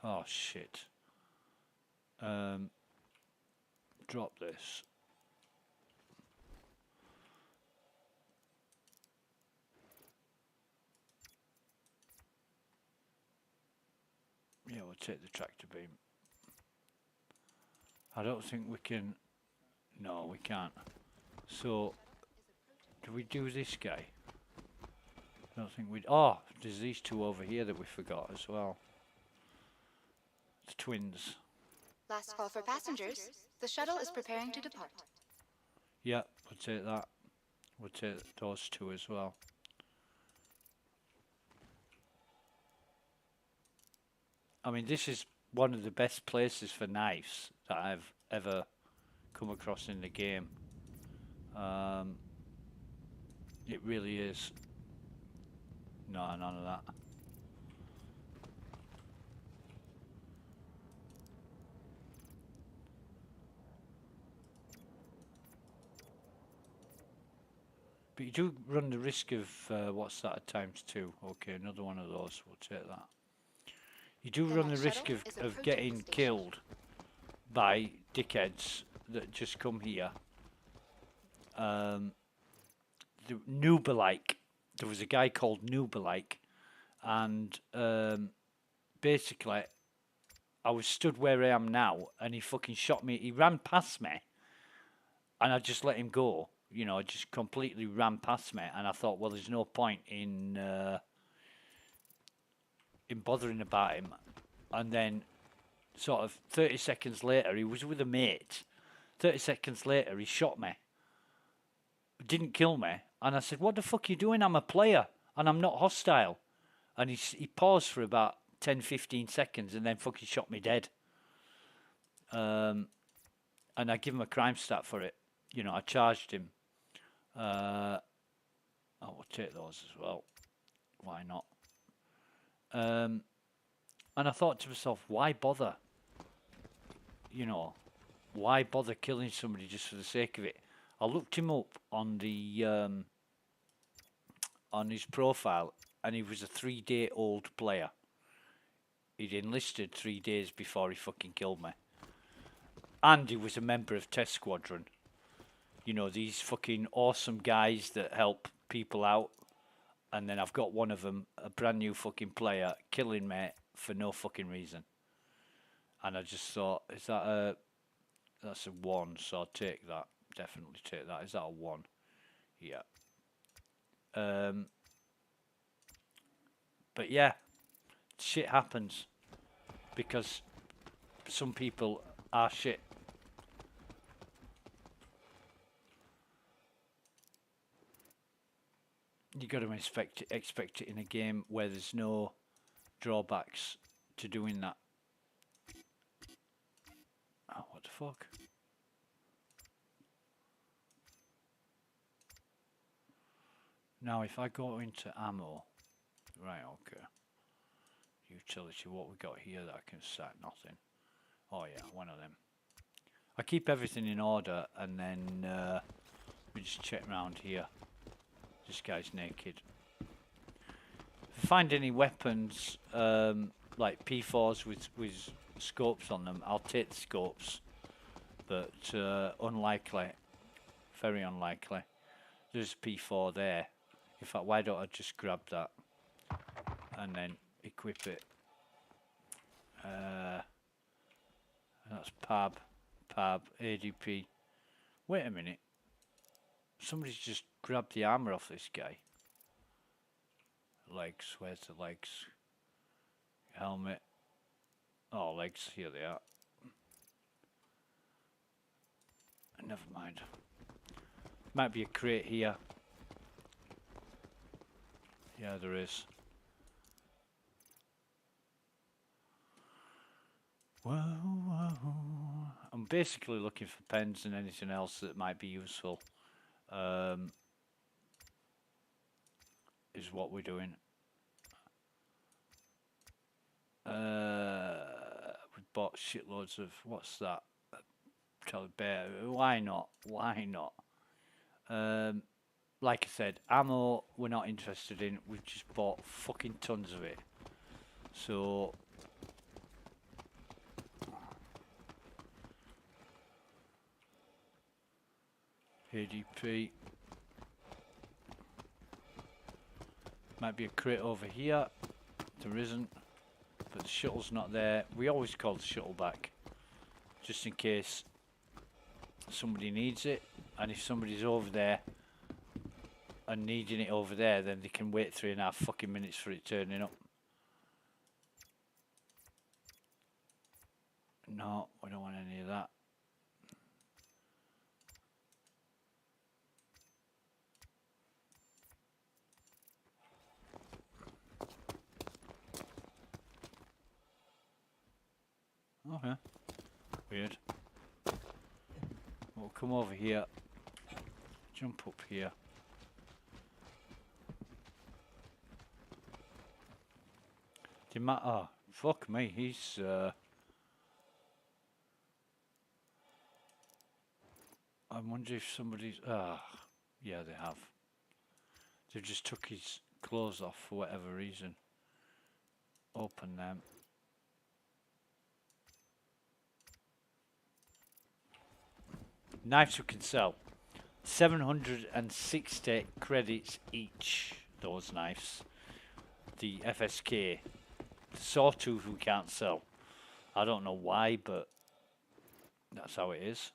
Oh shit. Drop this. Yeah, we'll take the tractor beam. I don't think we can. No, we can't. So, do we do this guy? I don't think we'd. Oh, there's these two over here that we forgot as well. The twins. Last call for passengers. The shuttle is preparing to depart. Yeah, we'll take that. We'll take those two as well. I mean, this is one of the best places for knives that I've ever come across in the game. It really is. No, none of that. But you do run the risk of, what's that, ×2? Okay, another one of those, we'll take that. You do run the risk of getting killed by dickheads that just come here. The Noobalike, there was a guy called Noobalike, and basically I was stood where I am now, and he fucking shot me. He ran past me, and I just let him go. You know, just completely ran past me, and I thought, well, there's no point in bothering about him. And then, sort of 30 seconds later, he was with a mate. 30 seconds later, he shot me. Didn't kill me, and I said, "What the fuck are you doing? I'm a player, and I'm not hostile." And he paused for about 10-15 seconds, and then fucking shot me dead. And I give him a crime stat for it. You know, I charged him. I will take those as well. Why not? And I thought to myself, why bother? You know, why bother killing somebody just for the sake of it? I looked him up on the on his profile, and he was a 3-day-old player. He'd enlisted 3 days before he fucking killed me. And he was a member of Test Squadron. You know, these fucking awesome guys that help people out. And then I've got one of them, a brand new fucking player, killing me for no fucking reason. And I just thought, is that a... That's a 1, so I'll take that. Definitely take that. Is that a 1? Yeah. But yeah, shit happens. Because some people are shit. You got to expect it in a game where there's no drawbacks to doing that. Oh, what the fuck? Now, if I go into ammo, right? Okay. Utility. What we got here that I can set? Nothing. Oh yeah, one of them. I keep everything in order, and then we just check around here. This guy's naked. If I find any weapons like P4s with scopes on them, I'll take the scopes. But unlikely, very unlikely. There's a P4 there. In fact, why don't I just grab that and then equip it? That's PAB, ADP. Wait a minute. Somebody's just grabbed the armor off this guy. Legs, where's the legs? Helmet. Oh, legs, here they are. Never mind. Might be a crate here. Yeah, there is. Whoa, whoa. I'm basically looking for pens and anything else that might be useful. Is what we're doing. We bought shitloads of, what's that? Bear. Why not? Why not? Like I said, ammo we're not interested in. We've just bought fucking tons of it. So ADP. Might be a crate over here. There isn't. But the shuttle's not there. We always call the shuttle back. Just in case somebody needs it. And if somebody's over there and needing it over there, then they can wait 3.5 fucking minutes for it turning up. No, we don't want any of that. Okay. Weird. We'll come over here. Jump up here. Oh, fuck me. He's I wonder if somebody's yeah, they have. They've just took his clothes off for whatever reason. Open them. Knives we can sell. 760 credits each, those knives. The FSK. The sawtooth we can't sell. I don't know why, but that's how it is.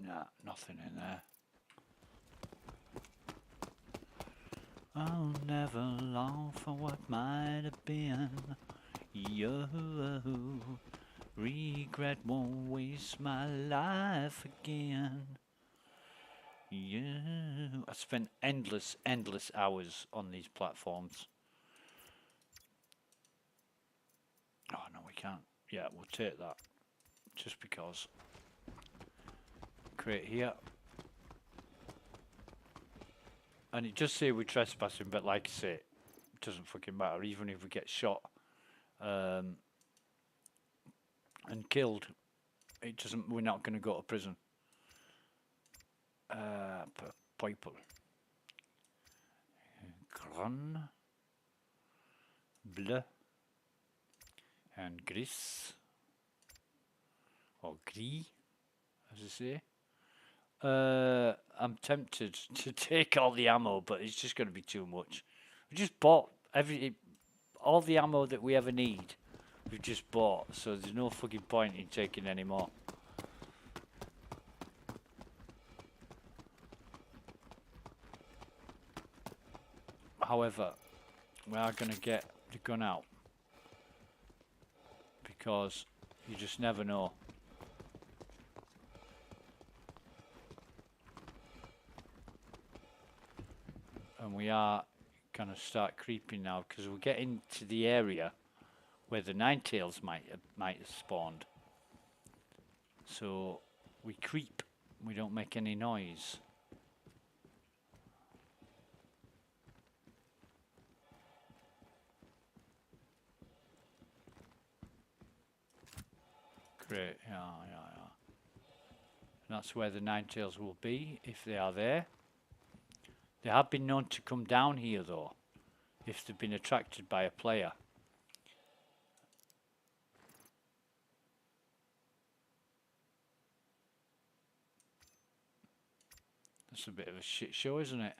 Nah, nothing in there. I'll never long for what might have been. Yo, regret won't waste my life again. Yeah, I spent endless hours on these platforms. Oh no, we can't. Yeah, we'll take that. Just because. Crate here. And it does say we're trespassing, but like I say, it doesn't fucking matter. Even if we get shot and killed, it doesn't. We're not going to go to prison. Purple. Grun. Bleu. And gris. Or gris, as I say. I'm tempted to take all the ammo, but it's just going to be too much. We just bought all the ammo that we ever need. We've just bought, so there's no fucking point in taking any more. However, we are going to get the gun out because you just never know. And we are going to start creeping now because we're getting to the area where the Ninetails might have spawned. So we creep. We don't make any noise. Great, yeah. And that's where the Ninetails will be if they are there. They have been known to come down here though, if they've been attracted by a player. That's a bit of a shit show, isn't it?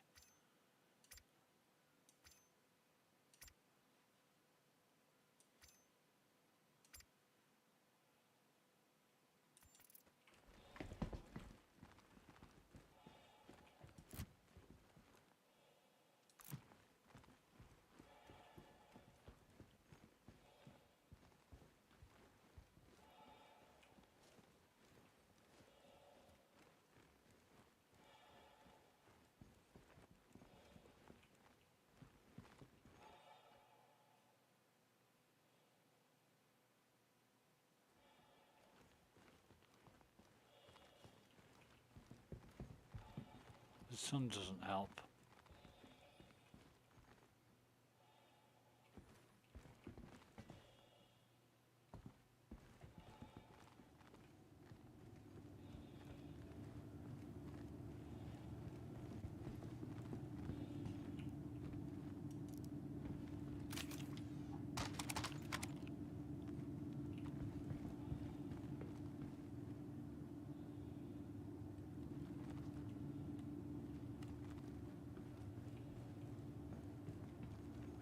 The sun doesn't help.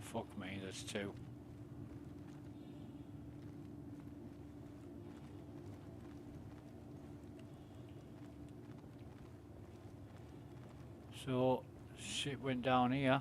Fuck me, there's two. So, shit went down here.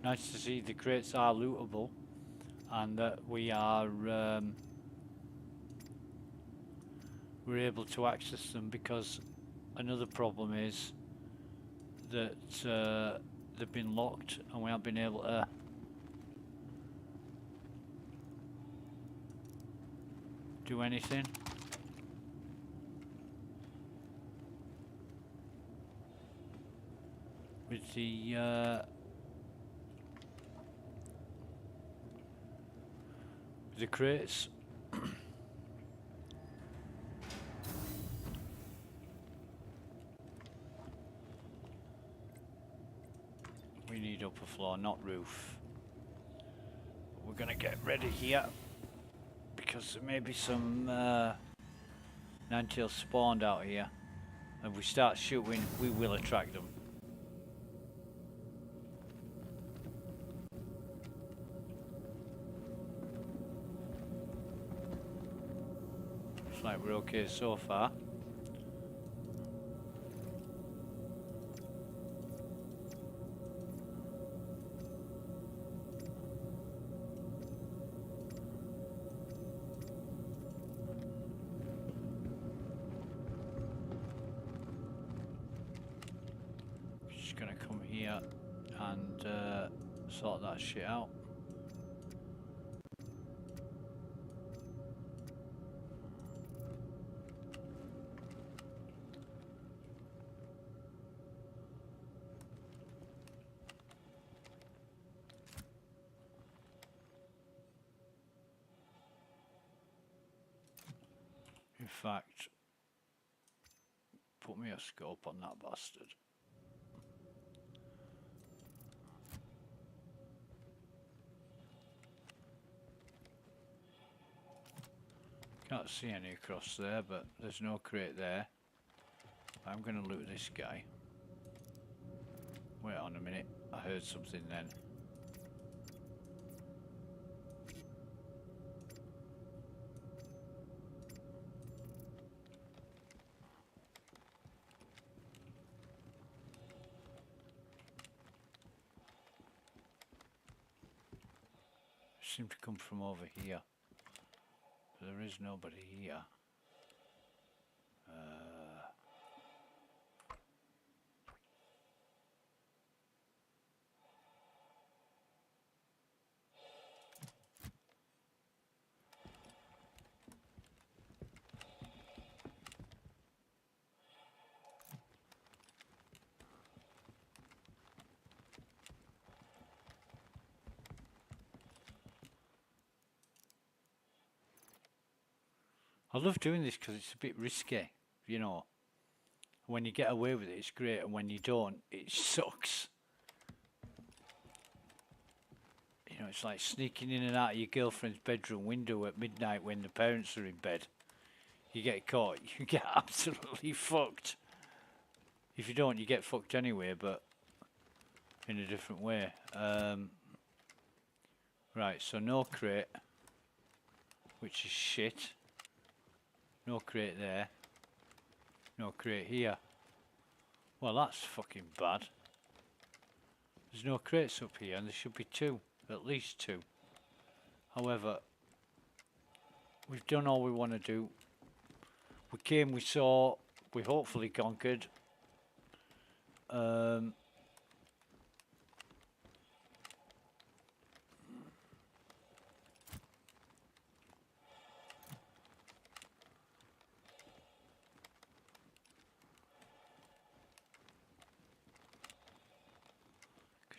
Nice to see the crates are lootable and that we are we're able to access them, because another problem is that they've been locked and we haven't been able to do anything. With the crates. We need upper floor, not roof. gonna get ready here because there may be some nine-tails spawned out here. And if we start shooting, we will attract them. Looks like we're okay so far. Gonna come here and sort that shit out. In fact, put me a scope on that bastard. Can't see any across there, but there's no crate there. I'm going to loot this guy. Wait on a minute, I heard something then. Seemed to come from over here. There is nobody here. I love doing this because it's a bit risky, you know. When you get away with it, it's great, and when you don't, it sucks. You know, it's like sneaking in and out of your girlfriend's bedroom window at midnight when the parents are in bed. You get caught, you get absolutely fucked. If you don't, you get fucked anyway, but in a different way. Right, so no crate, which is shit. No crate there. No crate here. Well, that's fucking bad. There's no crates up here, and there should be two. At least two. However, we've done all we want to do. We came, we saw, we hopefully conquered.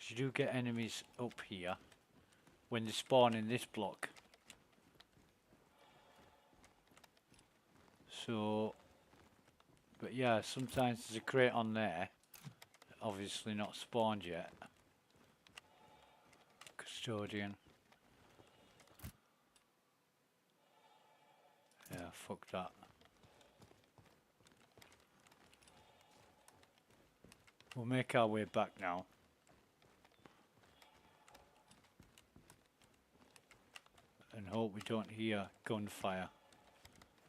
You do get enemies up here when they spawn in this block. So, but yeah, sometimes there's a crate on there, obviously not spawned yet. Custodian. Yeah, fuck that. We'll make our way back now. And hope we don't hear gunfire.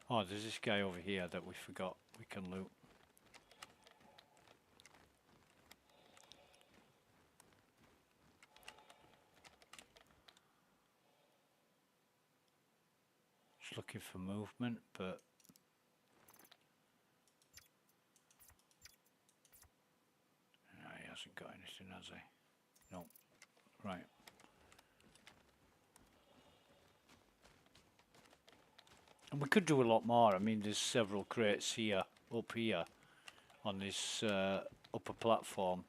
Oh, there's this guy over here that we forgot we can loot. Just looking for movement, but no, he hasn't got anything, has he? No. Right. And we could do a lot more. I mean, there's several crates here, up here, on this upper platform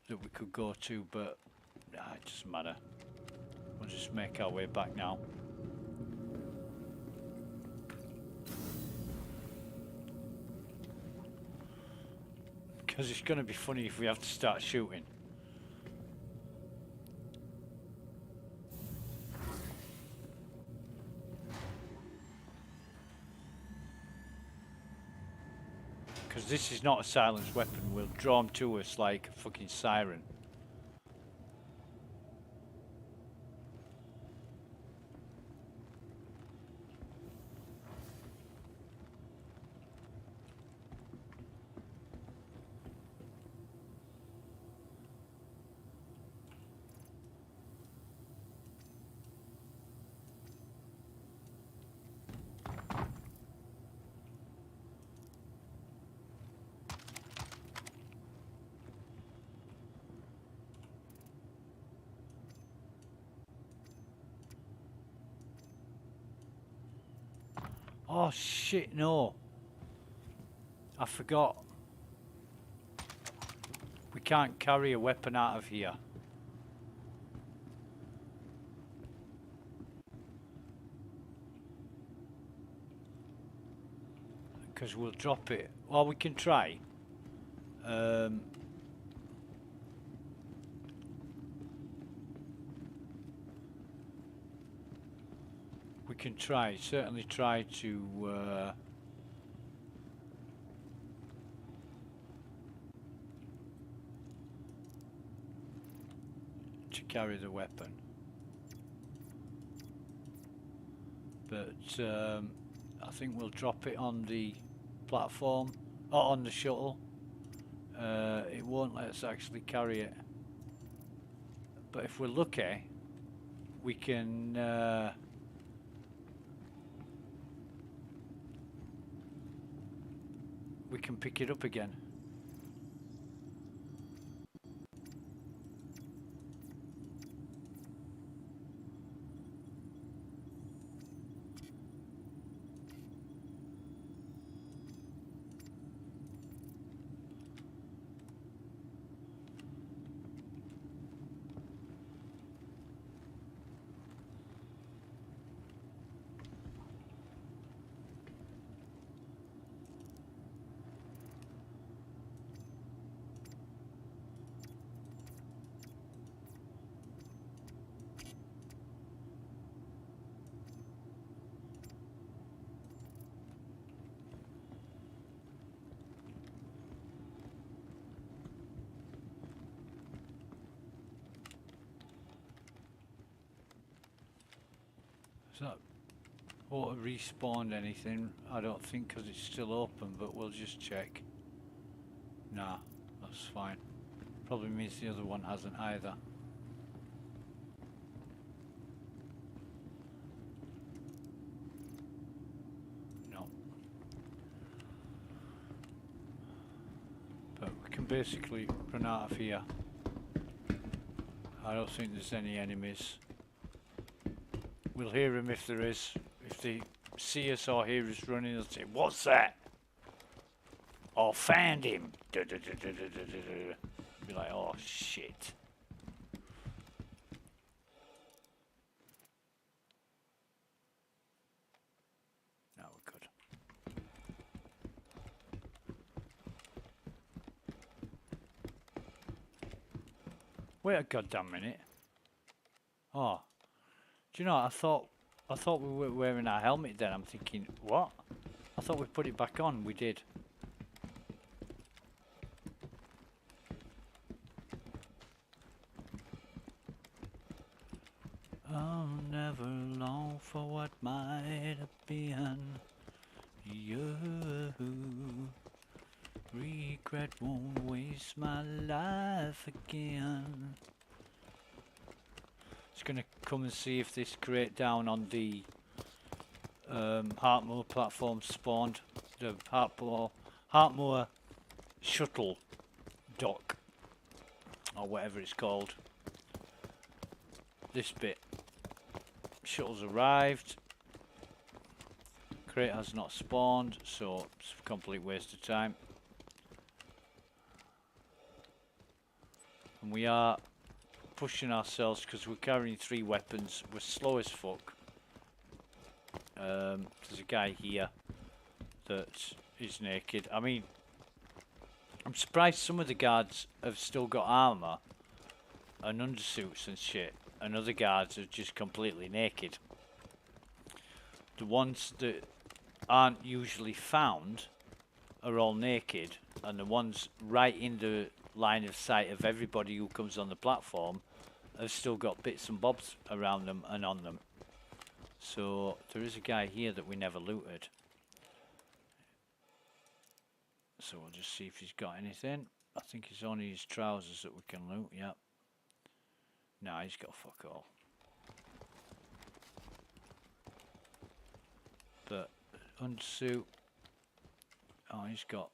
that we could go to, but nah, it doesn't matter. We'll just make our way back now. Because it's going to be funny if we have to start shooting. Because this is not a silenced weapon. We'll draw them to us like a fucking siren. Oh shit, no. I forgot. We can't carry a weapon out of here. Because we'll drop it. Well, we can try. We can try, certainly try to carry the weapon. But I think we'll drop it on the platform, or on the shuttle. It won't let us actually carry it. But if we're lucky, we can pick it up again. So, auto respawned anything? I don't think, because it's still open, but we'll just check. Nah, that's fine. Probably means the other one hasn't either. No. But we can basically run out of here. I don't think there's any enemies. We'll hear him if there is. If they see us or hear us running, they'll say, "What's that?" Or "Found him." Be like, "Oh shit." No, we're good. Wait a goddamn minute. Oh. Do you know, I thought we were wearing our helmet then. I'm thinking, what? I thought we put it back on. We did. I'll never long for what might have been. You regret won't waste my life again. Just gonna come and see if this crate down on the Heartmoor platform spawned. The Heartmoor shuttle dock, or whatever it's called. This bit. Shuttle's arrived. Crate has not spawned, so it's a complete waste of time. And we are pushing ourselves because we're carrying 3 weapons. We're slow as fuck. There's a guy here that is naked. I mean, I'm surprised some of the guards have still got armor and undersuits and shit, and other guards are just completely naked. The ones that aren't usually found are all naked, and the ones right in the line of sight of everybody who comes on the platform have still got bits and bobs around them and on them. So there is a guy here that we never looted. So we'll just see if he's got anything. I think it's only his trousers that we can loot, yeah. Nah, he's got fuck all. But undersuit, oh, he's got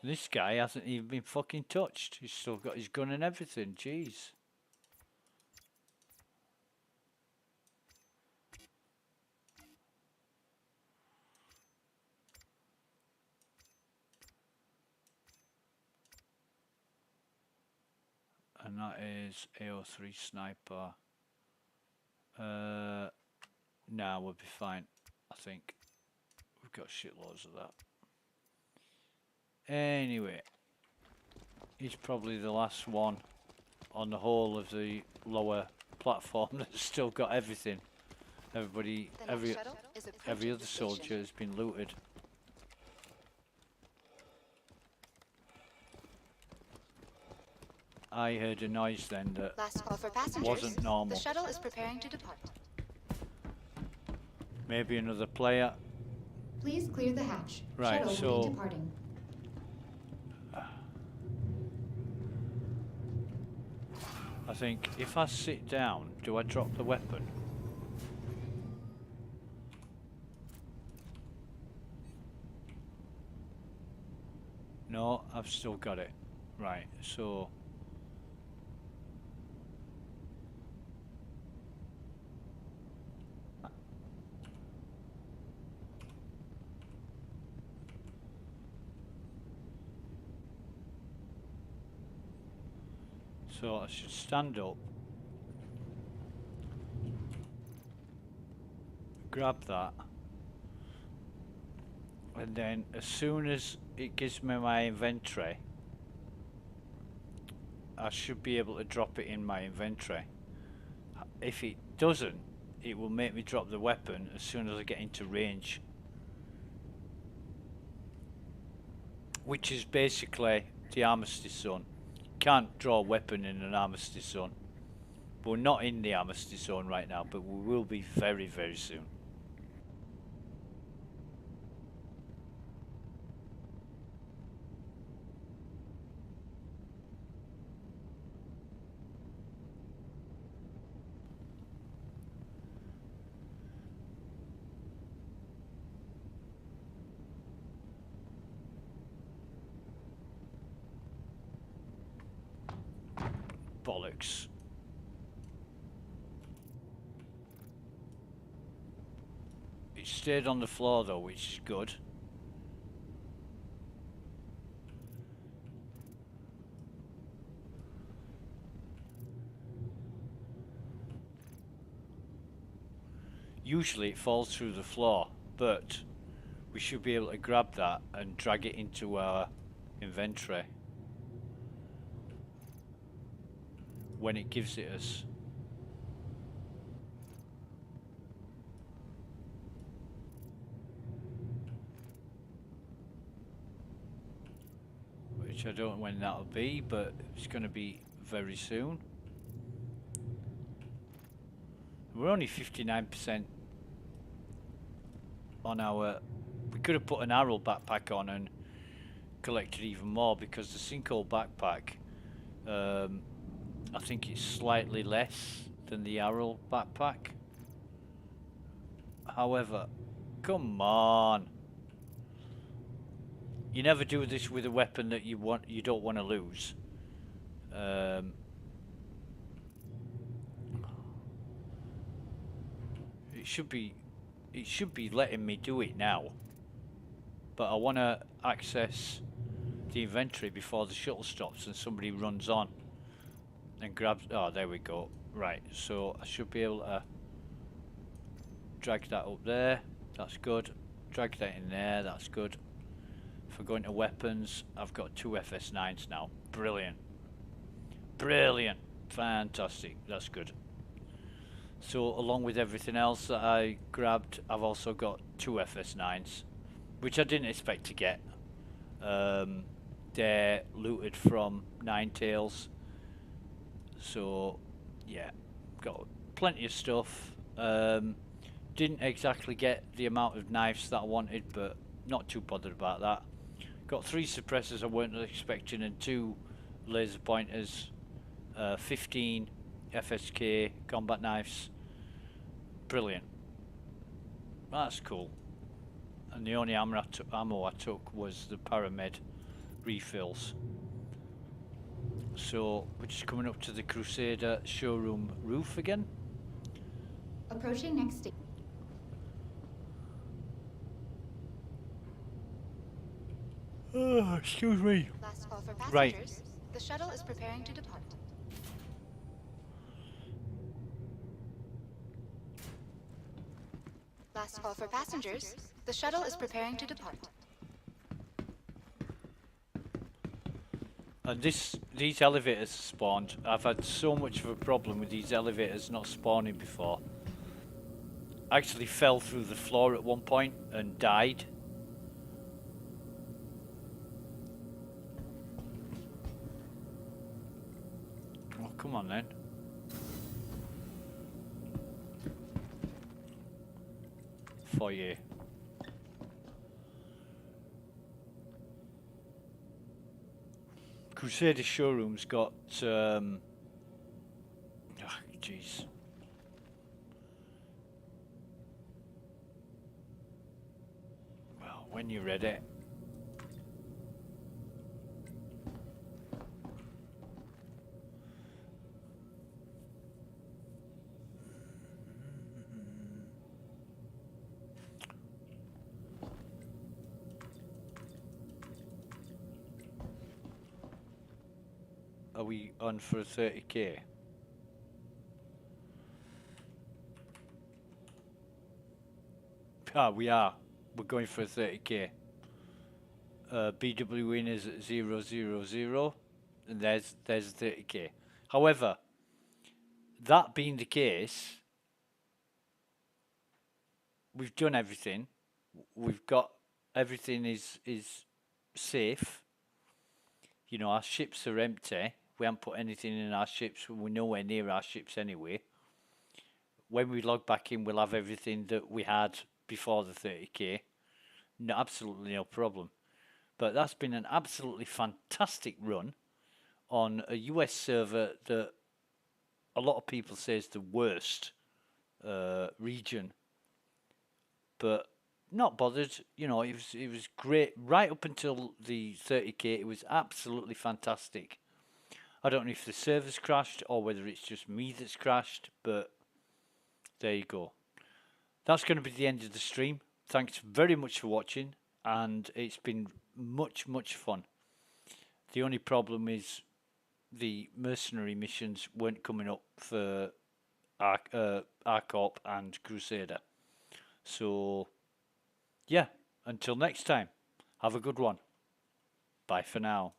this guy hasn't even been fucking touched. He's still got his gun and everything. Jeez. And that is AO3 sniper. Nah, we'll be fine. I think we've got shitloads of that. Anyway, he's probably the last one on the whole of the lower platform that's still got everything. Everybody, every other soldier has been looted. I heard a noise then that Last call for passengers. wasn't normal. The shuttle is preparing to depart. Maybe another player. Please clear the hatch. Right, Shuttle so will be departing. I think if I sit down, do I drop the weapon? No, I've still got it. Right, so I should stand up, grab that, and then as soon as it gives me my inventory, I should be able to drop it in my inventory. If it doesn't, it will make me drop the weapon as soon as I get into range, which is basically the armistice zone. Can't draw a weapon in an armistice zone. But we're not in the armistice zone right now, but we will be very, very soon. Bollocks. It stayed on the floor though, which is good. Usually it falls through the floor, but we should be able to grab that and drag it into our inventory when it gives it us. Which I don't know when that'll be, but it's going to be very soon. We're only 59% on our... We could have put an arrow backpack on and collected even more, because the sinkhole backpack, I think it's slightly less than the arrow backpack. However, come on. You never do this with a weapon that you don't want to lose. It should be letting me do it now. But I want to access the inventory before the shuttle stops and somebody runs on and grabs... Oh, there we go. Right, so I should be able to drag that up there. That's good. Drag that in there. That's good. If I go into weapons, I've got 2 FS9s now. Brilliant. Brilliant. Fantastic. That's good. So along with everything else that I grabbed, I've also got 2 FS9s, which I didn't expect to get. They're looted from Ninetales. So yeah, got plenty of stuff. Didn't exactly get the amount of knives that I wanted, but not too bothered about that. Got 3 suppressors I weren't expecting and 2 laser pointers, 15 FSK combat knives. Brilliant. That's cool. And the only ammo I took was the Paramed refills. So we're just coming up to the Crusader showroom roof again. Approaching next station. Oh, excuse me. Last call for passengers. Right. The shuttle is preparing to depart. Last call for passengers. The shuttle is preparing to depart. And these elevators spawned. I've had so much of a problem with these elevators not spawning before. I actually fell through the floor at one point and died. Oh, come on then. Foyer. Crusader showroom's got jeez. Well, when you're ready. Are we on for a 30k? Ah, we are. We're going for a 30k. BW win is at 000, and there's 30k. However, that being the case, we've done everything. We've got everything is safe. You know, our ships are empty. We haven't put anything in our ships. We're nowhere near our ships anyway. When we log back in, we'll have everything that we had before the 30k. No, absolutely no problem. But that's been an absolutely fantastic run on a US server that a lot of people say is the worst region. But not bothered. You know, it was great right up until the 30k. It was absolutely fantastic. I don't know if the server's crashed or whether it's just me that's crashed, but there you go. That's going to be the end of the stream. Thanks very much for watching, and it's been much fun. The only problem is the mercenary missions weren't coming up for ARCORP and Crusader. So yeah, until next time, have a good one. Bye for now.